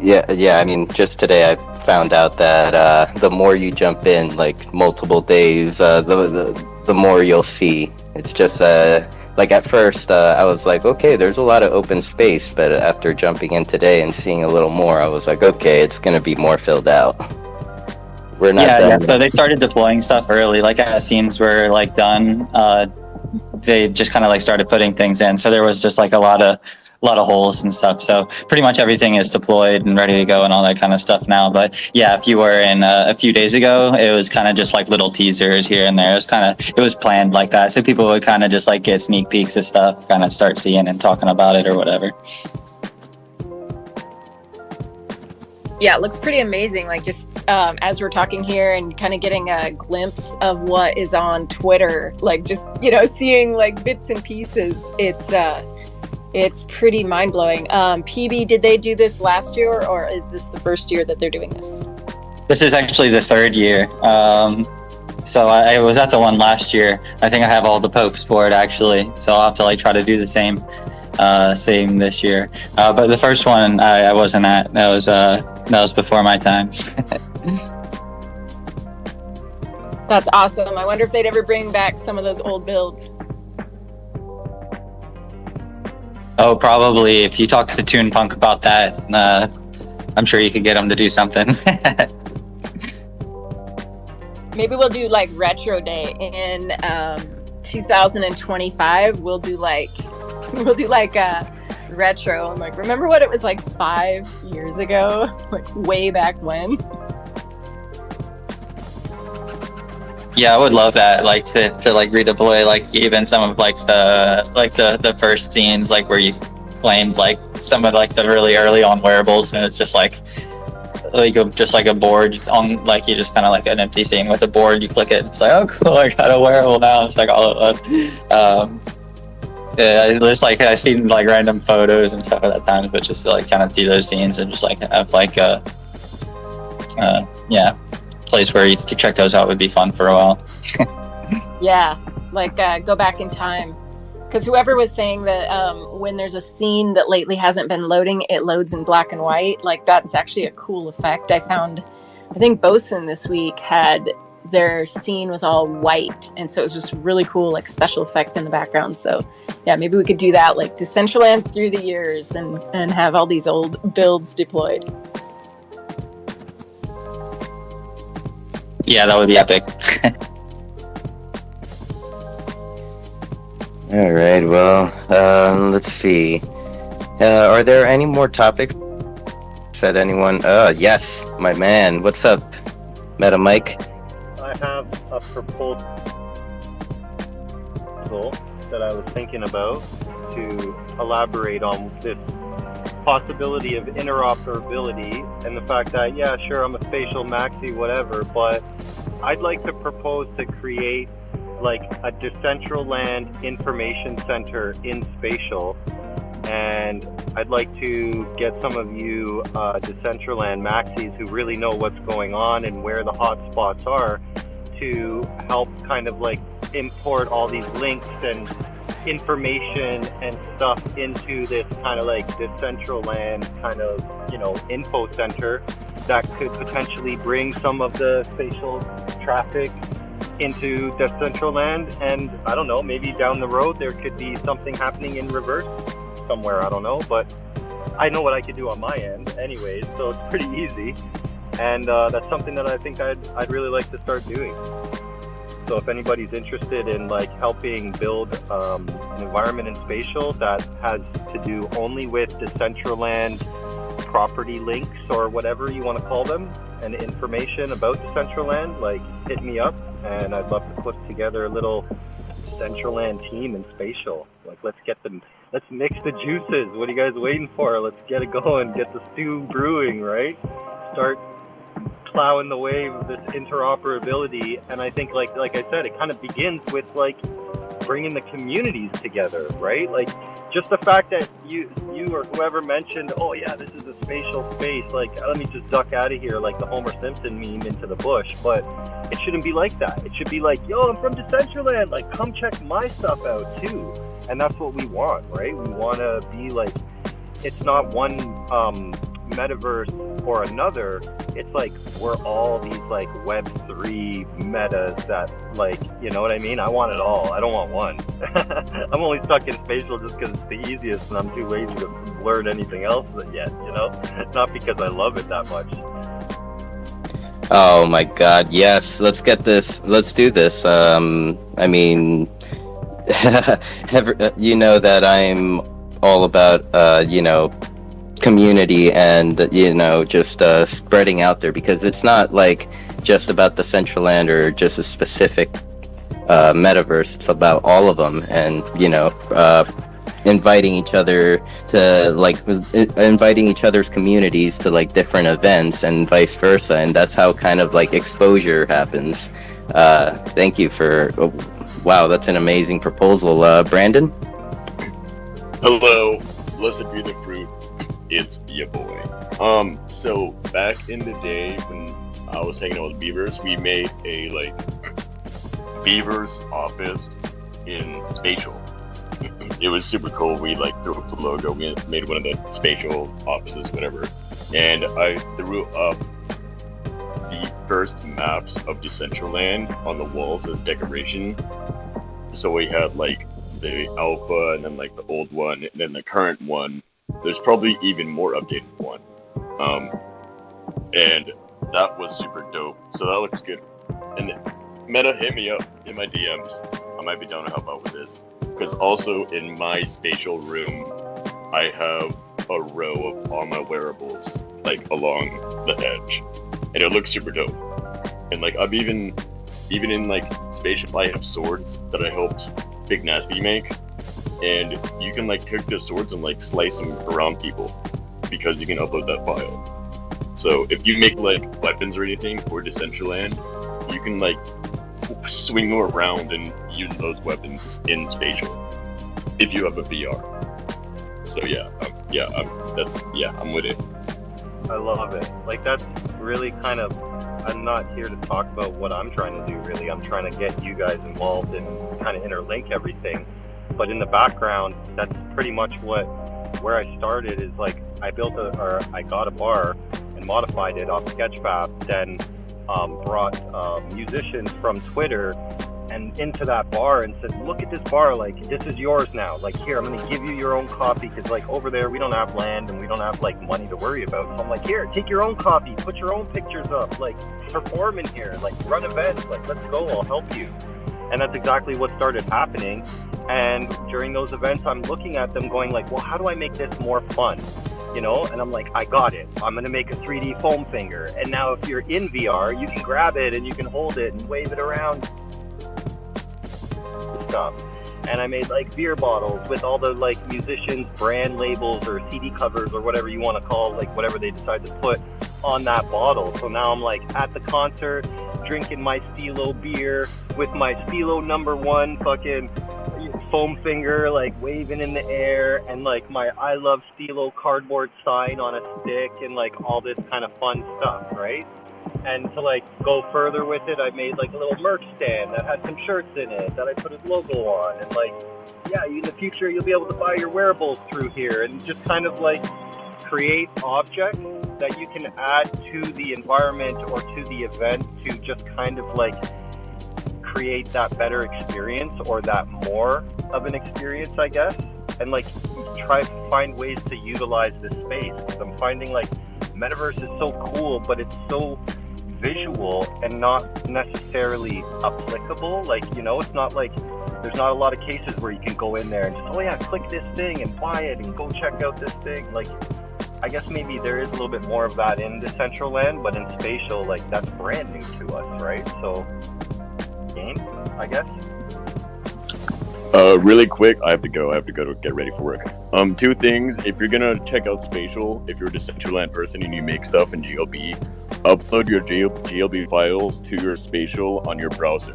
[SPEAKER 4] Yeah. I mean, just today I found out that the more you jump in, like multiple days, the more you'll see. It's just like at first I was like, okay, there's a lot of open space, but after jumping in today and seeing a little more, I was like, okay, it's gonna be more filled out. We're not done.
[SPEAKER 12] Yeah. So they started deploying stuff early, like as scenes were like done. They just kind of like started putting things in. So there was just like a lot of holes and stuff. So pretty much everything is deployed and ready to go and all that kind of stuff now. But yeah, if you were in a few days ago, it was kind of just like little teasers here and there. It was planned like that. So people would kind of just like get sneak peeks of stuff, kind of start seeing and talking about it or whatever.
[SPEAKER 7] Yeah, it looks pretty amazing. Like just as we're talking here and kind of getting a glimpse of what is on Twitter, like just, seeing like bits and pieces. It's pretty mind-blowing. PB, did they do this last year or is this the first year that they're doing this?
[SPEAKER 12] This is actually the third year. So I was at the one last year. I think I have all the popes for it actually. So I'll have to like try to do the same this year. But the first one I wasn't at. That was before my time.
[SPEAKER 7] That's awesome. I wonder if they'd ever bring back some of those old builds.
[SPEAKER 12] Oh, probably. If you talk to Toon Punk about that, I'm sure you could get them to do something.
[SPEAKER 7] Maybe we'll do like retro day in 2025. We'll do like retro. I'm like, remember what it was like 5 years ago, like way back when.
[SPEAKER 12] Yeah, I would love that. Like to like redeploy like even some of like the first scenes, like where you claimed like some of like the really early on wearables, and it's just like a board on, like you just kind of like an empty scene with a board. You click it, and it's like, oh cool, I got a wearable now. It's like all of that. Yeah, just like I seen like random photos and stuff at that time, but just to like kind of see those scenes and just like have like place where you could check those out would be fun for a while.
[SPEAKER 7] Yeah, like go back in time. Because whoever was saying that when there's a scene that lately hasn't been loading, it loads in black and white. Like that's actually a cool effect. I think Bosun this week had their scene was all white, and so it was just really cool, like special effect in the background. So yeah, maybe we could do that, like Decentraland through the years, and have all these old builds deployed.
[SPEAKER 12] Yeah, that would be epic.
[SPEAKER 4] All right, well, let's see. Are there any more topics? Said anyone? Yes, my man. What's up, Meta Mike?
[SPEAKER 10] I have a proposal that I was thinking about to elaborate on this possibility of interoperability and the fact that, yeah, sure, I'm a spatial maxi, whatever, but I'd like to propose to create like a Decentraland information center in spatial, and I'd like to get some of you Decentraland maxis who really know what's going on and where the hot spots are to help kind of like import all these links and information and stuff into this kind of like Decentraland kind of, you know, info center that could potentially bring some of the spatial traffic into Decentraland. And I don't know, maybe down the road there could be something happening in reverse somewhere, I don't know, but I know what I could do on my end anyways, so it's pretty easy. And that's something that I think I'd really like to start doing. So if anybody's interested in like helping build an environment in spatial that has to do only with Decentraland property links or whatever you want to call them, and information about Decentraland, like hit me up, and I'd love to put together a little Decentraland team in spatial. Like let's mix the juices. What are you guys waiting for? Let's get it going, get the stew brewing, right? Start plowing the way with this interoperability. And I think like I said, it kind of begins with like bringing the communities together, right? Like just the fact that you or whoever mentioned, oh yeah, this is a spatial space, like let me just duck out of here, like the Homer Simpson meme into the bush. But it shouldn't be like that. It should be like, yo, I'm from Decentraland, like come check my stuff out too. And that's what we want, right? We want to be like, it's not one metaverse or another. It's like we're all these like Web3 metas that, like, you know what I mean? I want it all. I don't want one. I'm only stuck in spatial just because it's the easiest and I'm too lazy to learn anything else yet, you know? Not because I love it that much.
[SPEAKER 4] Oh my god, yes, let's get this, let's do this. I mean, you know that I'm all about, you know, community and, you know, just spreading out there, because it's not like just about the Decentraland or just a specific metaverse. It's about all of them, and, you know, inviting each other to, like, inviting each other's communities to, like, different events and vice versa, and that's how kind of, like, exposure happens. Thank you for, wow, that's an amazing proposal. Brandon?
[SPEAKER 8] Hello, blessed be the fruit. It's your boy. So back in the day when I was hanging out with Beavers, we made a like Beavers office in spatial. It was super cool. We like threw up the logo. We made one of the spatial offices, whatever. And I threw up the first maps of Decentraland on the walls as decoration. So we had like the alpha, and then like the old one, and then the current one. There's probably even more updated one. And that was super dope. So that looks good. And Meta, hit me up in my DMs. I might be down to help out with this. Because also in my spatial room, I have a row of all my wearables, like along the edge, and it looks super dope. And like I've even in like spatial, I have swords that I helped Big Nasty make, and you can like take the swords and like slice them around people because you can upload that file. So if you make like weapons or anything for Decentraland, you can like swing them around and use those weapons in spatial if you have a VR. So I'm with it.
[SPEAKER 10] I love it. Like that's really kind of, I'm not here to talk about what I'm trying to do really. I'm trying to get you guys involved and kind of interlink everything. But in the background, that's pretty much where I started is like I got a bar and modified it off Sketchfab, then brought musicians from Twitter and into that bar and said, look at this bar, like this is yours now, like here, I'm gonna give you your own copy, because like over there we don't have land and we don't have like money to worry about. So I'm like, here, take your own copy, put your own pictures up, like perform in here, like run events, like let's go, I'll help you. And that's exactly what started happening. And during those events I'm looking at them going like, well, how do I make this more fun? You know, and I'm like, I got it. I'm going to make a 3D foam finger. And now if you're in VR, you can grab it and you can hold it and wave it around. Stuff. And I made like beer bottles with all the like musicians' brand labels or CD covers or whatever you want to call, like whatever they decide to put on that bottle. So now I'm like at the concert drinking my Stilo beer with my Stilo #1 fucking foam finger, like waving in the air, and like my I love Stilo cardboard sign on a stick, and like all this kind of fun stuff, right? And to like go further with it, I made like a little merch stand that had some shirts in it that I put his logo on, and like, yeah, in the future you'll be able to buy your wearables through here, and just kind of like create objects that you can add to the environment or to the event to just kind of like create that better experience, or that more of an experience, I guess, and like try to find ways to utilize this space, because I'm finding like metaverse is so cool, but it's so visual and not necessarily applicable. Like, you know, it's not like there's not a lot of cases where you can go in there and just, oh yeah, click this thing and buy it and go check out this thing. Like, I guess maybe there is a little bit more of that in Decentraland, but in spatial, like that's brand new to us, right? So, game, I guess.
[SPEAKER 8] Really quick, I have to go to get ready for work. Two things. If you're gonna check out spatial, if you're a Decentraland person and you make stuff in GLB, upload your GLB files to your spatial on your browser.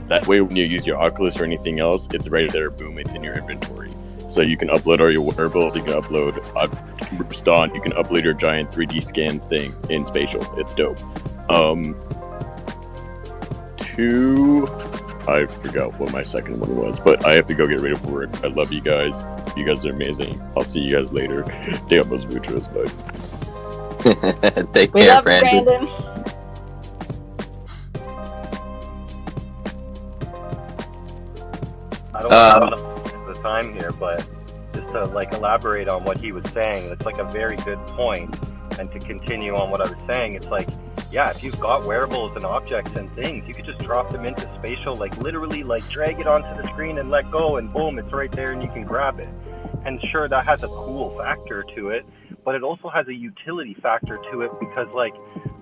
[SPEAKER 8] That way, when you use your Oculus or anything else, it's right there. Boom, it's in your inventory. So you can upload all your wearables. You can upload Ston. You can upload your giant 3D scan thing in spatial. It's dope. Two. I forgot what my second one was, but I have to go get ready for work. I love you guys. You guys are amazing. I'll see you guys later. Take up those muchos, bud.
[SPEAKER 4] Take
[SPEAKER 7] We
[SPEAKER 4] care,
[SPEAKER 7] love
[SPEAKER 4] Brandon.
[SPEAKER 7] Brandon.
[SPEAKER 10] I don't want to the time here, but just to like elaborate on what he was saying, it's like a very good point. And to continue on what I was saying, it's like, yeah, if you've got wearables and objects and things, you could just drop them into spatial, like literally like drag it onto the screen and let go, and boom, it's right there and you can grab it. And sure, that has a cool factor to it, but it also has a utility factor to it, because like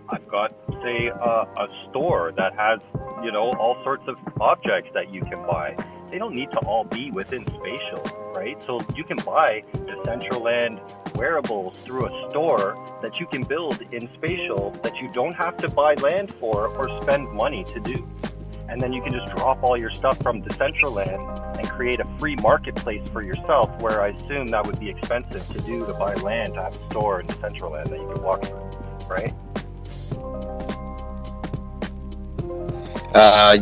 [SPEAKER 10] I've got, say, a store that has, you know, all sorts of objects that you can buy. They don't need to all be within spatial, right? So you can buy Decentraland wearables through a store that you can build in spatial that you don't have to buy land for or spend money to do. And then you can just drop all your stuff from Decentraland and create a free marketplace for yourself, where I assume that would be expensive to do, to buy land to have a store in Decentraland that you can walk through, right?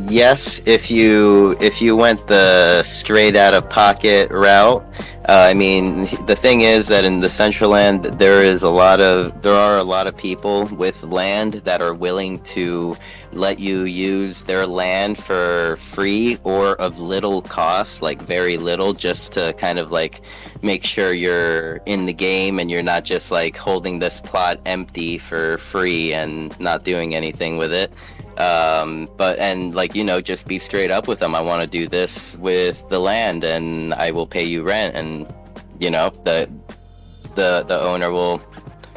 [SPEAKER 4] Yes, if you went the straight out of pocket route. I mean, the thing is that in Decentraland, there are a lot of people with land that are willing to let you use their land for free or of little cost, like very little, just to kind of like make sure you're in the game and you're not just like holding this plot empty for free and not doing anything with it. But and like, you know, just be straight up with them. I want to do this with the land and I will pay you rent, and you know, the owner will,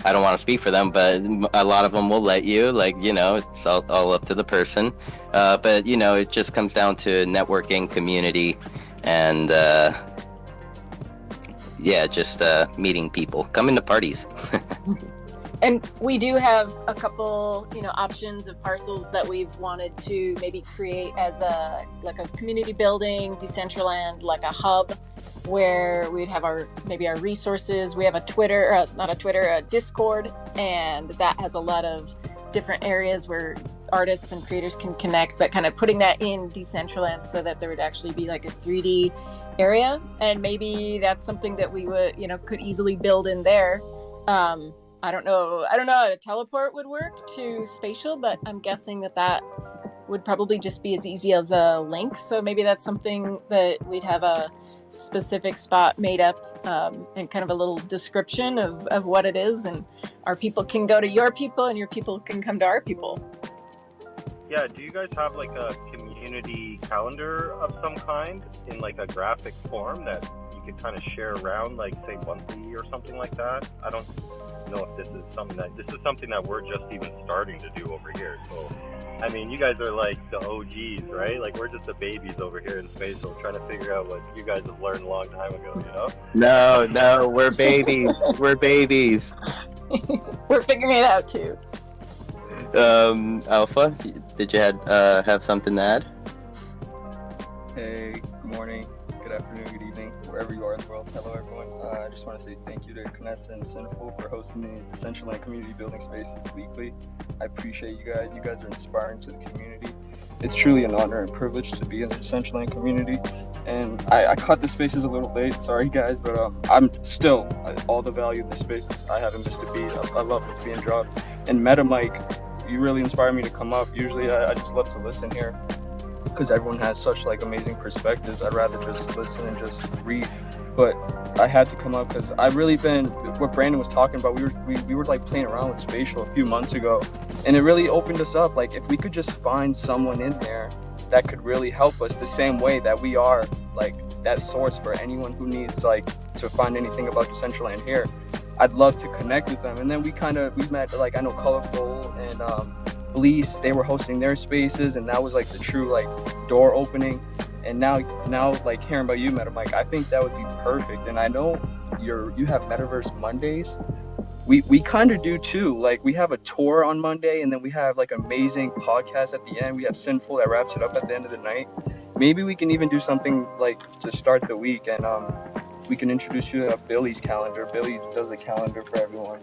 [SPEAKER 4] I don't want to speak for them, but a lot of them will let you, like, you know, it's all up to the person. But you know, it just comes down to networking, community, and yeah, just meeting people, coming to parties.
[SPEAKER 7] And we do have a couple, you know, options of parcels that we've wanted to maybe create as a community building, Decentraland, like a hub where we'd have our resources. We have a Discord, and that has a lot of different areas where artists and creators can connect, but kind of putting that in Decentraland so that there would actually be like a 3D area. And maybe that's something that we would, you know, could easily build in there. I don't know how a teleport would work to spatial, but I'm guessing that would probably just be as easy as a link. So maybe that's something that we'd have a specific spot made up, and kind of a little description of what it is, and our people can go to your people and your people can come to our people.
[SPEAKER 10] Yeah, do you guys have like a community calendar of some kind in like a graphic form that you could kind of share around, like say monthly or something like that? I don't know if this is something that we're just even starting to do over here. So I mean, you guys are like the OGs, right? Like, we're just the babies over here in Spatial trying to figure out what you guys have learned a long time ago, you know?
[SPEAKER 4] No, we're babies. We're babies.
[SPEAKER 7] We're figuring it out too.
[SPEAKER 4] Alpha, did you have something to add?
[SPEAKER 18] Hey, good morning, good afternoon, good evening, wherever you are in the world. Hello, everyone. I just want to say thank you to Knessa and Sinful for hosting the Decentraland Community Building Spaces weekly. I appreciate you guys. You guys are inspiring to the community. It's truly an honor and privilege to be in the Decentraland community. And I caught the spaces a little late, sorry guys, but I'm still all the value of the spaces. I haven't missed a beat. I love what's being dropped. And MetaMike, you really inspire me to come up. Usually I just love to listen here because everyone has such like amazing perspectives. I'd rather just listen and just read. But I had to come up because I've really been, what Brandon was talking about, we were like playing around with Spatial a few months ago, and it really opened us up. Like, if we could just find someone in there that could really help us the same way that we are like that source for anyone who needs like to find anything about Decentraland here, I'd love to connect with them. And then we met, like, I know Colorful and Blease, they were hosting their spaces, and that was like the true like door opening. And now like hearing about you, MetaMike, I think that would be perfect. And I know you have Metaverse Mondays. We kind of do too. Like, we have a tour on Monday, and then we have like amazing podcast at the end. We have Sinful that wraps it up at the end of the night. Maybe we can even do something like to start the week, and we can introduce you to Billy's calendar. Billy does a calendar for everyone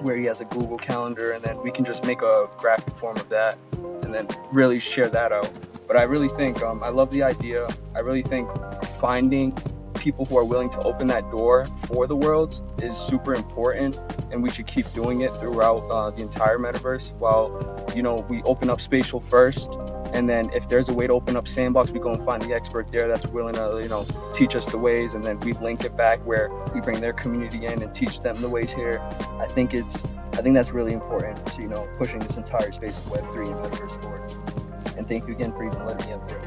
[SPEAKER 18] where he has a Google calendar, and then we can just make a graphic form of that and then really share that out. But I really think, I love the idea. I really think finding people who are willing to open that door for the worlds is super important, and we should keep doing it throughout the entire metaverse. While, you know, we open up Spatial first, and then if there's a way to open up Sandbox, we go and find the expert there that's willing to, you know, teach us the ways, and then we link it back where we bring their community in and teach them the ways here. I think that's really important to, you know, pushing this entire space of Web3 and metaverse forward. And thank you again for even letting me up there.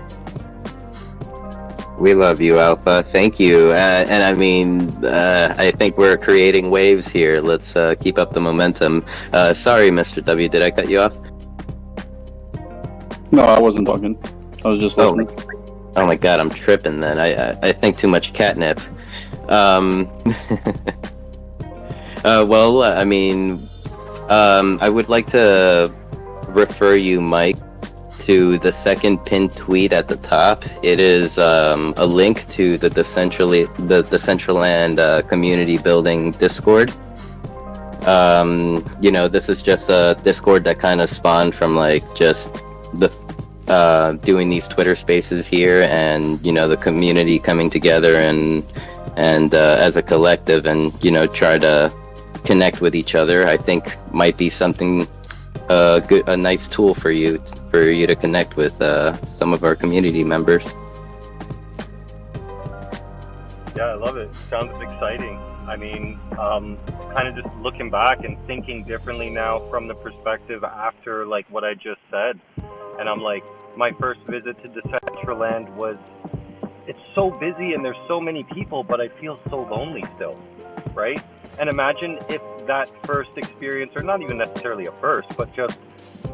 [SPEAKER 4] We love you, Alpha. Thank you. And I mean, I think we're creating waves here. Let's keep up the momentum. Sorry, Mr. W, did I cut you off?
[SPEAKER 14] No, I wasn't talking. I was just listening.
[SPEAKER 4] Oh my god, I'm tripping then. I think too much catnip. Well, I mean, I would like to refer you, Mike, to the second pinned tweet at the top. It is a link to the Decentraland community building Discord. You know, this is just a Discord that kind of spawned from like just the doing these Twitter spaces here, and you know, the community coming together and as a collective, and you know, try to connect with each other. I think might be something a nice tool for you to connect with some of our community members.
[SPEAKER 10] Yeah, I love it. Sounds exciting. I mean, kind of just looking back and thinking differently now from the perspective after like what I just said. And I'm like, my first visit to Decentraland was, it's so busy and there's so many people, but I feel so lonely still, right? And imagine if that first experience, or not even necessarily a first, but just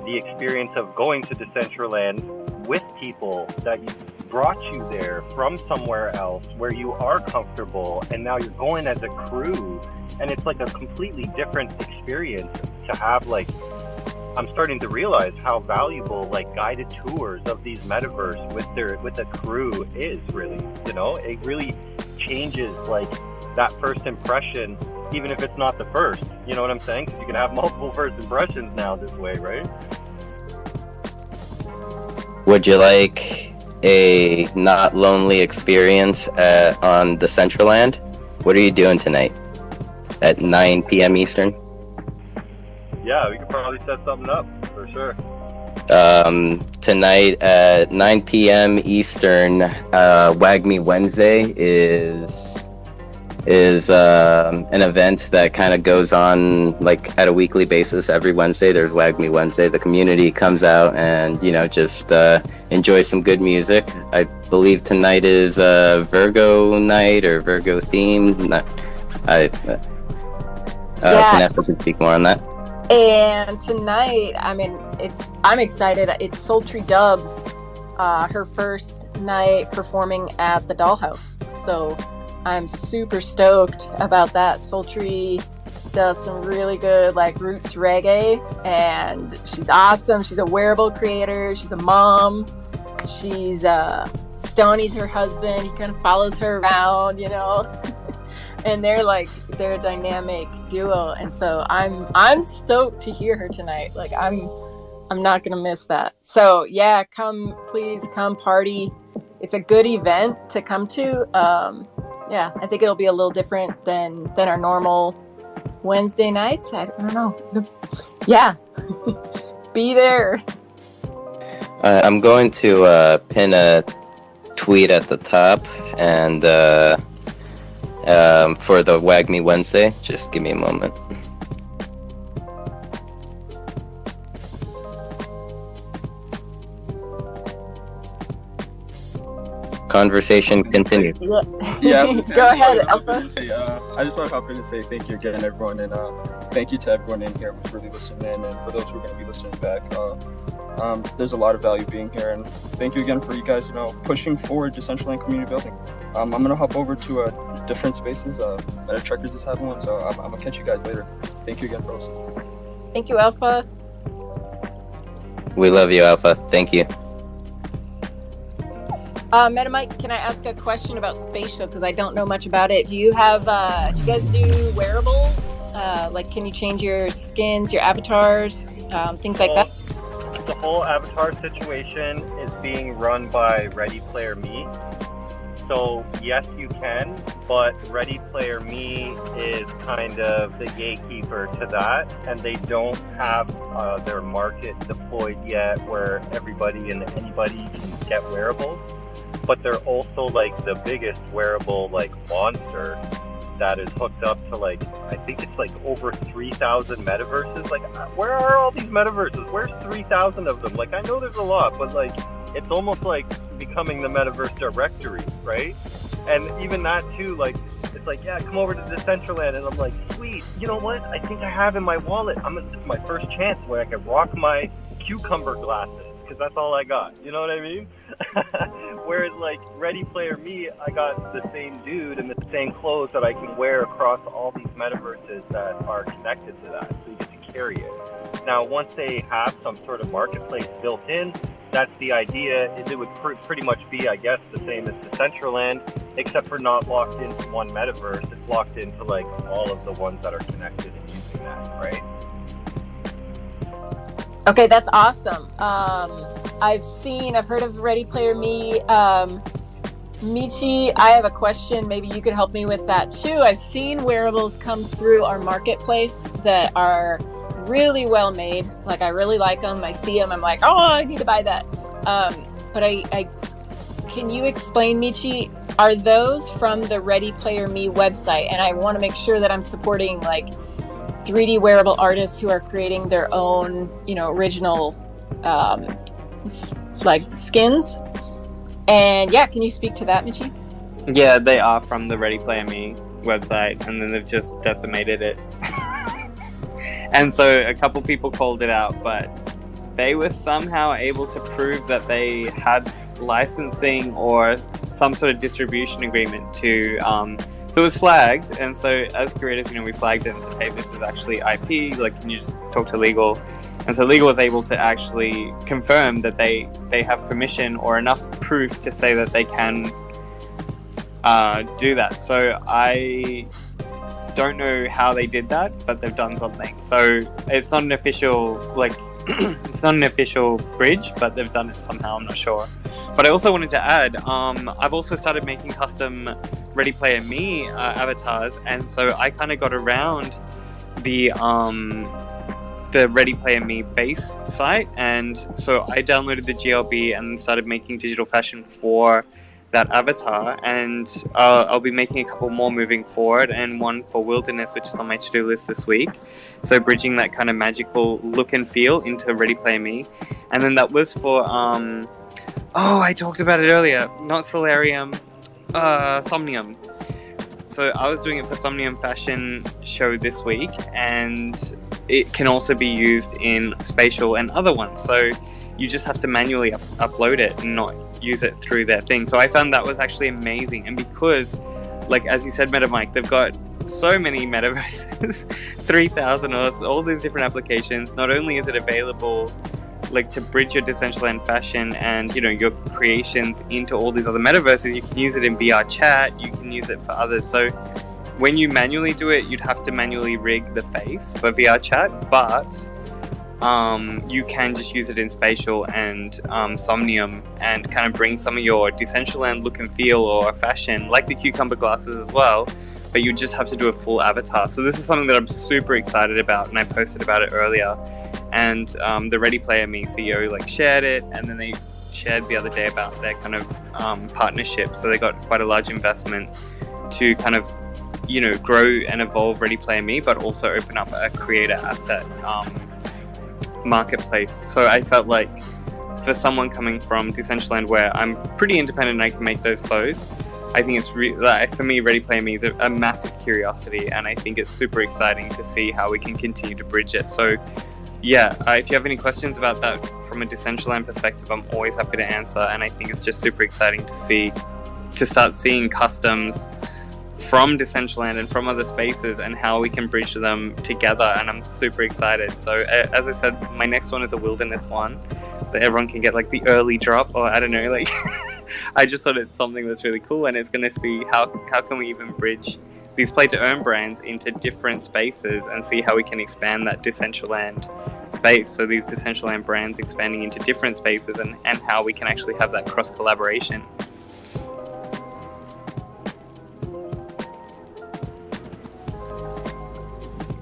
[SPEAKER 10] the experience of going to Decentraland with people that brought you there from somewhere else where you are comfortable, and now you're going as a crew, and it's like a completely different experience to have. Like, I'm starting to realize how valuable like guided tours of these metaverse with a crew is really, you know, it really changes like that first impression, even if it's not the first, you know what I'm saying? 'Cause you can have multiple first impressions now this way, right?
[SPEAKER 4] Would you like a not lonely experience on Decentraland? What are you doing tonight at 9 p.m. Eastern?
[SPEAKER 10] Yeah, we could probably set something up for sure.
[SPEAKER 4] Tonight at 9 p.m. Eastern, Wag Me Wednesday is an event that kind of goes on like at a weekly basis. Every Wednesday there's Wag Me Wednesday. The community comes out and, you know, just enjoy some good music. I believe tonight is Virgo night or Virgo themed. Vanessa can speak more on that.
[SPEAKER 7] And tonight, I mean, I'm excited. It's Sultry Dubs, her first night performing at the Dollhouse. So I'm super stoked about that. Sultry does some really good like roots reggae, and she's awesome. She's a wearable creator. She's a mom. She's Stoney's her husband. He kind of follows her around, you know. And they're a dynamic duo, and so I'm stoked to hear her tonight. Like I'm not gonna miss that. So yeah, please come party. It's a good event to come to. Yeah, I think it'll be a little different than our normal Wednesday nights. I don't know. Yeah, be there.
[SPEAKER 4] I'm going to pin a tweet at the top and. For the Wag Me Wednesday. Just give me a moment. Conversation continued.
[SPEAKER 18] Yeah,
[SPEAKER 7] Go ahead, Alpha.
[SPEAKER 18] I just want to hop in and say thank you again, everyone, and thank you to everyone in here who's really listening in, and for those who are going to be listening back. There's a lot of value being here, and thank you again for you guys, you know, pushing forward Decentraland community building. I'm gonna hop over to different spaces. Meta Trekkers is having one, so I'm gonna catch you guys later. Thank you again, bros.
[SPEAKER 7] Thank you, Alpha.
[SPEAKER 4] We love you, Alpha. Thank you.
[SPEAKER 7] Meta Mike, can I ask a question about Spatial, because I don't know much about it? Do you guys do wearables? Like, can you change your skins, your avatars, things like that?
[SPEAKER 10] The whole avatar situation is being run by Ready Player Me. So yes, you can, but Ready Player Me is kind of the gatekeeper to that, and they don't have their market deployed yet where everybody and anybody can get wearables. But they're also like the biggest wearable like monster that is hooked up to like, I think it's like over 3,000 metaverses. Like, where are all these metaverses? Where's 3,000 of them? Like, I know there's a lot, but like, it's almost like becoming the metaverse directory, right? And even that too, like, it's like, yeah, come over to Decentraland, and I'm like, sweet, you know what? I think I have in my wallet. It's my first chance where I can rock my cucumber glasses, because that's all I got. You know what I mean? Whereas like Ready Player Me, I got the same dude and the same clothes that I can wear across all these metaverses that are connected to that, so you get to carry it. Now, once they have some sort of marketplace built in, that's the idea. It would pretty much be, I guess, the same as Decentraland, except for not locked into one metaverse. It's locked into like all of the ones that are connected and using that, right?
[SPEAKER 7] Okay, that's awesome. I've heard of Ready Player Me. Michi, I have a question. Maybe you could help me with that too. I've seen wearables come through our marketplace that are really well made. Like I really like them. I see them. I'm like, oh, I need to buy that. But I can you explain, Michi? Are those from the Ready Player Me website? And I want to make sure that I'm supporting like 3D wearable artists who are creating their own, original like skins. And yeah, can you speak to that, Michi?
[SPEAKER 3] Yeah, they are from the Ready Player Me website, and then they've just decimated it. And so a couple people called it out, but they were somehow able to prove that they had licensing or some sort of distribution agreement to so it was flagged, and so as creators, we flagged it and said, hey, this is actually IP, like, can you just talk to legal? And so legal was able to actually confirm that they have permission or enough proof to say that they can do that. So I don't know how they did that, but they've done something. So it's not an official, like, it's not an official bridge, but they've done it somehow, I'm not sure. But I also wanted to add, I've also started making custom Ready Player Me avatars, and so I kind of got around the Ready Player Me base site, and so I downloaded the GLB and started making digital fashion for that avatar, and I'll be making a couple more moving forward, and one for Wilderness, which is on my to-do list this week. So bridging that kind of magical look and feel into Ready Player Me. And then that was for I talked about it earlier, not Solarium, Somnium. So I was doing it for Somnium Fashion Show this week, and it can also be used in Spatial and other ones. So you just have to manually upload it and not use it through their thing. So I found that was actually amazing. And because, like, as you said, MetaMike, they've got so many metaverses, 3,000 or all these different applications. Not only is it available, like, to bridge your Decentraland fashion and, your creations into all these other metaverses, you can use it in VR chat, you can use it for others. So when you manually do it, you'd have to manually rig the face for VR chat, but you can just use it in Spatial and Somnium and kind of bring some of your Decentraland look and feel or fashion, like the cucumber glasses as well, but you just have to do a full avatar. So this is something that I'm super excited about, and I posted about it earlier. And the Ready Player Me CEO shared it, and then they shared the other day about their kind of partnership. So they got quite a large investment to kind of grow and evolve Ready Player Me, but also open up a creator asset marketplace. So I felt like for someone coming from Decentraland, where I'm pretty independent and I can make those clothes, I think it's for me, Ready Player Me is a massive curiosity, and I think it's super exciting to see how we can continue to bridge it. So yeah, if you have any questions about that from a Decentraland perspective, I'm always happy to answer. And I think it's just super exciting to start seeing customs from Decentraland and from other spaces and how we can bridge them together, and I'm super excited. So as I said, my next one is a Wilderness one that everyone can get like the early drop, or I don't know, like I just thought it's something that's really cool, and it's going to see how can we even bridge these play to earn brands into different spaces and see how we can expand that Decentraland space. So these Decentraland brands expanding into different spaces, and how we can actually have that cross collaboration.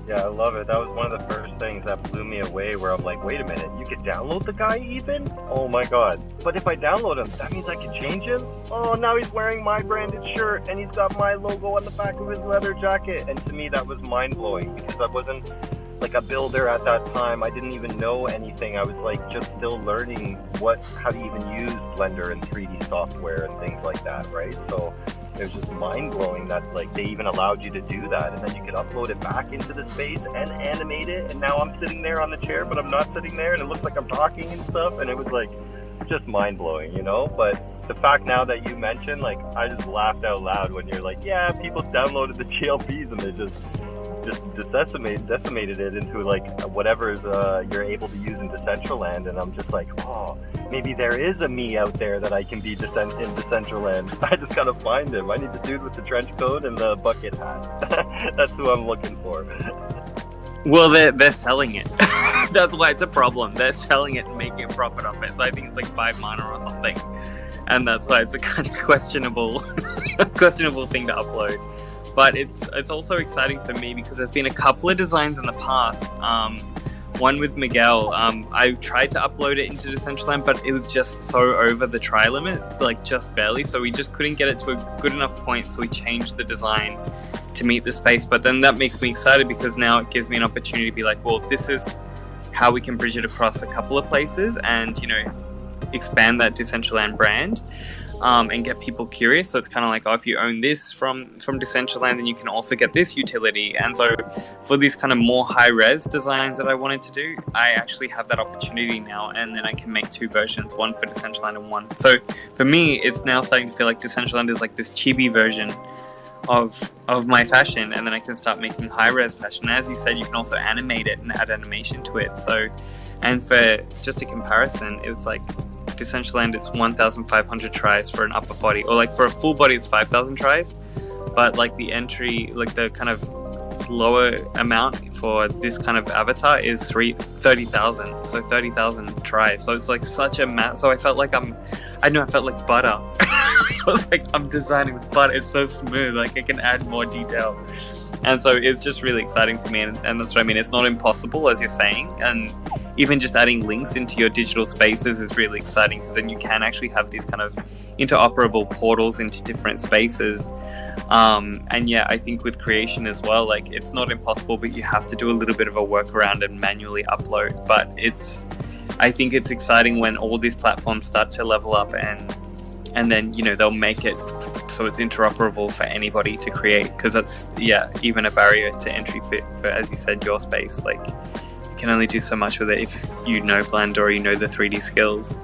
[SPEAKER 10] Yeah, I love it. That was one of the first things that blew me away, where I'm like, wait a minute, you could download the guy even? Oh my god. But if I download him, that means I can change him? Oh, now he's wearing my branded shirt and he's got my logo on the back of his leather jacket. And to me, that was mind-blowing, because I wasn't like a builder at that time. I didn't even know anything. I was like just still learning how to even use Blender and 3D software and things like that, right? So it was just mind-blowing that like they even allowed you to do that, and then you could upload it back into the space and animate it, and now I'm sitting there on the chair, but I'm not sitting there, and it looks like I'm talking and stuff, and it was like just mind-blowing, But the fact now that you mentioned, like, I just laughed out loud when you're like, yeah, people downloaded the GLPs and they just decimated it into like whatever you're able to use in Decentraland, and I'm just like, oh, maybe there is a me out there that I can be in Decentraland. I just gotta find him. I need the dude with the trench coat and the bucket hat. That's who I'm looking for.
[SPEAKER 3] Well, they're selling it. That's why it's a problem. They're selling it and making a profit off it. So I think it's like 5 mana or something, and that's why it's a kind of questionable thing to upload. But it's also exciting for me because there's been a couple of designs in the past. one with Miguel. I tried to upload it into Decentraland, but it was just so over the try limit, like just barely. So we just couldn't get it to a good enough point. So we changed the design to meet the space. But then that makes me excited because now it gives me an opportunity to be like, well, this is how we can bridge it across a couple of places and, you know, expand that Decentraland brand. And get people curious. So it's kind of like, oh, if you own this from Decentraland, then you can also get this utility. And so for these kind of more high-res designs that I wanted to do, I actually have that opportunity now, and then I can make two versions, one for Decentraland and one. So for me, it's now starting to feel like Decentraland is like this chibi version of my fashion, and then I can start making high-res fashion. As you said, you can also animate it and add animation to it. So, and for just a comparison, it's like Decentraland, it's 1,500 tries for an upper body, or like for a full body it's 5,000 tries, but like the entry, like the kind of lower amount for this kind of avatar is 30,000, so 30,000 tries. So it's like such a so I felt like I felt like butter. Like I'm designing with butter. It's so smooth, like I can add more detail. And so it's just really exciting for me, and that's what I mean. It's not impossible, as you're saying, and even just adding links into your digital spaces is really exciting, because then you can actually have these kind of interoperable portals into different spaces. And yeah, I think with creation as well, like it's not impossible, but you have to do a little bit of a workaround and manually upload. But I think it's exciting when all these platforms start to level up, and then, you know, they'll make it so it's interoperable for anybody to create, because that's, yeah, even a barrier to entry for, as you said, your space. Like you can only do so much with it if you know Blend or you know the 3D skills.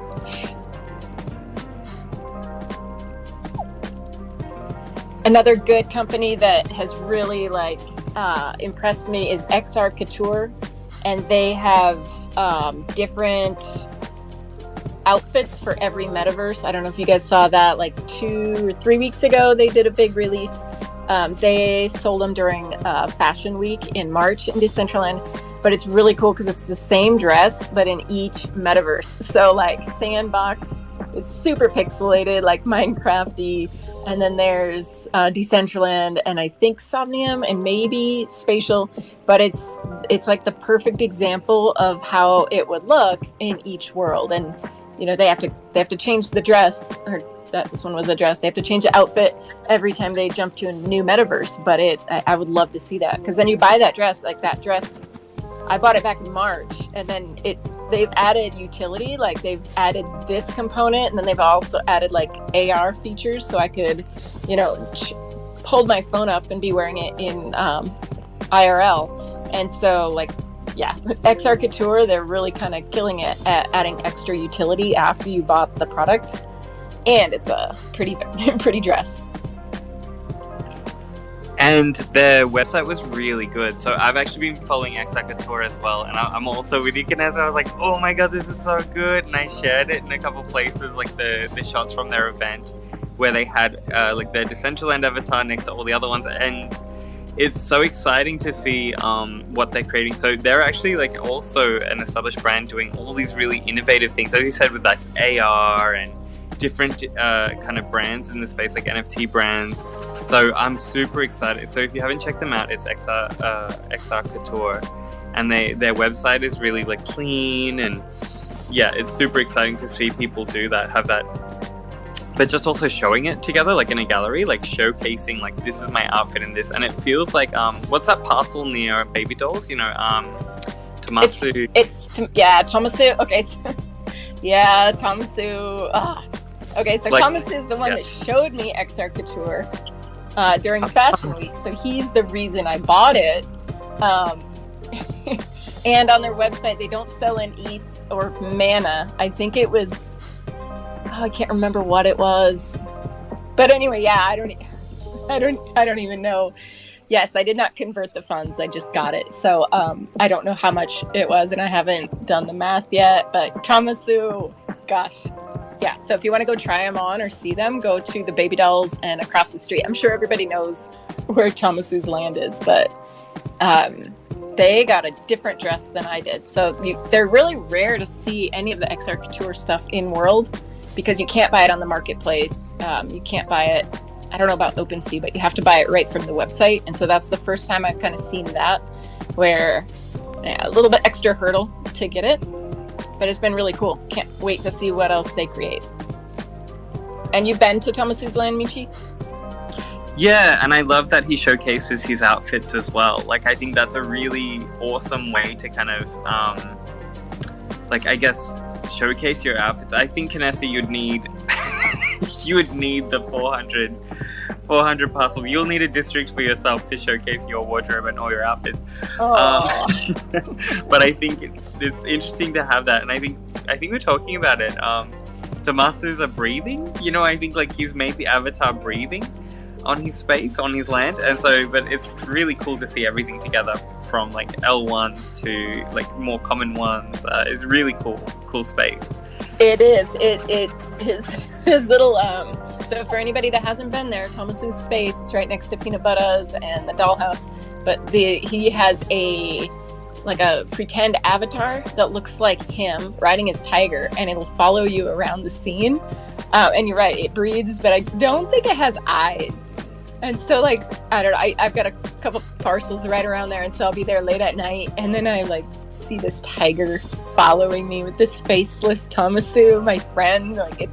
[SPEAKER 7] Another good company that has really impressed me is XR Couture, and they have different outfits for every metaverse. I don't know if you guys saw that, like 2 or 3 weeks ago they did a big release. They sold them during Fashion Week in March in Decentraland, but it's really cool because it's the same dress but in each metaverse. So like Sandbox is super pixelated, like Minecrafty, and then there's Decentraland, and I think Somnium, and maybe Spatial, but it's like the perfect example of how it would look in each world. And you know, they have to change the dress, or this one was a dress. They have to change the outfit every time they jump to a new metaverse. But I would love to see that, because then you buy that dress. Like that dress, I bought it back in March, and then they've added utility. Like they've added this component, and then they've also added like AR features, so I could, you know, hold my phone up and be wearing it in IRL. And so like, yeah, XR Couture, they're really kind of killing it at adding extra utility after you bought the product, and it's a pretty dress.
[SPEAKER 3] And their website was really good. So I've actually been following XR Couture as well, and I'm also with you, Vanessa. I was like, oh my god, this is so good, and I shared it in a couple places, like the shots from their event where they had like their Decentraland avatar next to all the other ones, and it's so exciting to see what they're creating. So they're actually like also an established brand doing all these really innovative things, as you said, with like AR and different kind of brands in the space, like NFT brands. So I'm super excited. So if you haven't checked them out, it's XR Couture, and their website is really like clean, and yeah, it's super exciting to see people do that, have that. But just also showing it together, like in a gallery, like showcasing, like this is my outfit in this, and it feels like what's that parcel near Baby Dolls? You know, Tomasu.
[SPEAKER 7] Tomasu. Okay, yeah, Tomasu. Okay, so like, Tomasu is the one that showed me XR Couture during Fashion Week, so he's the reason I bought it. And on their website, they don't sell in ETH or Mana. I think it was. I can't remember what it was, but anyway, yeah, I don't even know. Yes, I did not convert the funds. I just got it, so I don't know how much it was, and I haven't done the math yet. But Tomasu, gosh, yeah. So if you want to go try them on or see them, go to the Baby Dolls and across the street. I'm sure everybody knows where Tomasu's land is, but they got a different dress than I did. So they're really rare to see any of the XR Couture stuff in world, because you can't buy it on the marketplace. You can't buy it, I don't know about OpenSea, but you have to buy it right from the website. And so that's the first time I've kind of seen that, where a little bit extra hurdle to get it, but it's been really cool. Can't wait to see what else they create. And you've been to Tomasu's land, Michi?
[SPEAKER 3] Yeah, and I love that he showcases his outfits as well. Like, I think that's a really awesome way to kind of, like, I guess, showcase your outfits. I think, Kinessa, you'd need the 400 parcel. You'll need a district for yourself to showcase your wardrobe and all your outfits. But I think it's interesting to have that, and I think we're talking about it. Tomasu's are breathing. You know, I think like he's made the avatar breathing on his space, on his land, and so, but it's really cool to see everything together from like L1s to like more common ones. It's really cool space.
[SPEAKER 7] It is. It his little so for anybody that hasn't been there, Tomasu's space, it's right next to Peanut Butters and the dollhouse, but he has a pretend avatar that looks like him riding his tiger, and it'll follow you around the scene. And you're right, it breathes, but I don't think it has eyes. And so, like, I don't know, I've got a couple parcels right around there, and so I'll be there late at night, and then I, like, see this tiger following me with this faceless Tomasu, my friend. Like,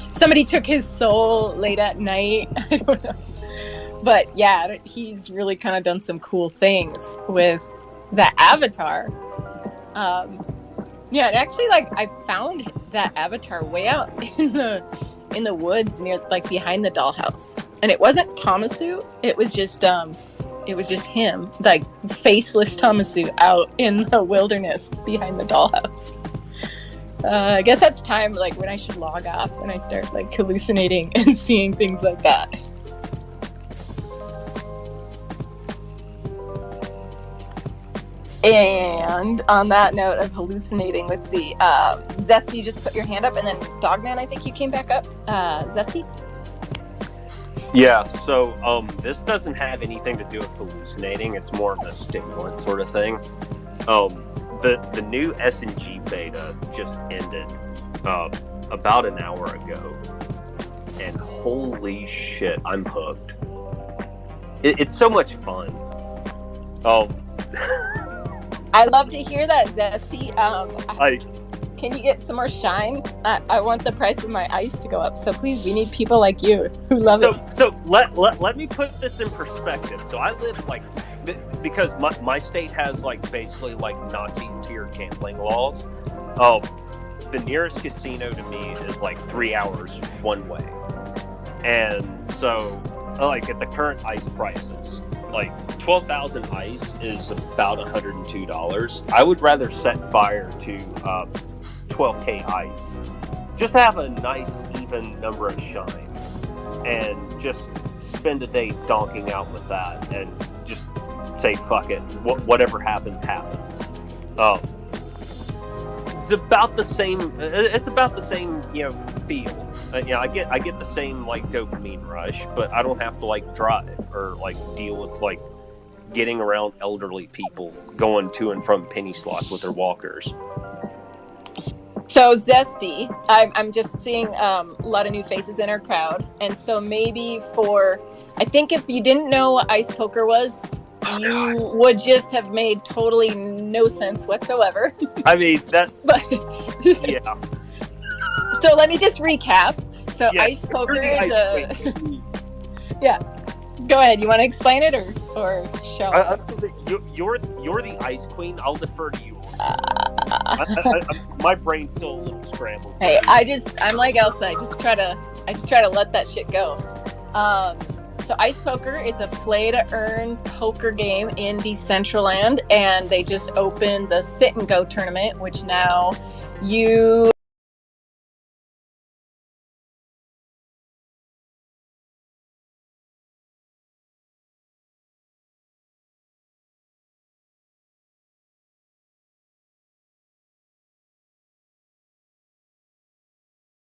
[SPEAKER 7] somebody took his soul late at night. I don't know. But, yeah, he's really kind of done some cool things with the avatar. Yeah, and actually, like, I found that avatar way out in the woods near, like, behind the dollhouse, and it wasn't Tomasu. It was just him, like, faceless Tomasu out in the wilderness behind the dollhouse. I guess that's time, like, when I should log off, when I start, like, hallucinating and seeing things like that. And on that note of hallucinating, let's see. Zesty, you just put your hand up, and then Dogman, I think you came back up. Zesty?
[SPEAKER 1] Yeah, so this doesn't have anything to do with hallucinating. It's more of a stimulant sort of thing. The new S&G beta just ended about an hour ago, and holy shit, I'm hooked. It's so much fun.
[SPEAKER 7] I love to hear that, Zesty. Can you get some more shine? I want the price of my ice to go up. So please, we need people like you who love it.
[SPEAKER 1] So let me put this in perspective. So I live like, because my state has like basically like Nazi tier gambling laws. The nearest casino to me is like 3 hours one way, and so like at the current ice prices, like 12,000 ice is about $102. I would rather set fire to 12K ice just to have a nice even number of shine, and just spend a day donking out with that, and just say fuck it, whatever happens. It's about the same. It's about the same, feel. I get the same like dopamine rush, but I don't have to like drive or like deal with like getting around elderly people going to and from penny slots with their walkers.
[SPEAKER 7] So Zesty, I'm just seeing a lot of new faces in our crowd, and so maybe I think if you didn't know what ice poker was, you would just have made totally no sense whatsoever.
[SPEAKER 1] I mean that.
[SPEAKER 7] But
[SPEAKER 1] yeah.
[SPEAKER 7] So let me just recap. So
[SPEAKER 1] yeah,
[SPEAKER 7] ice poker is yeah. Go ahead. You want to explain it or show?
[SPEAKER 1] I was gonna say, you're the ice queen. I'll defer to you. My brain's still a little scrambled.
[SPEAKER 7] Hey, I'm like Elsa. I just try to let that shit go. So ice poker, it's a play to earn poker game in Decentraland, and they just opened the sit and go tournament, which now you